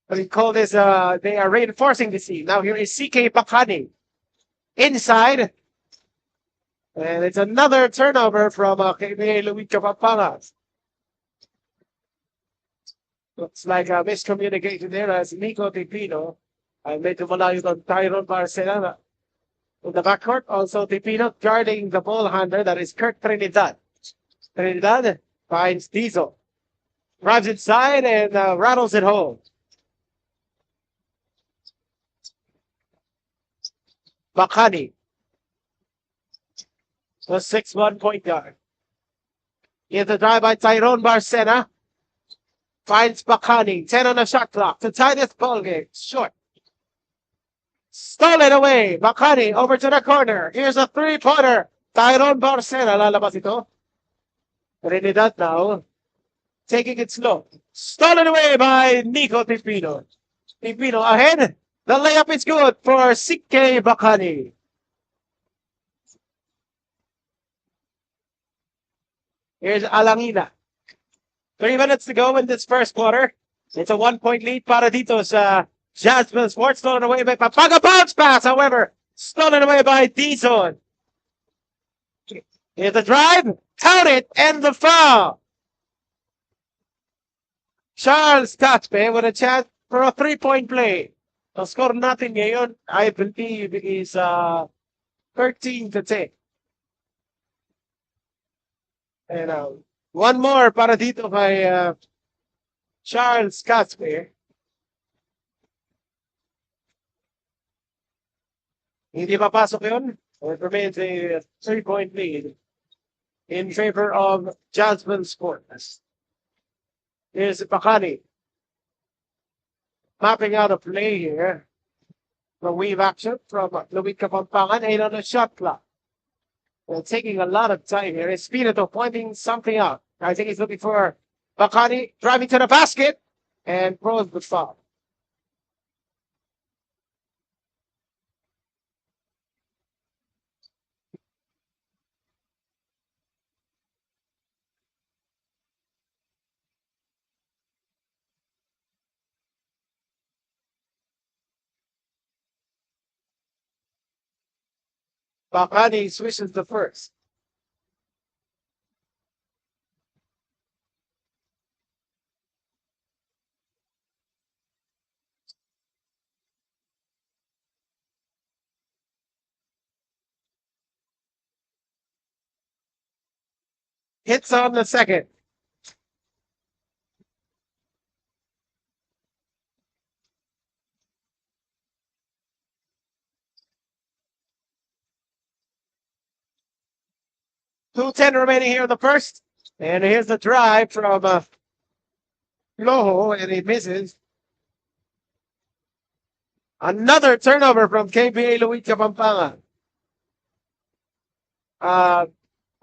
What do you call this? They are reinforcing the scene. Now here is CK Bakani. Inside. And it's another turnover from LUID KAPAMPANGAN. Looks like a miscommunication there as Nico Tipino. I made to malayo on Tyrone Barcena. In the backcourt, also Tipino guarding the ball handler. That is Kirk Trinidad. Trinidad finds Diesel. Drives inside and rattles it home. Bakani. The 6'1" point guard. Here's the drive by Tyrone Barcena. Finds Bakani. 10 on the shot clock. To tie this ball game. Short. Stolen away. Bakani over to the corner. Here's a 3-pointer. Tyrone Barcena. Lalabas ito. Trinidad now. Taking it slow. Stolen away by Nico Tipino. Tipino ahead. The layup is good for CK Bakani. Here's Alangina. 3 minutes to go in this first quarter. It's a 1-point lead para dito sa Jazzville Sports. Stolen away by Papaga. Bounce pass, however. Stolen away by Dizon. Here's the drive. Count it. And the foul. Charles Catpe with a chance for a 3-point play. The score natin ngayon, I believe, is 13-10. And one more para dito kay Charles Catpe. Hindi papasok yun. It remains a 3-point lead in favor of Jazzville Sports. Here's Bakani. Mapping out a play here. The weave action from LUID KAPAMPANGAN. 8 on the shot clock. Well, taking a lot of time here. Espinato pointing something out. I think he's looking for Bakani driving to the basket and throws the foul. Bakani switches the first. Hits on the second. .2:10 remaining here in the first. And here's the drive from Loho, and he misses. Another turnover from KBA LUID KAPAMPANGAN.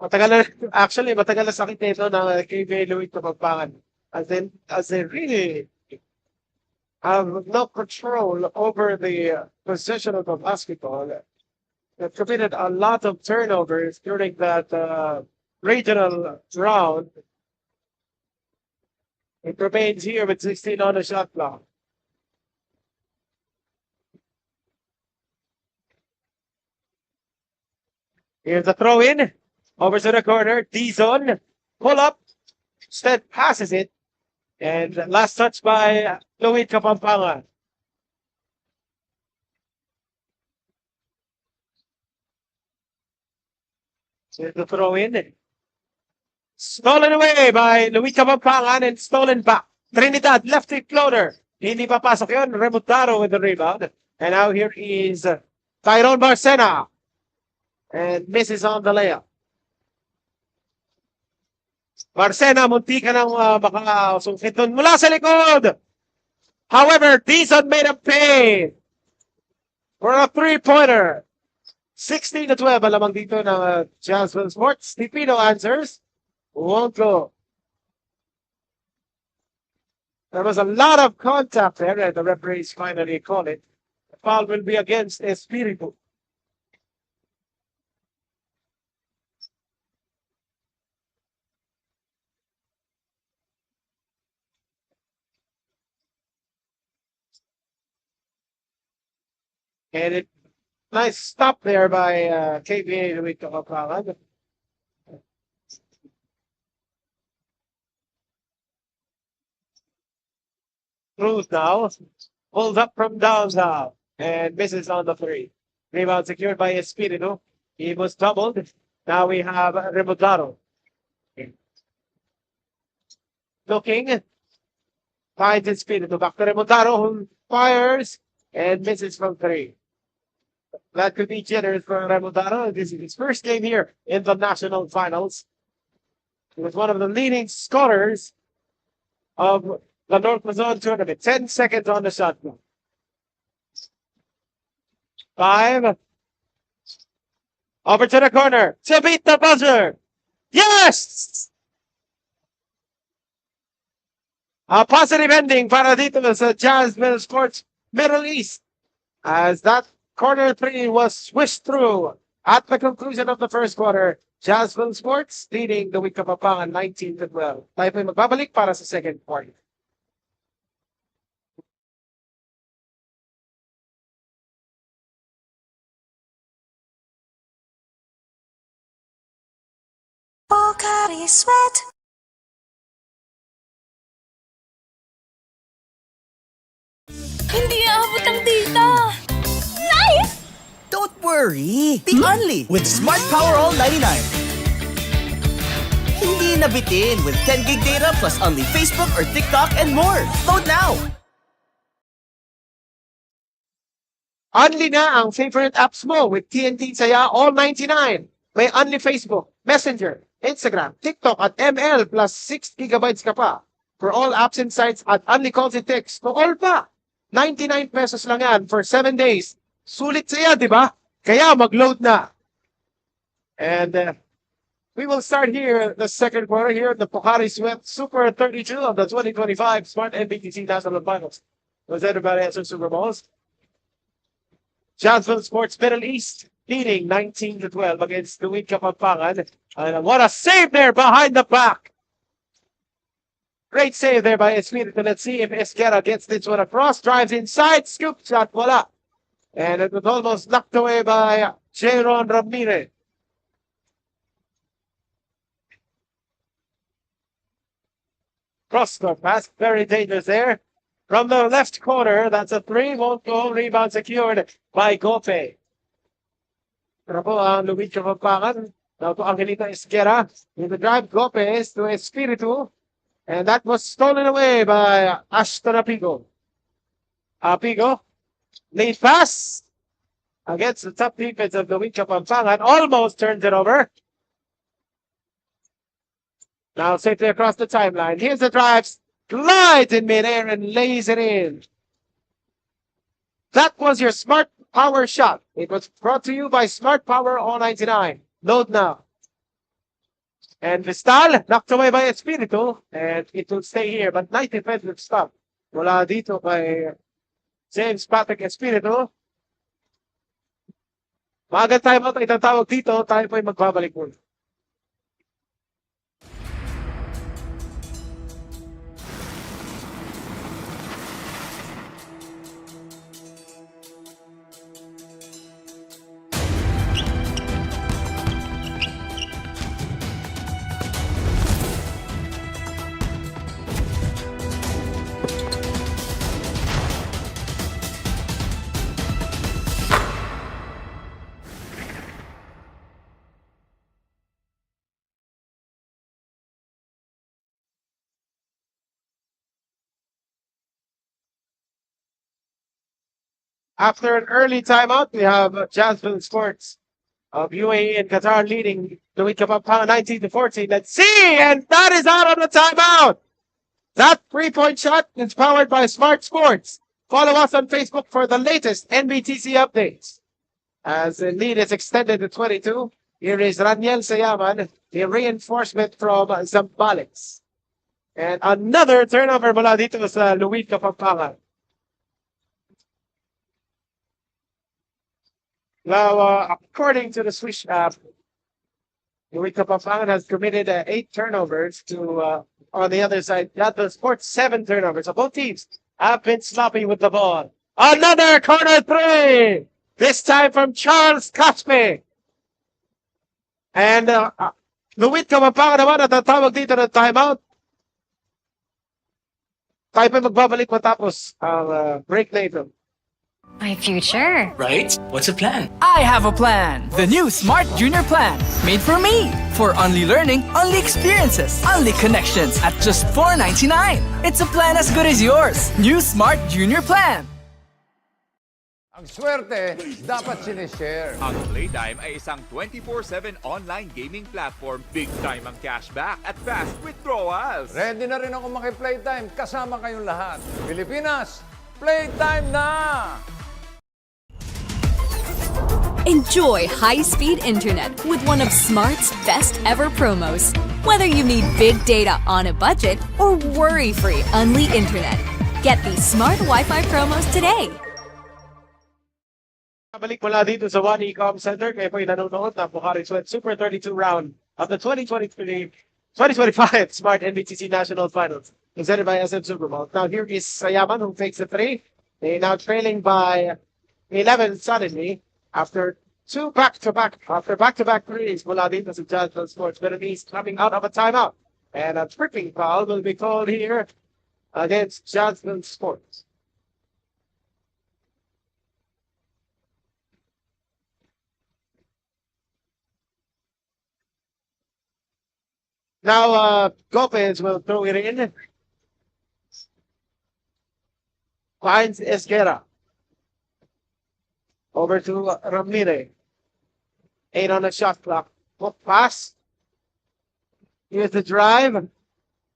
Matagal na sakit nito ng KBA LUID KAPAMPANGAN. As they really have no control over the possession of the basketball. They've committed a lot of turnovers during that regional round. It remains here with 16 on the shot clock. Here's the throw in. Over to the corner. D-zone. Pull up. Instead passes it. And last touch by LUID KAPAMPANGAN. Here's the throw in. Stolen away by LUID KAPAMPANGAN and stolen back. Trinidad, lefty floater. Hindi papasok yun. Remontaro with the rebound. And now here is Tyrone Barcena. And misses on the layup. Barcena, munti ka nang makasungkit doon mula sa likod. However, Dizon made a pay for a 3-pointer. 16-12 ang lamang dito ng Jazzville Sports. Tipino answers. Won't go. There was a lot of contact there, and the referees finally called it. The foul will be against Espiritu. And it nice stop there by KBA to make the KAPAMPANGAN. Cruz now pulls up from downtown and misses on the three. Rebound secured by Espiritu. He was doubled. Now we have Remodaro. Looking. Finds Espiritu. Back to Remodaro, who fires and misses from three. That could be generous for Remodaro. This is his first game here in the national finals. He was one of the leading scorers of the North Luzon tournament. 10 seconds on the shot clock. 5. Over to the corner to beat the buzzer. Yes! A positive ending para dito sa Jazzville Sports Middle East, as that corner three was swished through at the conclusion of the first quarter. Jazzville Sports leading the KAPAMPANGAN 19-12. Tayo po'y magbabalik para sa second quarter. Pocari Sweat. Hindi aabot ang data! Nice! Don't worry! Be only with Smart Power All 99. Hindi nabitin with 10 gig data plus only Facebook or TikTok and more. Load now! Only na ang favorite apps mo with TNT Saya All 99. May only Facebook, Messenger, Instagram, TikTok at ML plus 6 gigabytes ka pa. For all apps and sites at only calls and text to all pa. 99 pesos lang yan for 7 days. Sulit saya, di ba? Kaya mag-load na. And we will start here the second quarter here at the Pocari Sweat Super 32 of the 2025 Smart Nbtc National Finals. Presented by Answer Super Bowls. Jazzville Sports Middle East leading 19-12 against LUID KAPAMPANGAN. And what a save there behind the back. Great save there by Espiritu. Let's see if Esquera gets this one across. Drives inside. Scoop shot. Voila. And it was almost knocked away by Jaron Ramirez. Cross-court pass. Very dangerous there. From the left corner. That's a three. Won't go. Rebound secured by Gope. Pero po ang LUID KAPAMPANGAN. Now to Angelita Esquera. In the drive, Gopez to Espiritu. And that was stolen away by Ashton Apigo. Apigo, lead pass against the top defense of the LUID KAPAMPANGAN. Almost turns it over. Now safely across the timeline. Here's the drive. Glides in midair and lays it in. That was your Smart Power shot. It was brought to you by Smart Power All 99. Load now. And Vistal, knocked away by Espiritu, and it will stay here. But nice defensive stop. Mula dito kay James Patrick Espiritu. Maaga timeout itatawag dito. Tayo po'y magbabalik muna. After an early timeout, we have Jazzville Sports of UAE and Qatar leading the LUID KAPAMPANGAN 19-14. Let's see, and that is out on the timeout. That 3-point shot is powered by Smart Sports. Follow us on Facebook for the latest NBTC updates. as the lead is extended to 22. Here is Raniel Sayaman, the reinforcement from Zambales. And another turnover mula dito sa LUID Kapampangan. Now, according to the Swiss app, LUID Kapampangan has committed 8 turnovers to, on the other side, JAZZVILLE Sports 7 turnovers. So both teams have been sloppy with the ball. Another corner 3! This time from Charles Caspe. And LUID Kapampangan naman at tatawag dito ng timeout. Tayo pa magbabalik matapos ang break na ito. My future. Right? What's the plan? I have a plan. The new Smart Junior Plan. Made for me. For only learning, only experiences, only connections at just $4.99. It's a plan as good as yours. New Smart Junior Plan. Ang swerte, dapat sinishare. Ang Playtime ay isang 24/7 online gaming platform. Big time ang cashback at fast withdrawals. Ready na rin ako maki-playtime kasama kayong lahat. Pilipinas, playtime na! Enjoy high-speed internet with one of Smart's best ever promos. Whether you need big data on a budget or worry-free unlimited internet, get these Smart Wi-Fi promos today. Balik mula dito sa One Ecom Center. Kayo po yung nanonood ng Bukhari Sweat Super 32 round of the 2025 Smart Nbtc National Finals presented by SM Supermall. Now here is Sayaman who takes the 3. They now trailing by 11 suddenly after back-to-back threes mula dito sa JAZZVILLE Sports. But he's coming out of a timeout. And a tripping foul will be called here against JAZZVILLE Sports. Now, Gomez will throw it in. Finds Esguerra. Over to Ramirez. 8 on the shot clock. Hook pass. Here's the drive.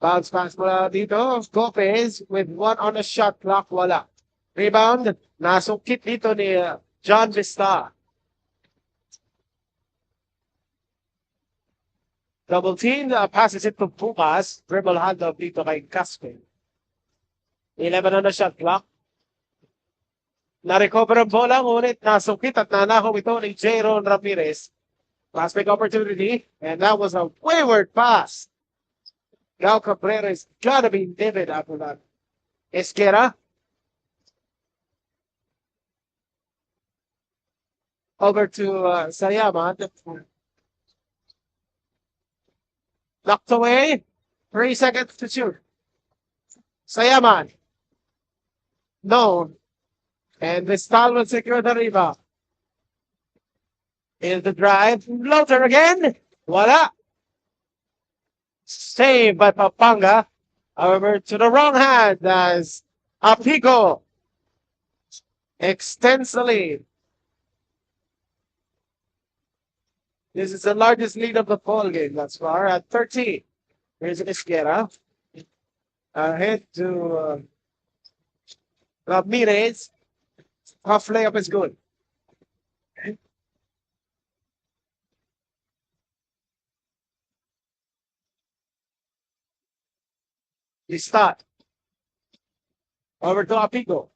Bounce pass mula dito. Gomez with 1 on the shot clock. Wala. Rebound. Nasukit dito ni John Vista. Double team, passes it to Pumas. Dribble handoff dito kay Caspe. 11 on the shot clock. Na-recover ang bola, ngunit nasukit at nanakaw ito ni Jaron Ramirez. Last big opportunity, and that was a wayward pass. Gal Cabrera is gotta be livid after that. Esquera. Over to Sayaman. Knocked away. 3 seconds to shoot. Sayaman. No. And Vistal will secure the rebound. Here's the drive. Floater again. Voila. Saved by Papanga. However, to the wrong hand as Apico extends the lead. This is the largest lead of the ball game thus far at 13. Here's Esquera. Ahead to Ramirez. Half layup is good. The start. Over to Apico.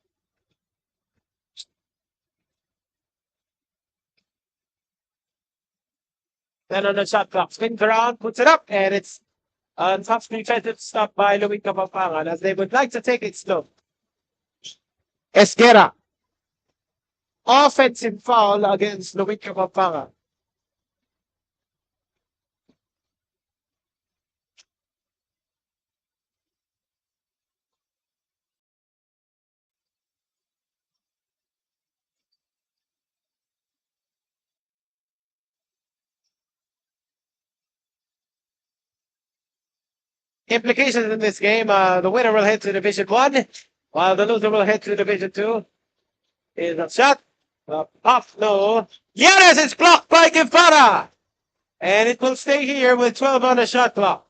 Then on the shot clock, spins around, puts it up, and it's a tough defensive stop by LUID Kapampangan as they would like to take it slow. Esguerra. Offensive foul against LUID Kapampangan. Implications in this game, the winner will head to Division 1, while the loser will head to Division 2. Is a shot. Off, no. Yes, it's blocked by Guevara. And it will stay here with 12 on the shot clock.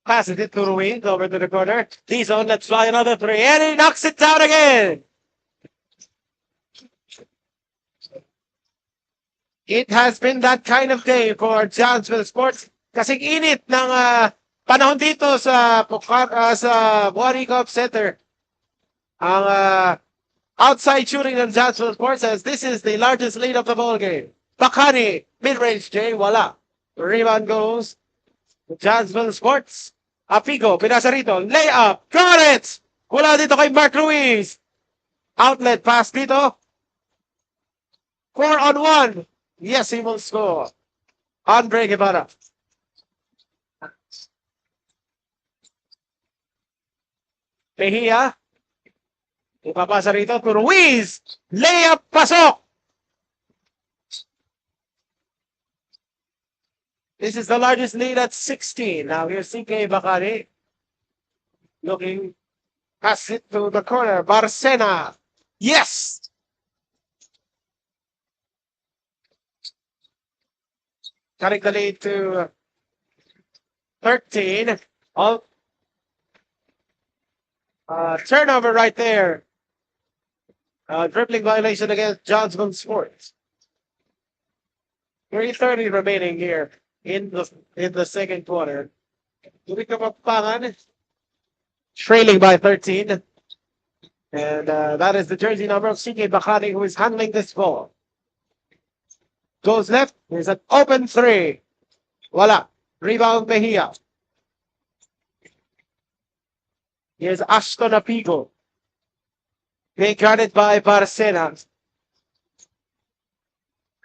Passes it to Ruiz over to the corner. Dizon, let's fly another three. And he knocks it down again. It has been that kind of day for Jazzville Sports. Kasing init ng panahon dito sa Buari Cup Center. Ang outside shooting ng Jazzville Sports says this is the largest lead of the ball game. Bakani, mid-range J, wala. Rebound goes to Jazzville Sports. Apigo, pinasa rito, layup, got it! Wala dito kay Mark Ruiz. Outlet pass dito. 4-on-1. Yes, he will score. Andre Guevara. Mejia. Ipapasa rito to Ruiz. Layup, pasok! This is the largest lead at 16. Now here's CK Bakari. Looking. Pass it to the corner. Barcena. Yes! Cutting the lead to 13. Oh. Turnover right there. Dribbling violation against Jazzville Sports. 3:30 remaining here in the second quarter. KAPAMPANGAN trailing by 13. And that is the jersey number of CK Bakari, who is handling this ball. Goes left. There's an open three. Voila. Rebound Mejia. Here's Ashton Apigo. Being guarded by Barcena.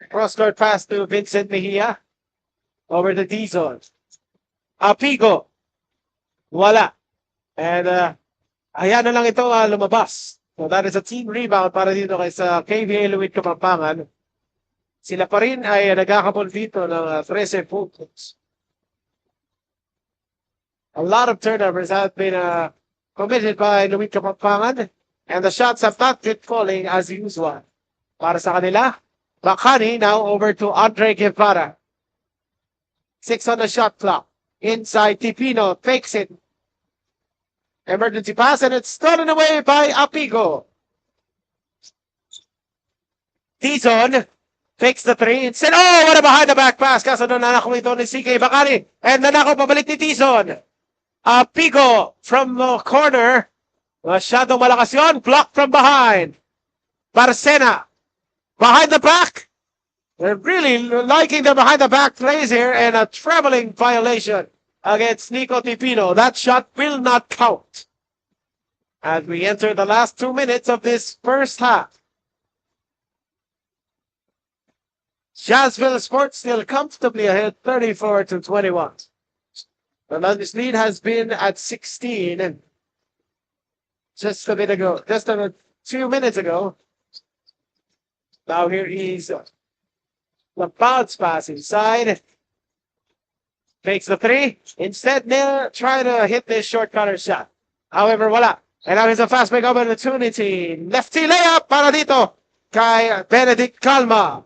Cross-court pass to Vincent Mejia. Over to Dizon. Apigo. Wala. And ayan na lang ito lumabas. So that is a team rebound para dito kay sa KVA-LUID KAPAMPANGAN. Sila pa rin ay nagkakabol dito ng 13 puntos. A lot of turnovers have been committed by LUID KAPAMPANGAN, and the shots have not been falling as usual. Para sa kanila, Bakani now over to Andre Guevara. 6 on the shot clock. Inside, Tipino fakes it. Emergency pass, and it's stolen away by Apigo. Dizon fakes the three. Instead, oh, what a behind the back pass. Kaso nanakaw ito ni CK Bakani. And nanakaw pabalik ni Dizon. Apigo from the corner. Masyadong malakas yun. Blocked from behind. Barcena. Behind the back. They're really liking the behind the back plays here, and a traveling violation against Nico Tipino. That shot will not count. As we enter the last 2 minutes of this first half. Jazzville Sports still comfortably ahead, 34-21. The largest lead has been at 16 just a bit ago, just a few minutes ago. Now here is the bounce pass inside. Makes the three. Instead, they'll try to hit this short corner shot. However, voila. And now here's a fast break opportunity. Lefty layup para dito kay Benedict Calma.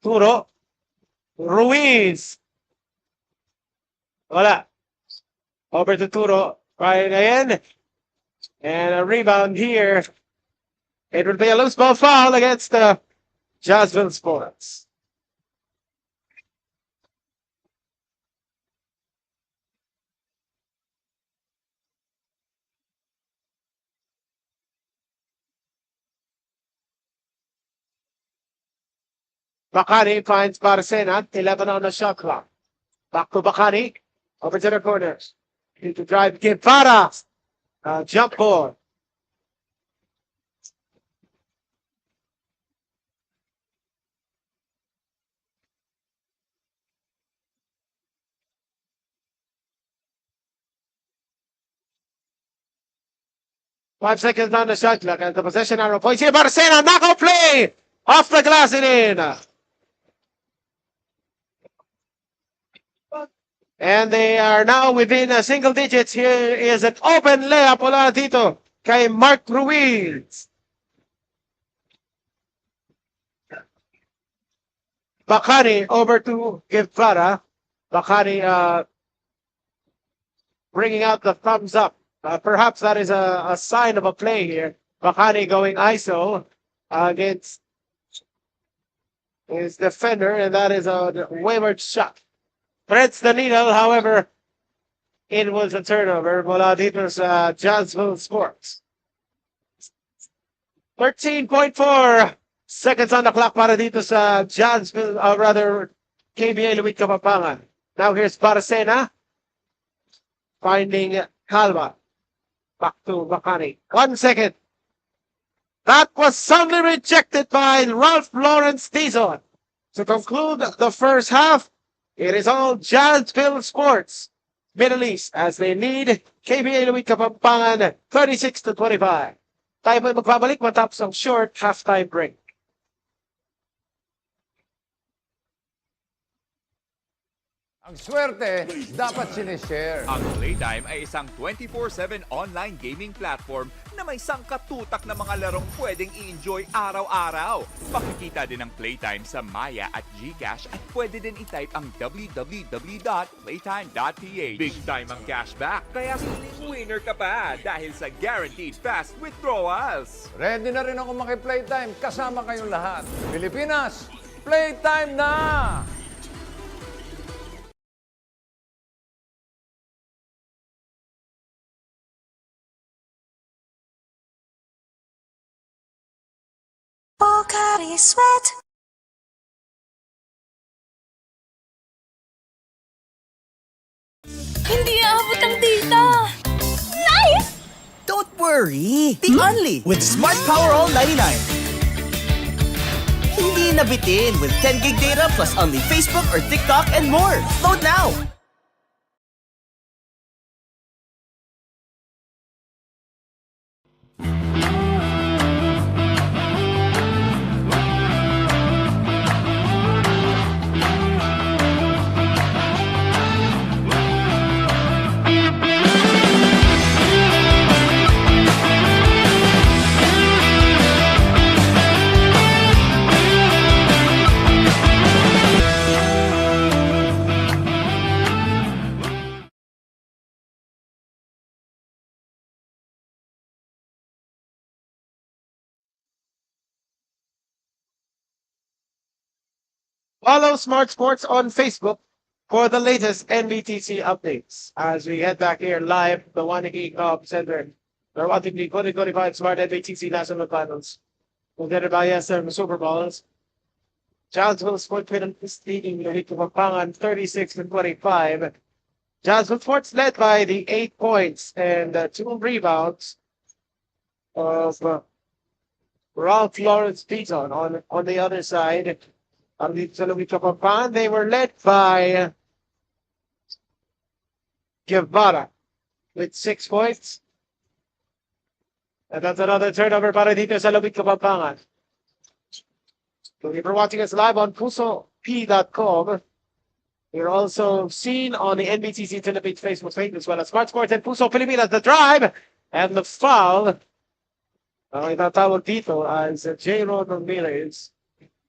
Turo. Ruiz. Voila. Over to Turo. Right again. And a rebound here. It would be a loose ball foul against Jazzville Sports. Bakani finds Barcena. 11 on the shot clock. Back to Bakani. Over to the corners. Need to drive Guevara. Jump ball. Five seconds on the shot clock, and the possession arrow points here. Barcena, knockout play! Off the glass and in. And they are now within single digits. Here is an open layup mula dito kay Mark Ruiz. Bakani over to Guevara. Bakani bringing out the thumbs up. Perhaps that is a sign of a play here. Bakani going ISO against his defender, and that is a wayward shot. Threads the needle, however, it was a turnover. Mula dito sa Jazzville Sports. 13.4 seconds on the clock para dito sa Jazzville, rather, KBA LUID Kapampangan. Now here's Baracena finding Calva. Back to Bakani. 1 second. That was soundly rejected by Ralph Lawrence Dizon. To conclude the first half, it is all Jazzville Sports Middle East as they lead KBA LUID Kapampangan 36-25. Tayo po magbabalik matapos ang short halftime break. Ang swerte, dapat sinishare. Ang Playtime ay isang 24/7 online gaming platform na may sangkatutak na mga larong pwedeng i-enjoy araw-araw. Makikita din ang Playtime sa Maya at GCash at pwede din i-type ang www.playtime.ph. Big time ang cashback, kaya feeling winner ka pa dahil sa guaranteed fast withdrawals. Ready na rin ako maki-Playtime kasama kayong lahat. Pilipinas, Playtime na! Pocari Sweat. Hindi aabot ang data! Nice! Don't worry! Think only with Smart Power All 99. Hindi nabitin with 10 gig data plus only Facebook or TikTok and more. Load now! Follow Smart Sports on Facebook for the latest NBTC updates. As we head back here live, the Waniki Center, the Waniki 2025 Smart NBTC National Finals. Presented by SM Super Bowls. Jazzville Sports is leading the Hit Kapampangan 36-25. Jazzville Sports led by the 8 points and 2 rebounds of Ralph Lawrence Dizon on the other side. On the LUID Kapampangan, they were led by Guevara with 6 points. And that's another turnover para dito sa LUID Kapampangan. So if you're watching us live on pusop.com, you're also seen on the NBTC Philippines Facebook page as well as Smart Sports and Puso Pilipinas. The drive and the foul. Ang itatawag dito as J. Ronald Miller is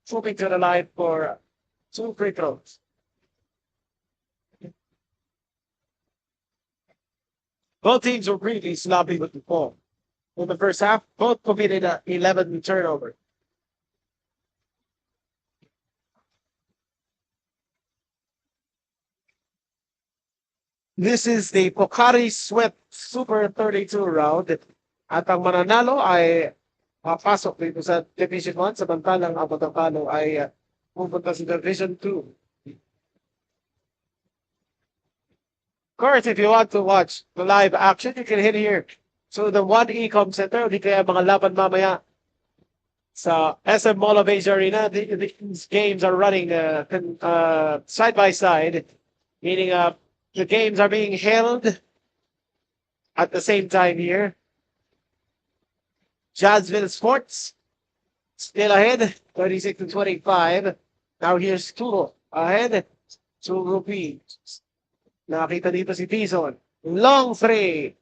moving to the line for 2 free throws. Both teams were really sloppy with the ball. In the first half, both committed 11 turnover. This is the Pocari Sweat Super 32 round. At ang mananalo ay papasok dito sa Division 1, samantalang ang matatalo ay pupunta sa Division 2. Of course, if you want to watch the live action, you can hit here to the 1E-Com Center, o di kaya mga laban mamaya sa SM Mall of Asia Arena. These games are running side by side, meaning the games are being held at the same time here. Jazzville Sports still ahead, 36-25. Now here's Turo ahead, 2 rupees. Nakita dito si Dizon. Long three.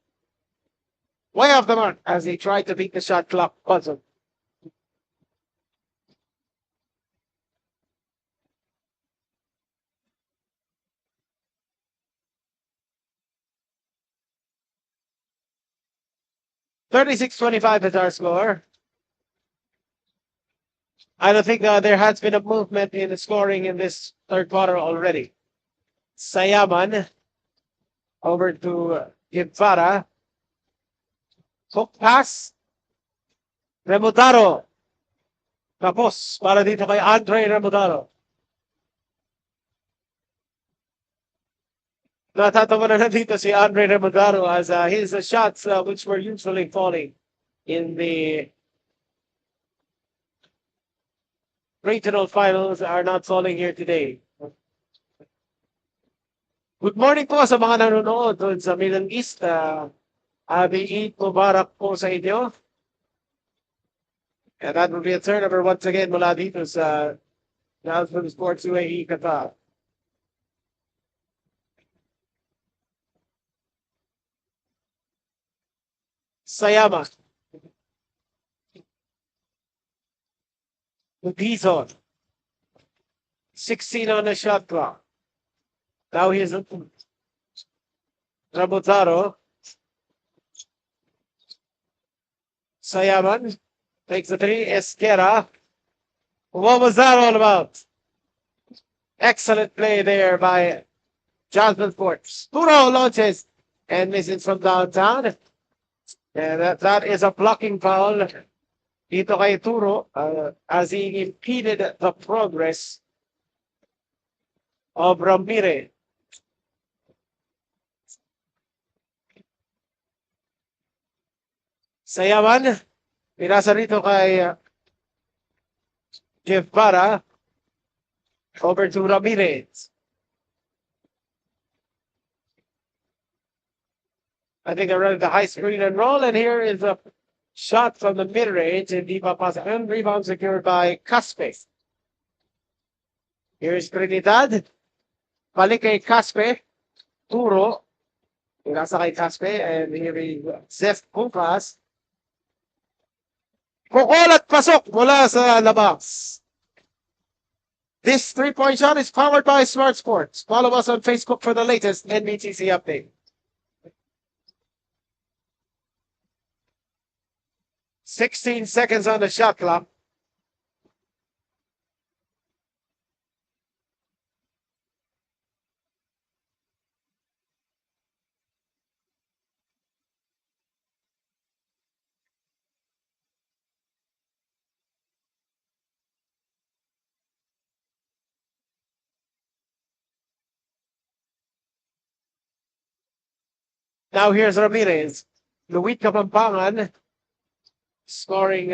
Way off the mark as they try to beat the shot clock buzzer. 36-25 is our score. I don't think there has been a movement in the scoring in this third quarter already. Sayaman over to Guevara. Hook pass. Remodaro. Tapos para dito kay Andre Remodaro. Natatawa na dito si Andre Remodaro as his shots which were usually falling in the regional finals are not falling here today. Good morning po sa mga nanonood doon sa Middle East. Eid Mubarak po sa inyo. And that will be a turnover once again mula dito sa JAZZVILLE Sports UAE-QATAR. Sayama. Lupizon. 16 on the shot clock. Now here's Rabotaro. Sayaman takes the three. Esquera. What was that all about? Excellent play there by JAZZVILLE Sports. Puro launches and misses from downtown. And that is a blocking foul dito kay Turo as he impeded the progress of Ramirez. Sayaman, pinasa rito kay Guevara over to Ramirez. I think they're running the high screen and roll, and here is a shot from the mid-range, and Di Papasa, and rebound secured by Caspe. Here's Trinidad. Balik kay Caspe. Turo. Nasa kay Caspe, and here is Zef Kumpas. Kukol at pasok mula sa labas. This three-point shot is powered by Smart Sports. Follow us on Facebook for the latest Nbtc update. 16 seconds on the shot clock. Now here's Ramirez. LUID Kapampangan scoring.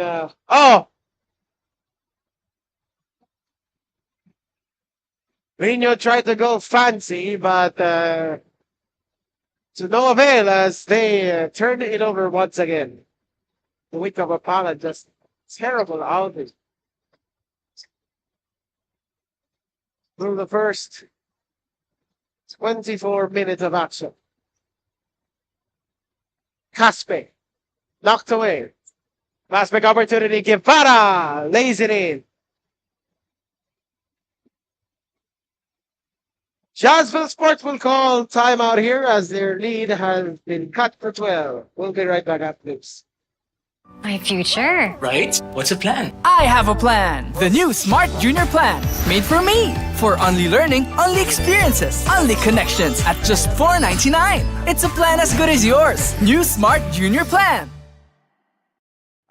Rino tried to go fancy, but to no avail as they turned it over once again. LUID Kapampangan just terrible outing through the first 24 minutes of action. Caspe knocked away. Last big opportunity. Guevara lays it in. JAZZVILLE Sports will call timeout here as their lead has been cut for 12. We'll be right back after this. My future. Right? What's the plan? I have a plan. The new Smart Junior Plan. Made for me. For only learning, only experiences, only connections at just $4.99. It's a plan as good as yours. New Smart Junior Plan.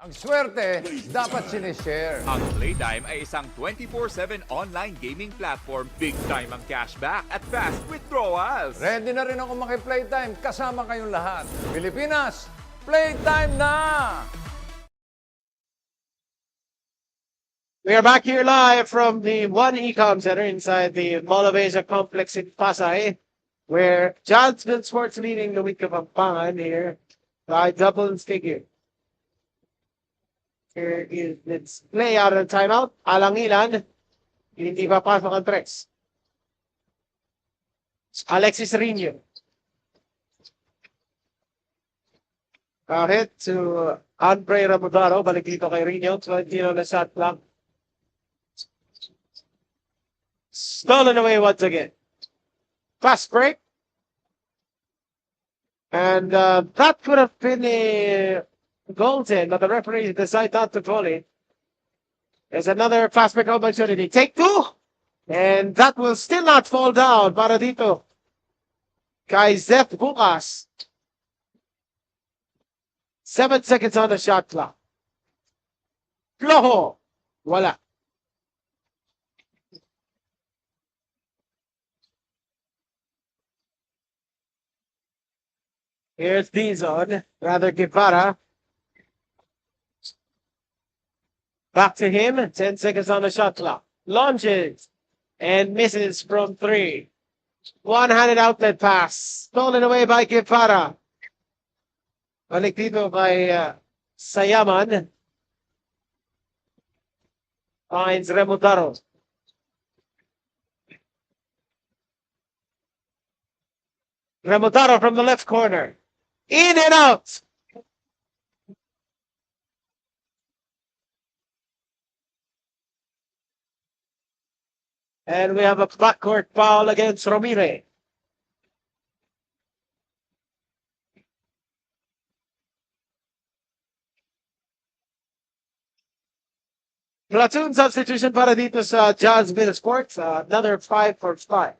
Ang swerte, dapat sinishare. Ang Playtime ay isang 24/7 online gaming platform. Big time ang cashback at fast withdrawals. Ready na rin ako maki-playtime kasama kayong lahat. Pilipinas, playtime na! We are back here live from the One Ecom Center inside the Mall of Asia complex in Pasay, where JAZZVILLE Sports leading the week of Pampangan here by double figure. Here is its play out of timeout. Alangilan, hindi pa pasok ang tres. Alexis Rino. Hit to Andre Ramodaro. Balik dito kay Rino. 20 on the shot clock. Stolen away once again. Fast break. And that could have been a goals in, but the referee decided not to call it. There's another fast break opportunity. Take two. And that will still not fall down para dito kay Zef Bukas. 7 seconds on the shot clock. Flojo. Wala. Here's Dizon. Rather Guevara. Back to him. 10 seconds on the shot clock. Launches. And misses from three. One-handed outlet pass. Stolen away by Guevara. Balik dito kay Sayaman. Finds Remodaro. Remodaro from the left corner. In and out. And we have a backcourt foul against Romire. Platoon substitution para dito sa Jazzville Sports. Another 5 for 5.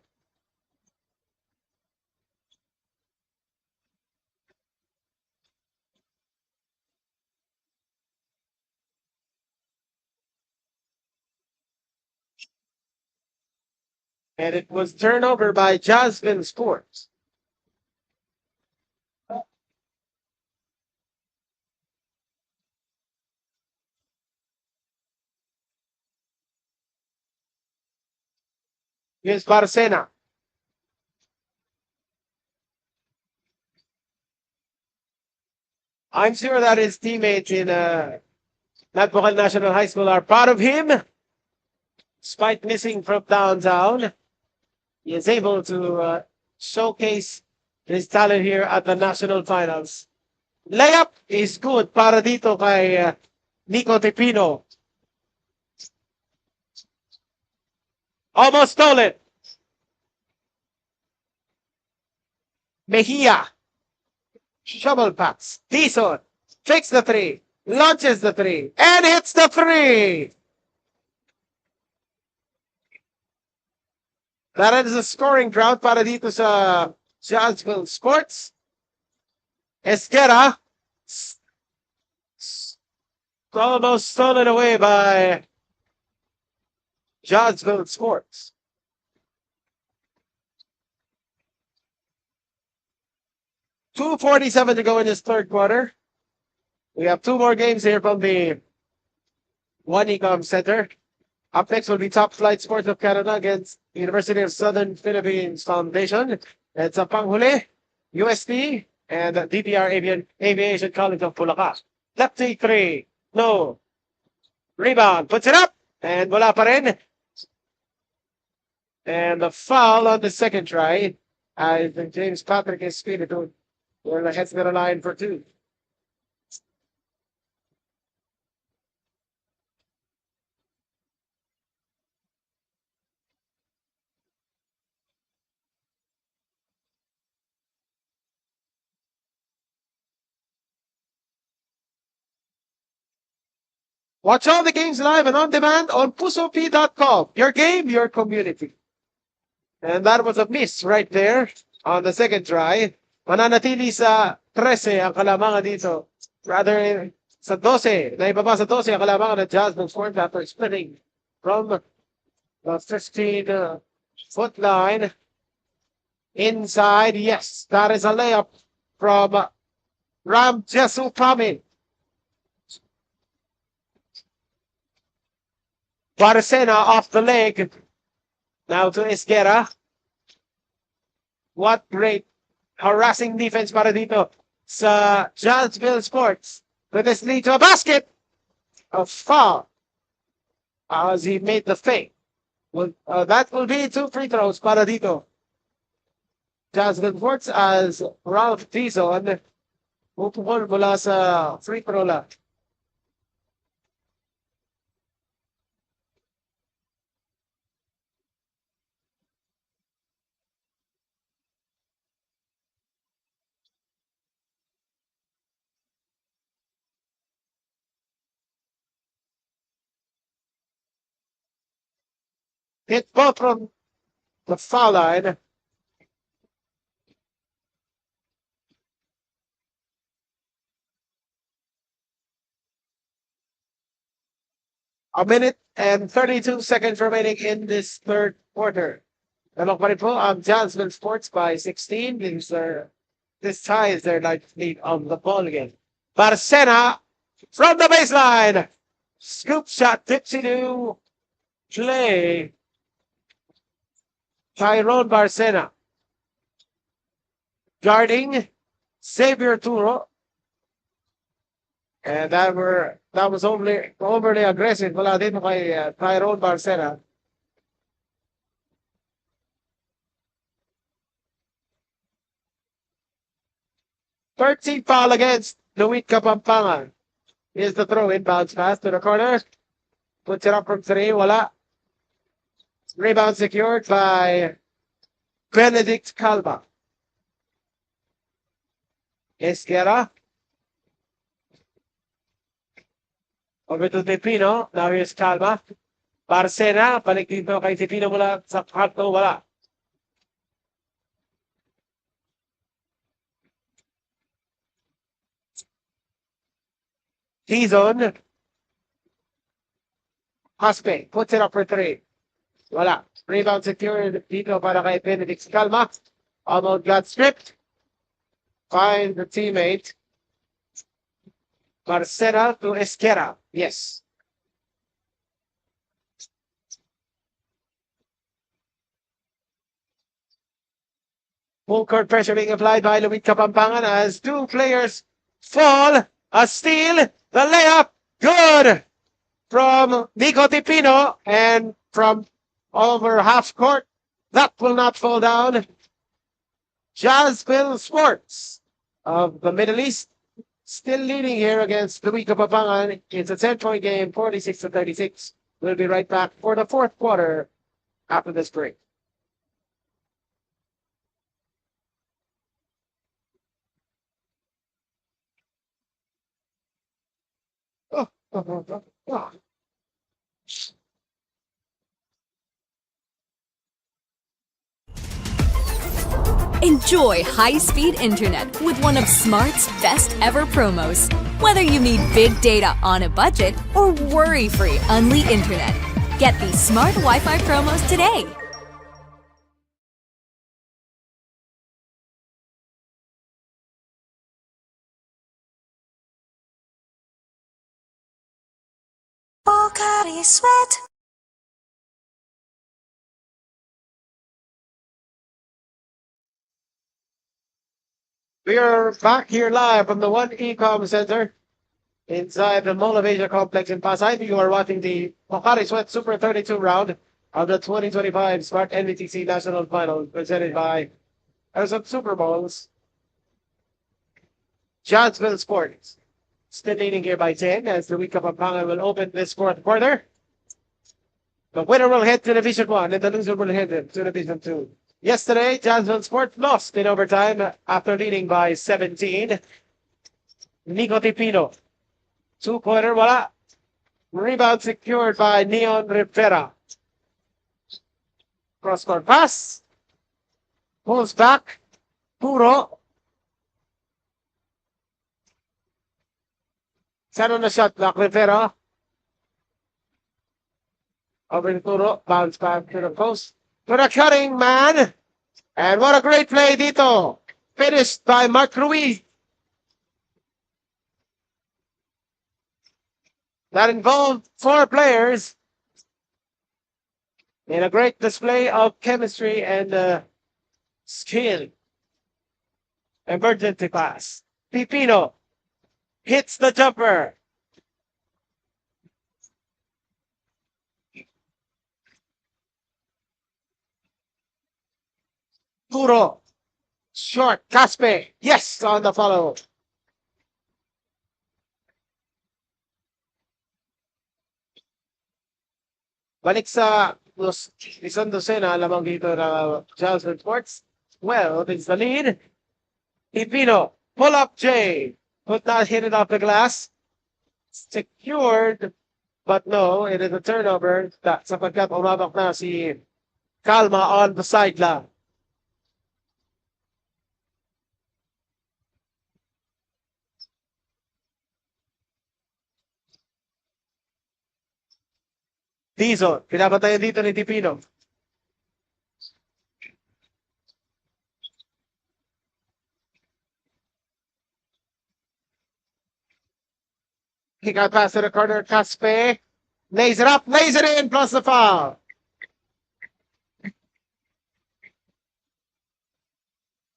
And it was turnover by Jazzville Sports. Here's Barcena. I'm sure that his teammates in Nagbucal National High School are proud of him. Despite missing from downtown, he is able to showcase his talent here at the national finals. Layup is good para dito kay Nico Tepino. Almost stolen. Mejia. Shovel pass. Dizon. Takes the three. Launches the three. And hits the three. That is a scoring drought para dito sa Jazzville Sports. Esquera. Almost stolen away by Jazzville Sports. .247 to go in this third quarter. We have two more games here from the One Ecom Center. Up next will be Top Flight Sports of Canada against University of Southern Philippines Foundation. It's a panghuli, USP, and DTR Aviation College of Bulacan. Lefty three. No. Rebound. Puts it up. And wala pa rin. And the foul on the second try. I think James Patrick is speeded to where the heads to the line for two. Watch all the games live and on demand on pusop.com. Your game, your community. And that was a miss right there on the second try. Mananatili sa 13 ang kalamangan dito. Rather, sa 12. Naibaba sa 12 ang kalamangan ng Jazzville Sports after splitting from the 15-foot line. Inside, yes, that is a layup from Ram Jesu Pami. Barcena off the leg. Now to Esquera. What great harassing defense para dito sa Jazzville Sports. With this lead to a basket. A foul. As he made the fake. Well, that will be 2 free throws para dito. Jazzville Sports as Ralph Dizon pupukol mula sa free throw line. hit both from the foul line. A minute and 32 seconds remaining in this third quarter. Dalok pa rin po ang Jazzville Sports by 16. This ties their ninth lead on the ball game. Barcena from the baseline. Scoop shot, tipsy to play. Tyrone Barcena. Guarding Xavier Turo. And that was overly aggressive. Wala din kay Tyrone Barcena. Third foul against LUID Kapampangan. Here's the throw in, bounce pass to the corner. Puts it up from 3, wala. Rebound secured by Benedict Calva. Esquera. Over to Tepino. Now here's Calva. Barcena. Balik dito kay Tepino mula sa kanto. Wala. T-zone. Haspe. Puts it up for 3. Wala. Rebound secured dito para kay Benedict Calva. Almost got stripped. Find the teammate. Barcena to Esquera. Yes. Full court pressure being applied by LUID Kapampangan as 2 players fall. A steal. The layup. Good. From Nico Tipino. And from over half court. That will not fall down. Jazzville Sports of the Middle East still leading here against LUID Kapampangan. It's a 10-point game, 46-36. We'll be right back for the fourth quarter after this break. Enjoy high-speed internet with one of Smart's best ever promos. Whether you need big data on a budget or worry-free Unli internet, get these Smart Wi-Fi promos today. Pocari Sweat. We are back here live from the One Ecom Center inside the Mall of Asia complex in Pasay. You are watching the Pocari Sweat Super 32 round of the 2025 Smart Nbtc National Finals presented by some Super Bowls. Jazzville Sports still leading here by 10 as the LUID Kapampangan will open this fourth quarter. The winner will head to Division 1 and the loser will head to Division 2. Yesterday, Jazzville Sports lost in overtime after leading by 17. Nico Tipino. 2-pointer, wala. Rebound secured by Neon Rivera. Cross-court pass. Pulls back. Puro. Saan na shot clock, Rivera. Over to Puro. Bounce back to the post. To the cutting man. And what a great play dito. Finished by Mark Ruiz. That involved 4 players in a great display of chemistry and skill. Emergency pass. Pipino hits the jumper. Puro. Short. Caspe. Yes, on the follow. Balik sa isang dosena lamang dito na Jazzville Sports. Well, it's the lead. Ipino, pull up J. Could not hit it off the glass. Secured But no, it is a turnover sapagkat umabak na si Calma on the sideline. Dizon, pinapatayan dito ni Tipino. He got past to the corner, Caspe. Lays it up, lays it in, plus the foul.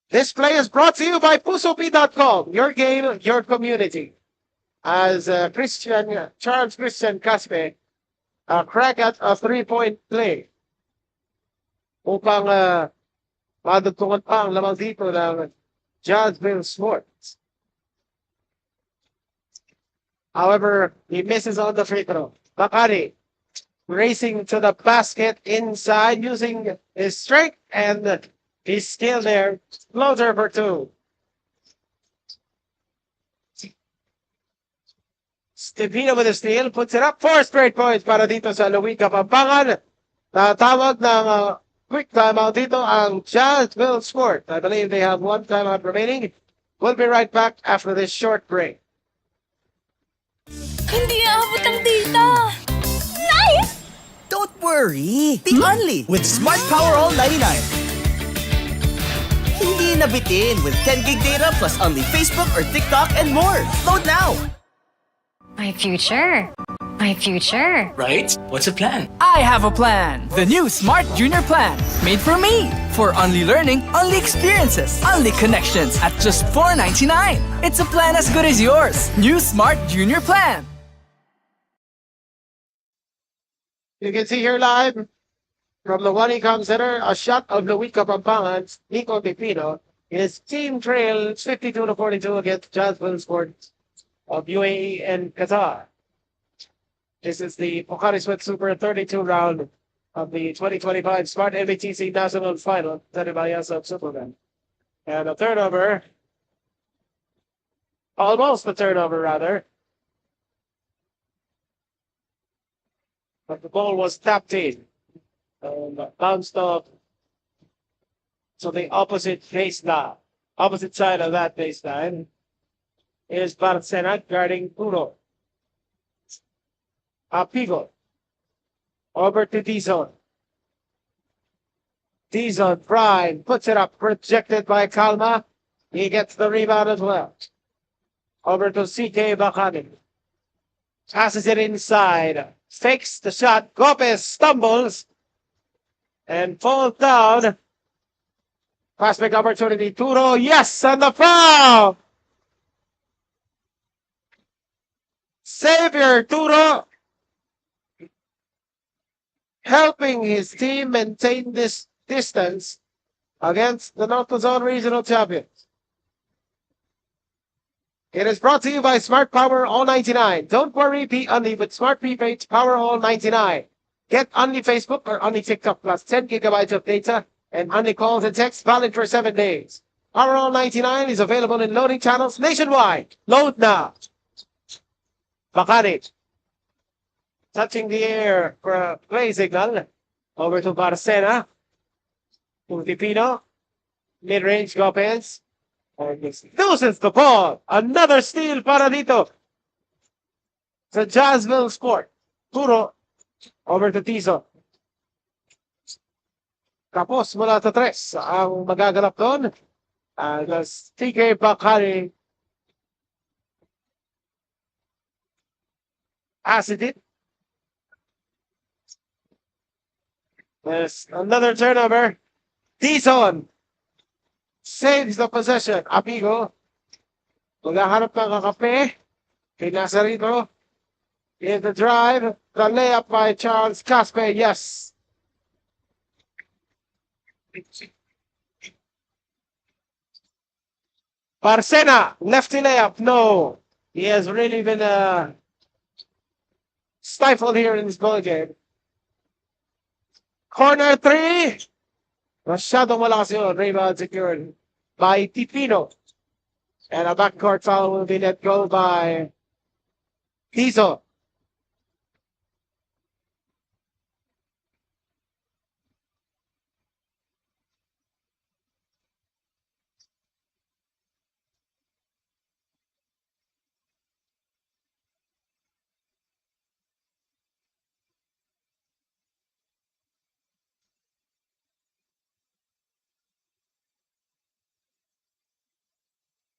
This play is brought to you by PusoP.com. Your game, your community. As Charles Christian Caspe, crack at a three-point play. Upang madugtungan pa ang lamang dito ng Jazzville Sports. However, he misses on the free throw. Bakari racing to the basket inside using his strength, and he's still there. Floater for two. Stevino with the steal, puts it up. 4 straight points para dito sa LUID Kapampangan. Natawag ng quick timeout dito ang Jazzville Sport. I believe they have 1 timeout remaining. We'll be right back after this short break. Hindi aabot ang data. Nice! Don't worry. Be only with Smart Power All 99. Hindi nabitin with 10 gig data plus only Facebook or TikTok and more. Load now. My future. My future. Right? What's the plan? I have a plan. The new Smart Junior Plan. Made for me. For only learning, only experiences, only connections at just $4.99. It's a plan as good as yours. New Smart Junior Plan. You can see here live from the One Ecom Center, a shot of LUID Kapampangan's Nico Pipino. His team trails 52-42 against Jazzville Sports of UAE and Qatar. This is the Pocari Sweat Super 32 round of the 2025 Smart Nbtc National Final, presented by Yasab Superman. And a turnover, almost a turnover rather. But the ball was tapped in and bounced off to the opposite baseline. Opposite side of that baseline is Barcena guarding Puro. Apigo. Over to Dizon. Dizon, Prime, puts it up, projected by Calma. He gets the rebound as well. Over to CK Bakani. Passes it inside. Fakes the shot. Gomez stumbles and falls down. Pass back opportunity. Turo, yes, and the foul. Xavier Turo helping his team maintain this distance against the North Luzon Regional Champions. It is brought to you by Smart Power All 99. Don't worry, be only with Smart Prepaid Power All 99. Get only Facebook or only TikTok plus 10 gigabytes of data and only calls and texts valid for 7 days. Power All 99 is available in loading channels nationwide. Load now. Bakani. Touching the air for a play signal. Over to Barcena. Pupino. Mid-range Gomez. And loses the ball. Another steal para dito sa Jazzville Sport. Puro over to Tizo. Tapos mula sa 3 ang magaganap doon. TK Bakari. Acid. There's another turnover. Dizon saves the possession. Apigo. Maghahanap ng kakape. Pinasa rito. In the drive. The layup by Charles Caspe. Yes. Barcena. Lefty layup. No. He has really been stifled here in this ball game. Corner 3. Masyadong malakas yun. Rebound secured by Tipino. And a backcourt foul will be let go by Tizo.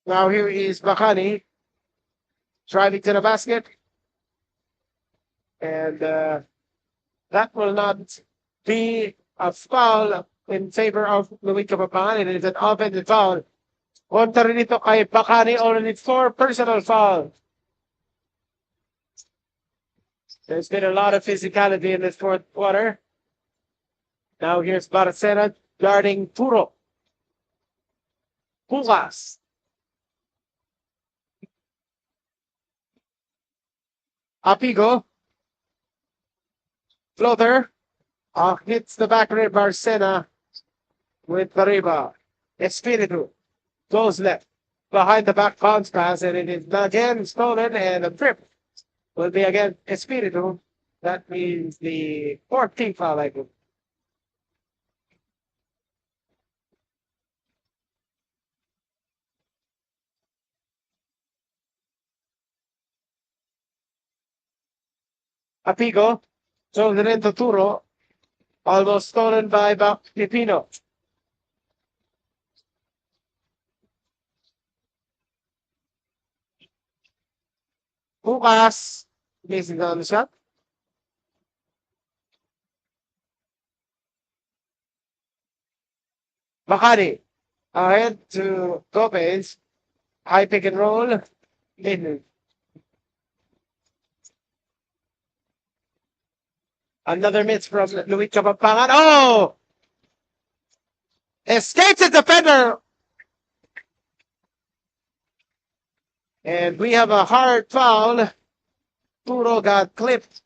Now here is Bakani driving to the basket. And that will not be a foul in favor of LUID KAPAMPANGAN. It is an offensive foul. Kontra nito kay Bakani, only 4 personal fouls. There's been a lot of physicality in this fourth quarter. Now here's Barcena guarding Puro. Pugas. Apigo. Floater. Hits the back rim. Barcena with the rebound. Espiritu goes left. Behind the back bounce pass, and it is again stolen, and a trip will be again Espiritu. That means the 14th foul, I think. Apigo throws it into Turo. Almost stolen by Pipino. Pukas missing on the shot. Bakani ahead to Gomez. High pick and roll. In. Another miss from LUID KAPAMPANGAN. Oh! Escapes the defender. And we have a hard foul. Puro got clipped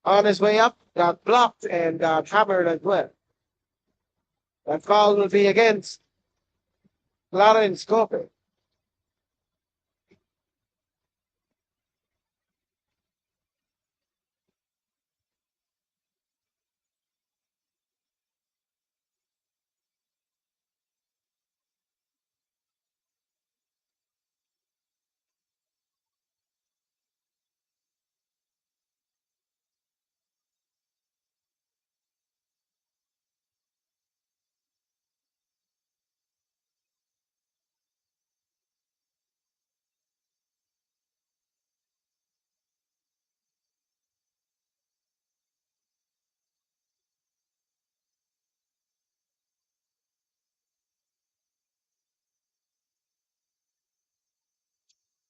on his way up, got blocked, and got hammered as well. That foul will be against Clarence Gope.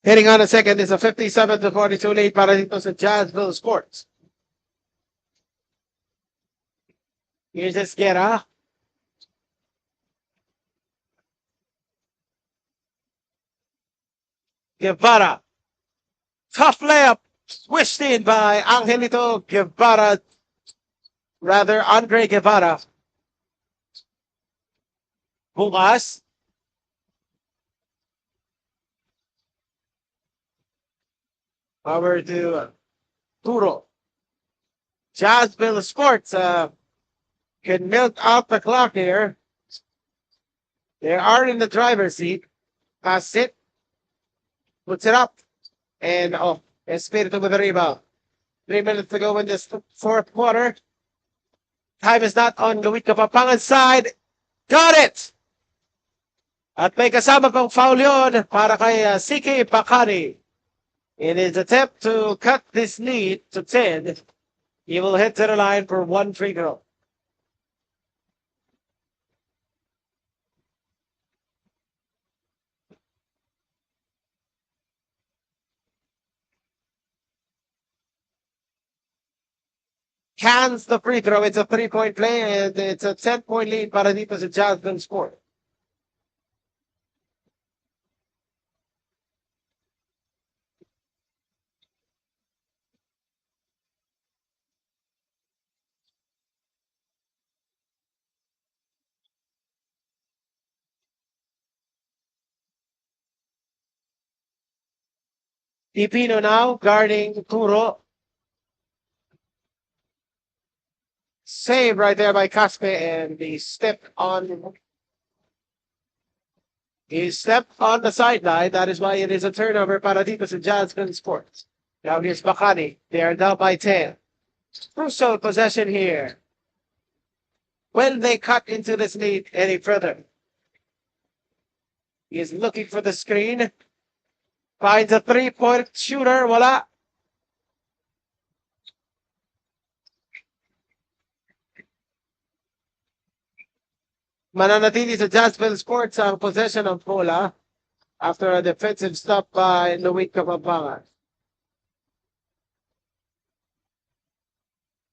Hitting on a second is a 57-42 lead para dito sa Jazzville Sports. Here's Esguerra. Guevara. Tough layup. Swished in by Angelito Guevara. Rather, Andre Guevara. Bukas. Over to Turo. Jazzville Sports can milk out the clock here. They are in the driver's seat. Pass it. Puts it up. And Espiritu with the rebound. 3 minutes to go in this fourth quarter. Time is not on LUID KAPAMPANGAN's side. Got it! At may kasama pang foul yun para kay CK Bakani. In his attempt to cut this lead to 10, he will head to the line for 1 free throw. Cans the free throw. It's a 3-point play, and it's a 10-point lead para dito sa Jazzville Sport. Pipino now guarding Turo. Save right there by Caspe, and he stepped on the sideline. That is why it is a turnover para dito sa Jazzville Sports. Now here's Bakani. They are down by 10. Crucial possession here. When they cut into this lead any further. He is looking for the screen. Finds a three-point shooter. Wala. Mananatili sa Jazzville Sports ang possession of bola after a defensive stop by LUID Kapampangan.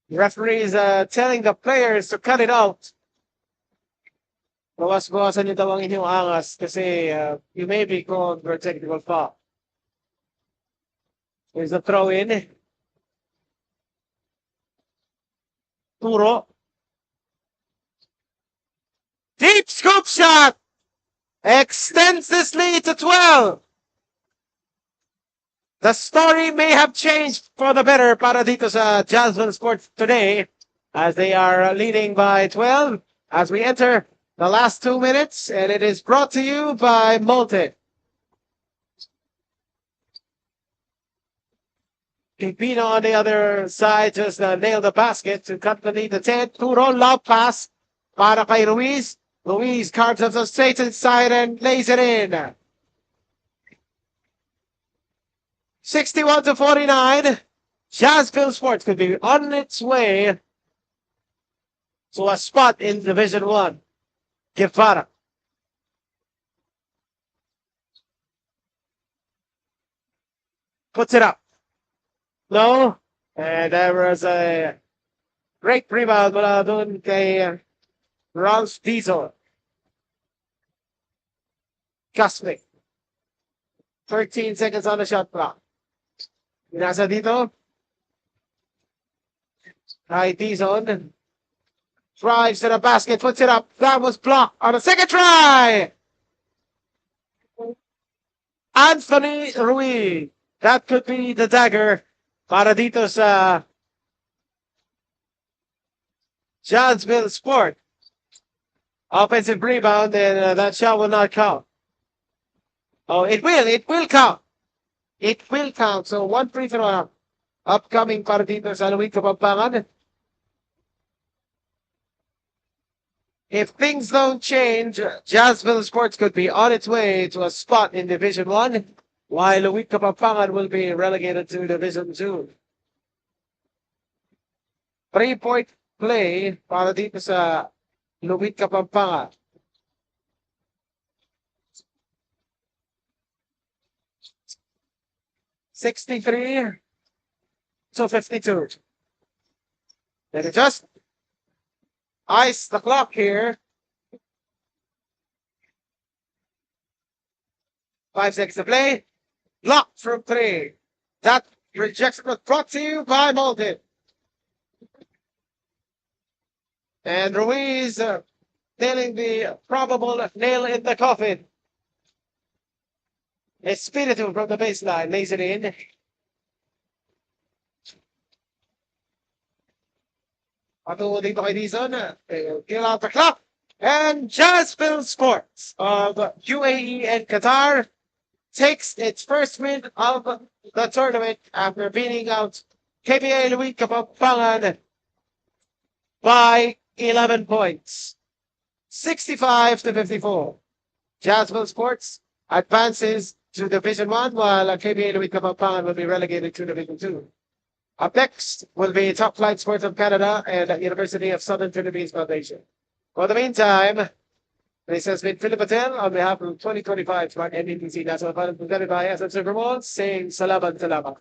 The referee is telling the players to cut it out. Bawas-bawasan niyo daw ang inyong angas kasi you may be called for a technical foul. There's a throw-in. Turo. Deep scoop shot! Extends this lead to 12. The story may have changed for the better para dito sa Jazzville Sports today as they are leading by 12 as we enter the last 2 minutes, and it is brought to you by Multi. Pipino on the other side just nailed the basket to cut the lead to 10. Turo, lob pass para kay Ruiz. Ruiz carves up the straight inside and lays it in. 61-49. Jazzville Sports could be on its way to a spot in Division 1. Guevara. Puts it up. No. And there was a great rebound mula dun kay Ralph Diesel. Kaslik. 13 seconds on the shot clock. Nasa dito. Kay Diesel. Drives to the basket, puts it up. That was blocked on the second try. Anthony Ruiz. That could be the dagger para dito sa Jazzville Sport. Offensive rebound, and that shot will not count. Oh, it will count. It will count. So one free throw upcoming para dito sa LUID Kapampangan. If things don't change, Jazzville Sports could be on its way to a spot in Division 1, while LUID Kapampangan will be relegated to Division 2. 3-point play para dito sa LUID Kapampangan. $63 to 52. Let it just ice the clock here. 5 seconds to play. Blocked from 3. That rejection was brought to you by Malton. And Ruiz nailing the probable nail in the coffin. Espiritu from the baseline, lays it in. Patungo dito kay Dizon. Kill out the clock. And Jazzville Sports of UAE and Qatar takes its first win of the tournament after beating out KBA LUID Kapampangan by 11 points. 65 to 54. Jazzville Sports advances to Division 1, while KBA LUID Kapampangan will be relegated to Division 2. Up next will be Top Flight Sports of Canada and University of Southern Philippines Foundation. For the meantime, this has been Philip Patel on behalf of 2025 Smart Nbtc National Finals presented by SM Supermall, saying salamat salamat.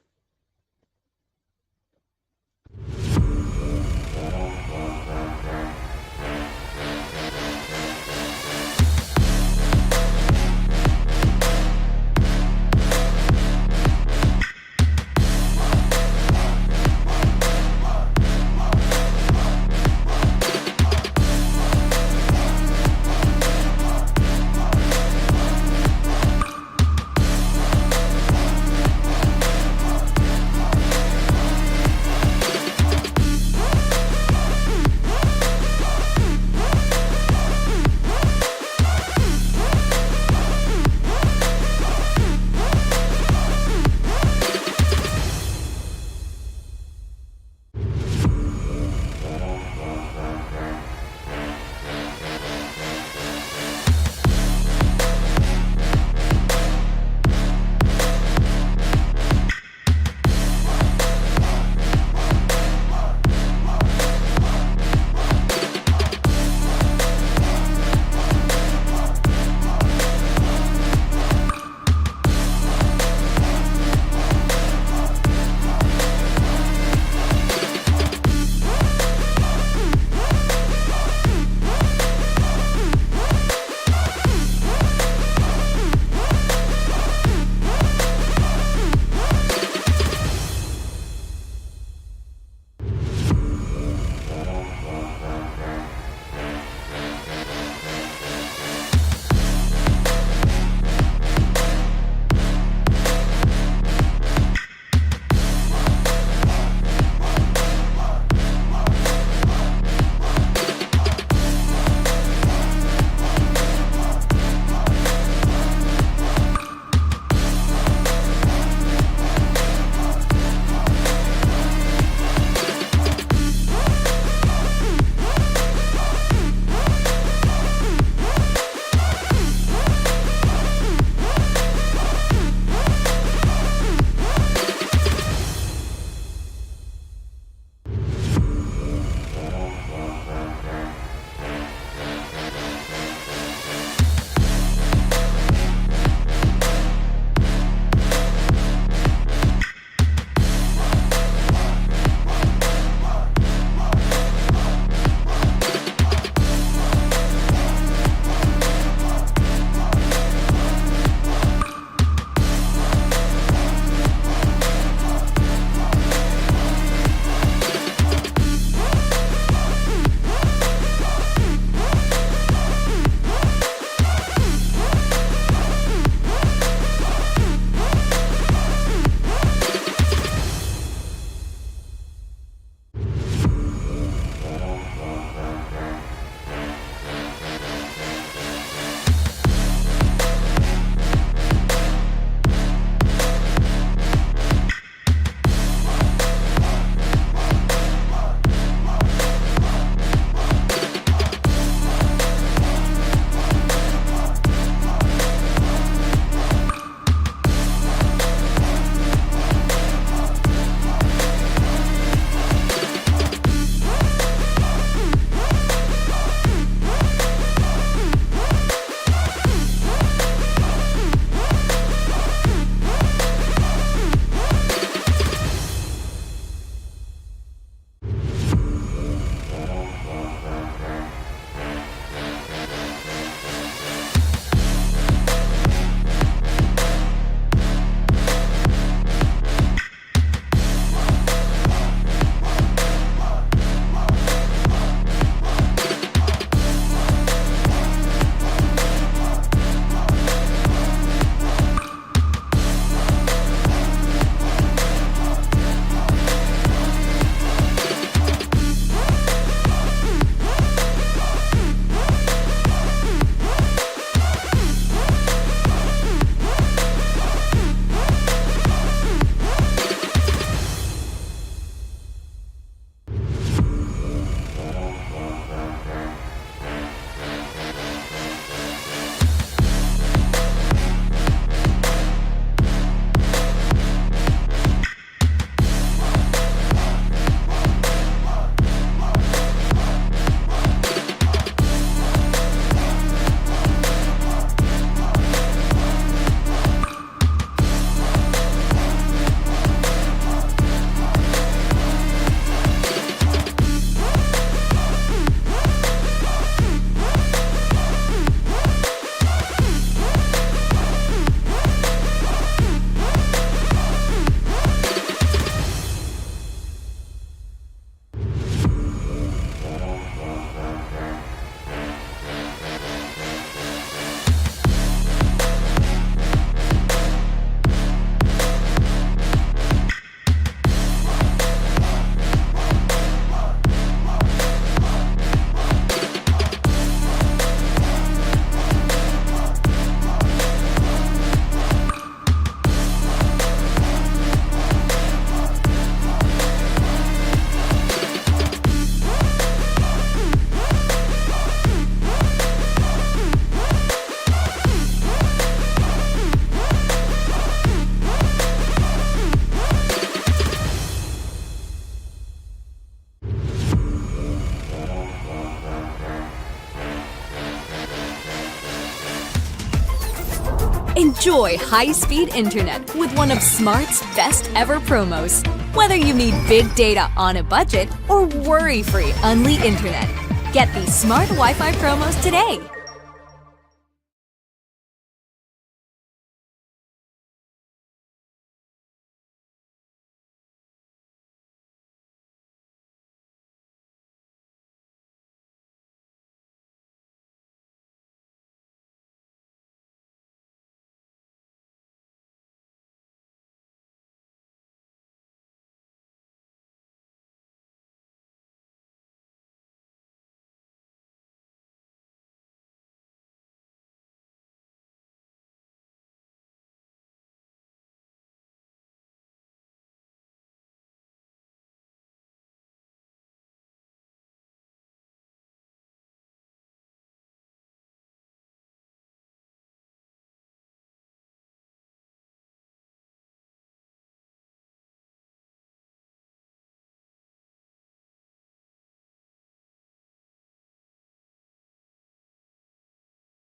Enjoy high-speed internet with one of Smart's best ever promos. Whether you need big data on a budget or worry-free Unli internet, get these Smart Wi-Fi promos today.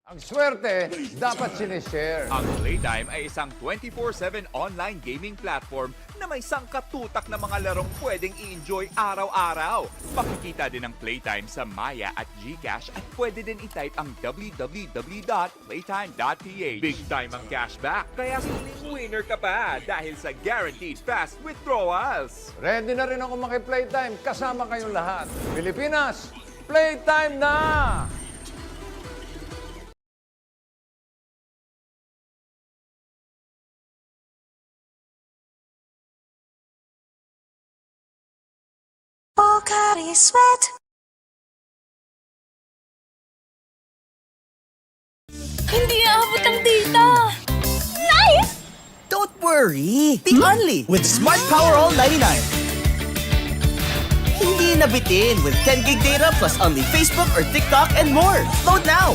Ang swerte, dapat sinishare. Ang Playtime ay isang 24/7 online gaming platform na may sangkatutak na mga larong pwedeng i-enjoy araw-araw. Makikita din ang Playtime sa Maya at GCash at pwede din i-type ang www.playtime.ph. Big time ang cashback, kaya siling winner ka pa dahil sa guaranteed fast withdrawals. Ready na rin ako maki-Playtime kasama kayong lahat. Pilipinas, Playtime na! Pocari Sweat. Hindi aabot ang data! Nice! Don't worry! Be Unli with Smart Power All 99. Hindi nabitin with 10 gig data plus Unli Facebook or TikTok and more. Load now!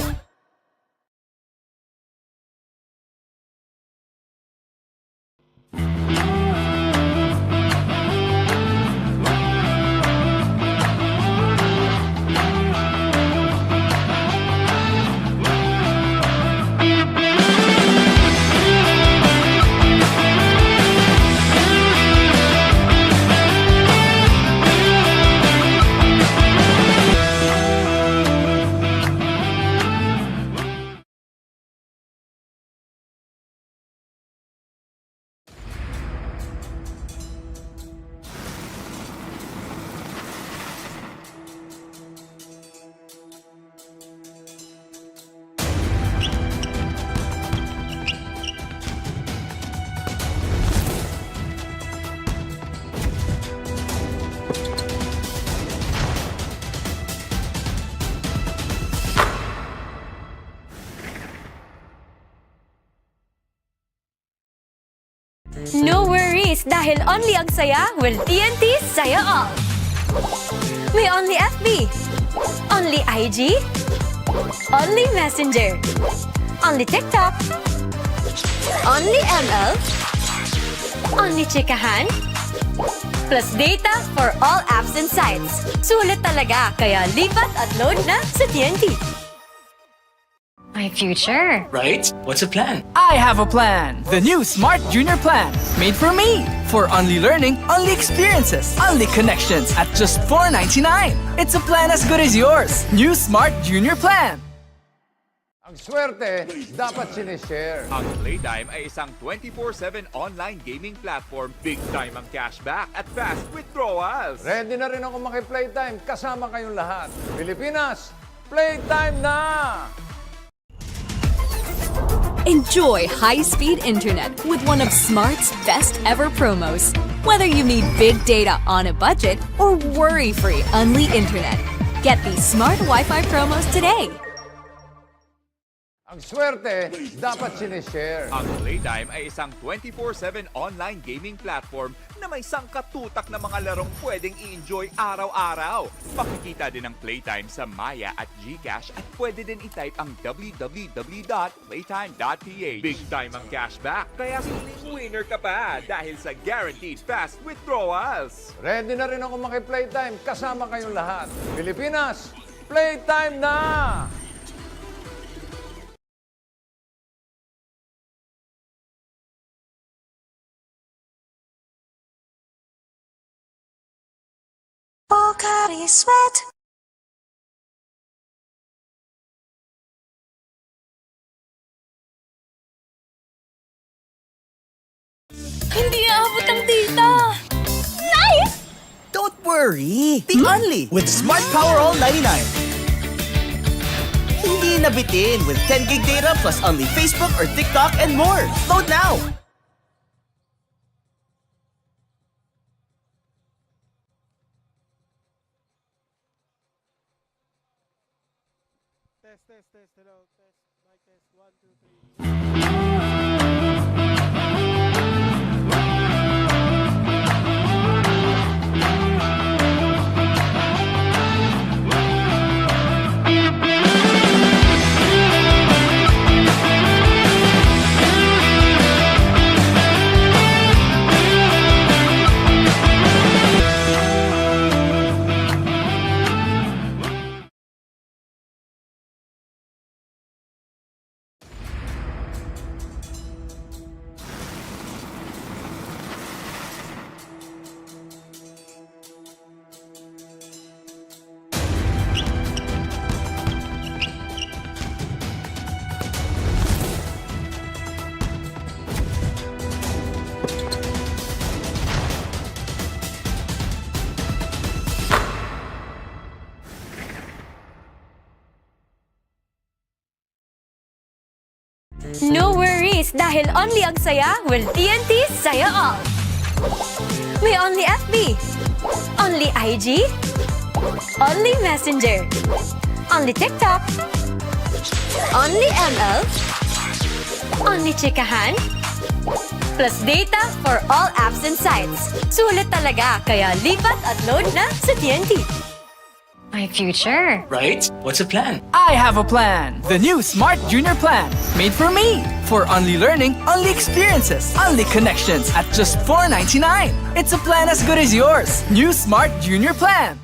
No worries dahil only ang saya will TNT saya all. May only FB, only IG, only Messenger, only TikTok, only ML, only chikahan, plus data for all apps and sites. Sulit talaga, kaya lipat at load na sa TNT. My future. Right? What's the plan? I have a plan! The new Smart Junior Plan. Made for me. For only learning, only experiences, only connections at just $4.99. It's a plan as good as yours. New Smart Junior Plan. Ang swerte, dapat sinishare. Ang Playtime ay isang 24/7 online gaming platform. Big time ang cashback at fast withdrawals. Ready na rin ako maki-Playtime kasama kayong lahat. Pilipinas, Playtime na! Enjoy high-speed internet with one of Smart's best ever promos. Whether you need big data on a budget or worry-free Unli internet, get these Smart Wi-Fi promos today. Ang swerte, dapat sinishare. Ang Playtime ay isang 24/7 online gaming platform na may sangkatutak na mga larong pwedeng i-enjoy araw-araw. Makikita din ang Playtime sa Maya at GCash at pwede din i-type ang www.playtime.ph. Big time ang cashback, kaya siling winner ka pa dahil sa guaranteed fast withdrawals. Ready na rin ako maki-Playtime kasama kayong lahat. Pilipinas, Playtime na! Pocari Sweat. Hindi aabot ang data! Nice! Don't worry! Be only with Smart Power All 99. Hindi nabitin with 10 gig data plus only Facebook or TikTok and more. Load now! Test, hello, test, mic test, 1, 2, 3. No worries, dahil only ang saya will TNT Saya All. May only FB, only IG, only Messenger, only TikTok, only ML, only chikahan, plus data for all apps and sites. Sulit talaga, kaya lipat at load na sa TNT. My future. Right? What's the plan? I have a plan. The new Smart Junior Plan. Made for me. For only learning, only experiences, only connections at just $4.99. It's a plan as good as yours. New Smart Junior Plan.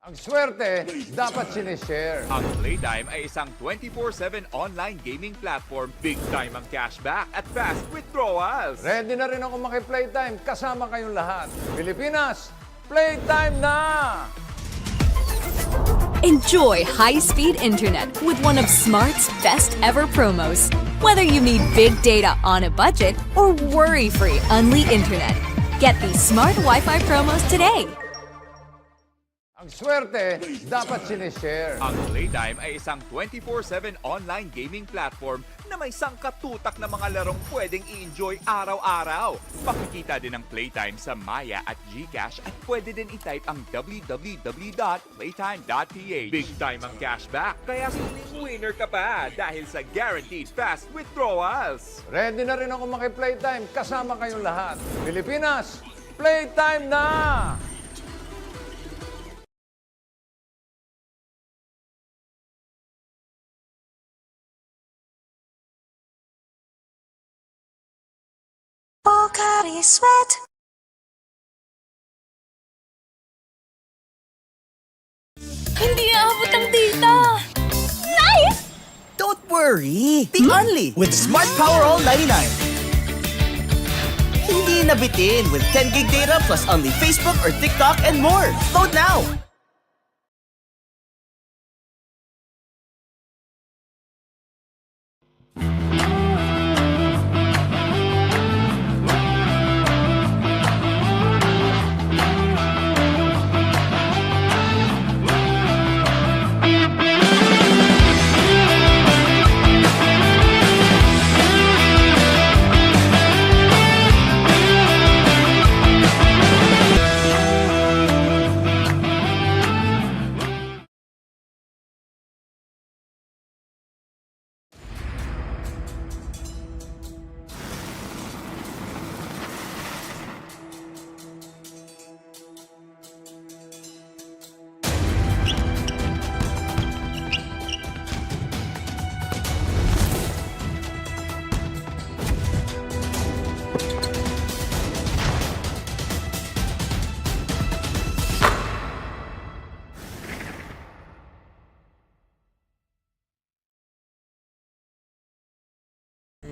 Ang swerte, dapat sinishare. Ang Playtime ay isang 24/7 online gaming platform. Big time ang cashback at fast withdrawals. Ready na rin ako maki-playtime kasama kayong lahat. Pilipinas, playtime na! Enjoy high-speed internet with one of Smart's best ever promos. Whether you need big data on a budget or worry-free Unli internet, get these Smart Wi-Fi promos today. Ang swerte, dapat sinishare. Ang Playtime ay isang 24/7 online gaming platform na may sangkatutak na mga larong pwedeng i-enjoy araw-araw. Makikita din ang Playtime sa Maya at GCash at pwede din i-type ang www.playtime.ph. Big time ang cashback, kaya feeling winner ka pa dahil sa guaranteed fast withdrawals. Ready na rin ako maki-playtime kasama kayong lahat. Pilipinas, playtime na! Pocari Sweat. Hindi aabot ang data! Nice! Don't worry! Be only with Smart Power All 99. Hindi nabitin with 10 gig data plus only Facebook or TikTok and more. Load now!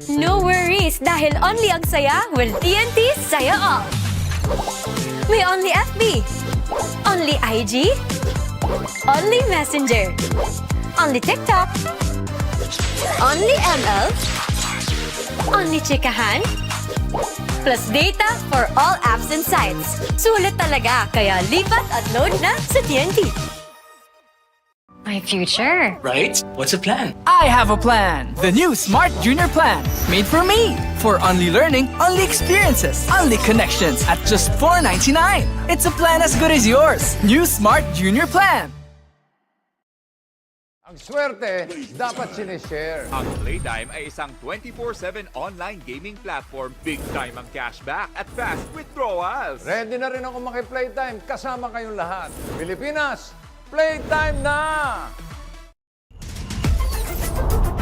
No worries, dahil only ang saya will TNT Saya All. May only FB, Only IG? Only Messenger? Only TikTok? Only ML? Only chikahan? Plus data for all apps and sites. Sulit talaga, kaya lipat at load na sa TNT. My future. Right? What's the plan? I have a plan. The new Smart Junior Plan. Made for me. For only learning, only experiences, only connections at just $4.99. It's a plan as good as yours. New Smart Junior Plan. Ang swerte, dapat sinishare. Ang Playtime ay isang 24/7 online gaming platform. Big time ang cashback at fast withdrawals. Ready na rin ako maki-playtime kasama kayong lahat. Pilipinas, playtime na!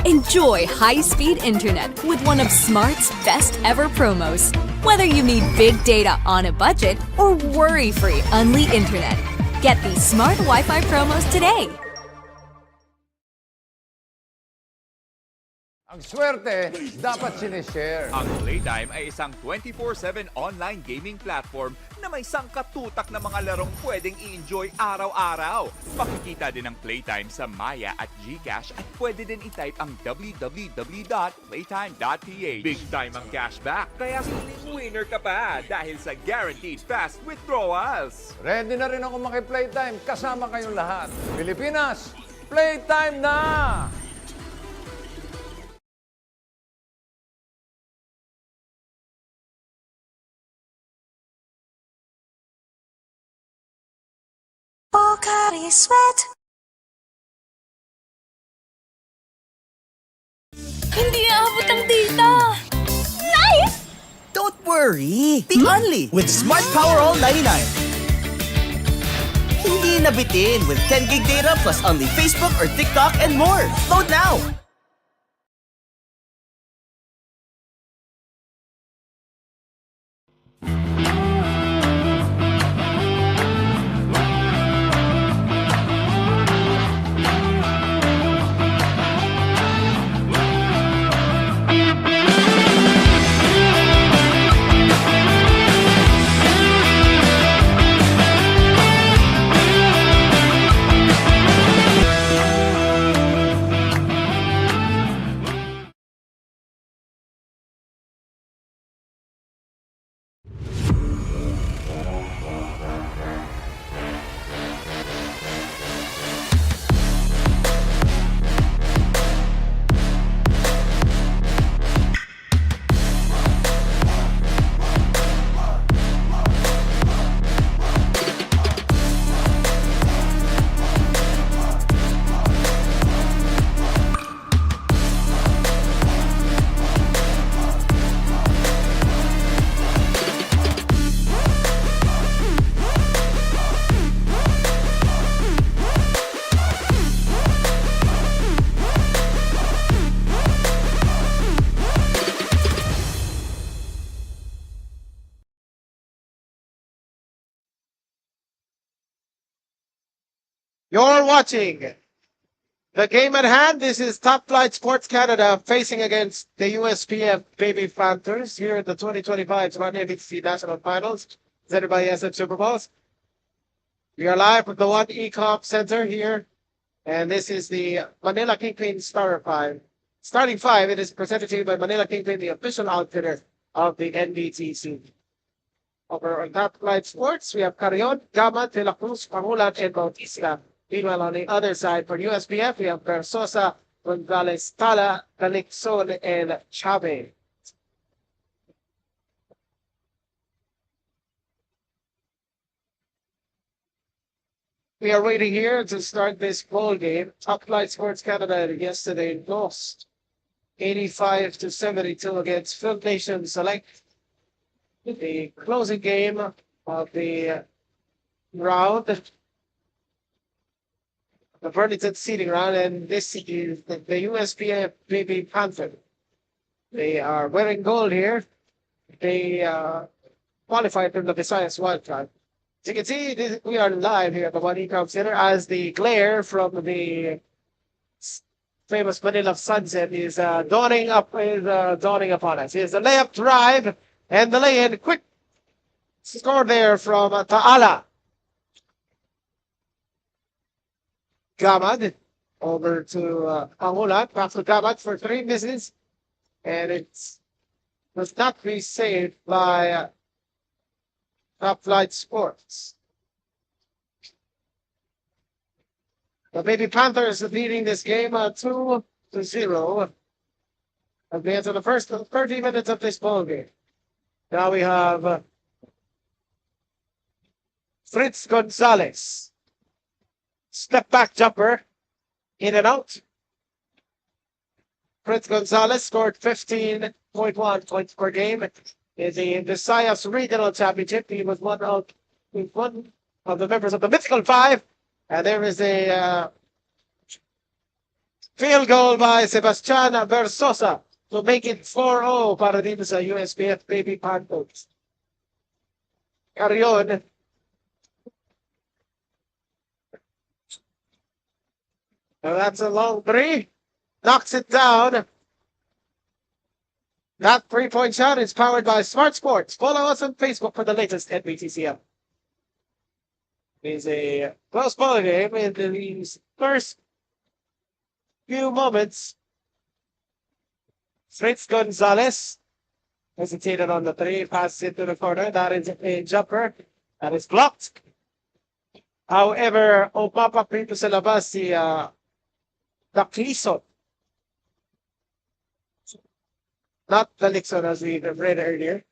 Enjoy high-speed internet with one of Smart's best ever promos. Whether you need big data on a budget or worry-free Unli internet, get these Smart Wi-Fi promos today. Ang swerte, dapat sinishare. Ang Playtime ay isang 24/7 online gaming platform na may sangkatutak na mga larong pwedeng i-enjoy araw-araw. Makikita din ang Playtime sa Maya at GCash at pwede din i-type ang www.playtime.ph. Big time ang cashback, kaya feeling winner ka pa dahil sa guaranteed fast withdrawals. Ready na rin ako maki-playtime kasama kayong lahat. Pilipinas, playtime na! Pocari Sweat. Hindi aabot ang data. Nice! Don't worry! Be only with Smart Power All 99. Hindi nabitin with 10 gig data plus only Facebook or TikTok and more. Load now! You're watching the game at hand. This is Top Flight Sports Canada facing against the USPF Baby Panthers here at the 2025 Nbtc National Finals, presented by SF Super Bowls. We are live from the One Ecom Center here, and this is the Manila Kingpin Starting Five. It is presented to you by Manila Kingpin, the official outfitter of the Nbtc. Over on Top Flight Sports, we have Carrion, Gama, De La Cruz, Pangulan, and Bautista. Meanwhile, on the other side, for USPF, we have Persosa, Gonzalez, Tala, Calixon, and Chave. We are waiting here to start this ball game. Top Flight Sports Canada yesterday lost 85-72 against Film Nation Select. The closing game of the round, the Burlington seeding round, and this is the USPF Baby Panther. They are wearing gold here. They qualified from the Visayas Wildcard. As you can see, we are live here at the One Ecom Center as the glare from the famous Manila sunset is dawning upon us. Here's the layup drive and the lay-in. Quick score there from Taala. Gamad over to Pangulan. Back to Gamad for 3 misses. And it was not be saved by Top Flight Sports. The Baby Panthers leading this game 2-0 at the end of the first 30 minutes of this ball game. Now we have Fritz Gonzalez. Step back jumper. In and out. Fritz Gonzalez scored 15.1 points per game in the Visayas Regional Championship. He was one of the members of the Mythical Five. And there is a field goal by Sebastian Versosa to make it 4-0 para dito sa USPF Baby Panthers. Carrion. Now that's a long 3. Knocks it down. That 3-point shot is powered by Smart Sports. Follow us on Facebook for the latest NBTC. It's a close ball game in the first few moments. Fritz Gonzalez hesitated on the 3, passes it to the corner. That is a jumper that is blocked. However, umapak dito sa labas si Dakliso. Not Dalikson as we read earlier.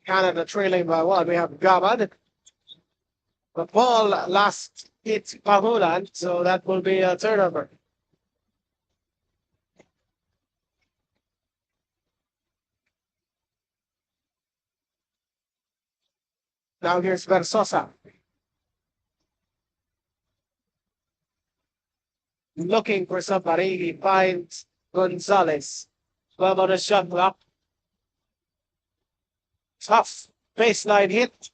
Canada trailing by 1. We have Gamad. The ball last hit Pangulan, so that will be a turnover. Now here's Versosa. Looking for somebody. He finds Gonzalez. 12 on the shot clock. Tough baseline hit.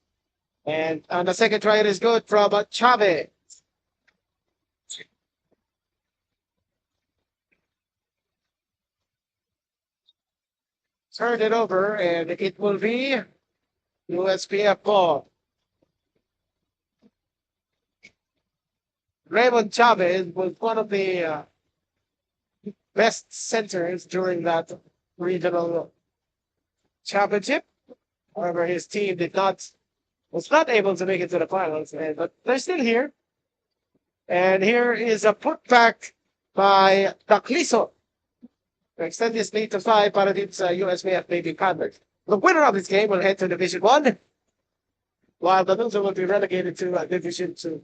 And on the second try, it is good from Chavez. Turn it over, and it will be USPF ball. Raymond Chavez was one of the best centers during that regional championship. However, his team was not able to make it to the finals, but they're still here. And here is a putback by Dakliso to extend this lead to 5 para dito sa USPF Baby Panthers. The winner of this game will head to Division 1, while the loser will be relegated to Division 2.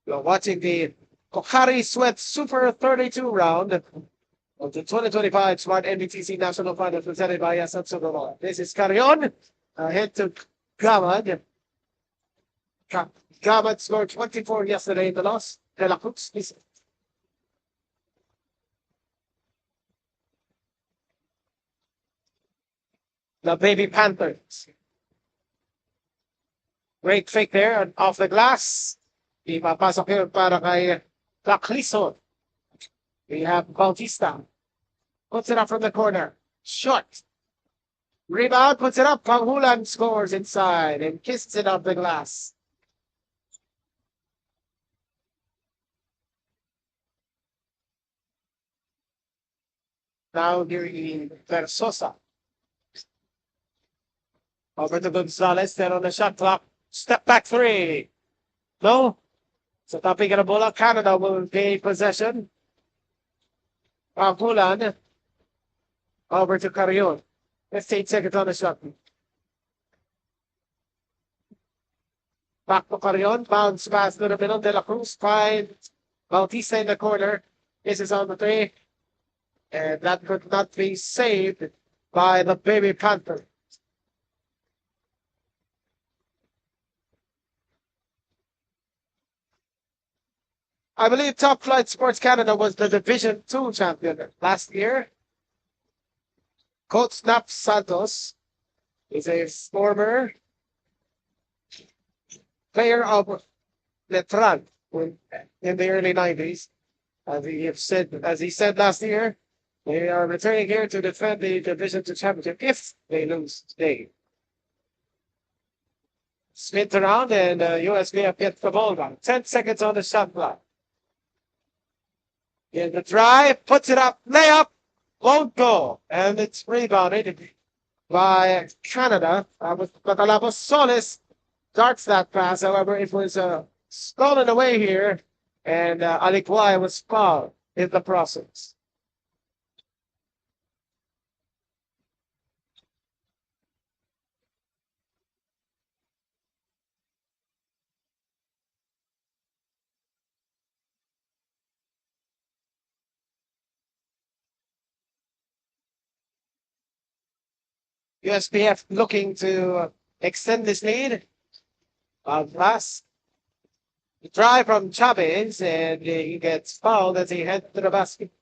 You're watching the Kokari Sweat Super 32 round of the 2025 Smart NBTC National Finals presented by Satsugawa. This is Carrion. Head to Gamad. Gamad scored 24 yesterday in the loss. De La Cruz. The Baby Panthers. Great fake there and off the glass. Ipapasok yun para kay Dakliso. We have Bautista. Puts it up from the corner. Short. Rebound, puts it up. Pangulan scores inside and kisses it off the glass. Now here is Versosa. Over to Gonzalez. Then on the shot clock. Step back 3. No. So tapping at the bola. Canada will gain possession. Pangulan. Over to Carrion. 15 seconds on the shot. Back to Carrion. Bounce pass to the middle. De La Cruz finds Bautista in the corner. This is on the 3. And that could not be saved by the Baby Panther. I believe Top Flight Sports Canada was the Division 2 champion last year. Coach Snap Santos is a former player of Letran in the early 90s. As he said last year, they are returning here to defend the Division 2 championship if they lose today. spins around, and USPF gets the ball back. 10 seconds on the shot clock. In the drive, puts it up, layup, won't go. And it's rebounded by Canada. With Matalabos Solis darts that pass. However, it was stolen away here, and Aliquay was fouled in the process. USPF looking to extend this lead. Pass. Drive from Chavez, and he gets fouled as he heads to the basket.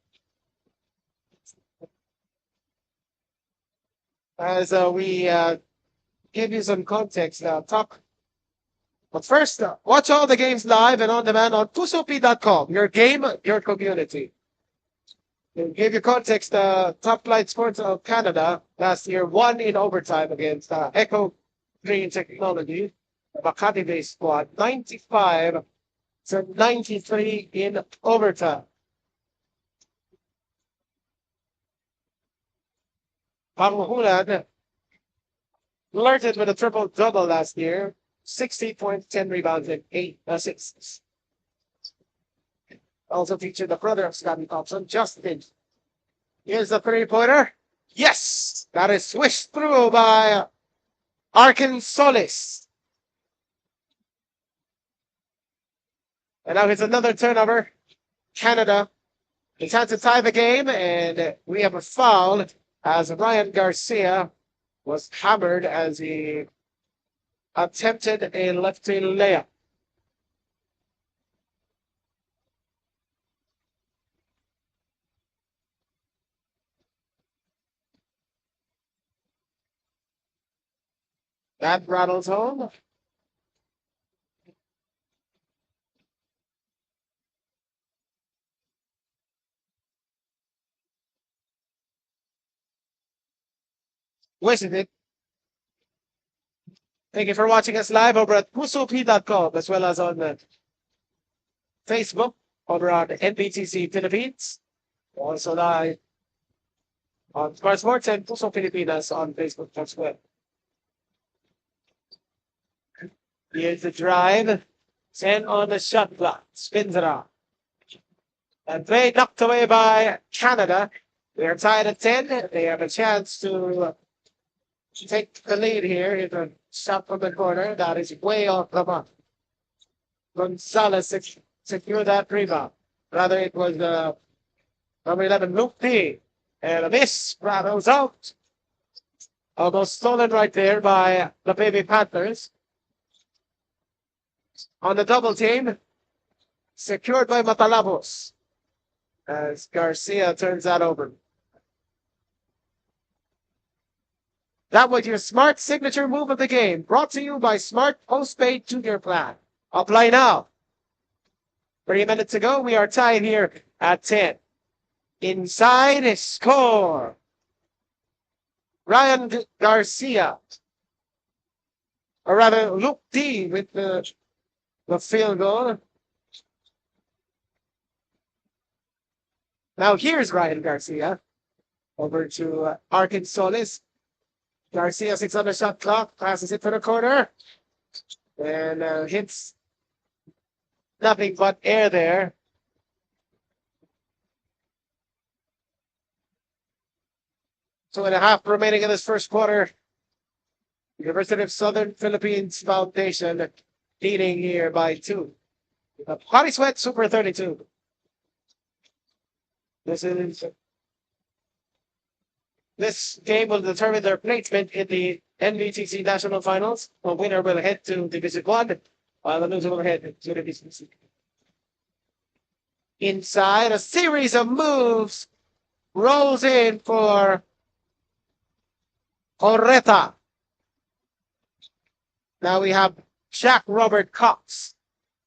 As we give you some context, talk. But first, watch all the games live and on demand on pusop.com. Your game, your community. To give you context, Top Flight Sports of Canada last year won in overtime against Echo Green Technology, the Makati-based squad, 95-93 in overtime. Panghulan flirted with a triple-double last year, 60 points, 10 rebounds, and 8 assists. Also featured the brother of Scotty Thompson, Justin. Here's the three-pointer. Yes! That is swished through by Arkin Solis. And now it's another turnover. Canada is had to tie the game, and we have a foul as Ryan Garcia was hammered as he attempted a lefty layup. That rattles home. Wasn't it? Thank you for watching us live over at pusop.com as well as on Facebook over on Nbtc Philippines. Also live on Smart Sports and Puso Pilipinas on Facebook as well. Here's the drive. 10 on the shot clock. Spins it out. And play knocked away by Canada. They are tied at 10. They have a chance to take the lead here. Here's a shot from the corner. That is way off the mark. Gonzalez secured that rebound. Rather, it was number 11, Luke D. And a miss. Rattles out. Almost stolen right there by the baby Panthers. On the double team, secured by Matalabos as Garcia turns that over. That was your smart signature move of the game, brought to you by Smart Postpaid Junior Plan. Apply now. 3 minutes ago, we are tied here at 10. Inside, score. Ryan Garcia, or rather Luke D with the field goal. Now here's Ryan Garcia over to Arkin Solis. Garcia sits on the shot clock, passes it to the corner, and hits nothing but air there. Two and a half remaining in this first quarter. University of Southern Philippines Foundation leading here by 2. Hottie Sweat Super 32. This game will determine their placement in the Nbtc National Finals. The winner will head to Division 1, while the loser will head to Division 2. Inside, a series of moves rolls in for Oreta. Now we have Jack Robert Cox.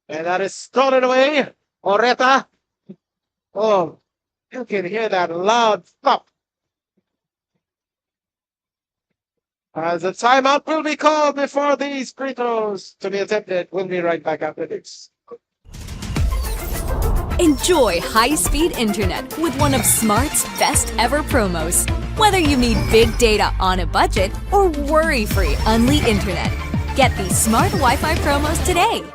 And that is stolen away. Oreta. Oh, you can hear that loud thump As a timeout will be called before these free throws to be attempted. We'll be right back after this. Enjoy high-speed internet with one of Smart's best ever promos. Whether you need big data on a budget or worry-free Unli internet, get these Smart Wi-Fi promos today.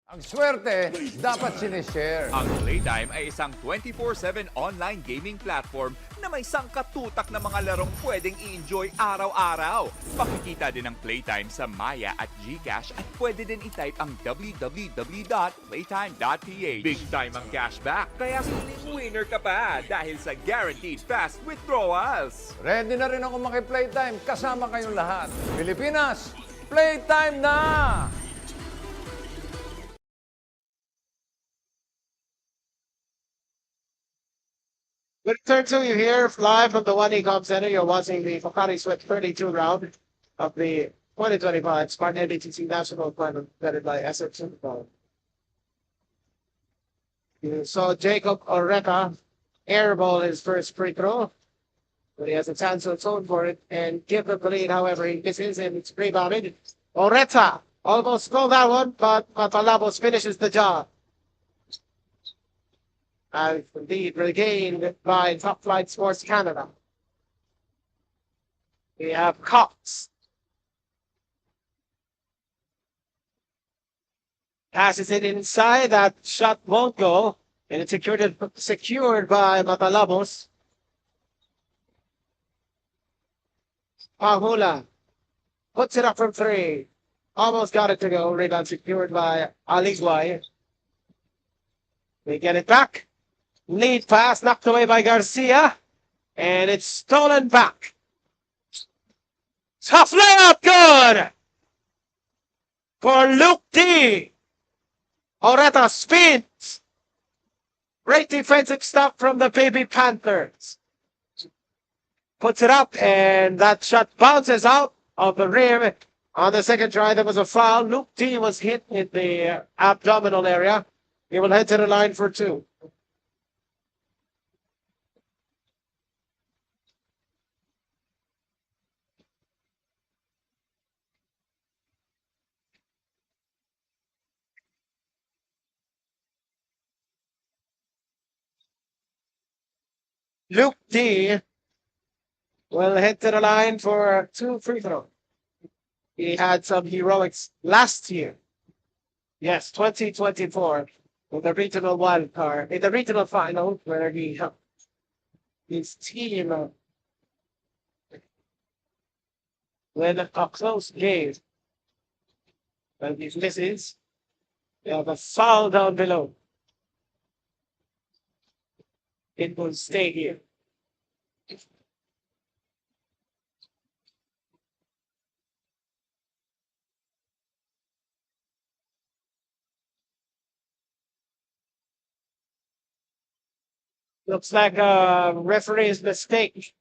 Ang swerte, dapat sinishare. Ang Playtime ay isang 24/7 online gaming platform na may sangkatutak na mga larong pwedeng i-enjoy araw-araw. Makikita din ang Playtime sa Maya at GCash at pwede din i-type ang www.playtime.ph. Big time ang cashback, kaya feeling winner ka pa dahil sa guaranteed fast withdrawals. Ready na rin ako maki-Playtime kasama kayong lahat. Pilipinas, Playtime na! With turn two, you hear live from the One Ecom Center. You're watching the Pocari Sweat 32 round of the 2025 Smart Nbtc National Final presented by SFC. You saw Jacob Oreta airball his first free throw, but he has a chance to atone for it and give them the lead. However, he misses and it's rebounded. Oreta almost stole that one, but Matalabos finishes the job. And indeed regained by Top Flight Sports Canada. We have Cox. Passes it inside. That shot won't go. And it's secured by Matalabos. Pahula puts it up from three. Almost got it to go. Rebound secured by Alizway. They get it back. Lead pass knocked away by Garcia. And it's stolen back. Tough layup, good! For Luke D. Oreta spins. Great defensive stop from the Baby Panthers. Puts it up, and that shot bounces out of the rim. On the second try, there was a foul. Luke D was hit in the abdominal area. He will head to the line for two. Luke D will head to the line for two free throws. He had some heroics last year. Yes, 2024 in the regional wild card, in the regional final where he helped his team win a close game. And he misses. They have a foul down below. It will stay here. Looks like a referee's mistake.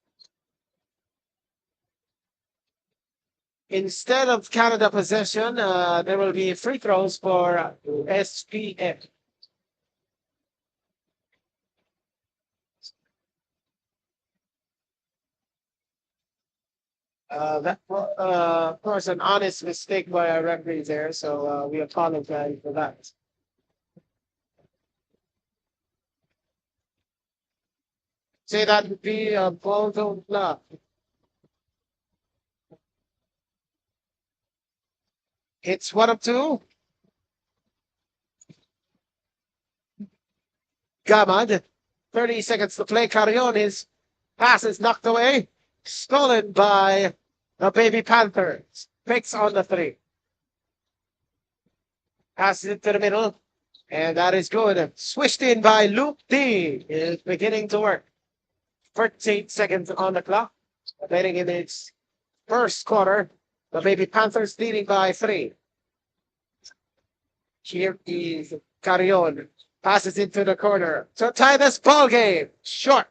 Instead of Canada possession, there will be free throws for SPF. That of course an honest mistake by our referee there, so we apologize for that. Say that would be a ball zone block. It's 1 of 2. Gamad, 30 seconds to play. Carriones pass is knocked away. Stolen by the Baby Panthers. Picks on the three. Passes it to the middle. And that is good. Swished in by Luke D. Is beginning to work. 13 seconds on the clock. Remaining in its first quarter. The Baby Panthers leading by 3. Here is Carrion. Passes into the corner to tie this ball game. Short.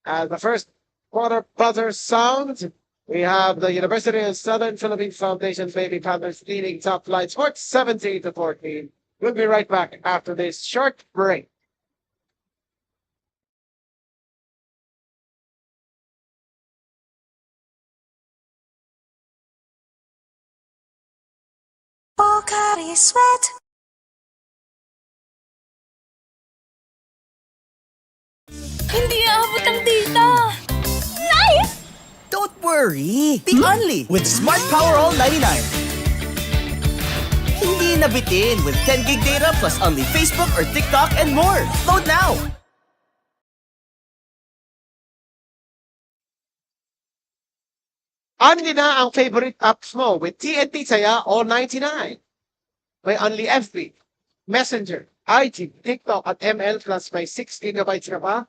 As the first quarter buzzer sounds, we have the University of Southern Philippines Foundation Baby Panthers leading Top Flight Sports 17-14. We'll be right back after this short break. body sweat. Hindi aabot ang data. Nice! Don't worry! The Only with Smart Power All 99. Hindi nabitin with 10 gig data plus only Facebook or TikTok and more. Load now! Only na ang favorite apps mo with TNT Saya All 99. May only FB, Messenger, IG, TikTok at ML plus may 6 gigabytes ka pa.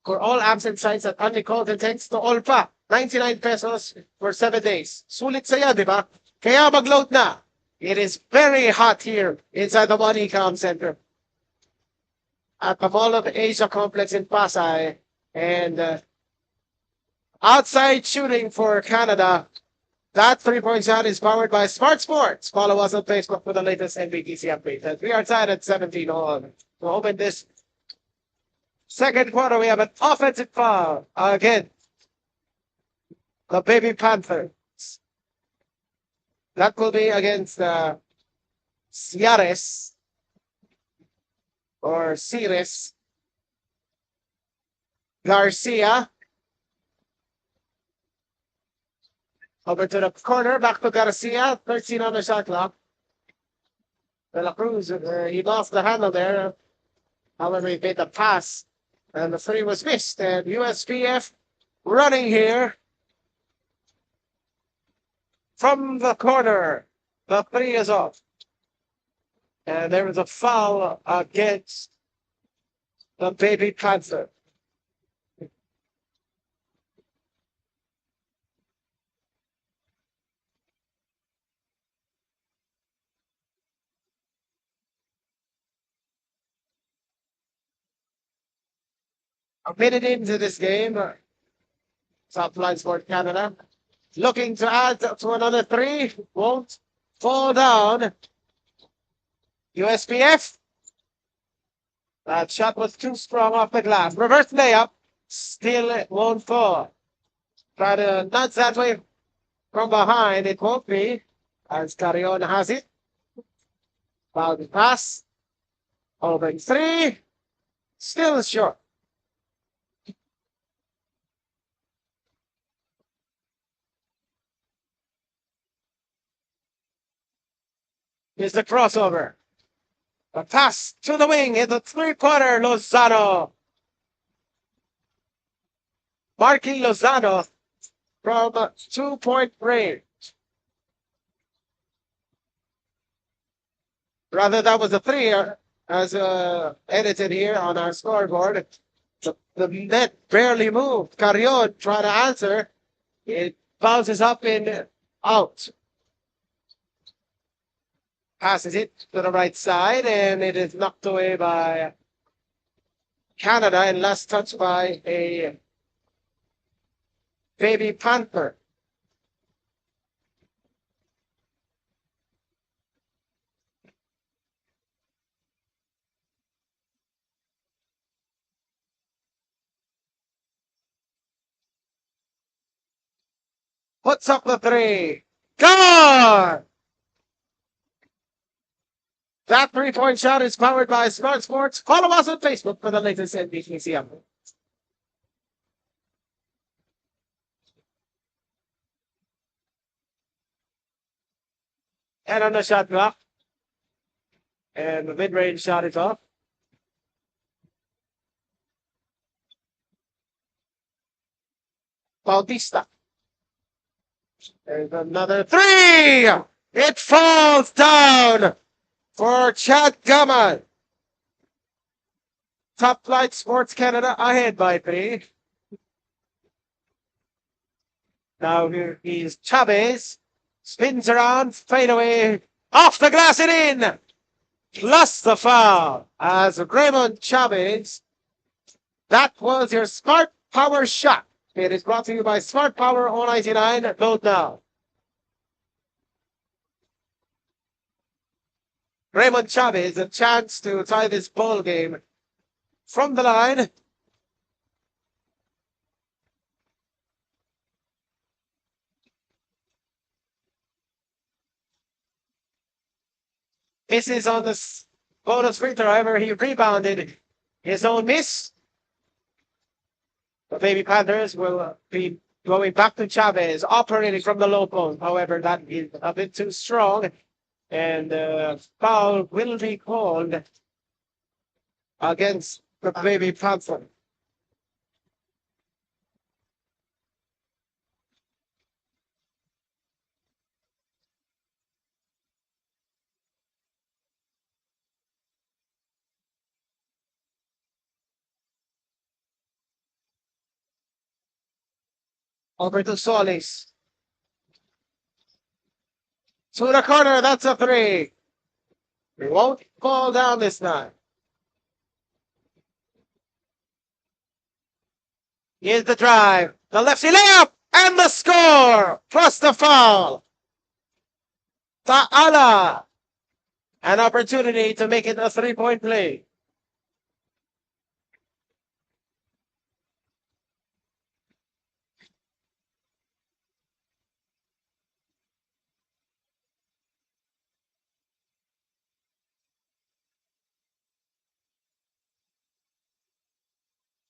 For all apps and sites at only calls and texts to all pa. 99 pesos for 7 days. Sulit saya, di ba? Kaya mag-load na. It is very hot here inside the MoneyCom Center at the Mall of Asia Complex in Pasay. And outside shooting for Canada. That 3-point shot is powered by Smart Sports. Follow us on Facebook for the latest Nbtc update. And we are tied at 17 all. To open this second quarter, we have an offensive foul again. The Baby Panthers. That will be against Ciares or Cires Garcia. Over to the corner, back to Garcia, 13 on the shot clock. De La Cruz, he lost the handle there. However, he made the pass, and the 3 was missed. And USPF running here from the corner. The 3 is off. And there was a foul against the Baby Panther. A minute into this game, Southline Sport Canada looking to add to another 3. Won't fall down. USPF. That shot was too strong off the glass. Reverse layup. Still it won't fall. Try to nudge that way from behind. It won't be. As Carrion has it. Foul pass. Open 3. Still short. Is the crossover. A pass to the wing in the 3-quarter, Lozano. Marking Lozano from 2-point range. Rather, that was a 3 as edited here on our scoreboard. The net barely moved. Carrion trying to answer. It bounces up and out. Passes it to the right side, and it is knocked away by Canada and last touched by a Baby Panther. Puts up the 3. Gone! That 3-point shot is powered by Smart Sports. Follow us on Facebook for the latest NBTC updates. And on the shot clock. And the mid-range shot is off. Bautista. There's another 3! It falls down for Chad Gaman. Top Flight Sports Canada ahead by 3. Now here is Chavez. Spins around, fade away, off the glass and in. Plus the foul as Raymond Chavez. That was your Smart Power shot. It is brought to you by Smart Power 099. Load now. Raymond Chavez, a chance to tie this ball game from the line. misses on the bonus free throw. However, he rebounded his own miss. The Baby Panthers will be going back to Chavez, operating from the low post. However, that is a bit too strong, and foul will be called against the Baby Panther. Over to Solis. To the corner, that's a three. It won't fall down this time. Here's the drive. The lefty layup and the score plus the foul. Ta'ala. An opportunity to make it a 3-point play.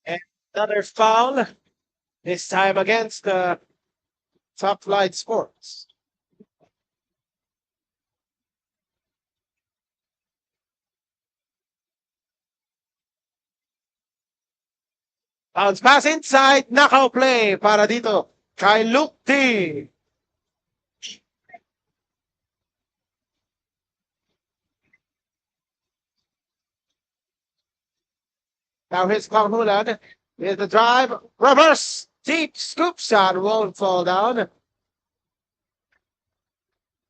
And another foul, this time against the Top Flight Sports. Bounce pass inside, knockout play para dito kay Lukti. Now here's Panghulan. Here's the drive. Reverse. Deep scoop shot won't fall down.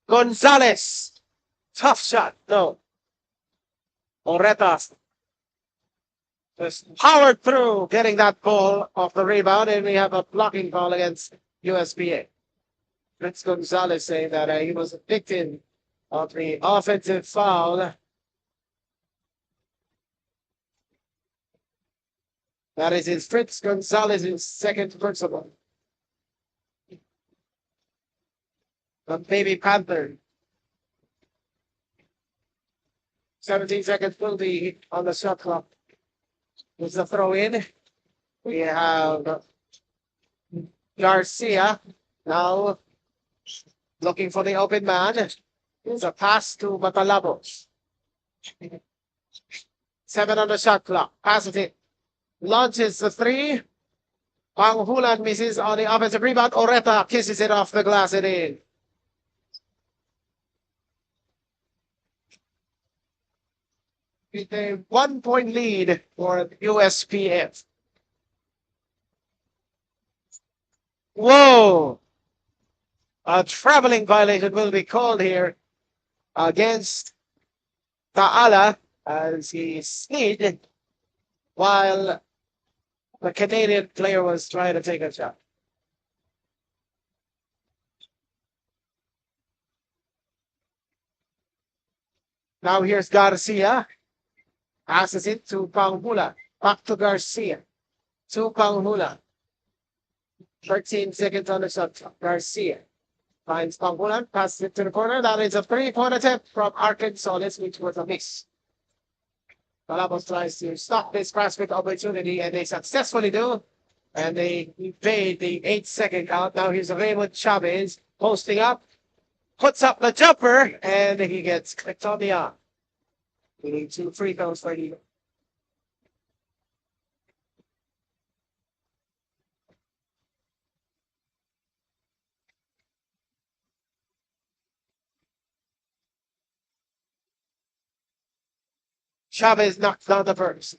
Gonzalez. Tough shot. No. Oretas. Just powered through getting that ball off the rebound, and we have a blocking foul against USPA. Fritz Gonzalez saying that he was a victim of the offensive foul. That is his Fritz Gonzalez's second principal. The Baby Panther. 17 seconds will be on the shot clock. It's a throw in. We have Garcia now looking for the open man. It's a pass to Matalabos. 7 on the shot clock. Passes it. Launches the three. Panghulan misses on the offensive rebound. Oreta kisses it off the glass and in. With a 1-point lead for USPF. Whoa! A traveling violation will be called here against Ta'ala as he slid while the Canadian player was trying to take a shot. Now here's Garcia. Passes it to Panghula. Back to Garcia. To Panghula. 13 seconds on the shot clock. Garcia finds Panghula. Passes it to the corner. That is a 3-point attempt from Arkansas, which was a miss. Palabos tries to stop this prospect opportunity, and they successfully do. And they evade the 8-second count. Now here's Raymond Chavez posting up. Puts up the jumper, and he gets clicked on the arm. We need 2 free throws for you. Chavez knocks down the first.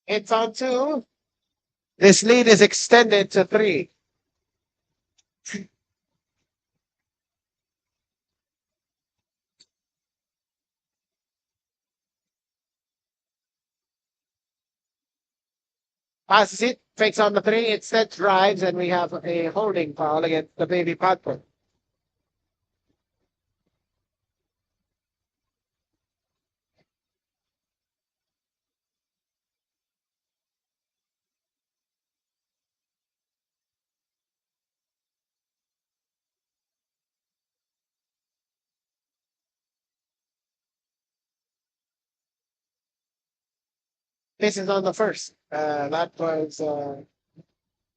It's on 2. This lead is extended to 3. Passes it, fakes on the 3, instead drives, and we have a holding foul against the Baby Panther. This is on the first. That was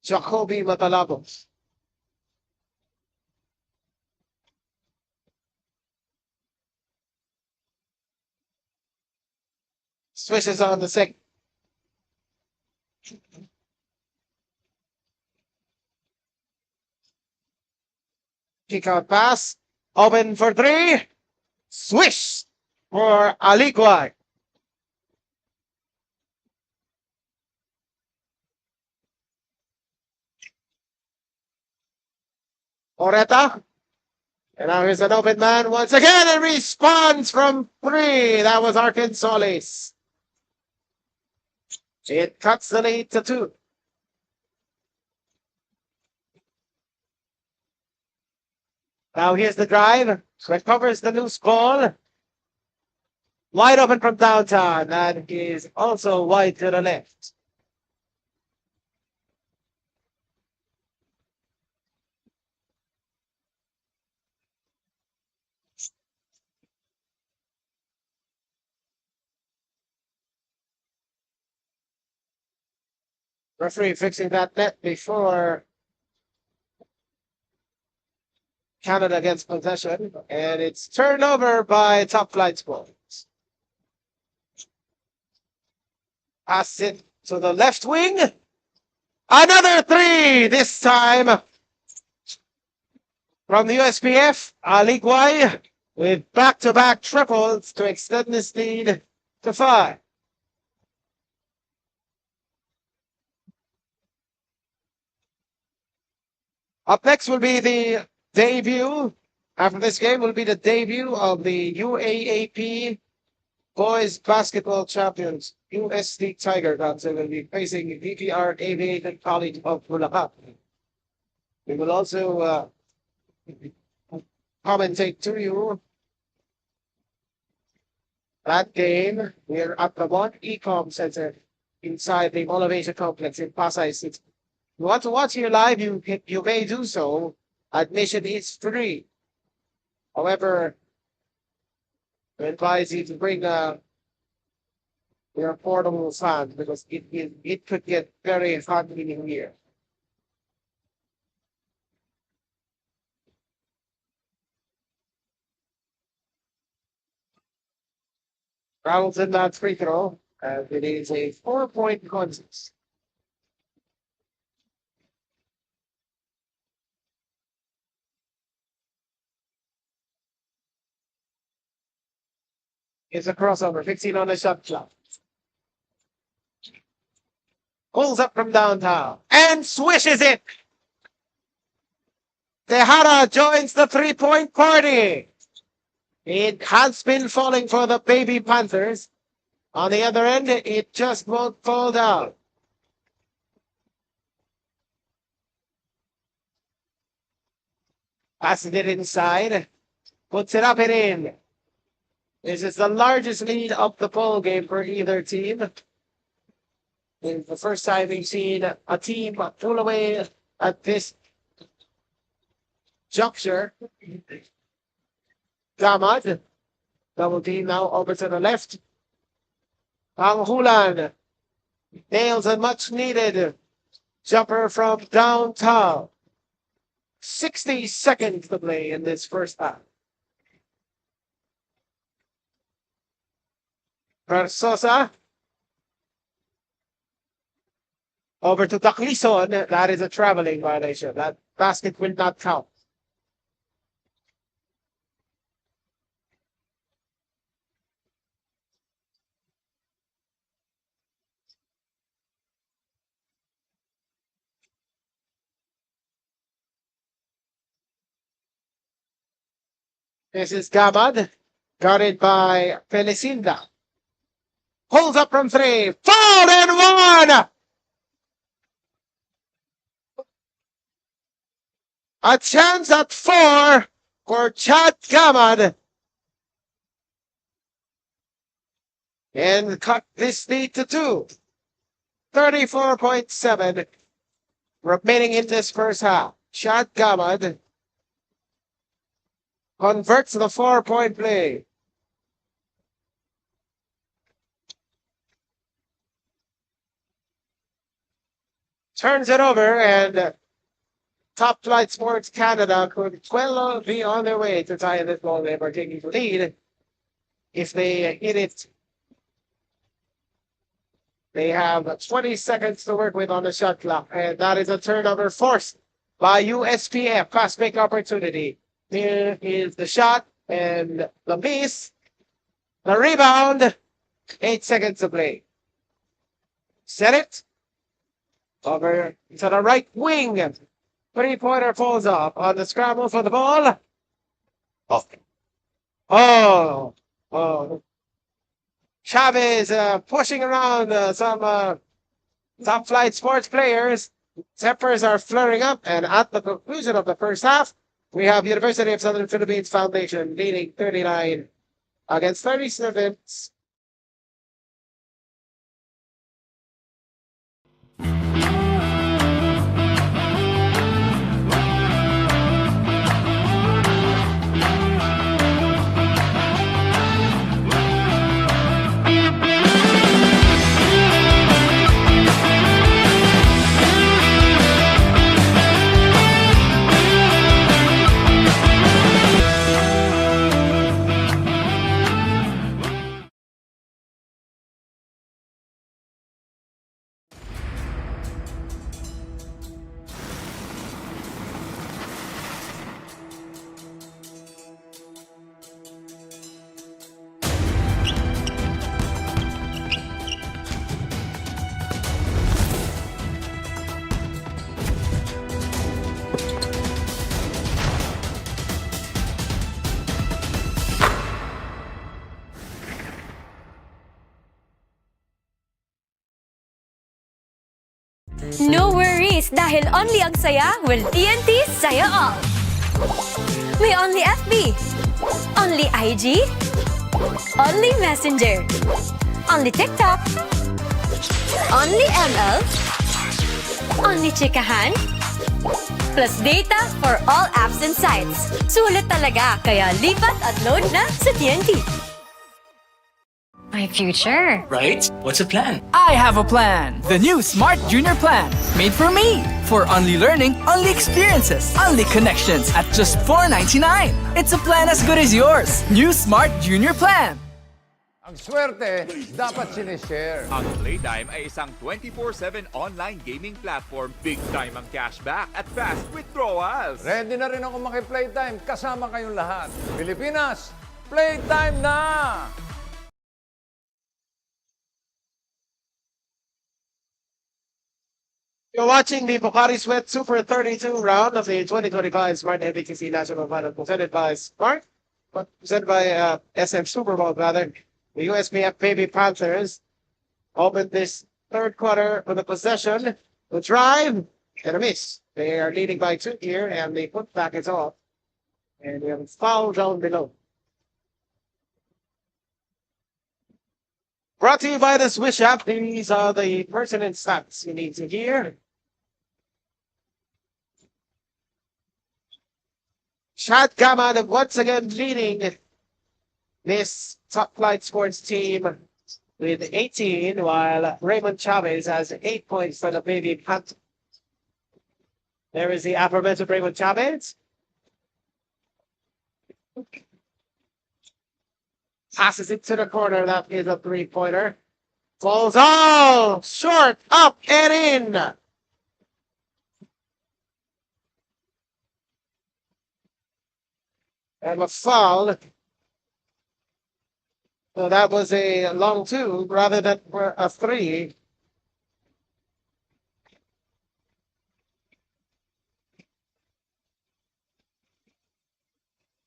Jacoby Matalabos. Swishes on the second. Kick out pass. Open for three. Swish for Aliguay. Oreta. And now here's an open man once again and responds from three. That was Arkansas. It cuts the lead to 2. Now here's the drive. Recovers the loose ball. Wide open from downtown. That is also wide to the left. Referee fixing that net before Canada gets possession. And it's turned over by Top Flight Sports. Pass it to the left wing. Another 3 this time from the USPF. Aliguay with back-to-back triples to extend this lead to 5. Up next will be the debut. After this game will be the debut of the UAAP Boys Basketball Champions, USD Tiger Cats. They will be facing VPR Aviation College of BULACAN. We will also commentate to you that game. We're at the One Ecom Center inside the Motivation Complex in PASAY City. If you want to watch here live, you may do so. Admission is free. However, we advise you to bring your portable fan because it could get very hot in here. Travels in that free throw, as it is a 4-point contest. It's a crossover, 15 on the shot clock. Pulls up from downtown and swishes it. Tejada joins the 3-point party. It has been falling for the baby Panthers. On the other end, it just won't fall down. Passes it inside. Puts it up and in. This is the largest lead of the ball game for either team. It's the first time we've seen a team pull away at this juncture. Gamad. Double team now over to the left. Panghulan nails a much needed jumper from downtown. 60 seconds to play in this first half. Versosa. Over to Taclison. That is a traveling violation. That basket will not count. This is Gamad. Guarded by Felicinda. Pulls up from 3. Fouled and 1! A chance at 4 for Chad Gamad. And cut this lead to 2. 34.7 remaining in this first half. Chad Gamad converts the 4-point play. turns it over, and Top Flight Sports Canada could well be on their way to tie this ball game or taking the lead if they hit it. They have 20 seconds to work with on the shot clock, and that is a turnover forced by USPF. Fast break opportunity. Here is the shot and the miss. The rebound. 8 seconds to play. Set it. Over to the right wing. Three-pointer falls off on the scramble for the ball. Oh. Chavez pushing around some Top Flight Sports players. Tempers are flaring up, and at the conclusion of the first half, we have University of Southern Philippines Foundation leading 39 against 37. No worries dahil only ang saya will TNT Saya All. May only FB, only IG, only Messenger, only TikTok, only ML, only Chikahan, plus data for all apps and sites. Sulit talaga, kaya lipat at load na sa TNT. My future. Right? What's the plan? I have a plan. The new Smart Junior Plan. Made for me. For only learning, only experiences, only connections at just $4.99. It's a plan as good as yours. New Smart Junior Plan. Ang swerte, dapat sinishare. Ang Playtime ay isang 24/7 online gaming platform. Big time ang cashback at fast withdrawals. Ready na rin ako maki-playtime kasama kayong lahat. Pilipinas, playtime na! You're watching the Pocari Sweat Super 32 round of the 2025 Smart Nbtc National Final presented by SM Super Bowl, rather. The USPF Baby Panthers opened this third quarter with a possession, a drive, and a miss. They are leading by 2 here, and the putback is off. And we have a foul down below. Brought to you by the Swish app. These are the pertinent stats you need to hear. Chad Gaman once again leading this Top Flight Sports team with 18, while Raymond Chavez has 8 points for the Baby Panthers. There is the aforementioned Raymond Chavez. Passes it to the corner. That is a three-pointer. Falls all short, up and in. And a foul. So that was a long two rather than a three.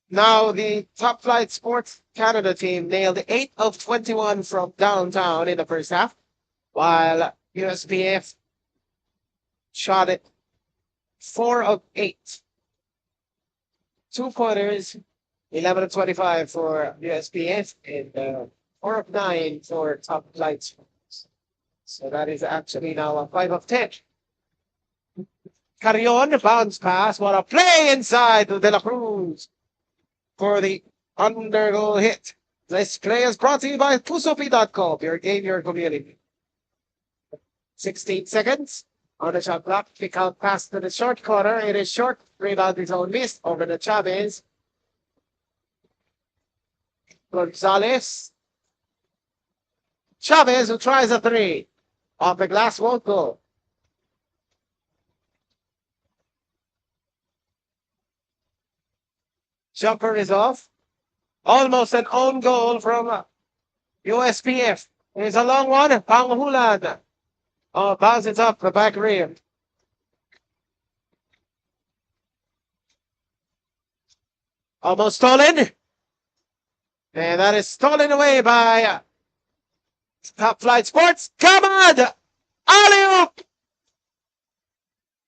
Now the Top Flight Sports Canada team nailed 8 of 21 from downtown in the first half, while USPF shot it 4 of 8. 2 pointers, 11 of 25 for USPF, and 4 of 9 for Top Flight Sports. So that is actually now a 5 of 10. Carrion, bounce pass. What a play inside to De La Cruz for the undergoal hit. This play is brought to you by Pusopi.com, your game, your community. 16 seconds. On the shot clock, kick out pass to the short corner. It is short. Rebound is on missed over the Chavez. Gonzalez. Chavez who tries a three. Off the glass, won't go. Jumper is off. Almost an own goal from USPF. It's a long one. Panghulan. Oh, bounces up the back rim. Almost stolen. And that is stolen away by Top Flight Sports. Come on! Alley-oop!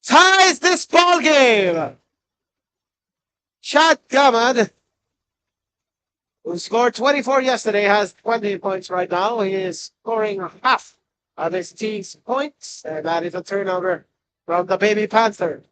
Ties this ball game. Chad Gamad, who scored 24 yesterday, has 20 points right now. He is scoring half of his team's points, and that is a turnover from the Baby Panther.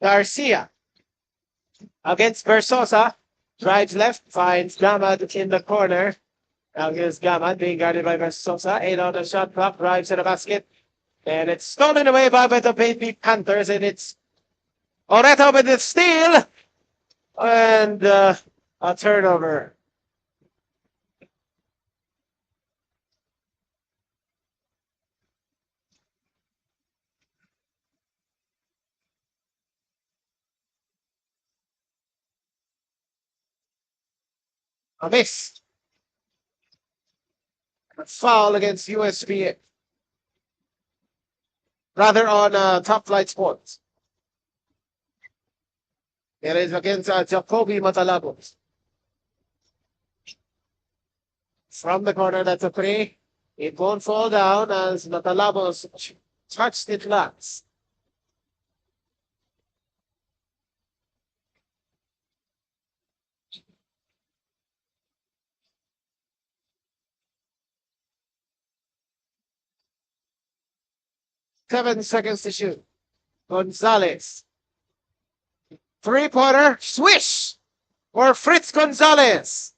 Garcia against Versosa. Drives left, finds Gamad in the corner. Now here's Gamad being guarded by Versosa. 8 on the shot clock, drives to the basket. And it's stolen away by the Baby Panthers. And it's Oreta with the steal. And a turnover. A miss. A foul against USPF. Rather on Top Flight Sports. It is against Jacoby Matalabos. From the corner, that's a three. It won't fall down as Matalabos touched it last. Seven seconds to shoot. Gonzalez. Three-pointer. Swish for Fritz Gonzalez.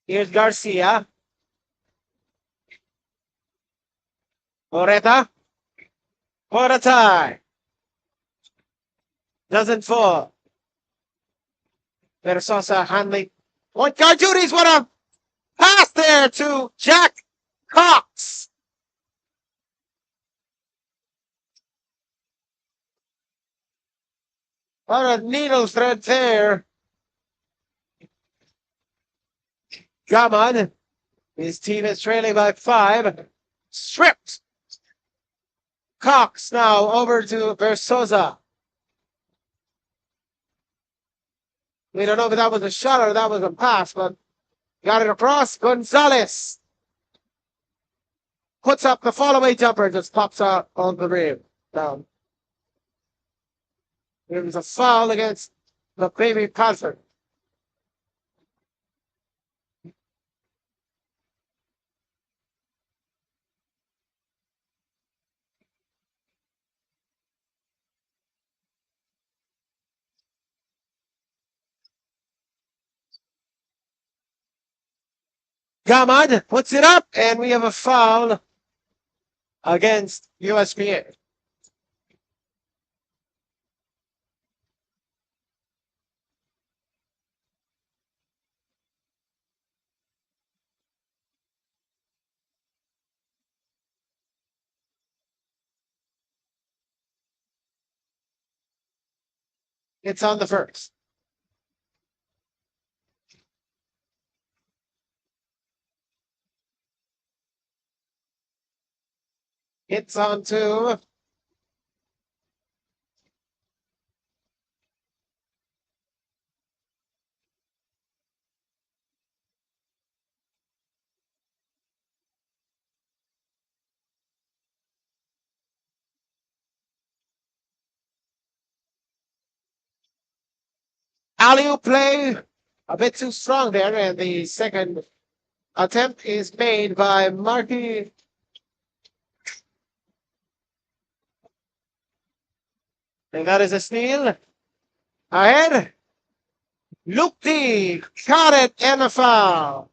Here's Garcia. Oreta. For a tie. Doesn't fall. Versosa handling. Point guard duties. What a pass there to Jack Cox. What a needle thread there. Gamad. His team is trailing by 5. Stripped. Cox now over to Versosa. We don't know if that was a shot or that was a pass, but got it across. Gonzalez puts up the fall-away jumper, just pops out on the rim. Down. It was a foul against the Baby Panther. Gamad puts it up, and we have a foul against USPA. It's on the first. It's on to alley-oop play, a bit too strong there, and the second attempt is made by Marky. And that is a steal. Ahead. Lukti caught it and a foul.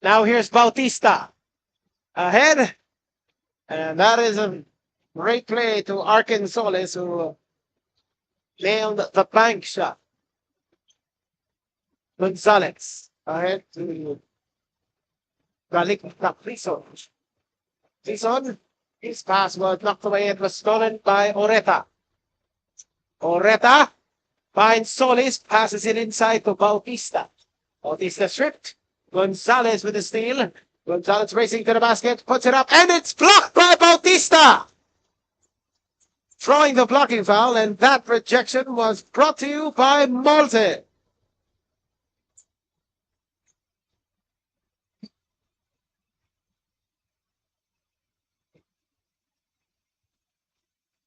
Now here's Bautista. Ahead. And that is a great play to Arkin Solis, who nailed the bank shot. Gonzalez. Ahead to Galik Prison. Prison. His pass was knocked away and was stolen by Oreta. Oreta finds Solis, passes it inside to Bautista. Bautista stripped. Gonzalez with the steal. Gonzalez racing to the basket, puts it up, and it's blocked by Bautista! Throwing the blocking foul, and that rejection was brought to you by Malte.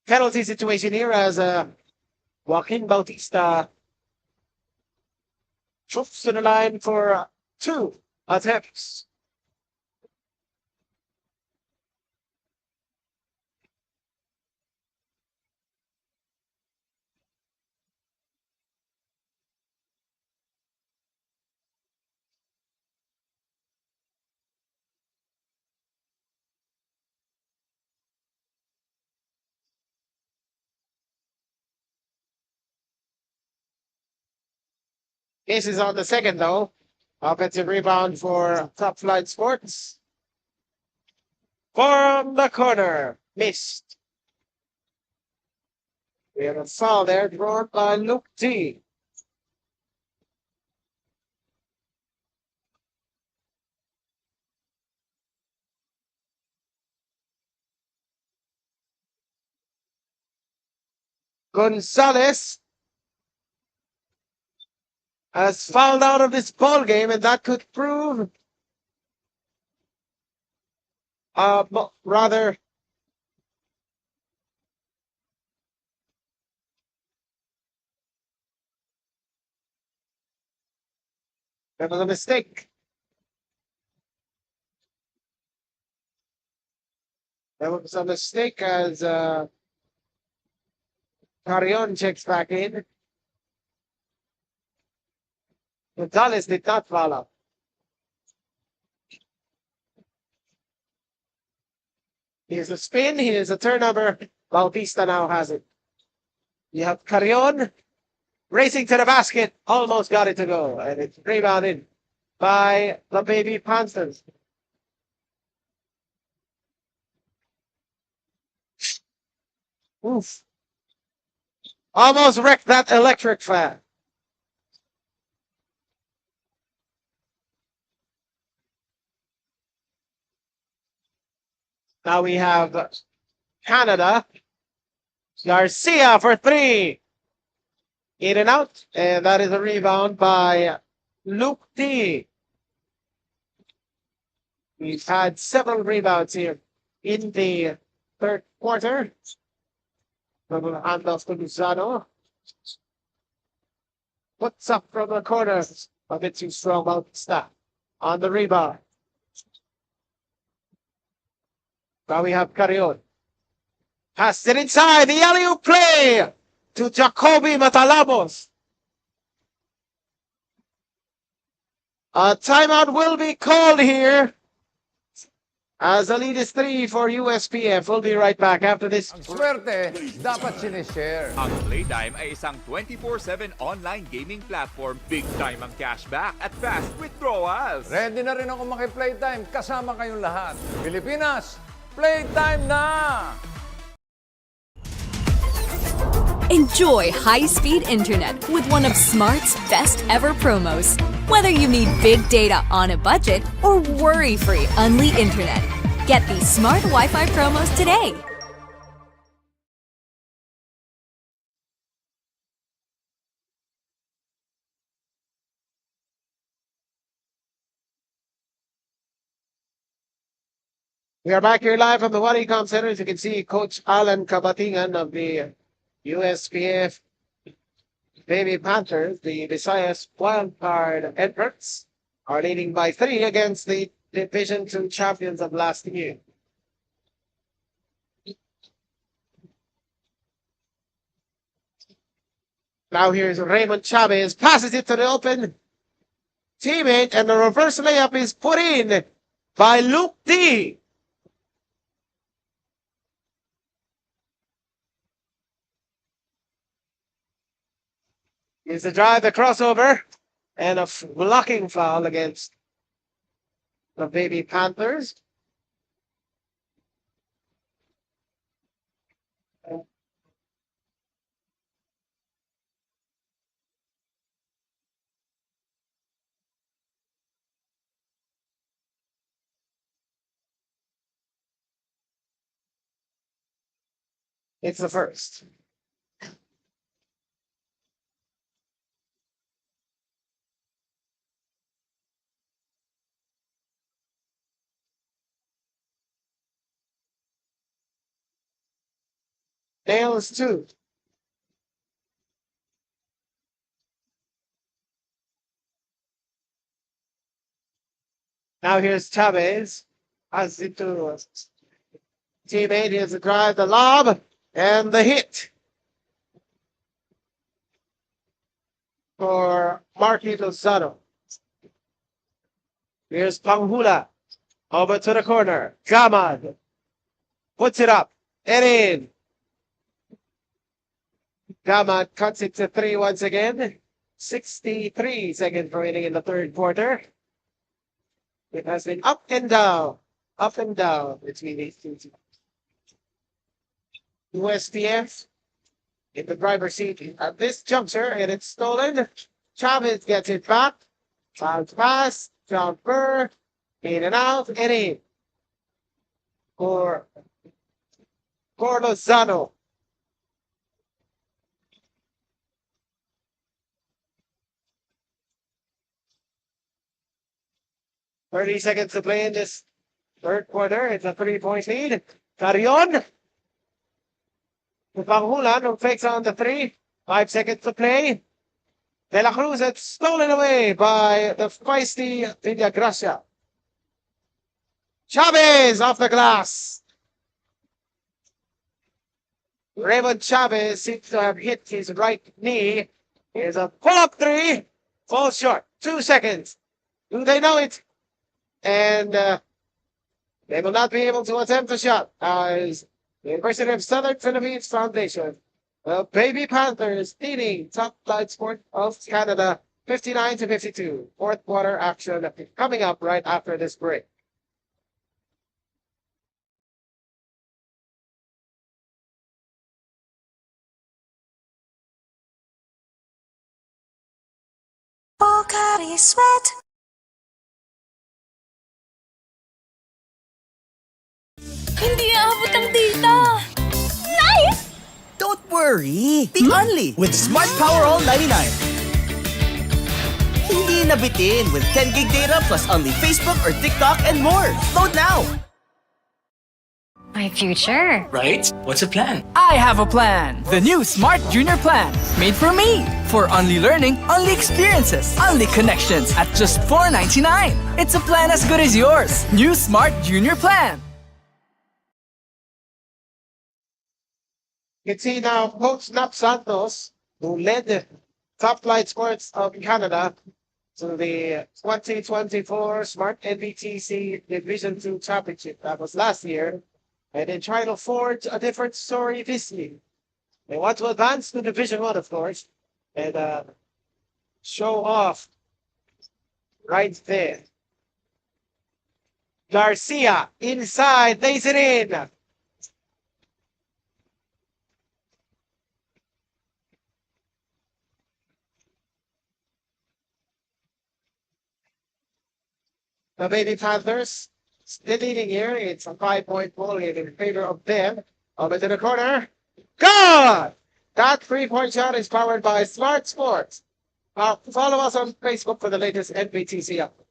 Penalty situation here as Joaquin Bautista troops to the line for 2 attempts. This is on the second, though. Offensive rebound for Top Flight Sports. From the corner. Missed. We have a foul there drawn by Luke T. Gonzalez has fouled out of this ball game, and that could prove rather there was a mistake. There was a mistake as Carrion checks back in. Gonzalez did not foul out. Here's a spin. Here's a turnover. Bautista now has it. You have Carrion racing to the basket. Almost got it to go. And it's rebounded by the baby Panthers. Oof. Almost wrecked that electric fan. Now we have Canada. Garcia for 3. In and out. And that is a rebound by Luke T. We've had several rebounds here in the third quarter. From Andals to Luzano. Puts up from the corner. A bit too strong Bautista on the rebound. Now we have Carrion. Passed it inside. The alley-oop play to Jacoby Matalabos. A timeout will be called here. As the lead is 3 for USPF. We'll be right back after this. Ang swerte, dapat sinishare. Ang Playtime ay isang 24/7 online gaming platform. Big time ang cashback at fast withdrawals. Ready na rin ako maki-playtime kasama kayong lahat. Pilipinas, playtime na! Enjoy high-speed internet with one of Smart's best ever promos. Whether you need big data on a budget or worry-free Unli internet, get these smart Wi-Fi promos today. We are back here live from the Wanicom Center. As you can see, Coach Alan Kabatingan of the USPF Baby Panthers, the Visayas wildcard entrants, are leading by 3 against the Division 2 champions of last year. Now here's Raymond Chavez, passes it to the open teammate, and the reverse layup is put in by Luke D. Here's the drive, the crossover, and a blocking foul against the Baby Panthers. It's the first. Nails 2. Now here's Chavez. As it to teammate. Here's the drive, the lob, and the hit for Marky Lozano. Here's Panghula. Over to the corner. Gamad puts it up and in. Gamad cuts it to 3 once again. 63 seconds remaining in the third quarter. It has been up and down between these two teams. USPF in the driver's seat at this juncture, and it's stolen. Chavez gets it back. Bounce pass, jumper, in and out, and in. For Lozano. "30 seconds to play in this third quarter. It's a 3-point lead. Carion. The Panghula who fakes on the 3. 5 seconds to play. De La Cruz, it's stolen away by the feisty Villagracia. Chavez off the glass. Raymond Chavez seems to have hit his right knee. Here's a pull-up 3. Falls short. 2 seconds. Do they know it? And they will not be able to attempt the shot as the University of Southern Philippines Foundation, the Baby Panthers, leading Top Flight Sport of Canada 59-52. Fourth quarter action coming up right after this break. Pocari Sweat. Hindi aabot ang data! Nice! Don't worry. Be Unli with Smart Power All 99. Hindi nabitin with 10 gig data plus Unli Facebook or TikTok and more. Load now. My future. Right? What's the plan? I have a plan. The new Smart Junior Plan. Made for me. For only learning, only experiences, only connections at just $4.99. It's a plan as good as yours. New Smart Junior Plan. You can see now Coach Nap Santos, who led the Top Flight Sports of Canada to the 2024 Smart Nbtc Division 2 Championship. That was last year. And then trying to forge a different story this year. They want to advance to Division 1, of course, and show off right there. Garcia inside, lays it in. The Baby Panthers still leading here. It's a 5-point ball game in favor of them. Over to the corner. Good! That 3-point shot is powered by Smart Sports. Follow us on Facebook for the latest NBTC update.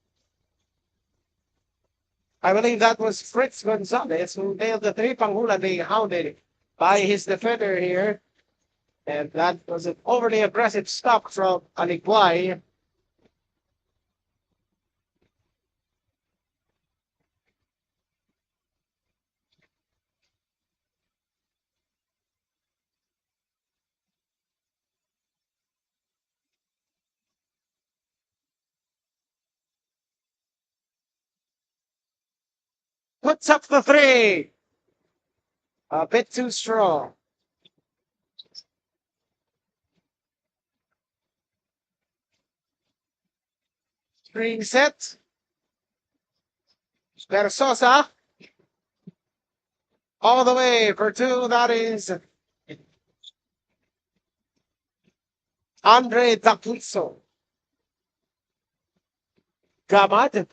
I believe that was Fritz Gonzalez who nailed the three. Panghula being hounded by his defender here. And that was an overly aggressive stop from Aligway. Puts up the three. A bit too strong. Screen set. Versosa. All the way for two. That is Andre Daquitso. Gamad.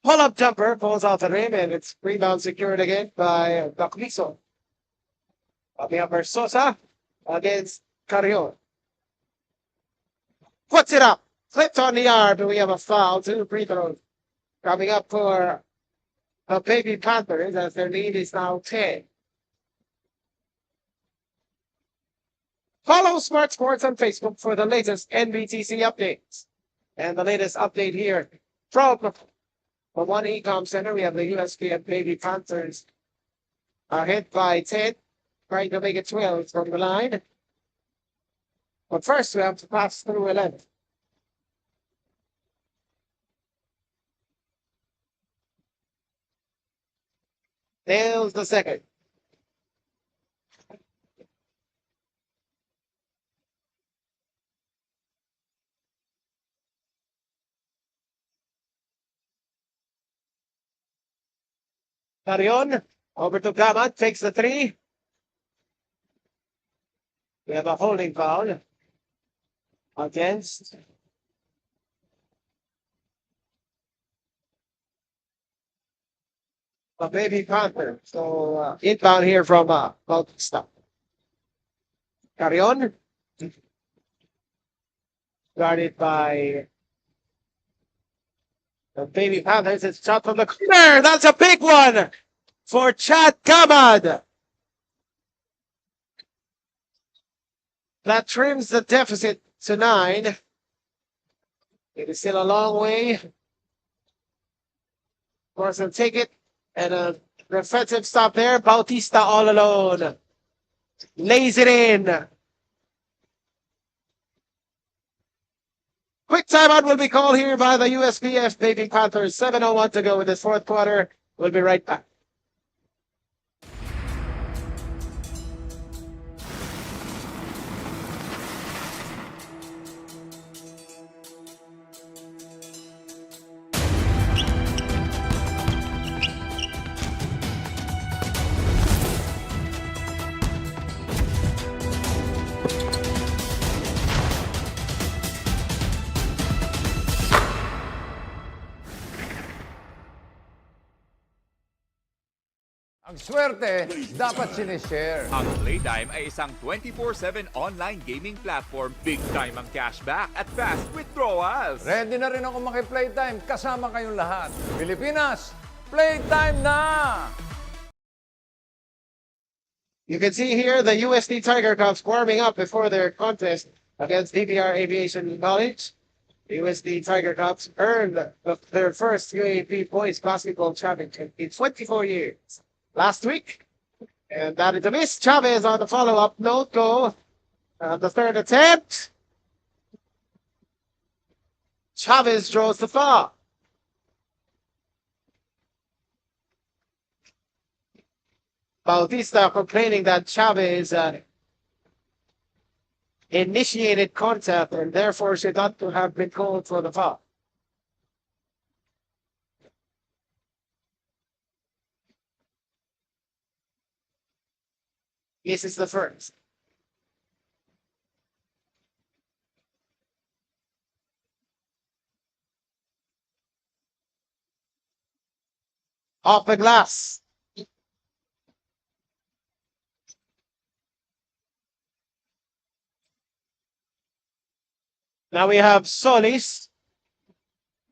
Pull-up jumper falls off the rim, and it's rebound secured again by Daquitso. Coming up Versosa against Carrion. Puts it up. Flipped on the arm, but we have a foul. Two free throws coming up for the Baby Panthers as their lead is now 10. Follow Smart Sports on Facebook for the latest NBTC updates. And the latest update here from the One Ecom Center, we have the USPF Baby Panthers ahead by 10, trying to make it 12 from the line. But first, we have to pass through 11. Nails the second. Carrion, over to Gamat, takes the three. We have a holding foul against the Baby Panther. So inbound here from Bautista. Carrion, guarded by the Baby Panthers. It's shot from the corner. That's a big one for Chad Gamad. That trims the deficit to 9. It is still a long way. Of course, they'll take it. And a defensive stop there. Bautista all alone. Lays it in. Quick timeout will be called here by the USPF Baby Panthers. 7:01 to go in this fourth quarter. We'll be right back. Ang swerte, dapat sinishare. Ang Playtime ay isang 24/7 online gaming platform. Big time ang cashback at fast withdrawals. Ready na rin ako maki-playtime kasama kayong lahat. Pilipinas, playtime na! You can see here the USD Tiger Cubs warming up before their contest against DBR Aviation College. The USD Tiger Cubs earned their first UAP Boys Basketball Championship in 24 years. Last week, and that is a miss. Chavez on the follow-up, no go. The third attempt. Chavez draws the foul. Bautista complaining that Chavez initiated contact and therefore should not have been called for the foul. This is the first. off the glass. Now we have Solis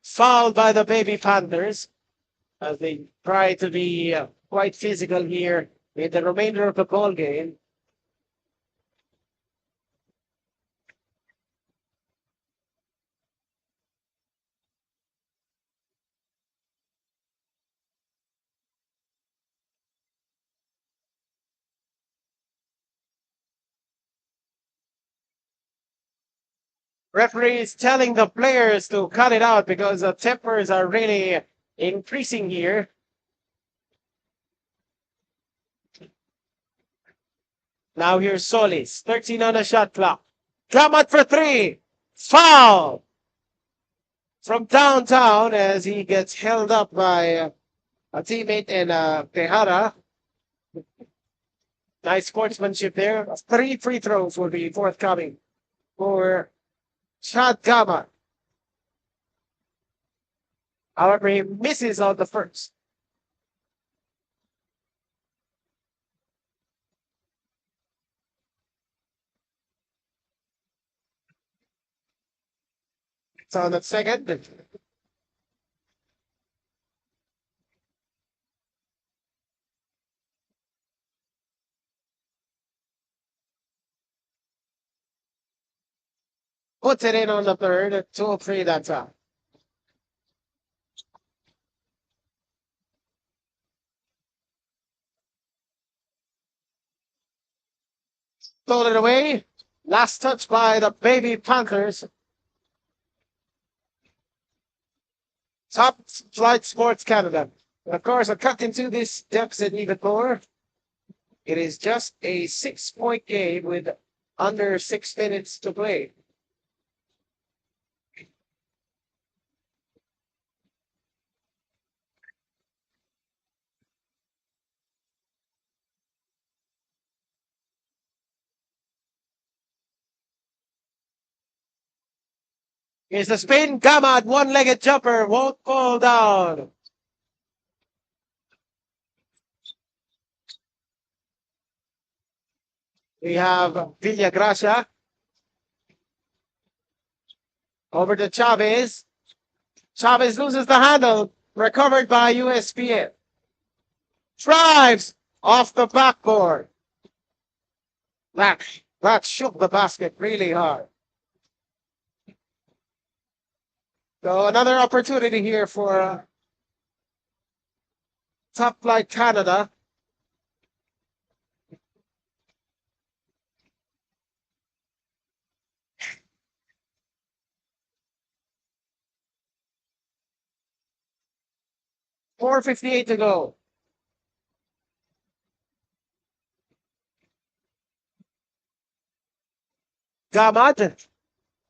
fouled by the Baby Panthers as they try to be quite physical here in the remainder of the ball game. Referee is telling the players to cut it out because the tempers are really increasing here. Now here's Solis, 13 on the shot clock. Gamat for three. Foul from downtown as he gets held up by a teammate in Tejada. Nice sportsmanship there. 3 free throws will be forthcoming for Chad Gamat. However, he misses on the first. So on the second. Puts it in on the third. 2-3 that time. Stolen away. Last touch by the Baby Panthers. Top Flight Sports Canada. Of course, I cut into this deficit even more. It is just a 6-point game with under 6 minutes to play. Here's the spin. Gamad, one-legged jumper, won't fall down. We have Villagracia. Over to Chavez. Chavez loses the handle. Recovered by USPF. Drives off the backboard. That shook the basket really hard. So another opportunity here for Top Flight Canada. .458 to go. Gamad,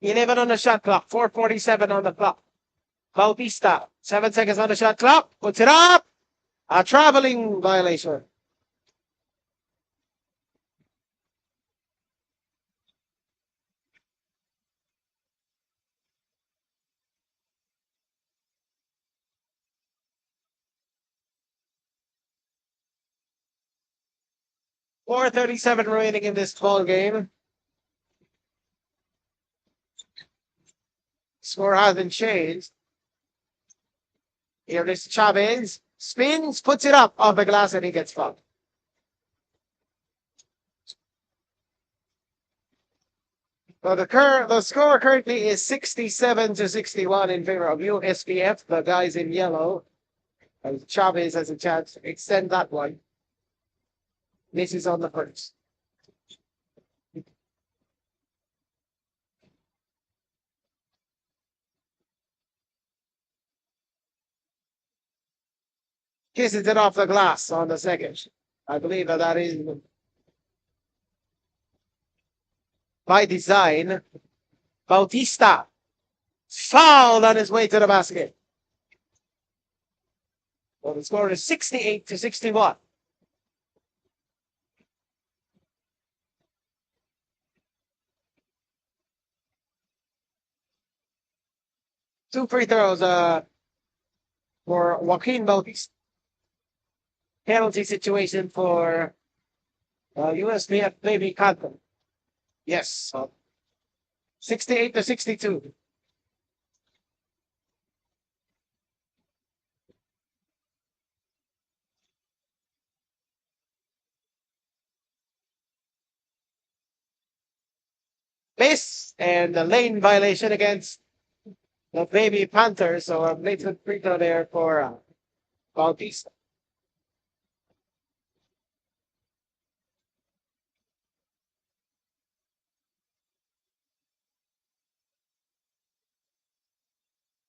11 on the shot clock, 4:47 on the clock. Bautista, 7 seconds on the shot clock, puts it up. A traveling violation. .437 remaining in this ball game. Score hasn't changed. Here is Chavez. Spins, puts it up off the glass, and he gets fouled. So the score currently is 67-61 in favor of USPF, the guys in yellow. And Chavez has a chance to extend that one. Misses on the first. Kisses it off the glass on the second. I believe that is by design. Bautista fouled on his way to the basket. Well, the score is 68-61. Two free throws for Joaquin Bautista. penalty situation for USPF Baby Cotton. Yes, so 68-62. Miss and the lane violation against the Baby Panthers. So a blatant free throw there for Bautista.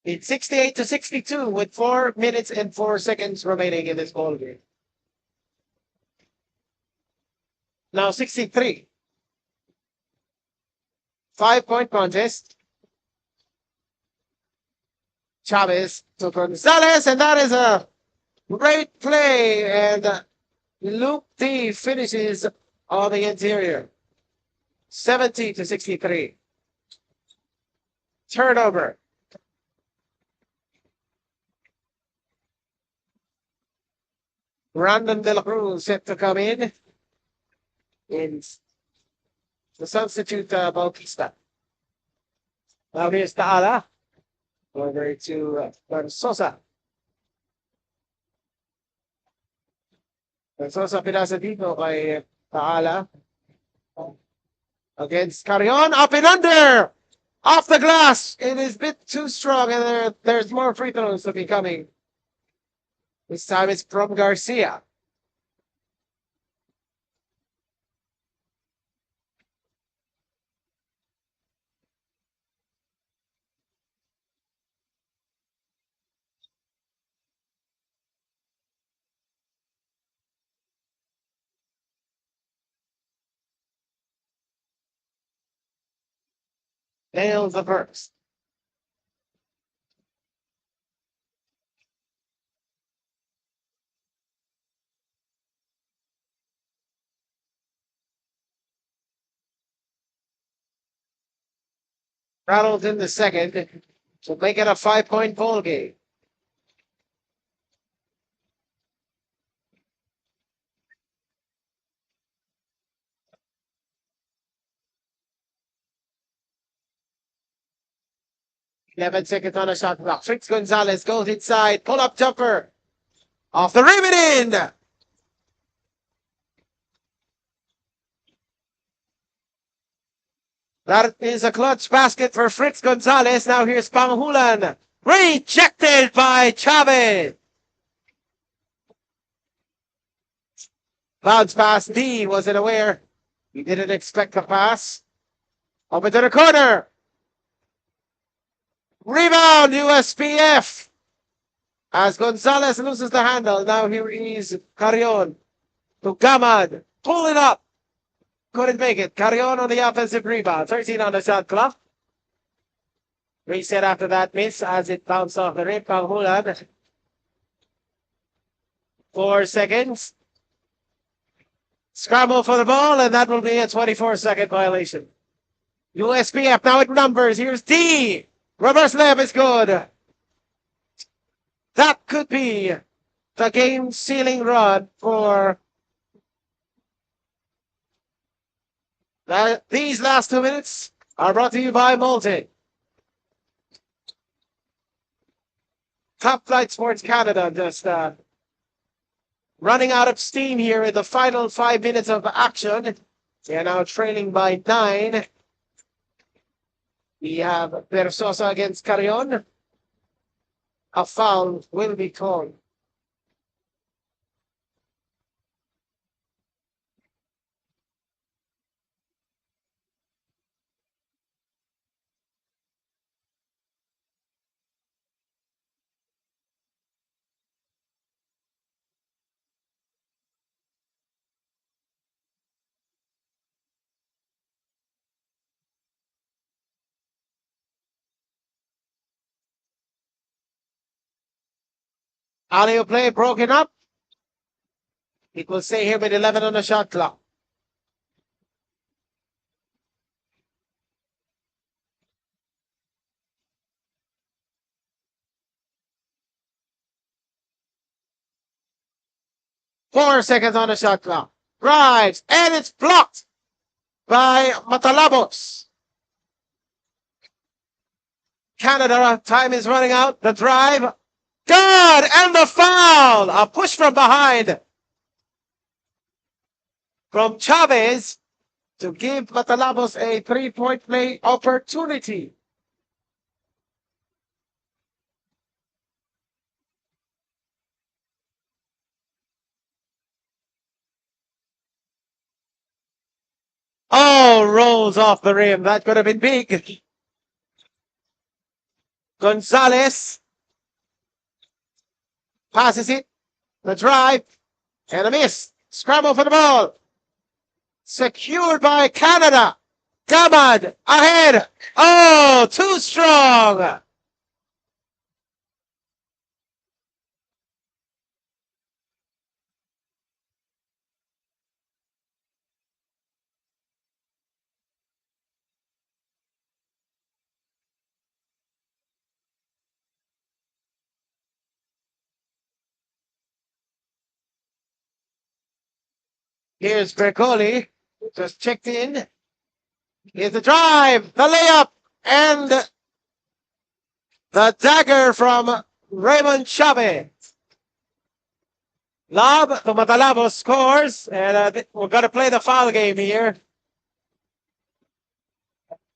It's 68-62 with 4 minutes and 4 seconds remaining in this ball game. Now 63. 5-point contest. Chavez to Gonzalez, and that is a great play. And Luke D finishes on the interior. 70-63. Turnover. Brandon De La Cruz set to come in the substitute Bautista. Now here's Taala. Over to Sosa. Sosa pinasa dito kay Taala. Against Carrion. Up and under! Off the glass! It is a bit too strong, and there's more free throws to be coming. This time it's from Garcia. Nails the first. Rattled in the second to make it a 5-point ball game. Eleven seconds on a shot clock. Fritz Gonzalez goes inside. Pull-up jumper. Off the rim and in. That is a clutch basket for Fritz Gonzalez. Now here's Panghulan. Rejected by Chavez. Bounce pass. D wasn't aware. He didn't expect the pass. Open to the corner. Rebound, USPF. As Gonzalez loses the handle. Now here is Carrion to Gamad. Pull it up. Couldn't make it. Carrion on the offensive rebound. 13 on the shot clock. Reset after that miss as it bounced off the rim. Panghulan. 4 seconds. Scramble for the ball, and that will be a 24-second violation. USPF now at numbers. Here's D. Reverse layup is good. That could be the game-sealing run for these last 2 minutes are brought to you by Multi. Top Flight Sports Canada just running out of steam here in the final 5 minutes of action. They are now trailing by 9. We have Versosa against Carrion. A foul will be called. Alley play broken up. It will stay here with 11 on the shot clock. 4 seconds on the shot clock. Drives, and it's blocked by Matalabos. Canada, time is running out. The drive, good, and the foul. A push from behind from Chavez to give Matalabos a 3-point play opportunity. Oh, rolls off the rim. That could have been big. Gonzalez passes it. The drive and a miss. Scramble for the ball. Secured by Canada. Gamad ahead. Oh, too strong. Here's Bergoli, just checked in. Here's the drive, the layup, and the dagger from Raymond Chavez. Lob, the Matalabos scores, and we're going to play the foul game here.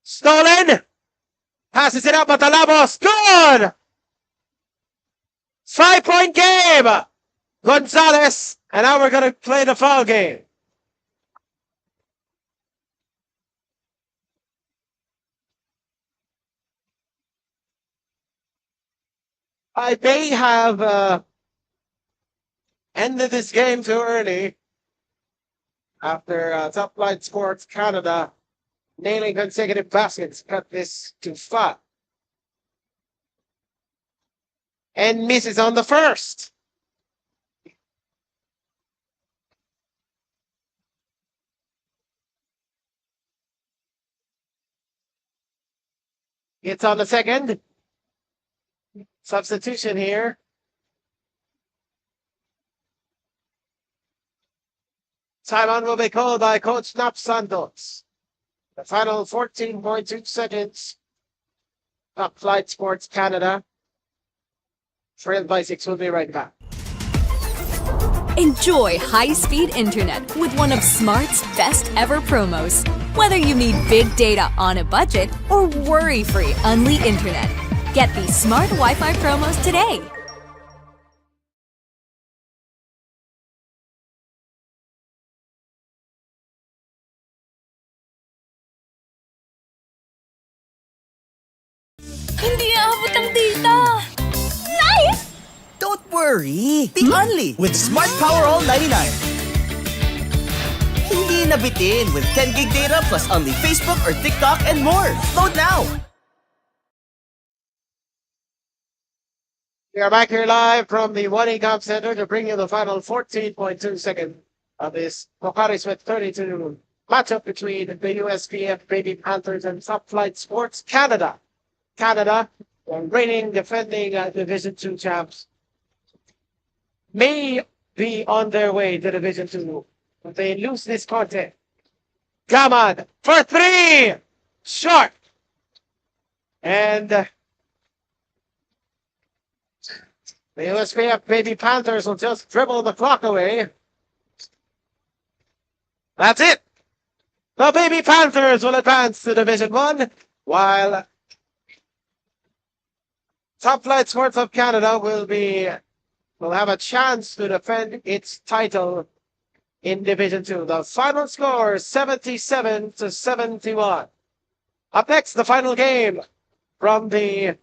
Stolen, passes it up, Matalabos, good! 5-point game, Gonzalez, and now we're going to play the foul game. I may have ended this game too early after Top Flight Sports Canada nailing consecutive baskets, cut this to 5. And misses on the first. It's on the second. Substitution here. Timeout will be called by Coach Nap Santos. The final 14.2 seconds. Top Flight Sports Canada. Trailed by 6. We'll be right back. Enjoy high-speed internet with one of Smart's best ever promos. Whether you need big data on a budget or worry-free Unli internet. Get these smart Wi-Fi promos today. Hindi aabot ang data! Nice! Don't worry. Be Unli with Smart Power All 99. Hindi nabitin with 10 gig data plus Unli Facebook or TikTok and more. Load now. We are back here live from the One Ecom Center to bring you the final 14.2 seconds of this Pocari Sweat 32 matchup between the USPF Baby Panthers and Top Flight Sports Canada. Canada, reigning, defending Division 2 champs, may be on their way to Division 2 if they lose this contest. Gamad for 3! Short! And the USPF Baby Panthers will just dribble the clock away. That's it. The Baby Panthers will advance to Division 1, while Top Flight Sports of Canada will have a chance to defend its title in Division 2. The final score, 77-71. Up next, the final game from the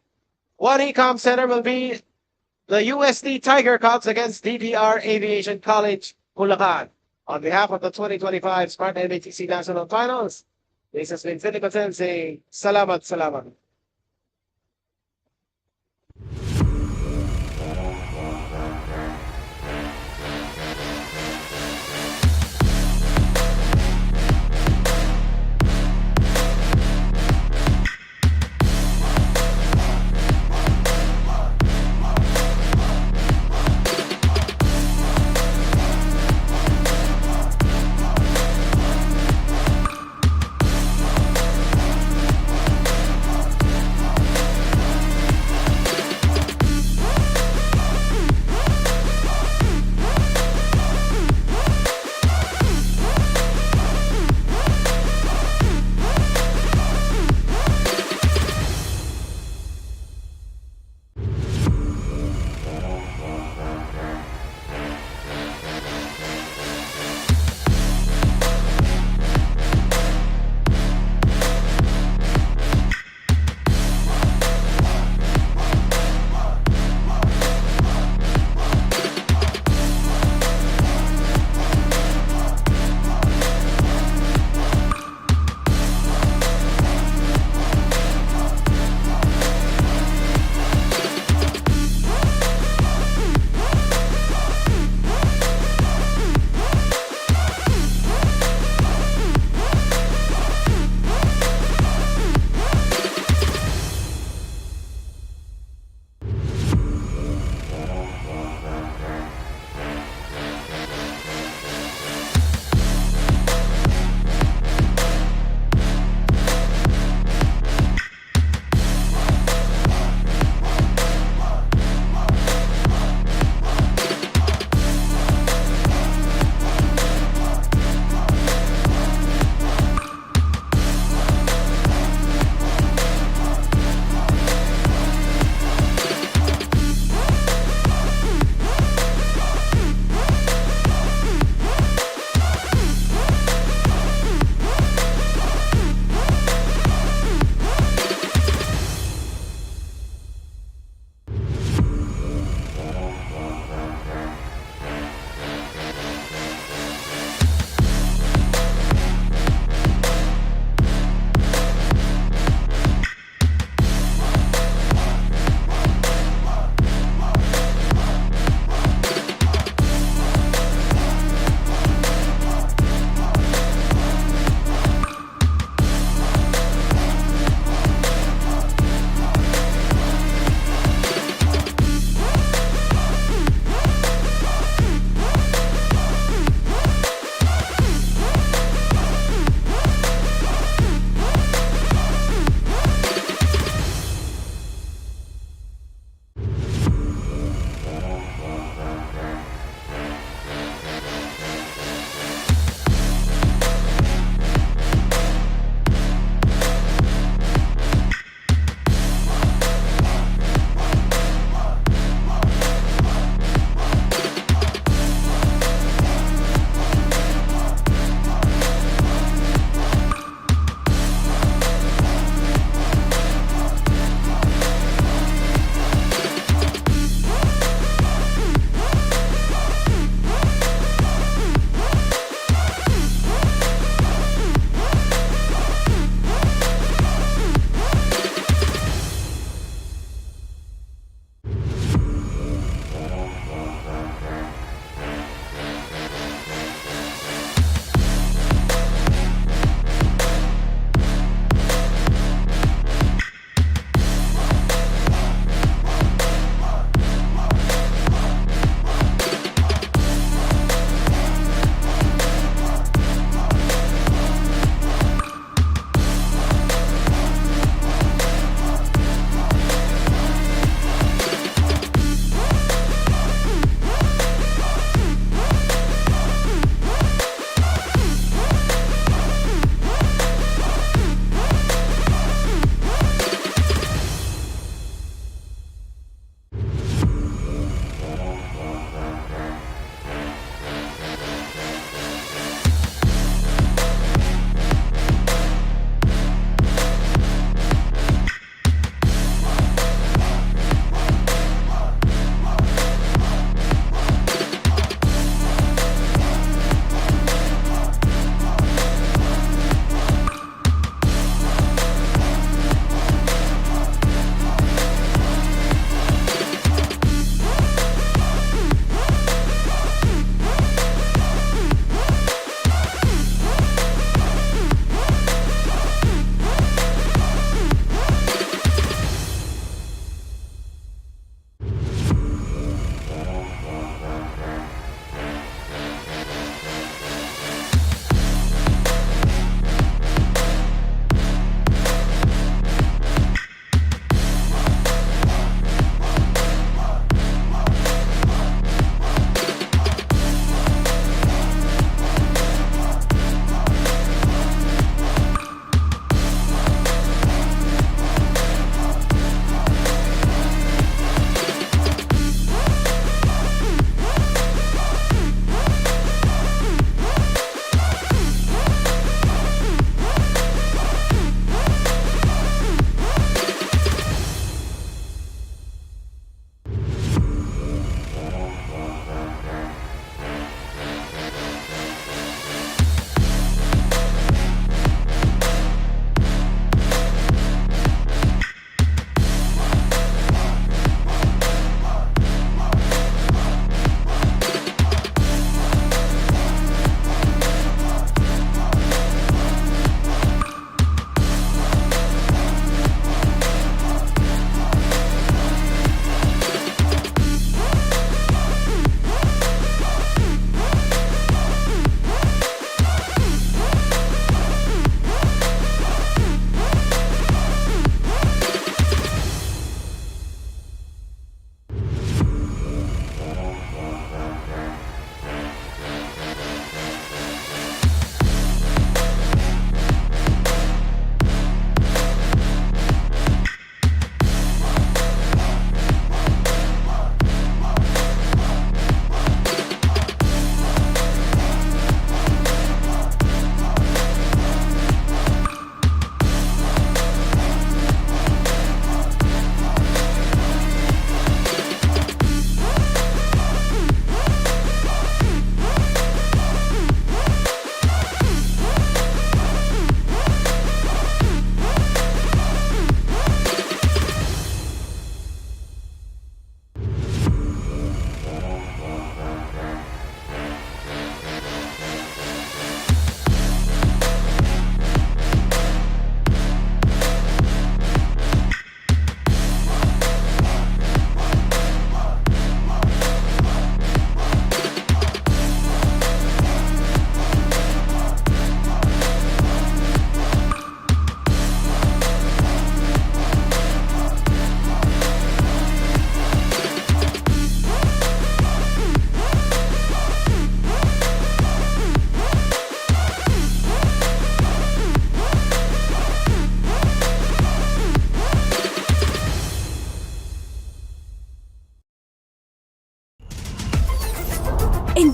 One Ecom Center will be the USD Tiger Cubs against DDR Aviation College, BULACAN. On behalf of the 2025 Smart Nbtc National Finals, this has been Philip Patel saying, Salamat, salamat.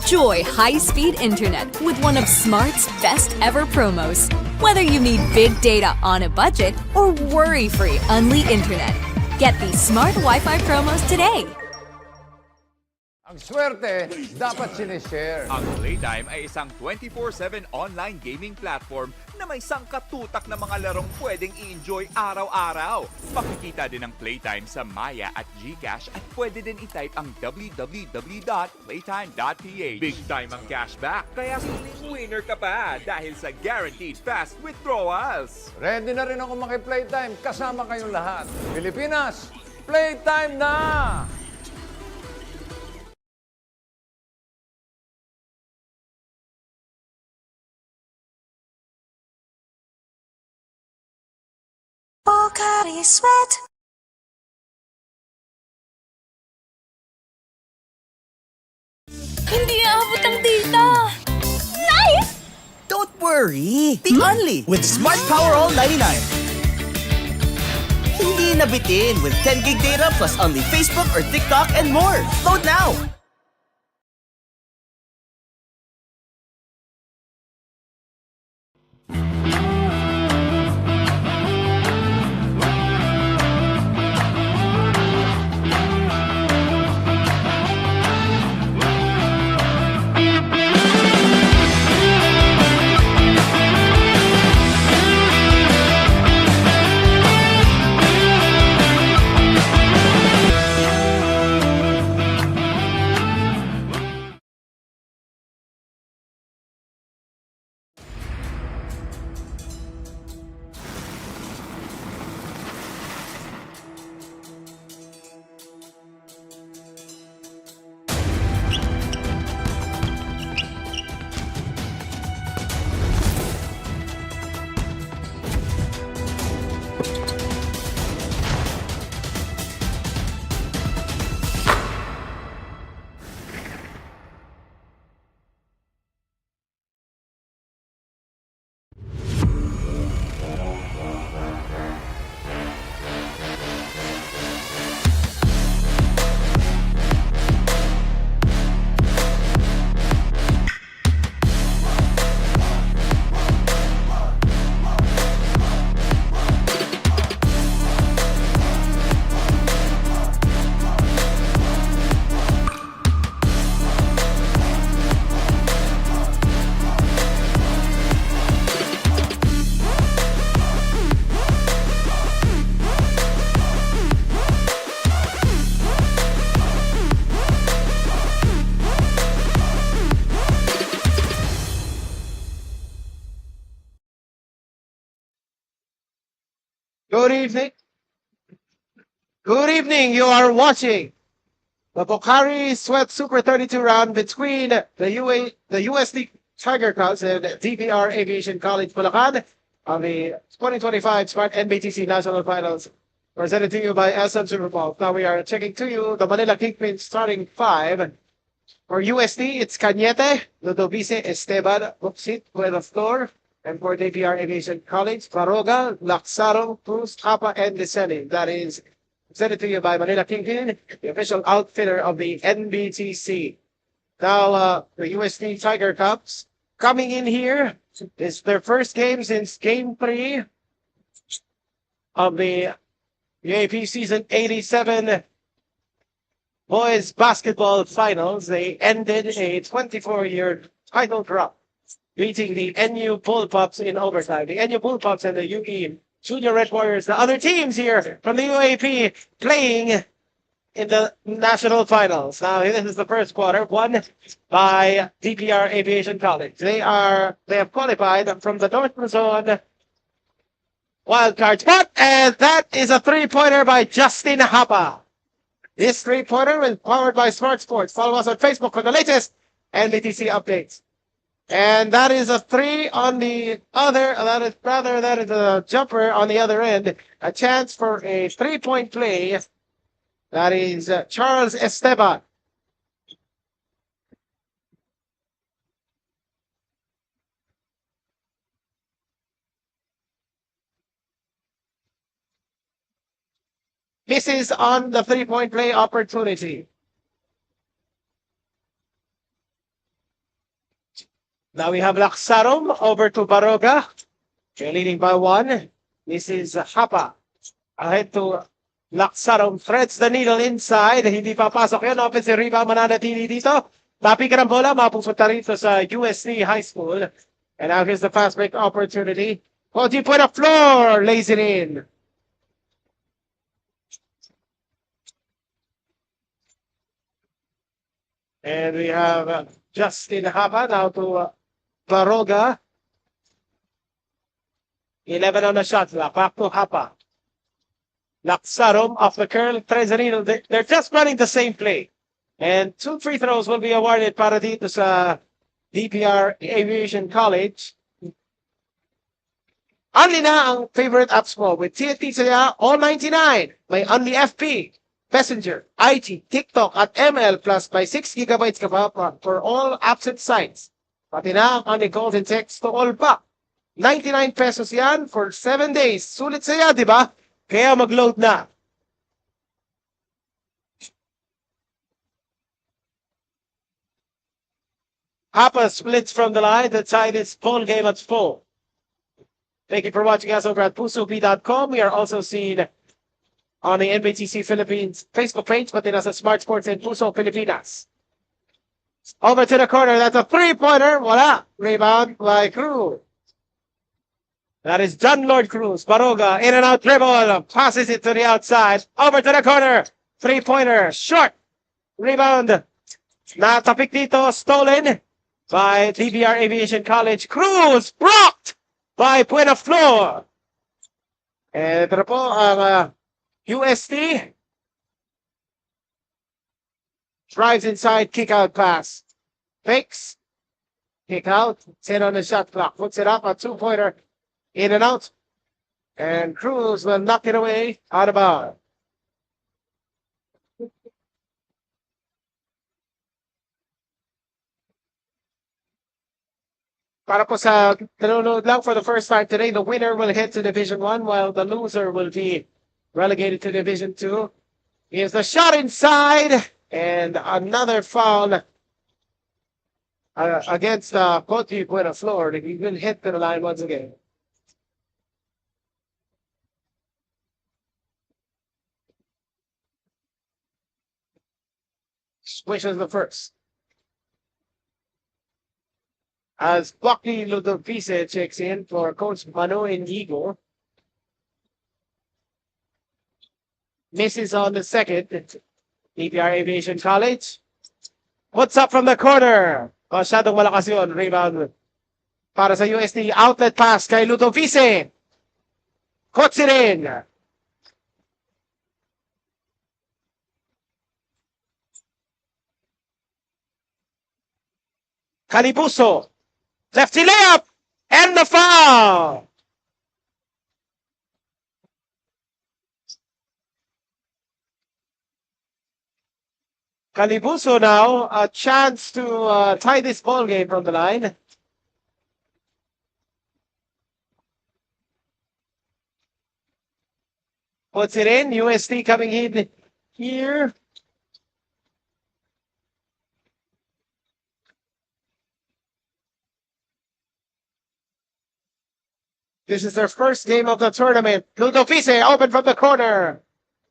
Enjoy high-speed internet with one of Smart's best ever promos. Whether you need big data on a budget or worry-free Unli internet. Get these Smart Wi-Fi promos today. Ang swerte, dapat sinishare. Ang Playtime ay isang 24/7 online gaming platform na may sangkatutak na mga larong pwedeng i-enjoy araw-araw. Makikita din ang Playtime sa Maya at GCash at pwede din i-type ang www.playtime.ph. Big time ang cashback, kaya siling winner ka pa dahil sa guaranteed fast withdrawals. Ready na rin ako maki-Playtime kasama kayong lahat. Pilipinas, Playtime na! Pocari Sweat. Hindi aabot ang data! Nice! Don't worry! Be Unli with Smart Power All 99. Hindi nabitin with 10 gig data plus Unli Facebook or TikTok and more. Load now! Good evening. Good evening. You are watching the Pocari Sweat Super 32 round between the USD Tiger Cubs and DPR Aviation College Bulacan on the 2025 Smart Nbtc National Finals, presented to you by SM Superpulse. Now we are checking to you the Manila Kingpin starting five. For USD, it's Cañete, Ludovice Esteban, Buxit, Buenos Flor. And for DPR Aviation College, Baroga, Laxaro, Cruz, Capa, and Liseni. That is presented to you by Manila Kingpin, the official outfitter of the NBTC. Now, the USD Tiger Cubs coming in here. It's their first game since Game 3 of the UAP Season 87 Boys Basketball Finals. They ended a 24-year title drought, beating the NU Bullpups in overtime. The NU Bullpups and the UE Junior Red Warriors, the other teams here from the UAP, playing in the national finals. Now, this is the first quarter, won by DPR Aviation College. They have qualified from the North Luzon wildcard spot, and that is a three-pointer by Justin Hapa. This three-pointer is powered by Smart Sports. Follow us on Facebook for the latest NBTC updates. And that is a three on the other, that is a jumper on the other end. A chance for a three-point play. That is Charles Esteban. Misses on the three-point play opportunity. Now we have Laksarom over to Baroga. They're leading by 1. This is Hapa. Ahead to Laksarom. Threads the needle inside. Hindi papasok yun. Offensive rebound mananatili dito. Tapikan ang bola. Mapupunta rito sa USC High School. And now here's the fast break opportunity. 40-point of floor. Lays it in. And we have Justin Hapa now to Baroga. 11 on the shot clock. Back to Hapa. Laksarom off the curl. Trezanino. They're just running the same play. And 2 free throws will be awarded para dito sa DPR Aviation College. Only na ang favorite apps mo with TNT Saya all 99. May Only FP, Messenger, IG, TikTok at ML plus by 6 gigabytes ka pa for all apps and sites. Pati na ang Only calls and text to all pa. 99 pesos yan for 7 days. Sulit saya, di ba? Kaya mag-load na. Hapa splits from the line. The tie this ball game at 4. Thank you for watching us over at pusob.com. We are also seen on the Nbtc Philippines Facebook page, but nasa Smart Sports and Puso Pilipinas. Over to the corner. That's a 3-pointer. Wala. Rebound by Cruz. That is John Lord Cruz. Baroga, in and out dribble. Passes it to the outside. Over to the corner. 3-pointer. Short. Rebound. Natapik dito. Stolen by DBR Aviation College. Cruz blocked by Buena Flor. And ito po ang UST. Drives inside, kick out pass. Fakes. Kick out. 10 on the shot clock. Puts it up. A 2-pointer. In and out. And Cruz will knock it away out of bounds. Para po sa nanonood lang for the first time today, the winner will head to Division 1 while the loser will be relegated to Division 2. Here's the shot inside and another foul against Poti Buena Flor. He will hit to the line once again. Swishes the first. As Bucky Ludovice checks in for Coach Mano Inigo. Misses on the second. DPR Aviation College. Puts up from the corner. Masyadong malakas yun. Rebound para sa UST. Outlet pass kay Ludovice. Cuts it in. Calibuso. Lefty layup. And the foul. Calibuso now, a chance to tie this ball game from the line. Puts it in. UST coming in here. This is their first game of the tournament. Ludovice open from the corner.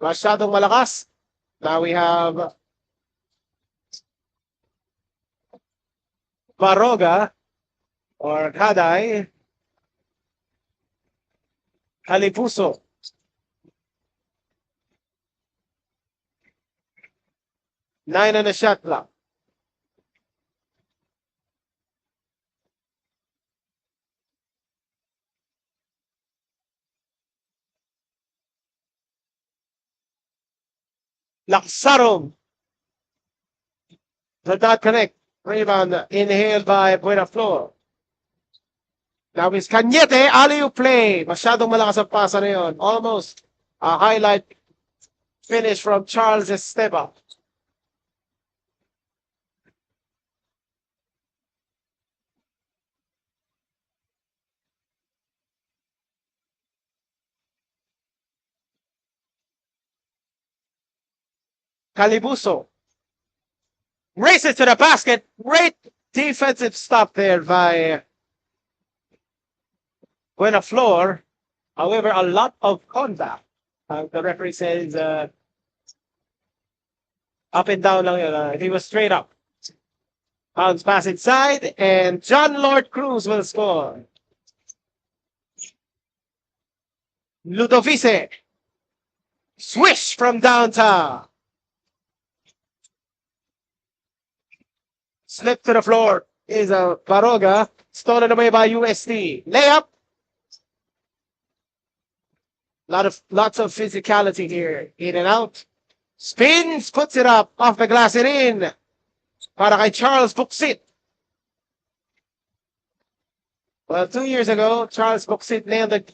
Masyadong malakas. Now we have Baroga or Kaday. Calibuso. Nine on the shot clock. Laksarom did not connect. Rebound inhaled by Buena Flor. Now is Cañete, alley-oop play. Masyadong malakas ang pasa na yun. Almost a highlight finish from Charles Esteban. Calibuso races to the basket. Great defensive stop there by Buenaflor. However, a lot of contact. The referee says up and down lang yun. He was straight up. Bounce pass inside, and John Lord Cruz will score. Ludovice. Swish from downtown. Slip to the floor is a Baroga. Stolen away by UST. Layup. Lots of physicality here. In and out. Spins, puts it up. Off the glass and in. Para kay Charles Buxit. Well, 2 years ago, Charles Buxit nailed the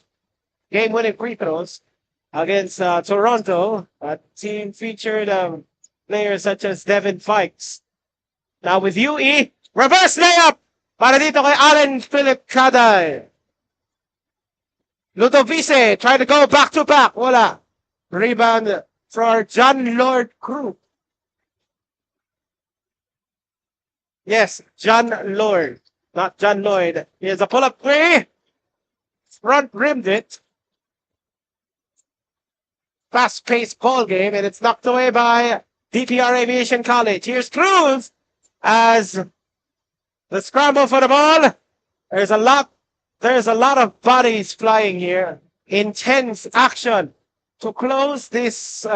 game-winning free throws against Toronto. A team featured players such as Devin Fikes. Now with UE, reverse layup para dito kay Allen Philip Caday. Ludovice trying to go back-to-back. Wala. Rebound for John Lord Cruz. Yes, John Lord, not John Lloyd. Here's a pull-up three. Front rimmed it. Fast-paced ball game, and it's knocked away by DPR Aviation College. Here's Cruz as the scramble for the ball. There's a lot of bodies flying here. Intense action to close this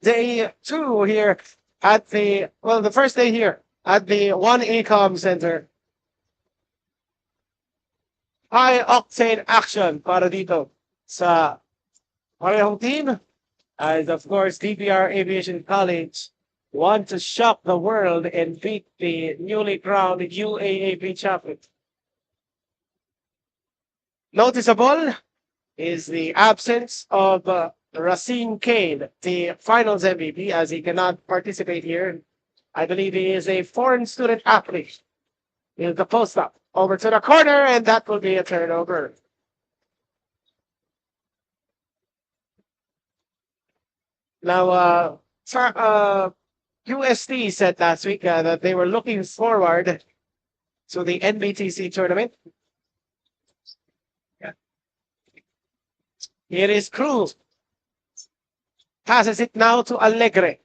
day 2 here at the first day here at the One Ecom Center. High octane action para dito sa parehong team, as of course DPR Aviation College want to shock the world and beat the newly crowned UAAP champion. Noticeable is the absence of Racine Kane, the finals MVP, as he cannot participate here. I believe he is a foreign student athlete. Here's the post-up. Over to the corner, and that will be a turnover. Now, UST said last week that they were looking forward to the NBTC tournament. Yeah. Here is Cruz. Passes it now to Alegre.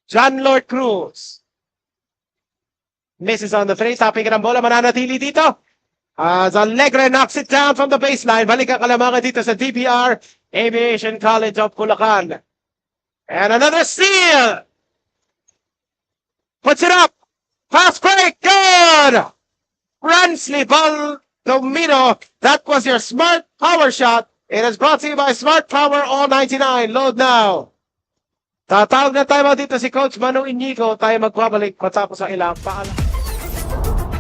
John Lord Cruz. Misses on the three. Tapping ng bola. Mananatili dito. As Alegre knocks it down from the baseline. Balik ang kalamangan dito sa DPR Aviation College of Bulacan. And another steal. Puts it up. Fast break. Good. Ransley ball domino. That was your smart power shot. It is brought to you by Smart Power All 99. Load now. Tatawag na tayo dito si Coach Manu Inigo. Tayo magbabalik patapos ang ilang paalam.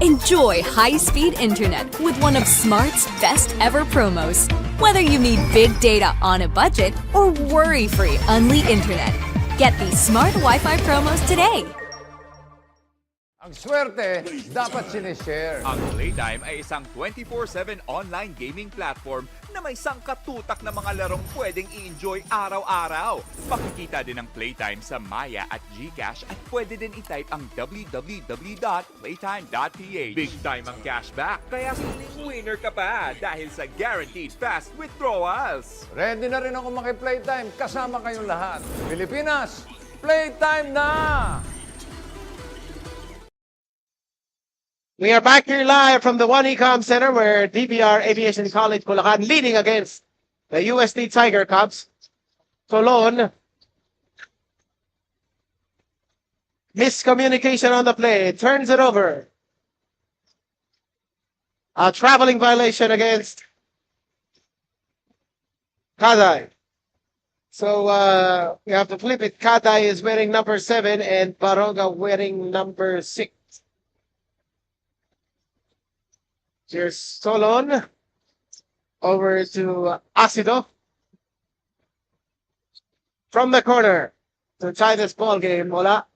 Enjoy high-speed internet with one of Smart's best ever promos. Whether you need big data on a budget or worry-free Unli internet, get these Smart Wi-Fi promos today. Ang swerte, dapat sinishare. Ang Playtime ay isang 24/7 online gaming platform na may sangkatutak na mga larong pwedeng i-enjoy araw-araw. Makikita din ang Playtime sa Maya at GCash at pwede din i-type ang www.playtime.ph. Big time ang cashback, kaya feeling winner ka pa dahil sa guaranteed fast withdrawals. Ready na rin ako maki-Playtime kasama kayong lahat. Pilipinas, Playtime na! We are back here live from the One Ecom Center where DPR Aviation College Bulacan leading against the USD Tiger Cubs. Tolon. Miscommunication on the play. Turns it over. A traveling violation against Caday. So we have to flip it. Caday is wearing number 7 and Baroga wearing number 6. Here's Solon. Over to Acido. From the corner to tie this ball game. Wala.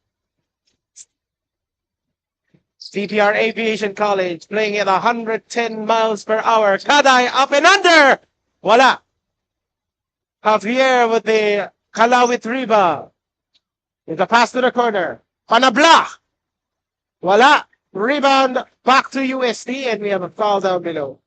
DPR Aviation College playing at 110 miles per hour. Caday up and under. Wala. Javier with the Kalawit rebound. With a pass to the corner. Panabla! Wala. Rebound back to USD, and we have a foul down below.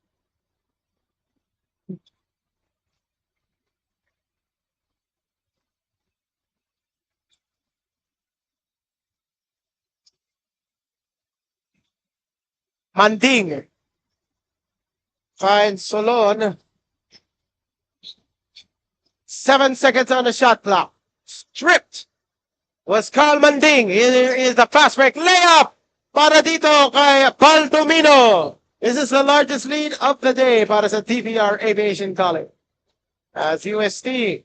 Manding finds Solon. 7 seconds on the shot clock. Stripped was Carl Manding. Here is the fast break layup para dito kay Baldomino. This is the largest lead of the day para sa TPR Aviation College. As UST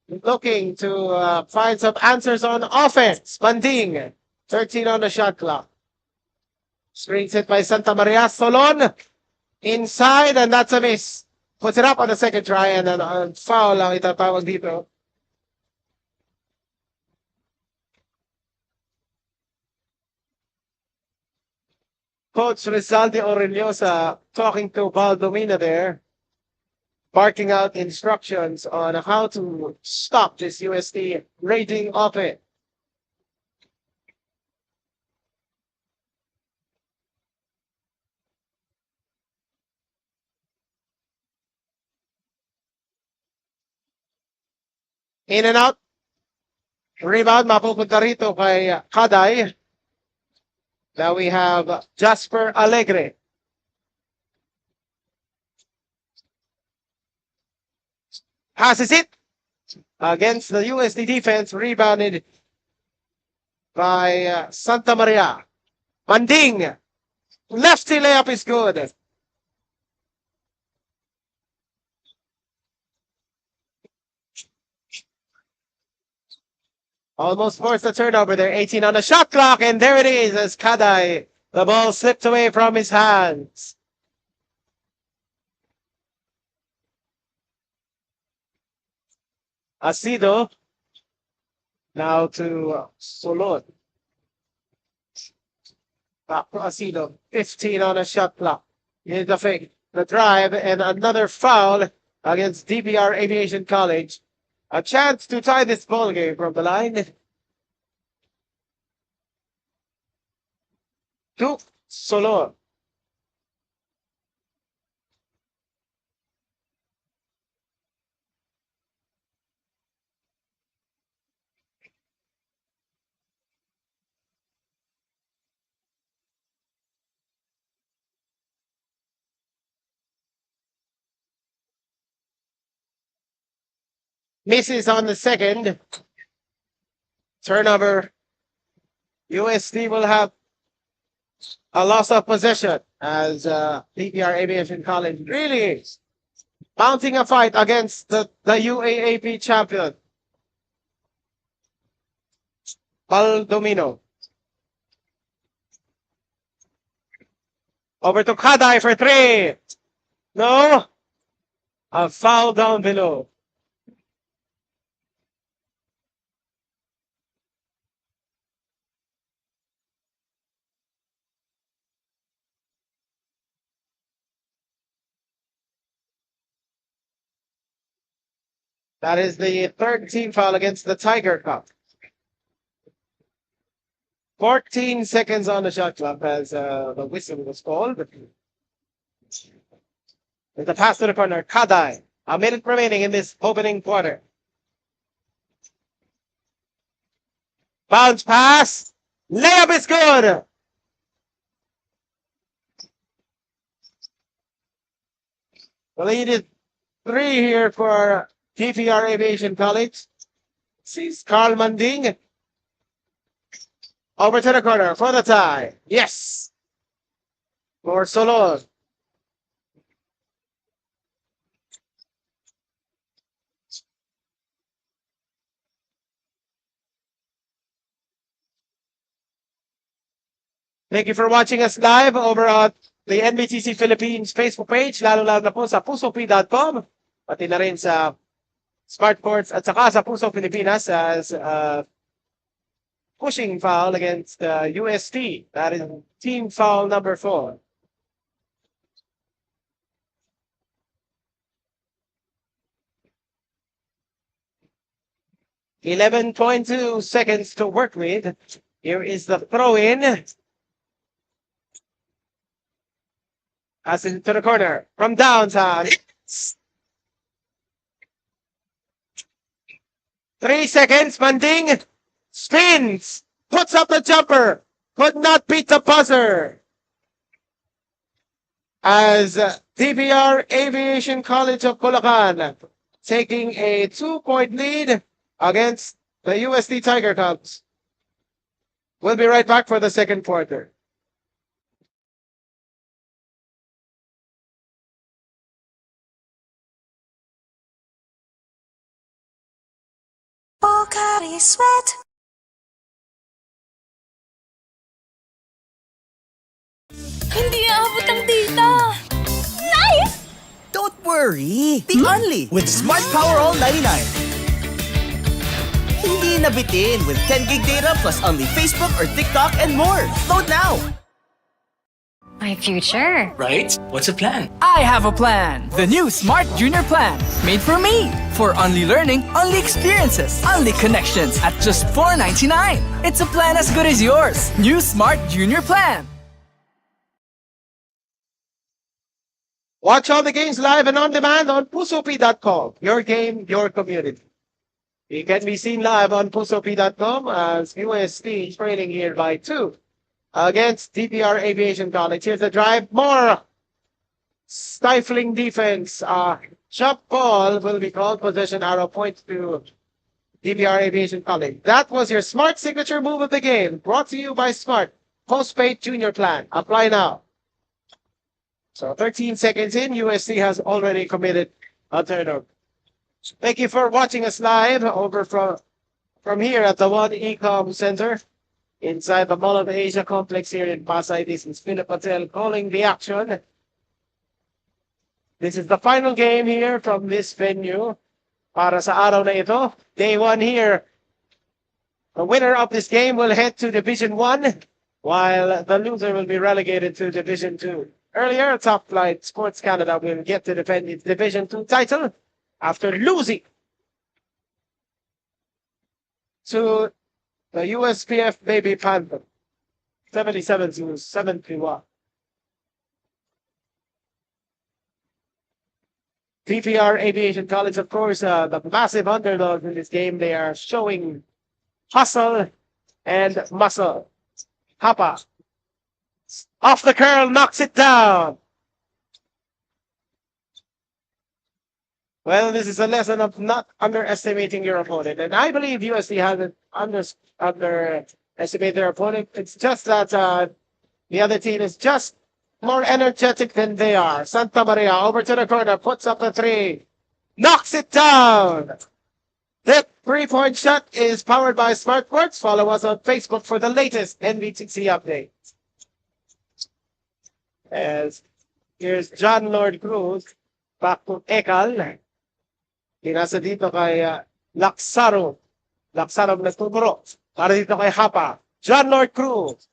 looking to find some answers on offense. Manding, 13 on the shot clock. Screen set by Santa Maria. Solon inside, and that's a miss. Puts it up on the second try, and then foul lang itatawag dito. Coach Rizalde Orellosa talking to Baldomina there, barking out instructions on how to stop this UST raging offense. In and out. Rebound, mapupunta rito kay Kaday. Now we have Jasper Alegre. Passes it against the USD defense, rebounded by Santa Maria. Manding, lefty layup is good. Almost forced the turnover there. 18 on the shot clock, and there it is as Kaday. The ball slipped away from his hands. Asido. Now to Solon. Back to Asido. 15 on the shot clock. Here's the fake. The drive, and another foul against DPR Aviation College. A chance to tie this ball game from the line. To Solon. Misses on the second. Turnover. USD will have a loss of possession as DPR Aviation College really mounting a fight against the UAAP champion. Baldomino. Over to Kaday for three. No. A foul down below. That is the third team foul against the Tiger Cup. 14 seconds on the shot clock as the whistle was called. With the pass to the corner, Kaday. A minute remaining in this opening quarter. Bounce pass. Layup is good. The lead is 3 here for TPR Aviation College. Sees Carl Manding. Over to the corner for the tie. Yes. For Solon. Thank you for watching us live over at the NBTC Philippines Facebook page, lalo-lalo na po sa pusoP.com, pati na rin sa Smartports at saka sa Puso Pilipinas as pushing foul against UST. That is team foul number 4. 11.2 seconds to work with. Here is the throw-in. As into the corner from downtown. 3 seconds, Manding spins, puts up the jumper, could not beat the buzzer. As DBR Aviation College of Bulacan taking a 2-point lead against the USD Tiger Cubs. We'll be right back for the second quarter. Pocari Sweat. Hindi aabot ang data. Nice! Don't worry. Be only with Smart Power All 99. Hindi nabitin with 10 gig data plus only Facebook or TikTok and more. Load now. My future. Right? What's the plan? I have a plan. The new Smart Junior Plan. Made for me. For only learning, only experiences, only connections at just $4.99. It's a plan as good as yours. New Smart Junior Plan. Watch all the games live and on demand on pusop.com. Your game, your community. You can be seen live on pusop.com as USD trailing here by 2 against DBR Aviation College. Here's the drive. More stifling defense. Jump ball will be called. Possession arrow points to DBR Aviation College. That was your Smart signature move of the game. Brought to you by Smart. Postpaid Junior Plan. Apply now. So 13 seconds in, USC has already committed a turnover. Thank you for watching us live over from here at the One Ecom Center inside the Mall of Asia complex here in Pasay. This is Philip Patel calling the action. This is the final game here from this venue para sa araw na ito. Day 1 here. The winner of this game will head to Division 1 while the loser will be relegated to Division 2. Earlier, Top Flight Sports Canada will get to defend its Division 2 title after losing to the USPF Baby Panther 77-71. PPR Aviation College, of course, the massive underdogs in this game. They are showing hustle and muscle. Hapa. Off the curl, knocks it down. Well, this is a lesson of not underestimating your opponent. And I believe USD hasn't underestimated their opponent. It's just that the other team is just more energetic than they are. Santa Maria over to the corner, puts up the 3. Knocks it down. That 3-point shot is powered by Smartworks. Follow us on Facebook for the latest Nbtc updates. As here's John Lord Cruz back to Ekal. Inasa dito kay Laksaro na tubro. Para dito kay Hapa. John Lord Cruz.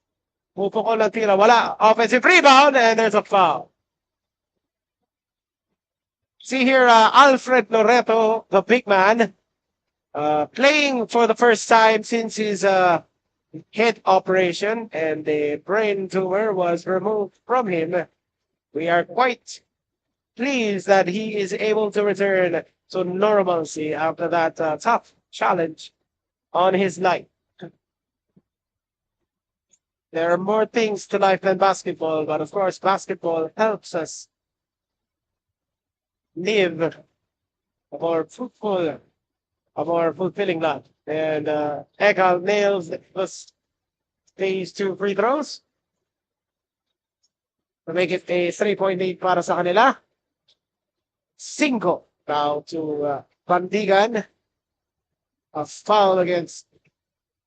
Mupo ko lang tira. Wala. Offensive rebound and there's a foul. See here, Alfred Loreto, the big man, playing for the first time since his head operation and the brain tumor was removed from him. We are quite pleased that he is able to return to normalcy after that tough challenge on his life. There are more things to life than basketball, but of course basketball helps us live a more fruitful, a more fulfilling life. And Ekal nails these 2 free throws to make it a 3-point lead para sa kanila. 5 now to Pandigan. A foul against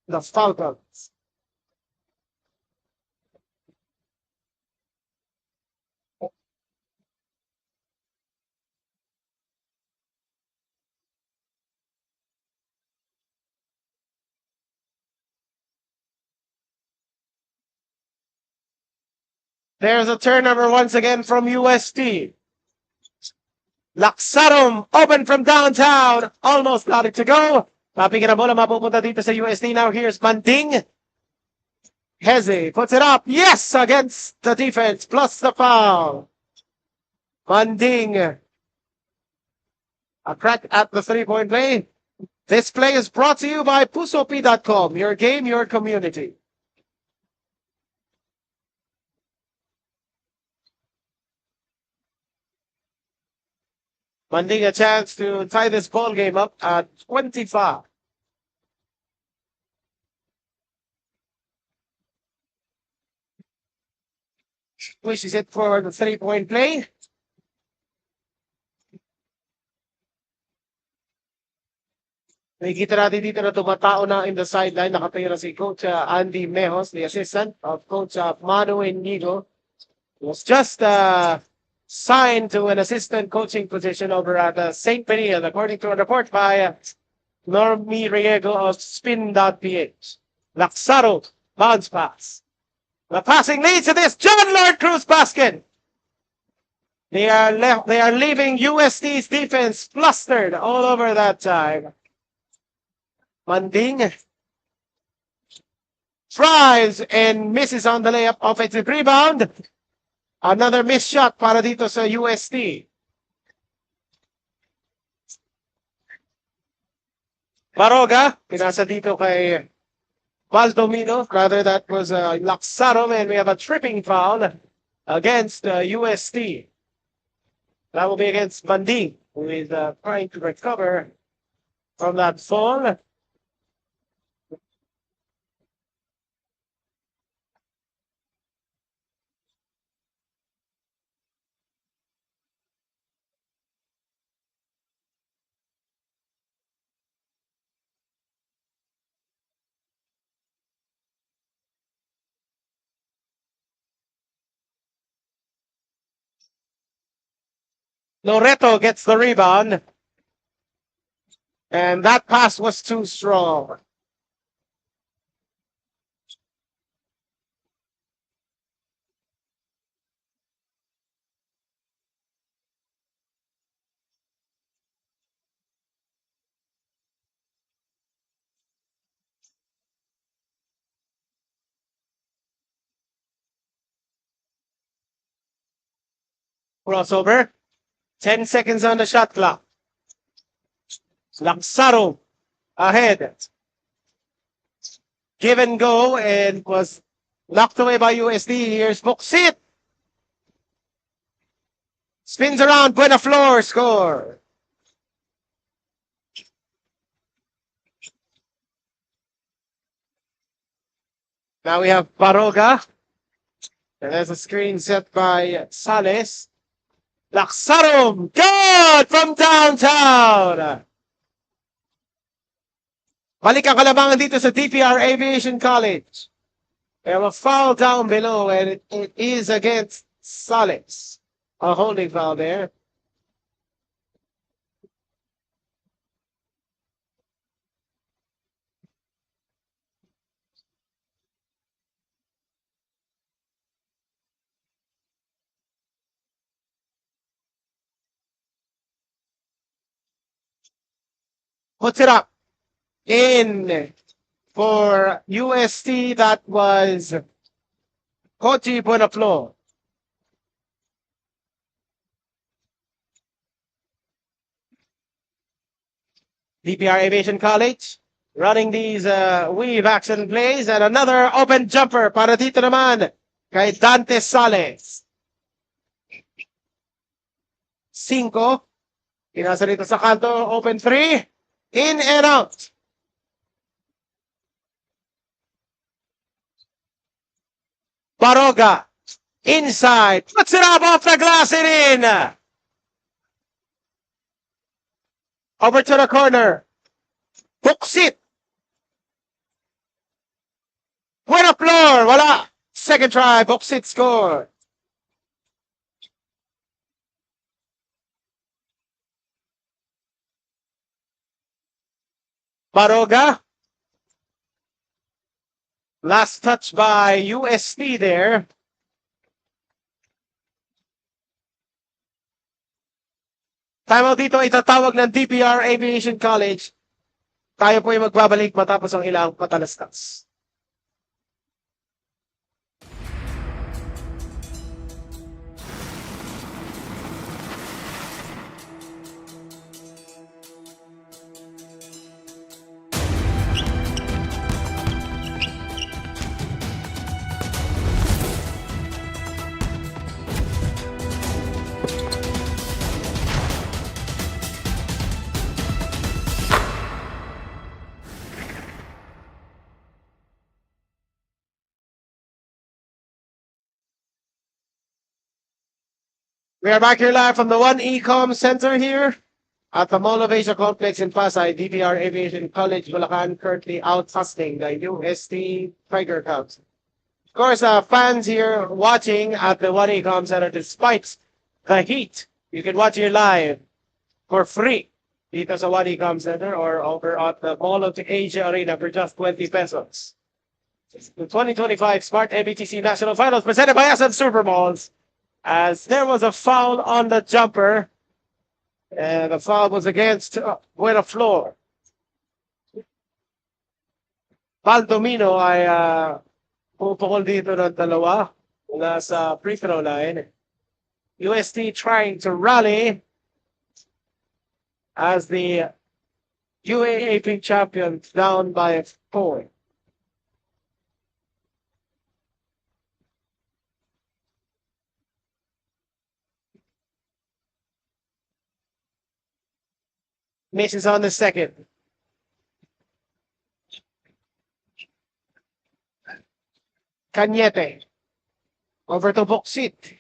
the Falcons. There's a turnover once again from UST. Laksarum open from downtown. Almost got it to go. Tapping na bola, mapupunta dito sa USD. Now here's Manding. Heze puts it up. Yes, against the defense, plus the foul. Manding. A crack at the three-point play. This play is brought to you by Pusopi.com. Your game, your community. Manding a chance to tie this ball game up at 25. Wishes it for the three-point play. Nakikita natin dito na tumatao na in the sideline. Nakatira si Coach Andy Mejos, the assistant of Coach Manu Inigo. He was just signed to an assistant coaching position over at St. Peniel, according to a report by Normie Riego of Spin.ph. Laksaro, bounce pass. The passing leads to this John Lord Cruz basket. They are leaving USD's defense flustered all over that time. Manding tries and misses on the layup. Offensive rebound. Another missed shot para dito sa USD. Baroga, pinasa dito kay Valdomino. Rather, that was Laksaro, and we have a tripping foul against USD. That will be against Manding, who is trying to recover from that fall. Loreto gets the rebound. And that pass was too strong. Crossover. 10 seconds on the shot clock. Laksaro ahead. Give and go, and was knocked away by USD. Here's Boksit. Spins around, Buena Flor, score. Now we have Baroga. And there's a screen set by Sales. Laksarum, good from downtown. Balik ang kalabangan dito sa DPR Aviation College. We have a foul down below, and it is against Sales. A holding foul there. Puts it up. In for UST, that was Koji Bonaflo. DPR Aviation College running these weave action plays, and another open jumper para dito naman kay Dante Sales. 5. Pinasa rito sa kanto, open 3. In and out. Baroga. Inside. Puts it up off the glass and in. Over to the corner. Hooks it. Buena Flor. Wala. Second try. Hooks it, score. Baroga. Last touch by UST there. Timeout dito itatawag ng DPR Aviation College. Tayo po ay magbabalik matapos ang ilang patalastas. We are back here live from the One Ecom Center here at the Mall of Asia Complex in Pasay. DBR Aviation College, Bulacan, currently out hosting the UST Tiger Cubs. Of course, fans here watching at the One Ecom Center, despite the heat, you can watch here live for free dito sa One Ecom Center or over at the Mall of Asia Arena for just 20 pesos. The 2025 Smart NBTC National Finals presented by SM Supermalls. As there was a foul on the jumper, and the foul was against Buena Flor. Baldomino ay pupukol dito ng dalawa mula sa free throw line. UST trying to rally as the UAE champions down by 4. Misses on the second. Cañete. Over to Boksit.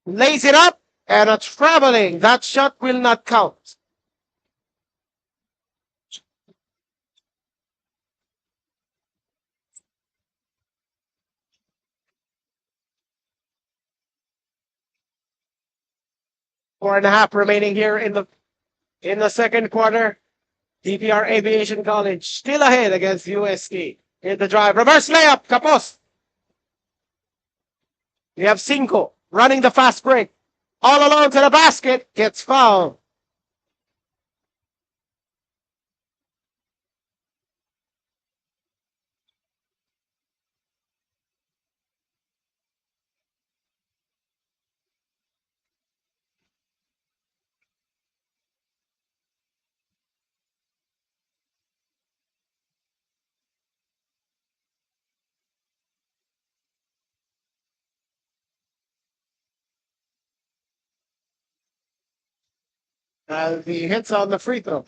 Lays it up and a traveling. That shot will not count. Four and a half remaining here in the second quarter. DPR Aviation College still ahead against UST. Hit the drive. Reverse layup. Kapos. We have Cinco running the fast break. All alone to the basket. Gets fouled. And the hits on the free throw.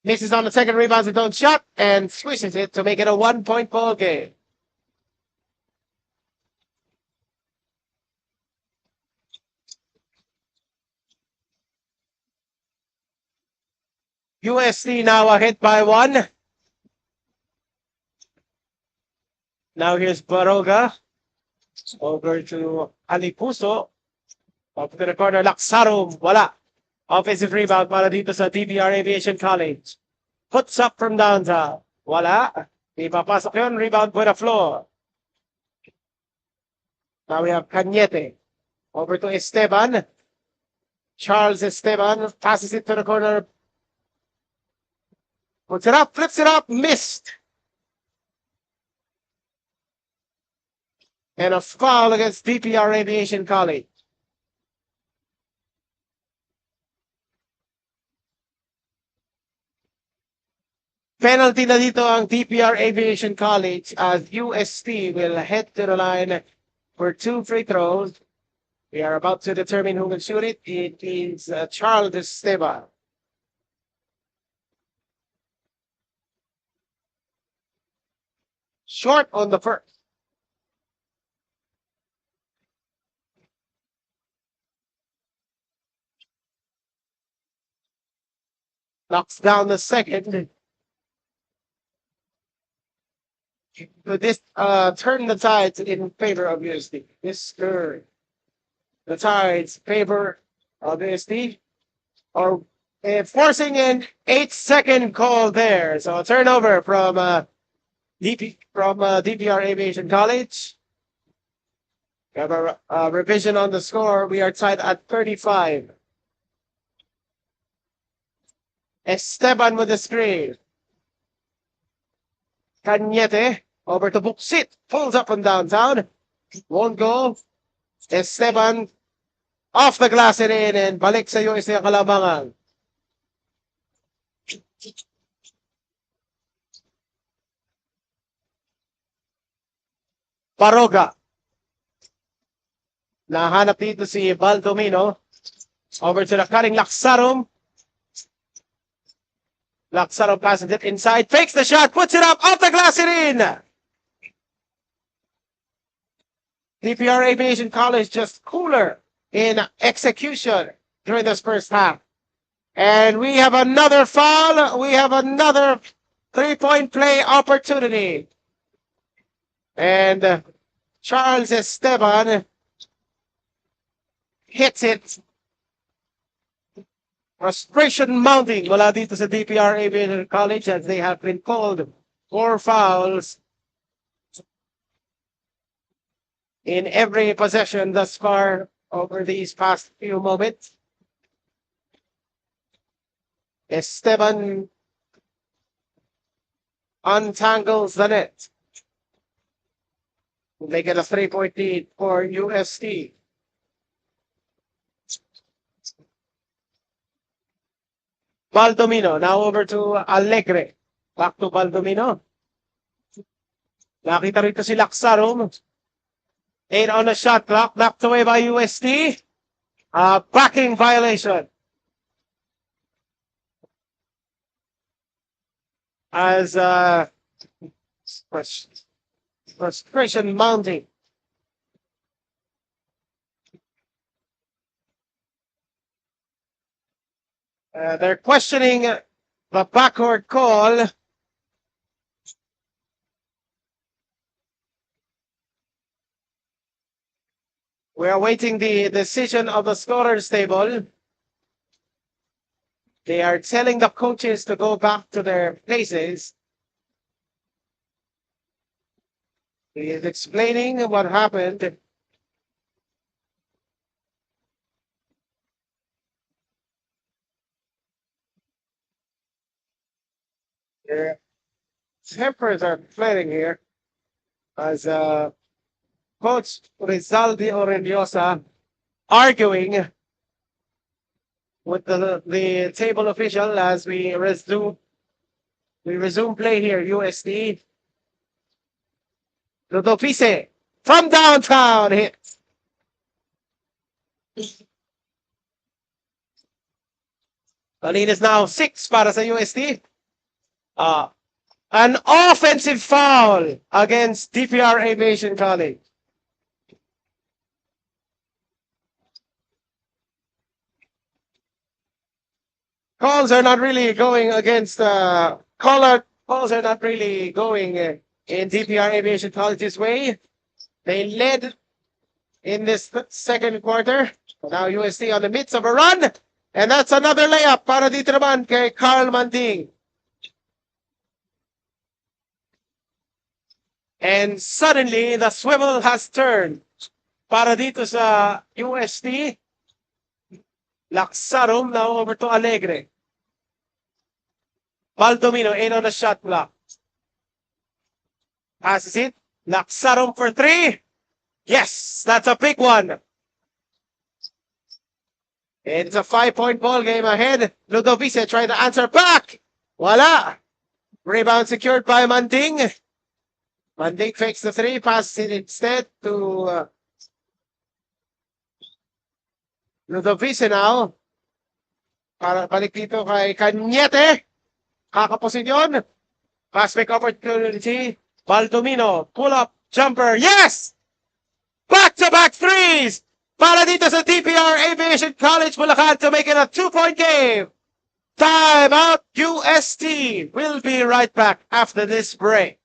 Misses on the second rebound, his own shot, and swishes it to make it a 1-point ball game. UST now ahead by 1. Now here's Baroga. Over to Alipuso. Up to the corner, Laksarum. Wala. Offensive rebound para dito sa DBR Aviation College. Puts up from downtown. Wala. Ipapasok yun. Rebound Buena Flor. Now we have Cañete. Over to Esteban. Charles Esteban passes it to the corner. Puts it up, flips it up, missed. And a foul against DPR Aviation College. Penalty na dito ang DPR Aviation College as UST will head to the line for 2 free throws. We are about to determine who will shoot it. It is Charles Esteban. Short on the first. Knocks down the second. This turn the tides in favor of USD. The tides favor of USD are forcing an 8-second call there. So a turnover from DPR Aviation College. We have a revision on the score. We are tied at 35. Esteban with the screen. Cañete over to Buksit. Pulls up from downtown. Won't go. Esteban off the glass and in, and balik sa UST ang kalabangan. Baroga. Nahanap dito si Baldomino. Over to the cutting Laksarum. Laksarum passes it inside. Fakes the shot. Puts it up. Off the glass and in. DPR Aviation College just cooler in execution during this first half. And we have another foul. We have another 3-point play opportunity. And Charles Esteban hits it. Frustration mounting mula dito sa DPR Aviation College as they have been called 4 fouls in every possession thus far over these past few moments. Esteban untangles the net. They get a 3-point lead for UST. Baldomino, now over to Alegre. Back to Baldomino. Nakita rito si Laksarum. 8 on the shot clock, knocked away by UST. Backing violation. As frustration mounting. They're questioning the backward call. We are waiting the decision of the scorers table. They are telling the coaches to go back to their places. He is explaining what happened. Their tempers are flaring here as Coach Rizaldi Orendiosa arguing with the table official as we resume play here. UST. Ludovice from downtown hits. Balin is now 6 para sa UST. An offensive foul against DPR Aviation College. Calls are not really going against calls are not really going in DPR Aviation College's way. They led in this second quarter. Now UST on the midst of a run. And that's another layup para dito naman kay Carl Manding. And suddenly, the swivel has turned para dito sa UST. Laksarum now over to Alegre. Baldomino, 8 on the shot clock. Passes it. Laksarum for 3. Yes, that's a big one. It's a 5-point ball game ahead. Ludovice trying to answer back. Wala. Rebound secured by Manding. Manding fakes the 3, passes it instead to Ludovice now. Para balik dito kay Cañete. Kakaposisyon. Pass back opportunity. Baldomino. Pull up. Jumper. Yes! Back-to-back threes. Para dito sa DPR Aviation College Bulacan to make it a 2-point game. Time out. UST. We'll be right back after this break.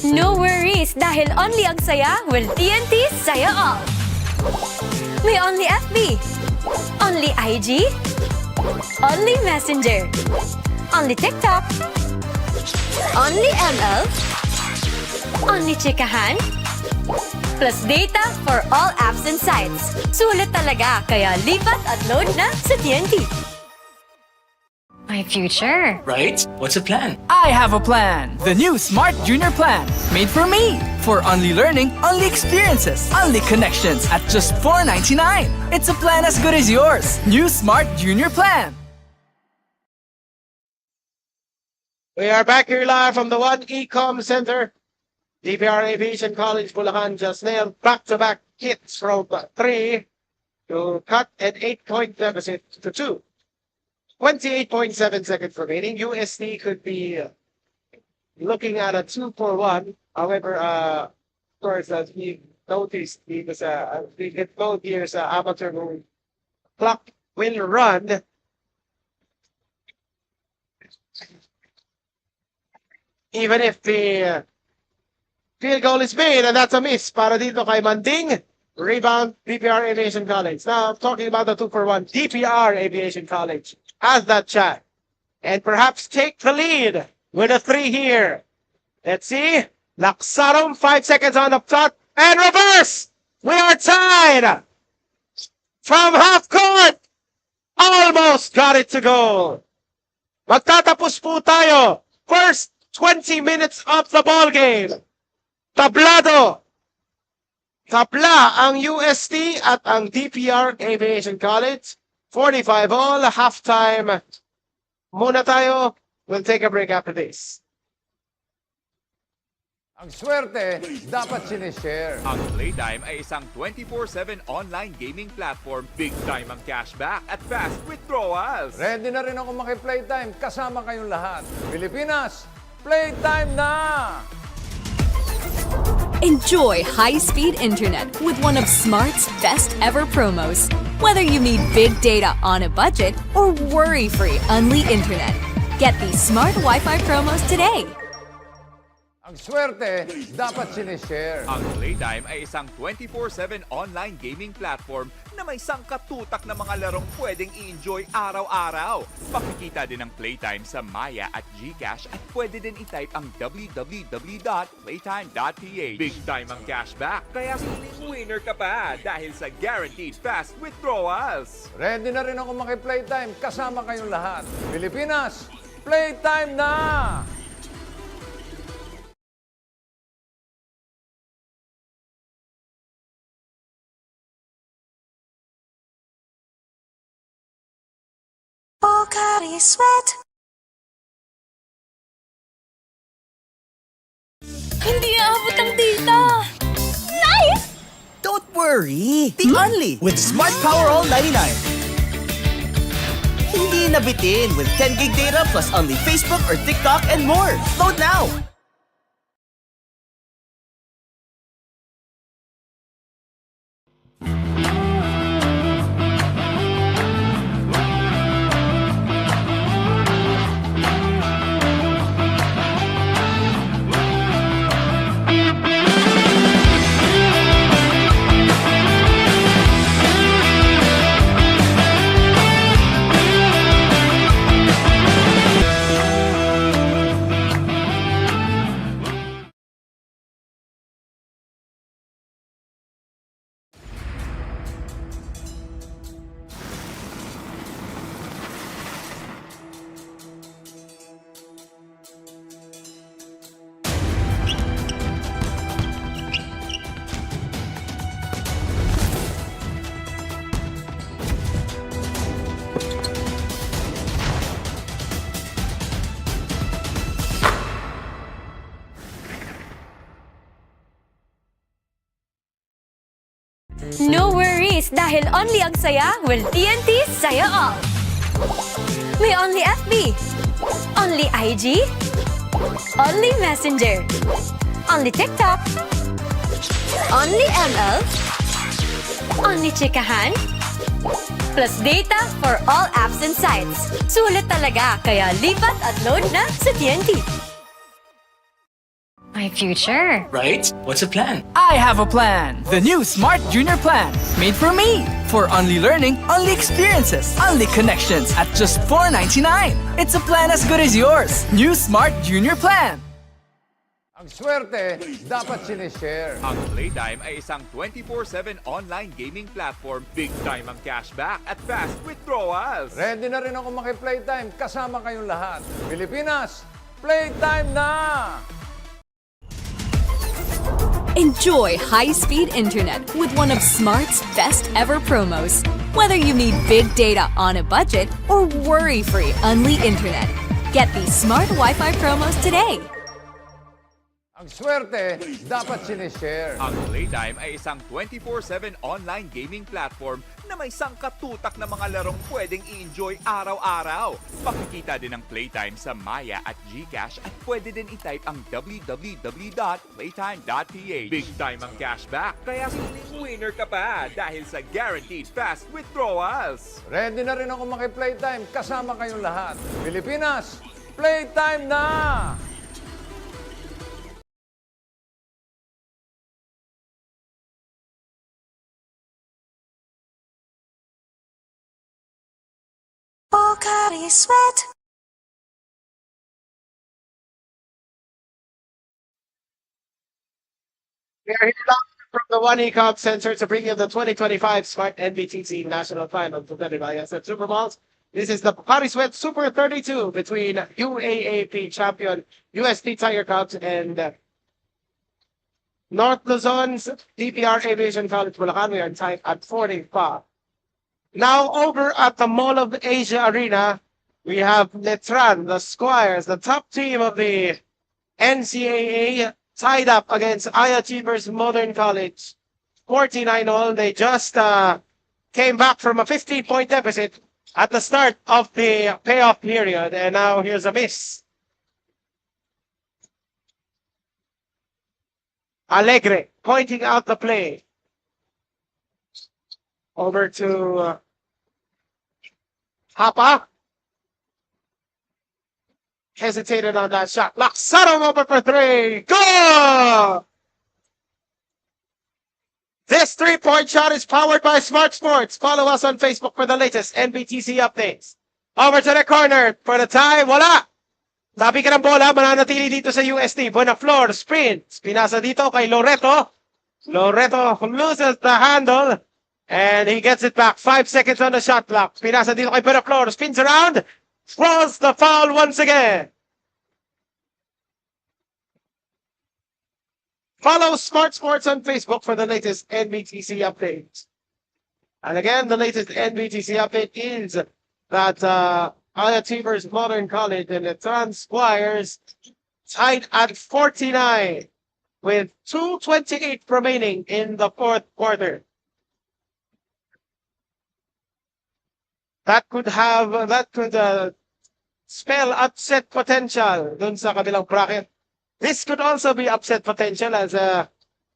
No worries, dahil only ang saya will TNT Saya All. May only FB, only IG, only Messenger, only TikTok, only ML, only Chikahan, Plus data for all apps and sites. Sulit talaga, kaya lipat at load na sa TNT. My future. Right? What's the plan? I have a plan. The new Smart Junior Plan. Made for me. For only learning, only experiences, only connections at just $4.99. It's a plan as good as yours. New Smart Junior Plan. We are back here live from the One Ecom Center. DPR Aviation College, Bulacan just nailed back-to-back hits from 3 to cut an 8-point deficit to 2. 28.7 seconds remaining. USD could be looking at a 2-for-1. However, of course, as we noticed, because we get both years amateur clock will run. Even if the field goal is made, and that's a miss para dito kay Manding. Rebound, DPR Aviation College. Now, talking about the 2-for-1, DPR Aviation College has that shot. And perhaps take the lead with a 3 here. Let's see. Laksarum, 5 seconds on the clock. And reverse! We are tied! From half court! Almost got it to goal. Magtatapos po tayo. First 20 minutes of the ball game. Tablado. Tabla ang UST at ang DPR Aviation College. 45 all, halftime. Muna tayo. We'll take a break after this. Ang swerte, dapat sinishare. Ang Playtime ay isang 24/7 online gaming platform. Big time ang cashback at fast withdrawals. Ready na rin ako maki-playtime kasama kayong lahat. Pilipinas, playtime na! Enjoy high-speed internet with one of Smart's best ever promos. Whether you need big data on a budget or worry-free unlimited internet, get these Smart Wi-Fi promos today. Ang swerte, dapat sinishare. Ang Playtime ay isang 24/7 online gaming platform na may sangkatutak na mga larong pwedeng i-enjoy araw-araw. Makikita din ang Playtime sa Maya at GCash at pwede din i-type ang www.playtime.ph. Big time ang cashback, kaya feeling winner ka pa dahil sa guaranteed fast withdrawals. Ready na rin ako maki-playtime kasama kayong lahat. Pilipinas, playtime na! Pocari Sweat. Hindi aabot ang data. Nice! Don't worry. The Only with Smart Power All 99. Hindi nabitin with 10 gig data plus only Facebook or TikTok and more. Load now. No worries, dahil only ang saya will TNT saya all. May only FB, only IG, only Messenger, only TikTok, only ML, only chikahan, plus data for all apps and sites. Sulit talaga, kaya lipat at load na sa TNT. My future. Right? What's the plan? I have a plan. The new Smart Junior Plan. Made for me. For only learning, only experiences, only connections at just $4.99. It's a plan as good as yours. New Smart Junior Plan. Ang swerte, dapat sinishare. Ang Playtime ay isang 24/7 online gaming platform, big time ang cashback at fast withdrawals. Ready na rin ako maki-playtime kasama kayong lahat. Pilipinas, playtime na! Enjoy high-speed internet with one of Smart's best ever promos. Whether you need big data on a budget or worry-free Unli internet, get these Smart Wi-Fi promos today. Ang swerte, dapat sinishare. Ang Playtime ay isang 24/7 online gaming platform na may sangkatutak na mga larong pwedeng i-enjoy araw-araw. Makikita din ang Playtime sa Maya at GCash at pwede din i-type ang www.playtime.ph. Big time ang cashback, kaya feeling winner ka pa dahil sa guaranteed fast withdrawals. Ready na rin ako maki-playtime kasama kayong lahat. Pilipinas, playtime na! Pocari Sweat. We are here live from the 1E Cup Center to bring you the 2025 Smart Nbtc National Final presented by SF Supermalls. This is the Pocari Sweat Super 32 between UAAP champion UST Tiger Cubs and North Luzon's DPR Aviation College Bulacan. We are tied at 45. Now over at the Mall of Asia Arena, we have Letran, the Squires, the top team of the NCAA, tied up against Ayachievers Modern College. 49-all. They just came back from a 15-point deficit at the start of the payoff period, and now here's a miss. Alegre pointing out the play. Over to Hapa. Hesitated on that shot. Laksaro over for three. Go! This three-point shot is powered by Smart Sports. Follow us on Facebook for the latest NBTC updates. Over to the corner for the tie. Wala! Tabi ka ng bola. Mananatili dito sa UST. Buena floor. Sprint. Pinasa dito kay Loreto. Loreto loses the handle. And he gets it back. 5 seconds on the shot clock. Pinasa dito kay Buenaflor. Spins around. Throws the foul once again. Follow Smart Sports on Facebook for the latest NBTC updates. And again, the latest NBTC update is that Ayachievers Modern College and the Trans Squires tied at 49 with 2:28 remaining in the fourth quarter. That could spell upset potential dun sa kabilang bracket. This could also be upset potential as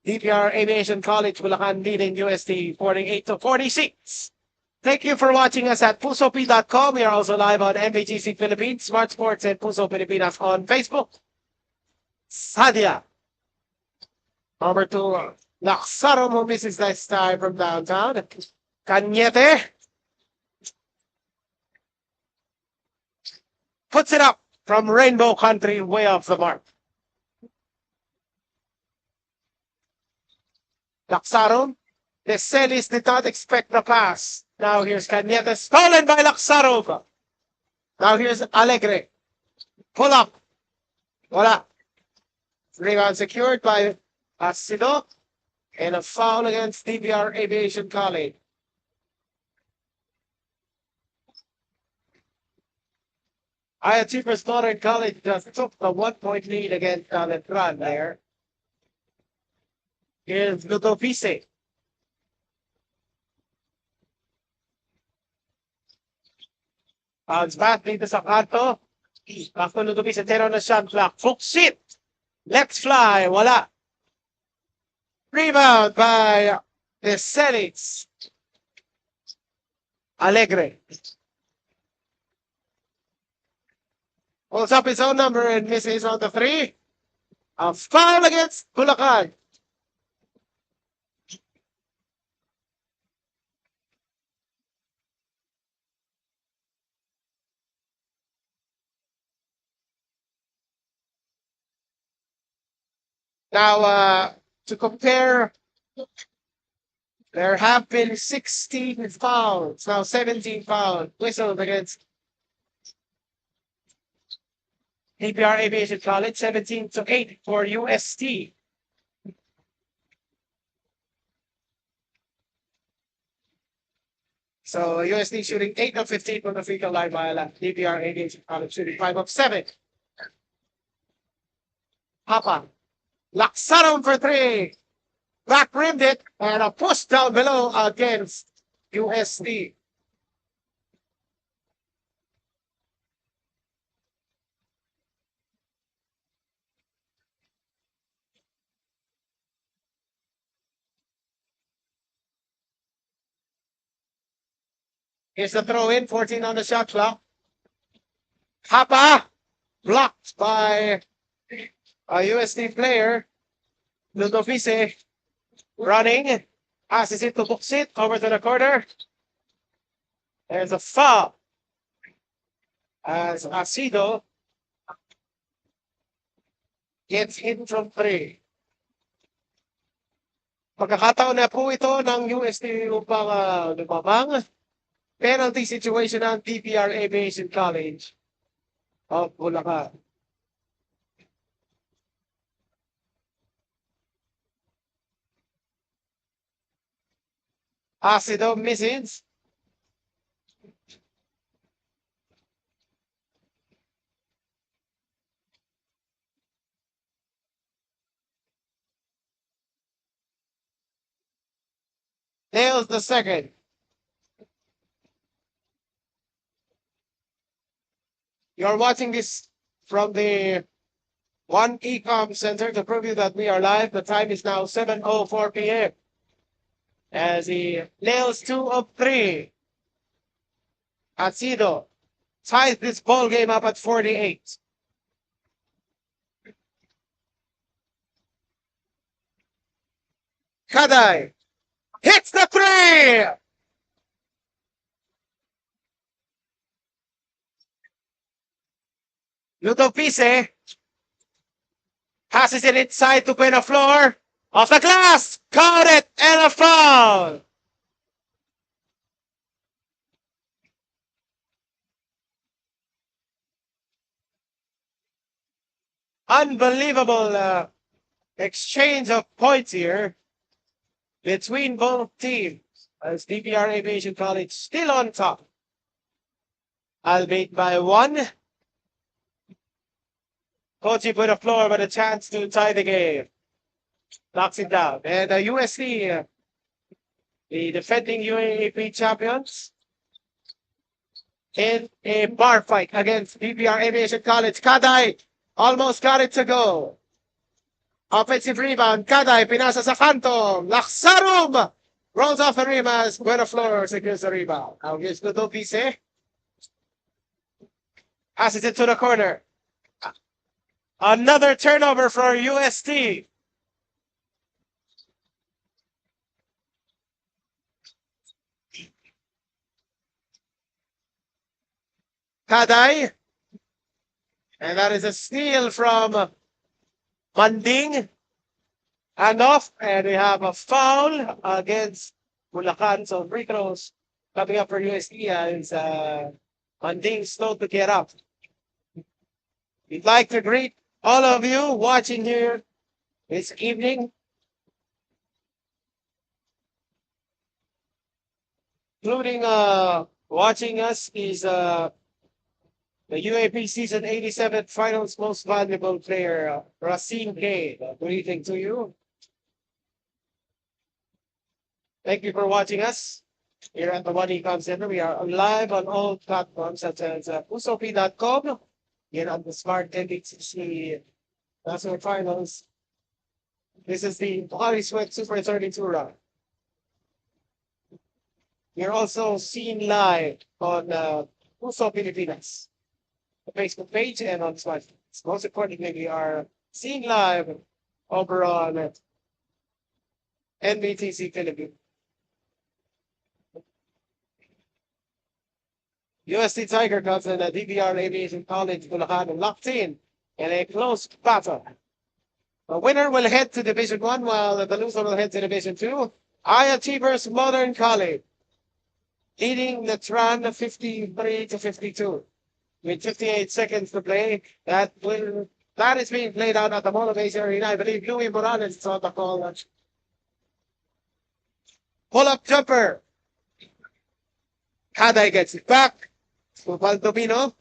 DPR Aviation College Bulacan leading UST 48-46. Thank you for watching us at pusop.com. We are also live on MBGC Philippines, Smart Sports, and Puso Pilipinas on Facebook. Sadia. Over to Laksaro mo misses this time from downtown. Cañete. Puts it up from Rainbow Country way off the mark. Laksaro. The Celis did not expect the pass. Now here's Cañete. Stolen by Laksaro. Now here's Alegre. Pull up. Wala. Rebound secured by Asido. And a foul against DPR Aviation College. Ayachievers Modern College just took the 1-point lead against Letran there. Here's Ludovice. Bounce back dito sa kanto. Back to Ludovice. 10 on the shot clock. Focus it. Let's fly. Wala. Rebound by the Celtics. Alegre. Pulls up his own number and misses on the three. A foul against Bulacan. Now, to compare, there have been 16 fouls, now 17 fouls whistled against DPR Aviation College, 17-8 for UST. So UST shooting 8 of 15 from the free throw line, while DPR Aviation College shooting 5 of 7. Papa, Laksaram for 3. Back rimmed it, and a push down below against UST. Here's the throw in, 14 on the shot clock. Papa, blocked by a UST player. Ludovice running, passes it to Buksit, over to the corner. There's a foul as Asido gets hit from 3. Pagkakataon na po ito ng UST upang lumabang. Penalty situation ng DPR Aviation College of Bulacan. Asido misses. Nails the second. You're watching this from the One Ecom Center to prove you that we are live. The time is now 7:04 p.m. As he nails 2 of 3. Asido ties this ball game up at 48. Kadai hits the 3. Ludovice passes it inside to Pena floor. Off the glass, caught it, and a foul. Unbelievable exchange of points here between both teams as DPR Aviation College still on top, albeit by 1. Kochi put a floor with a chance to tie the game. Knocks it down. And UST, the defending UAE champions, in a bar fight against DPR Aviation College. Kadai almost got it to go. Offensive rebound. Kadai pinasa sa kanto. Laksarum rolls off the rim as Buena Flor secures the rebound. Now here's Ludovice. Passes it to the corner. Another turnover for UST. Kadai. And that is a steal from Manding. And off. And we have a foul against Bulacan. So free throws coming up for UST as Manding slow to get up. We'd like to greet all of you watching here this evening. Including watching us is the UAP Season 87 Finals Most Valuable Player, Racine K. Good evening to you. Thank you for watching us here at the One Ecom Center. We are live on all platforms such as usop.com, here on the Smart Nbtc National Finals. This is the Bukari Sweat Super 32 round. You're also seen live on Puso Pilipinas, the Facebook page, and on Smart. Most importantly, we are seen live over on Nbtc Philippines. UST Tiger Cubs and the DPR Aviation College Bulacan locked in a close battle. The winner will head to Division 1, while the loser will head to Division 2. Achievers Modern College leading the Tran 53-52 with 58 seconds to play. That is being played out at the Mall of Asia Arena. I believe Louis Morales is on the call. Pull-up jumper. Kaday gets it back to Valdomino.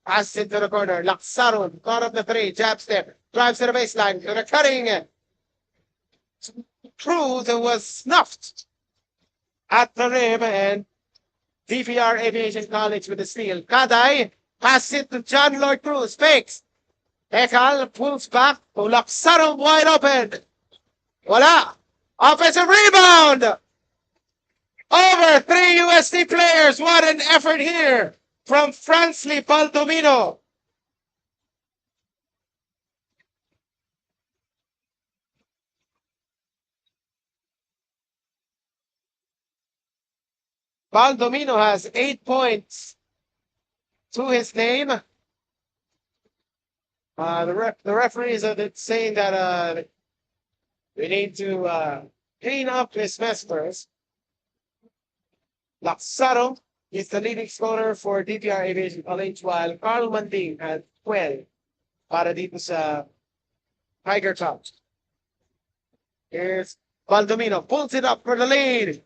Pass into the corner. Laksaron, caught up the three. Jab step. Drives to the baseline. To the cutting. Cruz was snuffed at the rim, and DPR Aviation College with the steal. Kaday pass it to John Lloyd Cruz. Fakes. Ekal pulls back. Laksaron wide open. Voila. Offensive rebound. Over 3 USD players. What an effort here from Fransley Baldomino. Baldomino has 8 points to his name. The referees are saying that we need to clean up his mess first. Laksaro is the leading scorer for DPR Aviation College, while Carl Manding had 12 para dito sa Tiger Top. Here's Baldomino, pulls it up for the lead.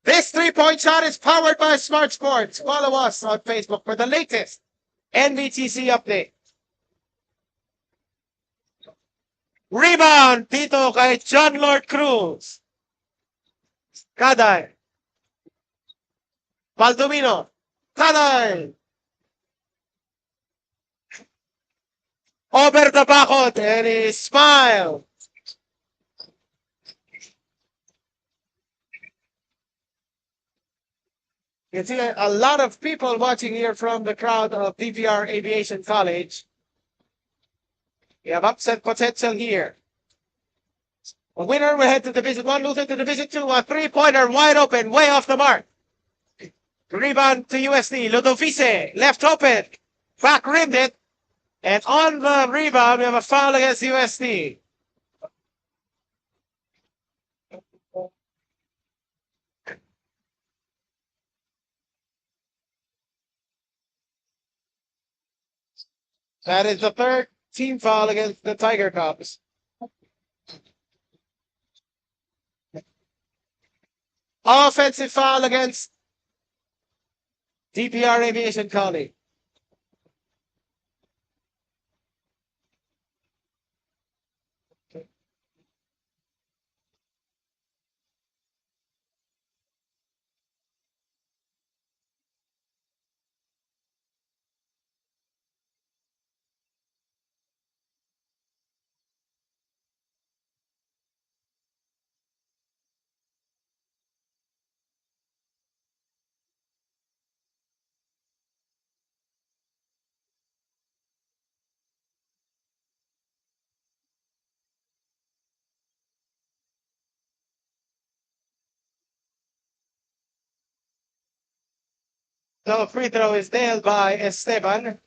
This three-point shot is powered by Smart Sports. Follow us on Facebook for the latest NBTC update. Rebound dito kay John Lord Cruz. Kaday. Baldomino. Kaday. Over the bakot, and he smiled. You see a lot of people watching here from the crowd of DPR Aviation College. We have upset potential here. A winner will head to Division 1, loser to Division 2. A three-pointer wide open, way off the mark. Rebound to USD. Ludovice, left open. Back rimmed it. And on the rebound, we have a foul against USD. That is the third team foul against the Tiger Cubs. Offensive foul against DPR Aviation College. The free throw is nailed by Esteban.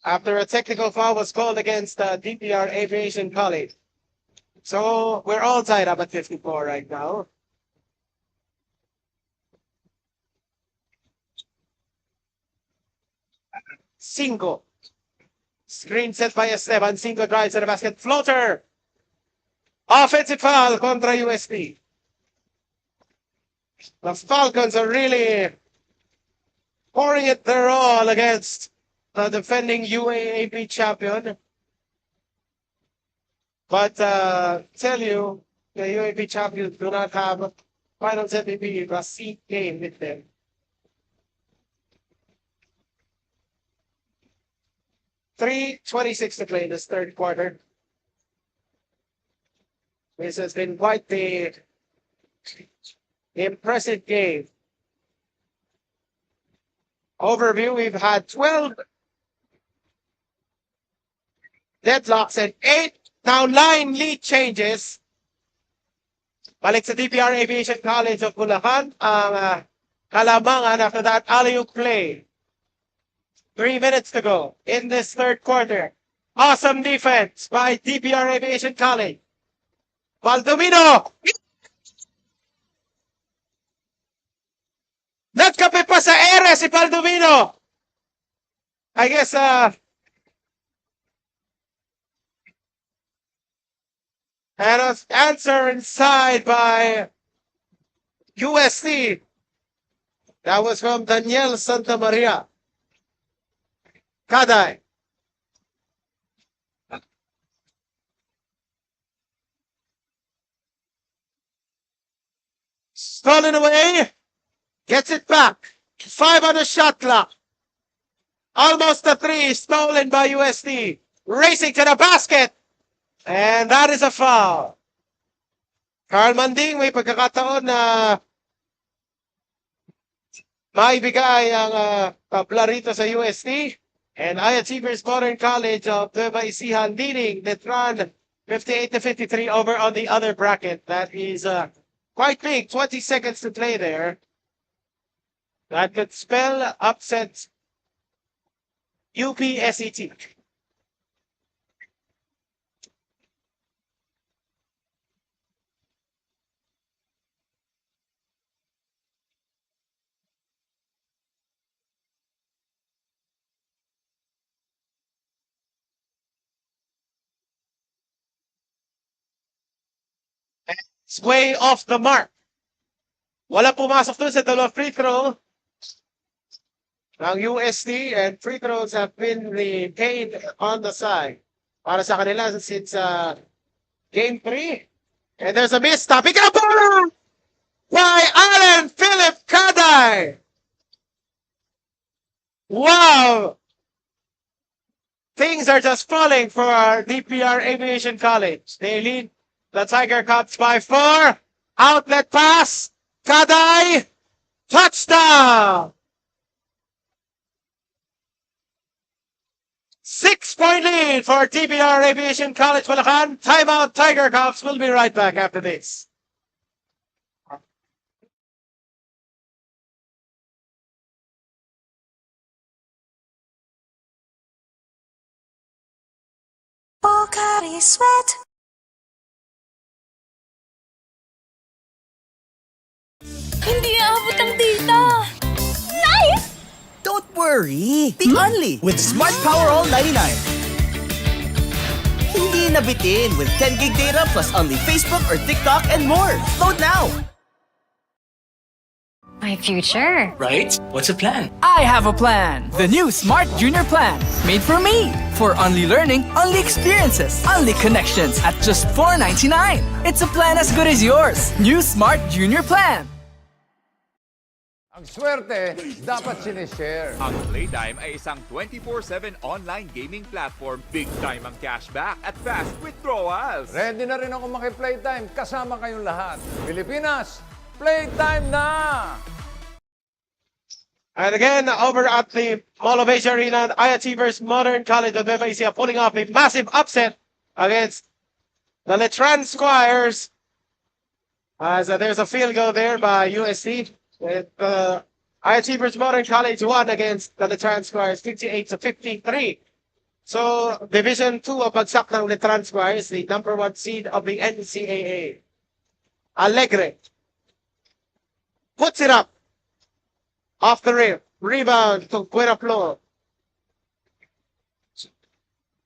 After a technical foul was called against DPR Aviation College. So we're all tied up at 54 right now. Cinco. Screen set by Esteban. Cinco drives to the basket. Floater. Offensive foul contra USP. The Falcons are really pouring it their all against the defending UAAP champion. But tell you, the UAAP champions do not have Finals MVP Rashid game with them. .3:26 to play in this third quarter. This has been quite the impressive game. Overview, we've had 12 deadlocks and 8, now 9 lead changes. Balik sa DPR Aviation College of Bulacan, Kalamangan. After that, alley-oop play 3 minutes to go in this third quarter. Awesome defense by DPR Aviation College. Baldomino! Nagkape pa sa ere si Baldomino! I guess, and an answer inside by USC. That was from Daniel Santa Maria. Kaday. Stolen away. Gets it back. 5 on the shot clock. Almost a 3 stolen by USD. Racing to the basket. And that is a foul. Carl Manding may pagkakataon na maibigay ang tabla rito sa USD. And Ayachievers Modern College of Nueva Ecija leading Netran 58-53 over on the other bracket. That is quite big. 20 seconds to play there. That could spell upset UPSET. It's way off the mark. Wala pumasok dun sa dalawang free throw ng USD, and free throws have been paid on the side para sa kanila since game 3. And there's a miss. Stopping up by Alan Philip Kaday. Wow! Things are just falling for our DPR Aviation College. They lead the Tiger Cubs by 4. Outlet pass. Kaday. Touchdown. 6-point lead for DPR Aviation College Bulacan. Timeout Tiger Cubs. We'll be right back after this. Pocari Sweat. Hindi aabot ang data. Nice! Don't worry. Be only with Smart Power All 99. Hindi nabitin with 10 gig data plus only Facebook or TikTok and more. Load now. My future. Right? What's the plan? I have a plan. The new Smart Junior Plan. Made for me. For only learning, only experiences, only connections at just $4.99. It's a plan as good as yours. New Smart Junior Plan. Ang swerte, dapat sinishare. Ang Playtime ay isang 24/7 online gaming platform. Big time ang cashback at fast withdrawals. Ready na rin ako maki-playtime kasama kayong lahat. Pilipinas, playtime na! And again, over at the Mall of Asia Arena, Ayachievers Modern College of Nueva Ecija pulling off a massive upset against the Letran Squires. As there's a field goal there by USC. With Ayachievers Modern College won against the Letran Squires 58-53. So, Division 2 ang bagsak ng Letran Squires, the number 1 seed of the NCAA. Alegre puts it up. Off the rim. Rebound to Pueraflor.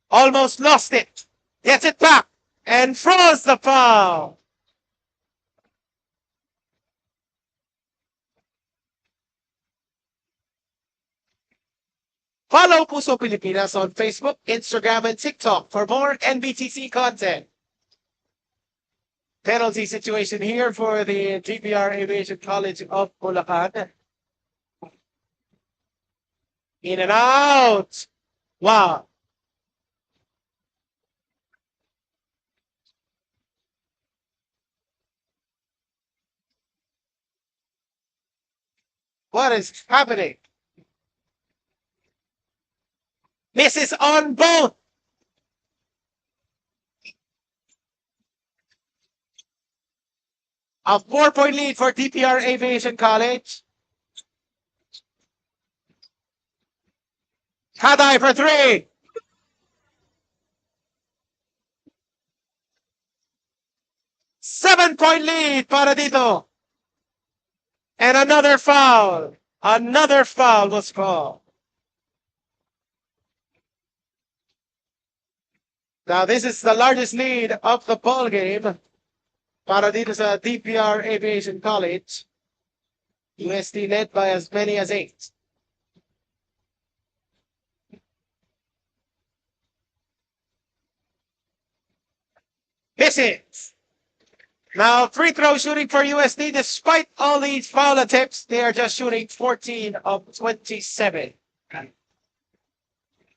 Almost lost it. Gets it back. And throws the foul. Follow Puso Pilipinas on Facebook, Instagram, and TikTok for more NBTC content. Penalty situation here for the GPR Aviation College of Bulacan. In and out. Wow. What is happening? This is on both. A 4-point lead for DPR Aviation College. Kaday for three. Seven-point lead para dito. And another foul. Another foul was called. Now this is the largest lead of the ball game para dito sa DPR Aviation College. UST led by as many as 8. Miss it. Now free throw shooting for UST. Despite all these foul attempts, they are just shooting 14 of 27.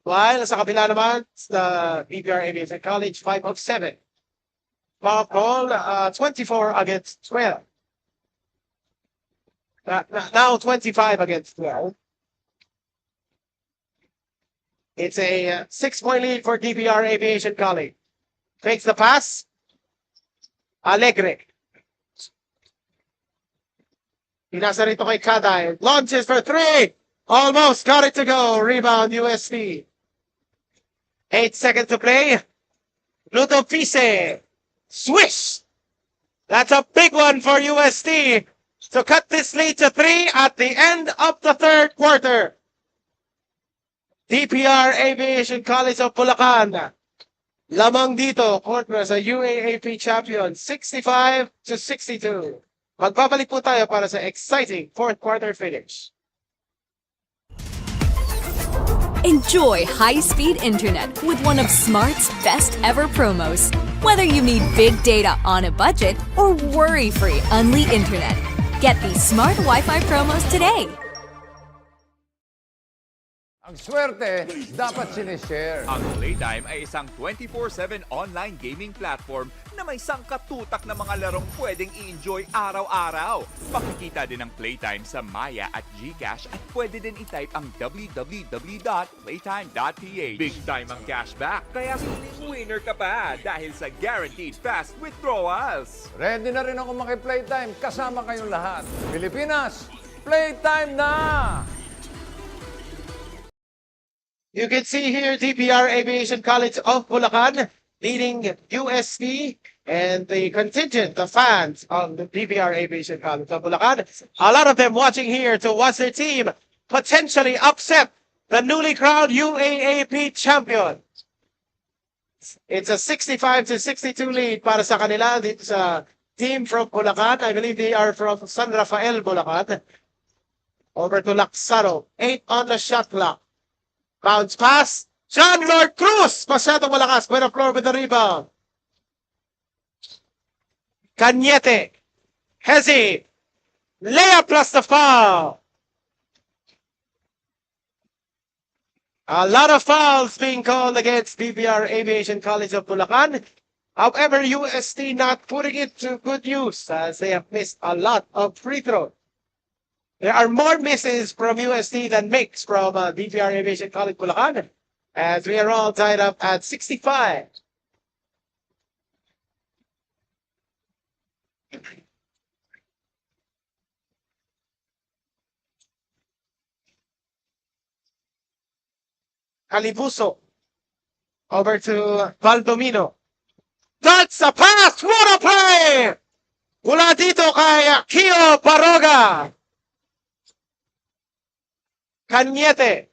While sa kabila naman, the DPR Aviation College, 5 of 7. Foul ball, 24 against 12. Now 25 against 12. It's a 6-point lead for DPR Aviation College. Takes the pass. Alegre. Pinasa rito kay Kaday. Launches for three. Almost got it to go. Rebound UST. 8 seconds to play. Nbtc. Swish. That's a big one for UST to cut this lead to 3 at the end of the third quarter. DPR Aviation College of Bulacan. Lamang dito, kontra sa UAAP champion, 65-62. Magbabalik po tayo para sa exciting fourth quarter finish. Enjoy high-speed internet with one of Smart's best ever promos. Whether you need big data on a budget or worry-free Unli internet, get these Smart Wi-Fi promos today. Ang swerte, dapat sinishare. Ang Playtime ay isang 24/7 online gaming platform na may sangkatutak na mga larong pwedeng i-enjoy araw-araw. Makikita din ang Playtime sa Maya at GCash at pwede din i-type ang www.playtime.ph. Big time ang cashback, kaya feeling winner ka pa dahil sa guaranteed fast withdrawals. Ready na rin ako maki-Playtime kasama kayong lahat. Pilipinas, Playtime na! You can see here DPR Aviation College of Bulacan leading UST and the contingent, the fans of the DPR Aviation College of Bulacan. A lot of them watching here to watch their team potentially upset the newly crowned UAAP champion. It's a 65-62 lead para sa kanila dito sa team from Bulacan. I believe they are from San Rafael, Bulacan. Over to Laksaro. 8 on the shot clock. Bounce pass. John Lord Cruz. Masyadong malakas. Buena floor with the rebound. Cañete. Hezi. Layup plus the foul. A lot of fouls being called against DPR Aviation College of Bulacan. However, UST not putting it to good use as they have missed a lot of free throws. There are more misses from UST than makes from DPR Aviation College Bulacan, as we are all tied up at 65. Calibuso over to Valdomino. That's a pass! What a play! Mula dito kay Kio Baroga. Cañete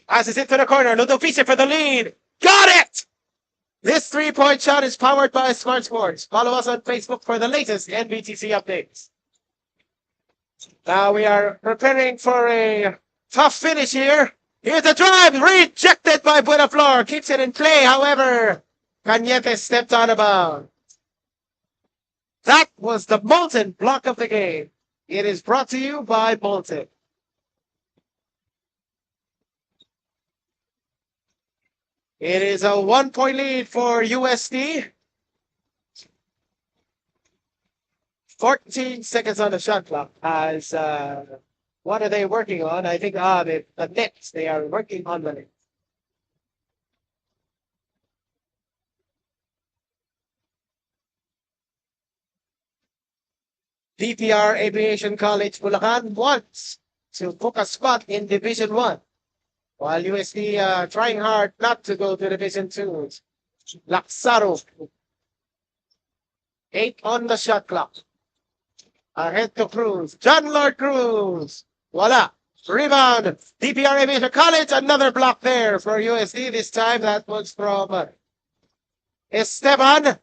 passes it to the corner. Nbtc for the lead. Got it! This three-point shot is powered by Smart Sports. Follow us on Facebook for the latest Nbtc updates. Now we are preparing for a tough finish here. Here's the drive. Rejected by Buenaflor. Keeps it in play. However, Cañete stepped out of bounds. That was the Molten block of the game. It is brought to you by Molten. It is a 1-point lead for UST. 14 seconds on the shot clock. As what are they working on? I think the nets. They are working on the nets. DPR Aviation College Bulacan wants to book a spot in Division 1. while USD trying hard not to go to Division 2. Laksaro. 8 on the shot clock. Ahead to Cruz. John Lord Cruz. Voila. Rebound. DPR Aviation College. Another block there for USD. This time that was from Esteban.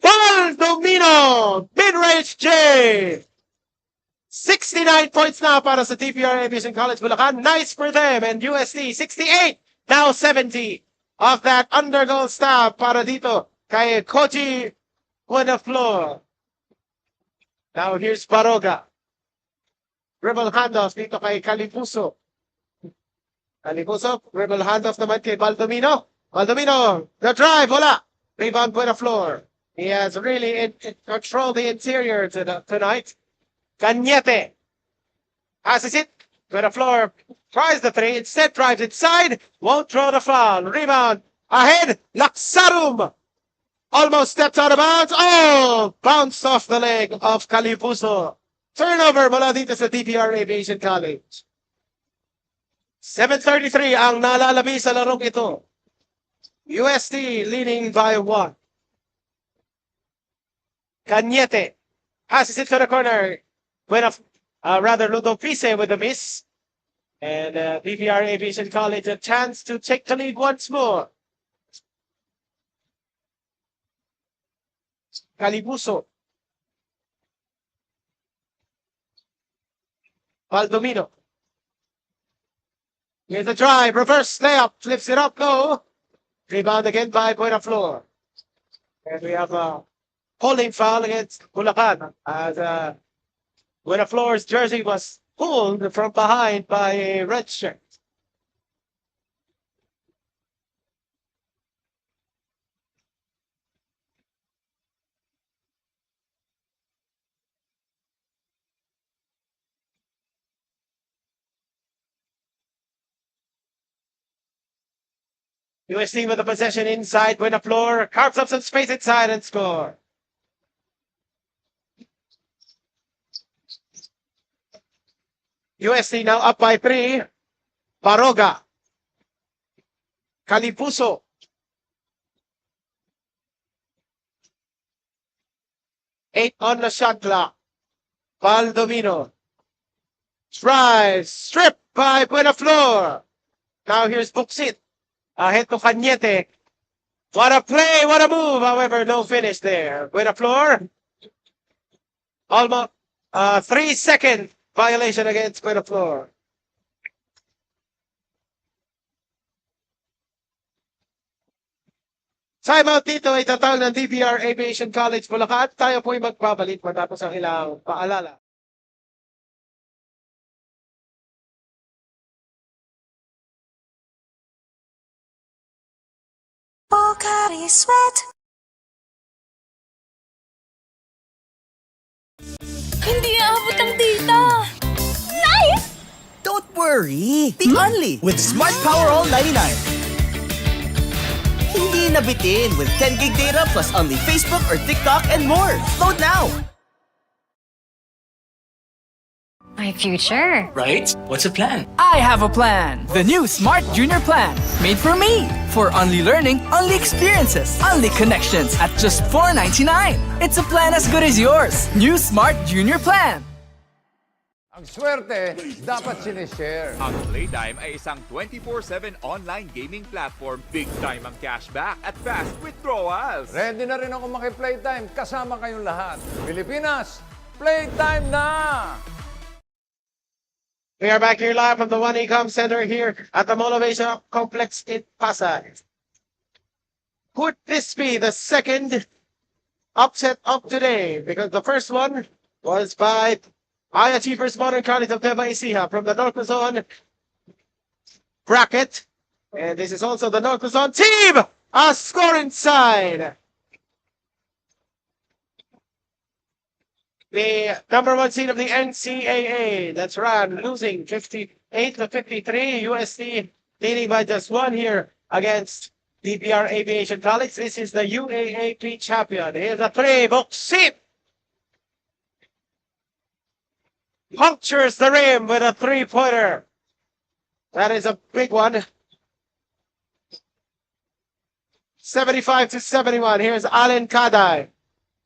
Domino. Mid-range J. 69 points now para sa DPR Aviation College Bulacan. Nice for them. And USD 68. Now 70 of that undergoal stab para dito kay Koji Buenaflor. Now here's Baroga. Dribble handoff dito kay Calipuso. Calipuso, dribble handoff naman kay Baldomino. Baldomino, the drive, wala. Rebound Buenaflor. He has really controlled the interior tonight. Cañete passes it. Buenaflor tries the three, instead drives inside. Won't throw the foul. Rebound ahead. Laksarum almost stepped out of bounds. Oh, bounced off the leg of Calipuso. Turnover mula dito sa DPR Aviation College. 7:33 ang nalalabi sa larong ito. USD leading by 1. Cañete passes it to the corner. Ludo Pise with a miss. And DPR Aviation College a chance to take the lead once more. Calipuso. Baldomino. Here's the drive. Reverse layup. Flips it up low. Rebound again by Buenaflor. And we have a holding foul against Bulacan as Buenaflor's jersey was pulled from behind by a red shirt. USD with the possession inside. Buenaflor carves up some space inside and score. USD now up by 3. Baroga. Calipuso. Eight on the shot clock. Baldomino. Tries. Stripped by Buenaflor. Now here's Buxit. Ahead to Cañete. What a play, what a move. However, no finish there. Buenaflor. Almost 3-second violation against Buenaflor. Timeout dito ay tatawag ng DPR Aviation College Bulacan. Tayo po'y magbabalik matapos ang ilang paalala. Pocari Sweat. Hindi aabot ang data! Nice! Don't worry! Be only with Smart Power All 99. Hindi nabitin with 10 gig data plus only Facebook or TikTok and more. Load now! My future. Right? What's the plan? I have a plan. The new Smart Junior Plan. Made for me. For only learning, only experiences, only connections at just $4.99. It's a plan as good as yours. New Smart Junior Plan. Ang swerte, dapat sinishare. Ang Playtime ay isang 24/7 online gaming platform. Big time ang cashback at fast withdrawals. Ready na rin ako maki-playtime kasama kayong lahat. Pilipinas, playtime na! We are back here live from the One Ecom Center here at the Motivation Complex in Pasay. Could this be the second upset of today? Because the first one was by Achievers Modern College of Nueva Ecija from the North Luzon bracket. And this is also the North Luzon team! A score inside! The number 1 seed of the NCAA. That's right, losing 58-53. USD leading by just 1 here against DPR Aviation College. This is the UAE-QATAR champion. Here's a 3. Buxit punctures the rim with a 3-pointer. That is a big one. 75-71. Here's Allen Kadai.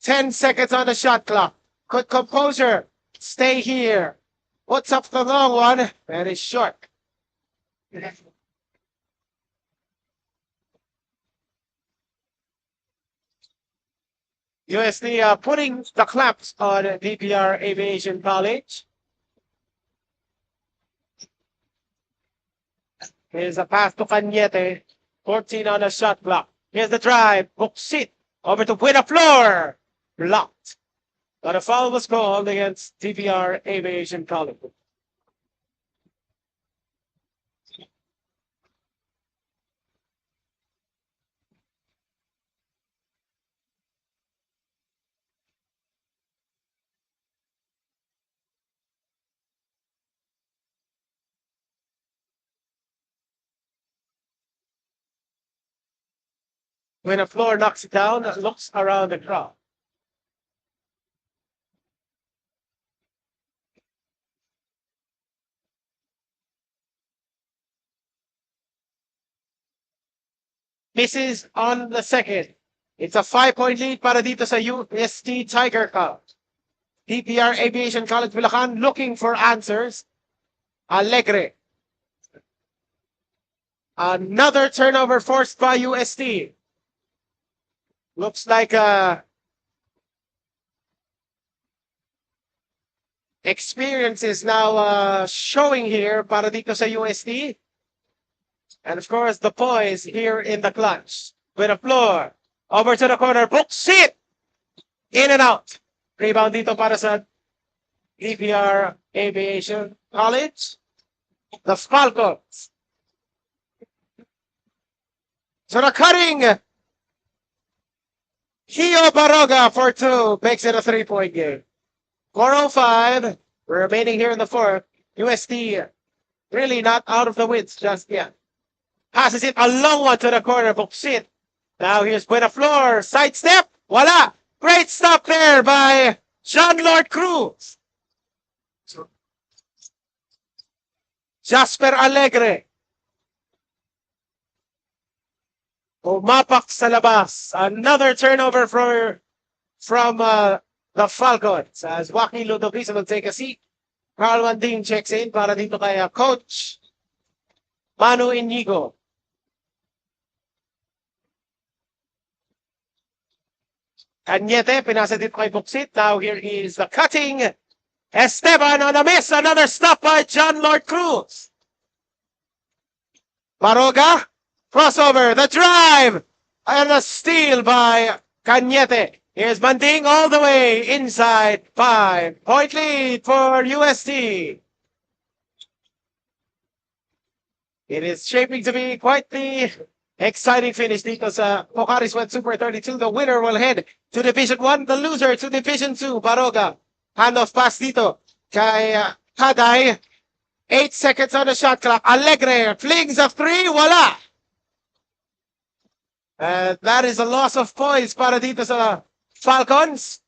10 seconds on the shot clock. Good composure. Stay here. What's up the long one? That is short. USD putting the clamps on DPR Aviation College. Here's a pass to Cañete. 14 on the shot clock. Here's the drive. Buksit over to Buenaflor. Blocked. But a foul was called against DPR Aviation College. When a floor knocks it down, looks around the crowd. Misses on the second. It's a 5-point lead para dito sa UST Tiger Cup. DPR Aviation College Bulacan looking for answers. Alegre. Another turnover forced by UST. Looks like experience is now showing here para dito sa UST. And of course, the poise here in the clutch. With a floor. Over to the corner. Buksit! In and out. Rebound dito para sa DPR Aviation College. The Falcons. So the cutting. Hio Baroga for 2 makes it a 3-point game. 4:05 remaining here in the fourth. UST really not out of the woods just yet. Passes it a long one to the corner. Buksit. Now here's Buenaflor. Sidestep. Voila. Great stop there by John Lord Cruz. Jasper Alegre. Umapak sa labas. Another turnover from the Falcons. As Joaquin Ludovico will take a seat. Carl Wanding checks in para dito kay Coach Manu Inigo. Cañete, pinasa dito kay Buksit. Now here is the cutting. Esteban on a miss. Another stop by John Lord Cruz. Baroga. Crossover. The drive. And a steal by Cañete. Here's Manding all the way inside. 5-point lead for UST. It is shaping to be quite the exciting finish dito sa Pocari Sweat Super 32. The winner will head to Division 1. The loser to Division 2. Baroga. Handoff pass dito kay Haday. 8 seconds on the shot clock. Alegre flings a 3. Voila! And that is a loss of points para dito sa Falcons.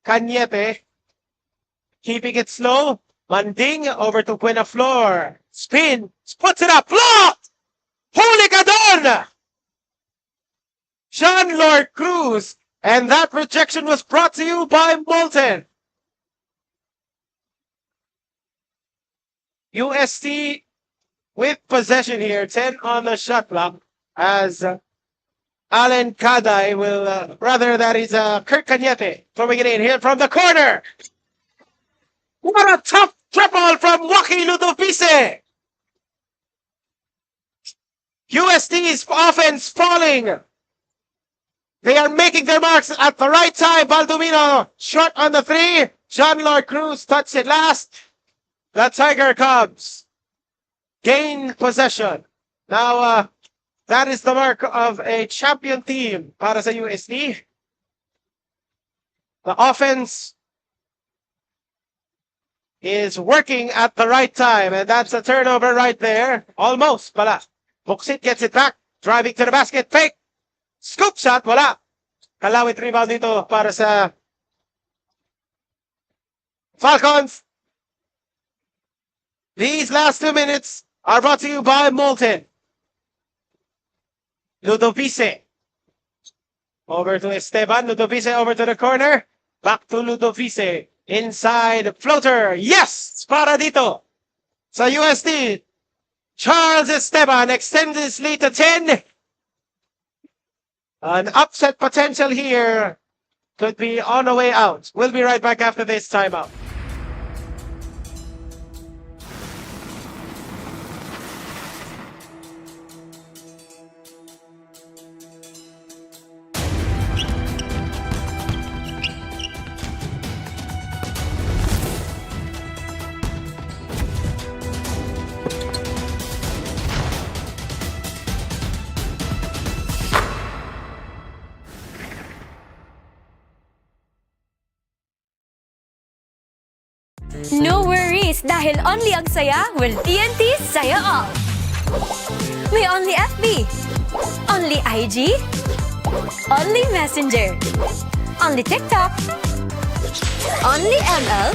Cañete. Keeping it slow. Manding over to Buenaflor. Spin. Puts it up. Blocked! Huli ka doon! John Lord Cruz. And that rejection was brought to you by Molten. UST with possession here. 10 on the shot clock. As Allen Kadai will, rather that is Kurt Cañete throwing it in here from the corner. What a tough triple from Joaquin Ludovice. UST's offense falling. They are making their marks at the right time. Baldomino short on the 3. John Lord Cruz touched it last. The Tiger Cubs gain possession. Now, that is the mark of a champion team para sa UST. The offense is working at the right time, and that's a turnover right there. Almost, pala. Buksit gets it back, driving to the basket, fake. Scoop shot, wala. Kalawit rebound dito para sa Falcons. These last 2 minutes are brought to you by Molten. Ludovice. Over to Esteban. Ludovice over to the corner. Back to Ludovice. Inside floater. Yes! Para dito. Sa USD. Charles Esteban extends his lead to 10. An upset potential here. Could be on the way out. We'll be right back after this timeout. No worries dahil only ang saya will TNT Saya All. May only FB, only IG, only Messenger, only TikTok, only ML,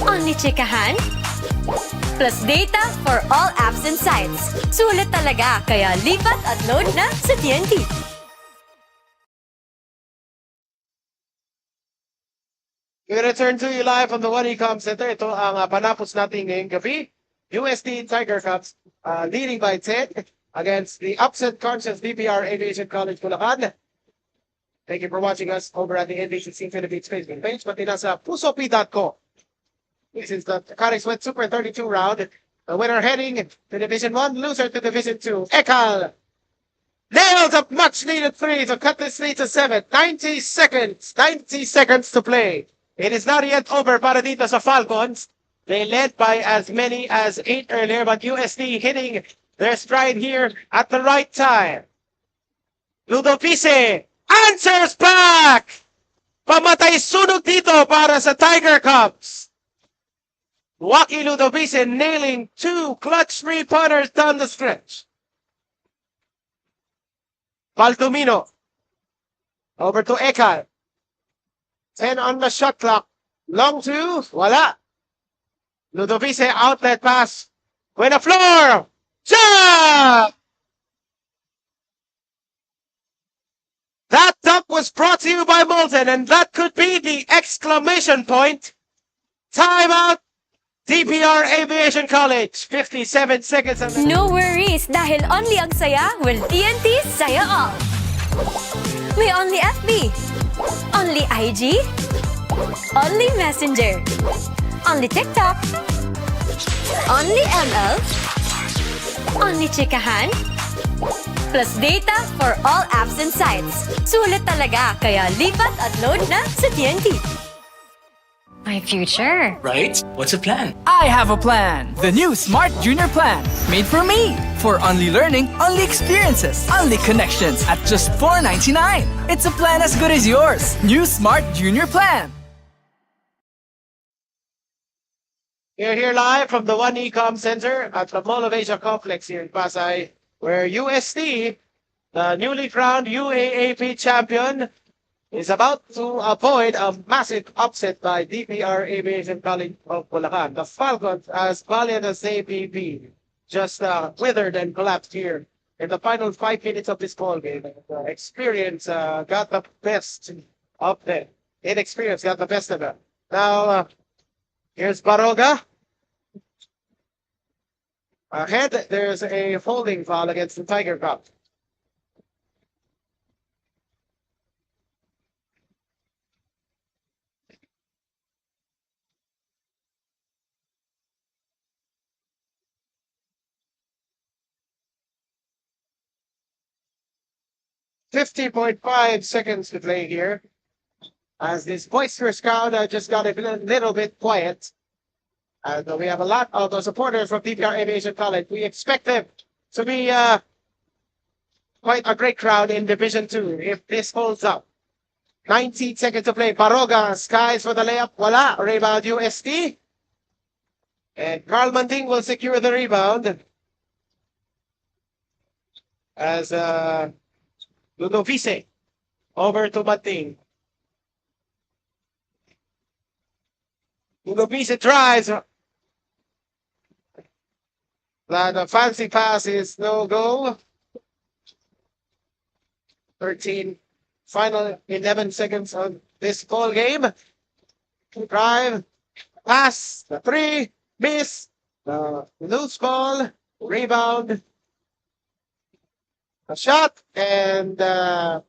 only chikahan, plus data for all apps and sites. Sulit talaga, kaya lipat at load na sa TNT. We return to you live from the One Ecom Center. Ito ang panapos natin ngayong gabi. USD Tiger Cubs leading by 10 against the upset conscious DPR Aviation College Bulacan. Thank you for watching us over at the NBTC Philippines Facebook page. Pati nasa pusop.co. This is the Karis Wet Super 32 round. The winner heading to Division 1, loser to Division 2. Ekal nails a much needed 3 to cut this lead to 7. 90 seconds to play. It is not yet over para dito sa Falcons. They led by as many as 8 earlier, but USD hitting their stride here at the right time. Ludovice answers back! Pamatay sunog dito para sa Tiger Cubs. Wacky Ludovice nailing 2 clutch 3-pointers down the stretch. Baldomino over to Ekal. 10 on the shot clock. Long two. Wala. Ludovice outlet pass. With a floor. Jump! That dunk was brought to you by Molten, and that could be the exclamation point. Timeout. DPR Aviation College. 57 seconds. No worries dahil only ang saya will TNT Saya All. May only FB, only IG, only Messenger, only TikTok, only ML, only chikahan, plus data for all apps and sites. Sulit talaga, kaya lipat at load na sa TNT. My future. Right? What's a plan? I have a plan. The new Smart Junior Plan. Made for me. For only learning, only experiences, only connections at just $4.99. It's a plan as good as yours. New Smart Junior Plan. We're here live from the One Ecom Center at the Mall of Asia Complex here in Pasay, where USD, the newly crowned UAAP champion, is about to avoid a massive upset by DPR Aviation College of Bulacan. The Falcons, as valiant as they may be, just withered and collapsed here in the final 5 minutes of this ball game. Experience got the best of them. Inexperience got the best of them. Now, here's Baroga. Ahead, there's a holding foul against the Tiger Cubs. .5 seconds to play here. As this boisterous crowd just got a little bit quiet. And we have a lot of the supporters from DPR Aviation College. We expect them to be quite a great crowd in Division 2 if this holds up. 19 seconds to play. Baroga skies for the layup. Wala. Rebound USD. And Carl Manding will secure the rebound. As Ludovice over to Manding. Ludovice drives. That a fancy pass is no go. 13, final 11 seconds of this ball game. Drive, pass, the 3, miss, the loose ball, rebound, a shot, and that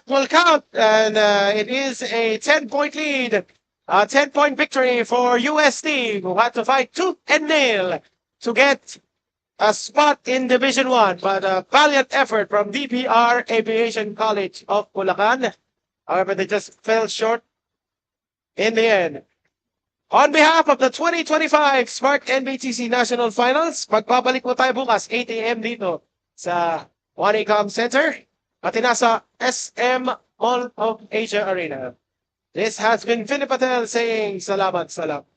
will count, and it is a 10-point lead, a 10-point victory for USD, who had to fight tooth and nail to get a spot in Division 1, but a valiant effort from DPR Aviation College of Bulacan. However, they just fell short in the end. On behalf of the 2025 Smart NBTC National Finals, magbabalik po tayo bukas 8 a.m. dito sa Wanicom Center at nasa SM Mall of Asia Arena. This has been Philip Patel saying salamat salam.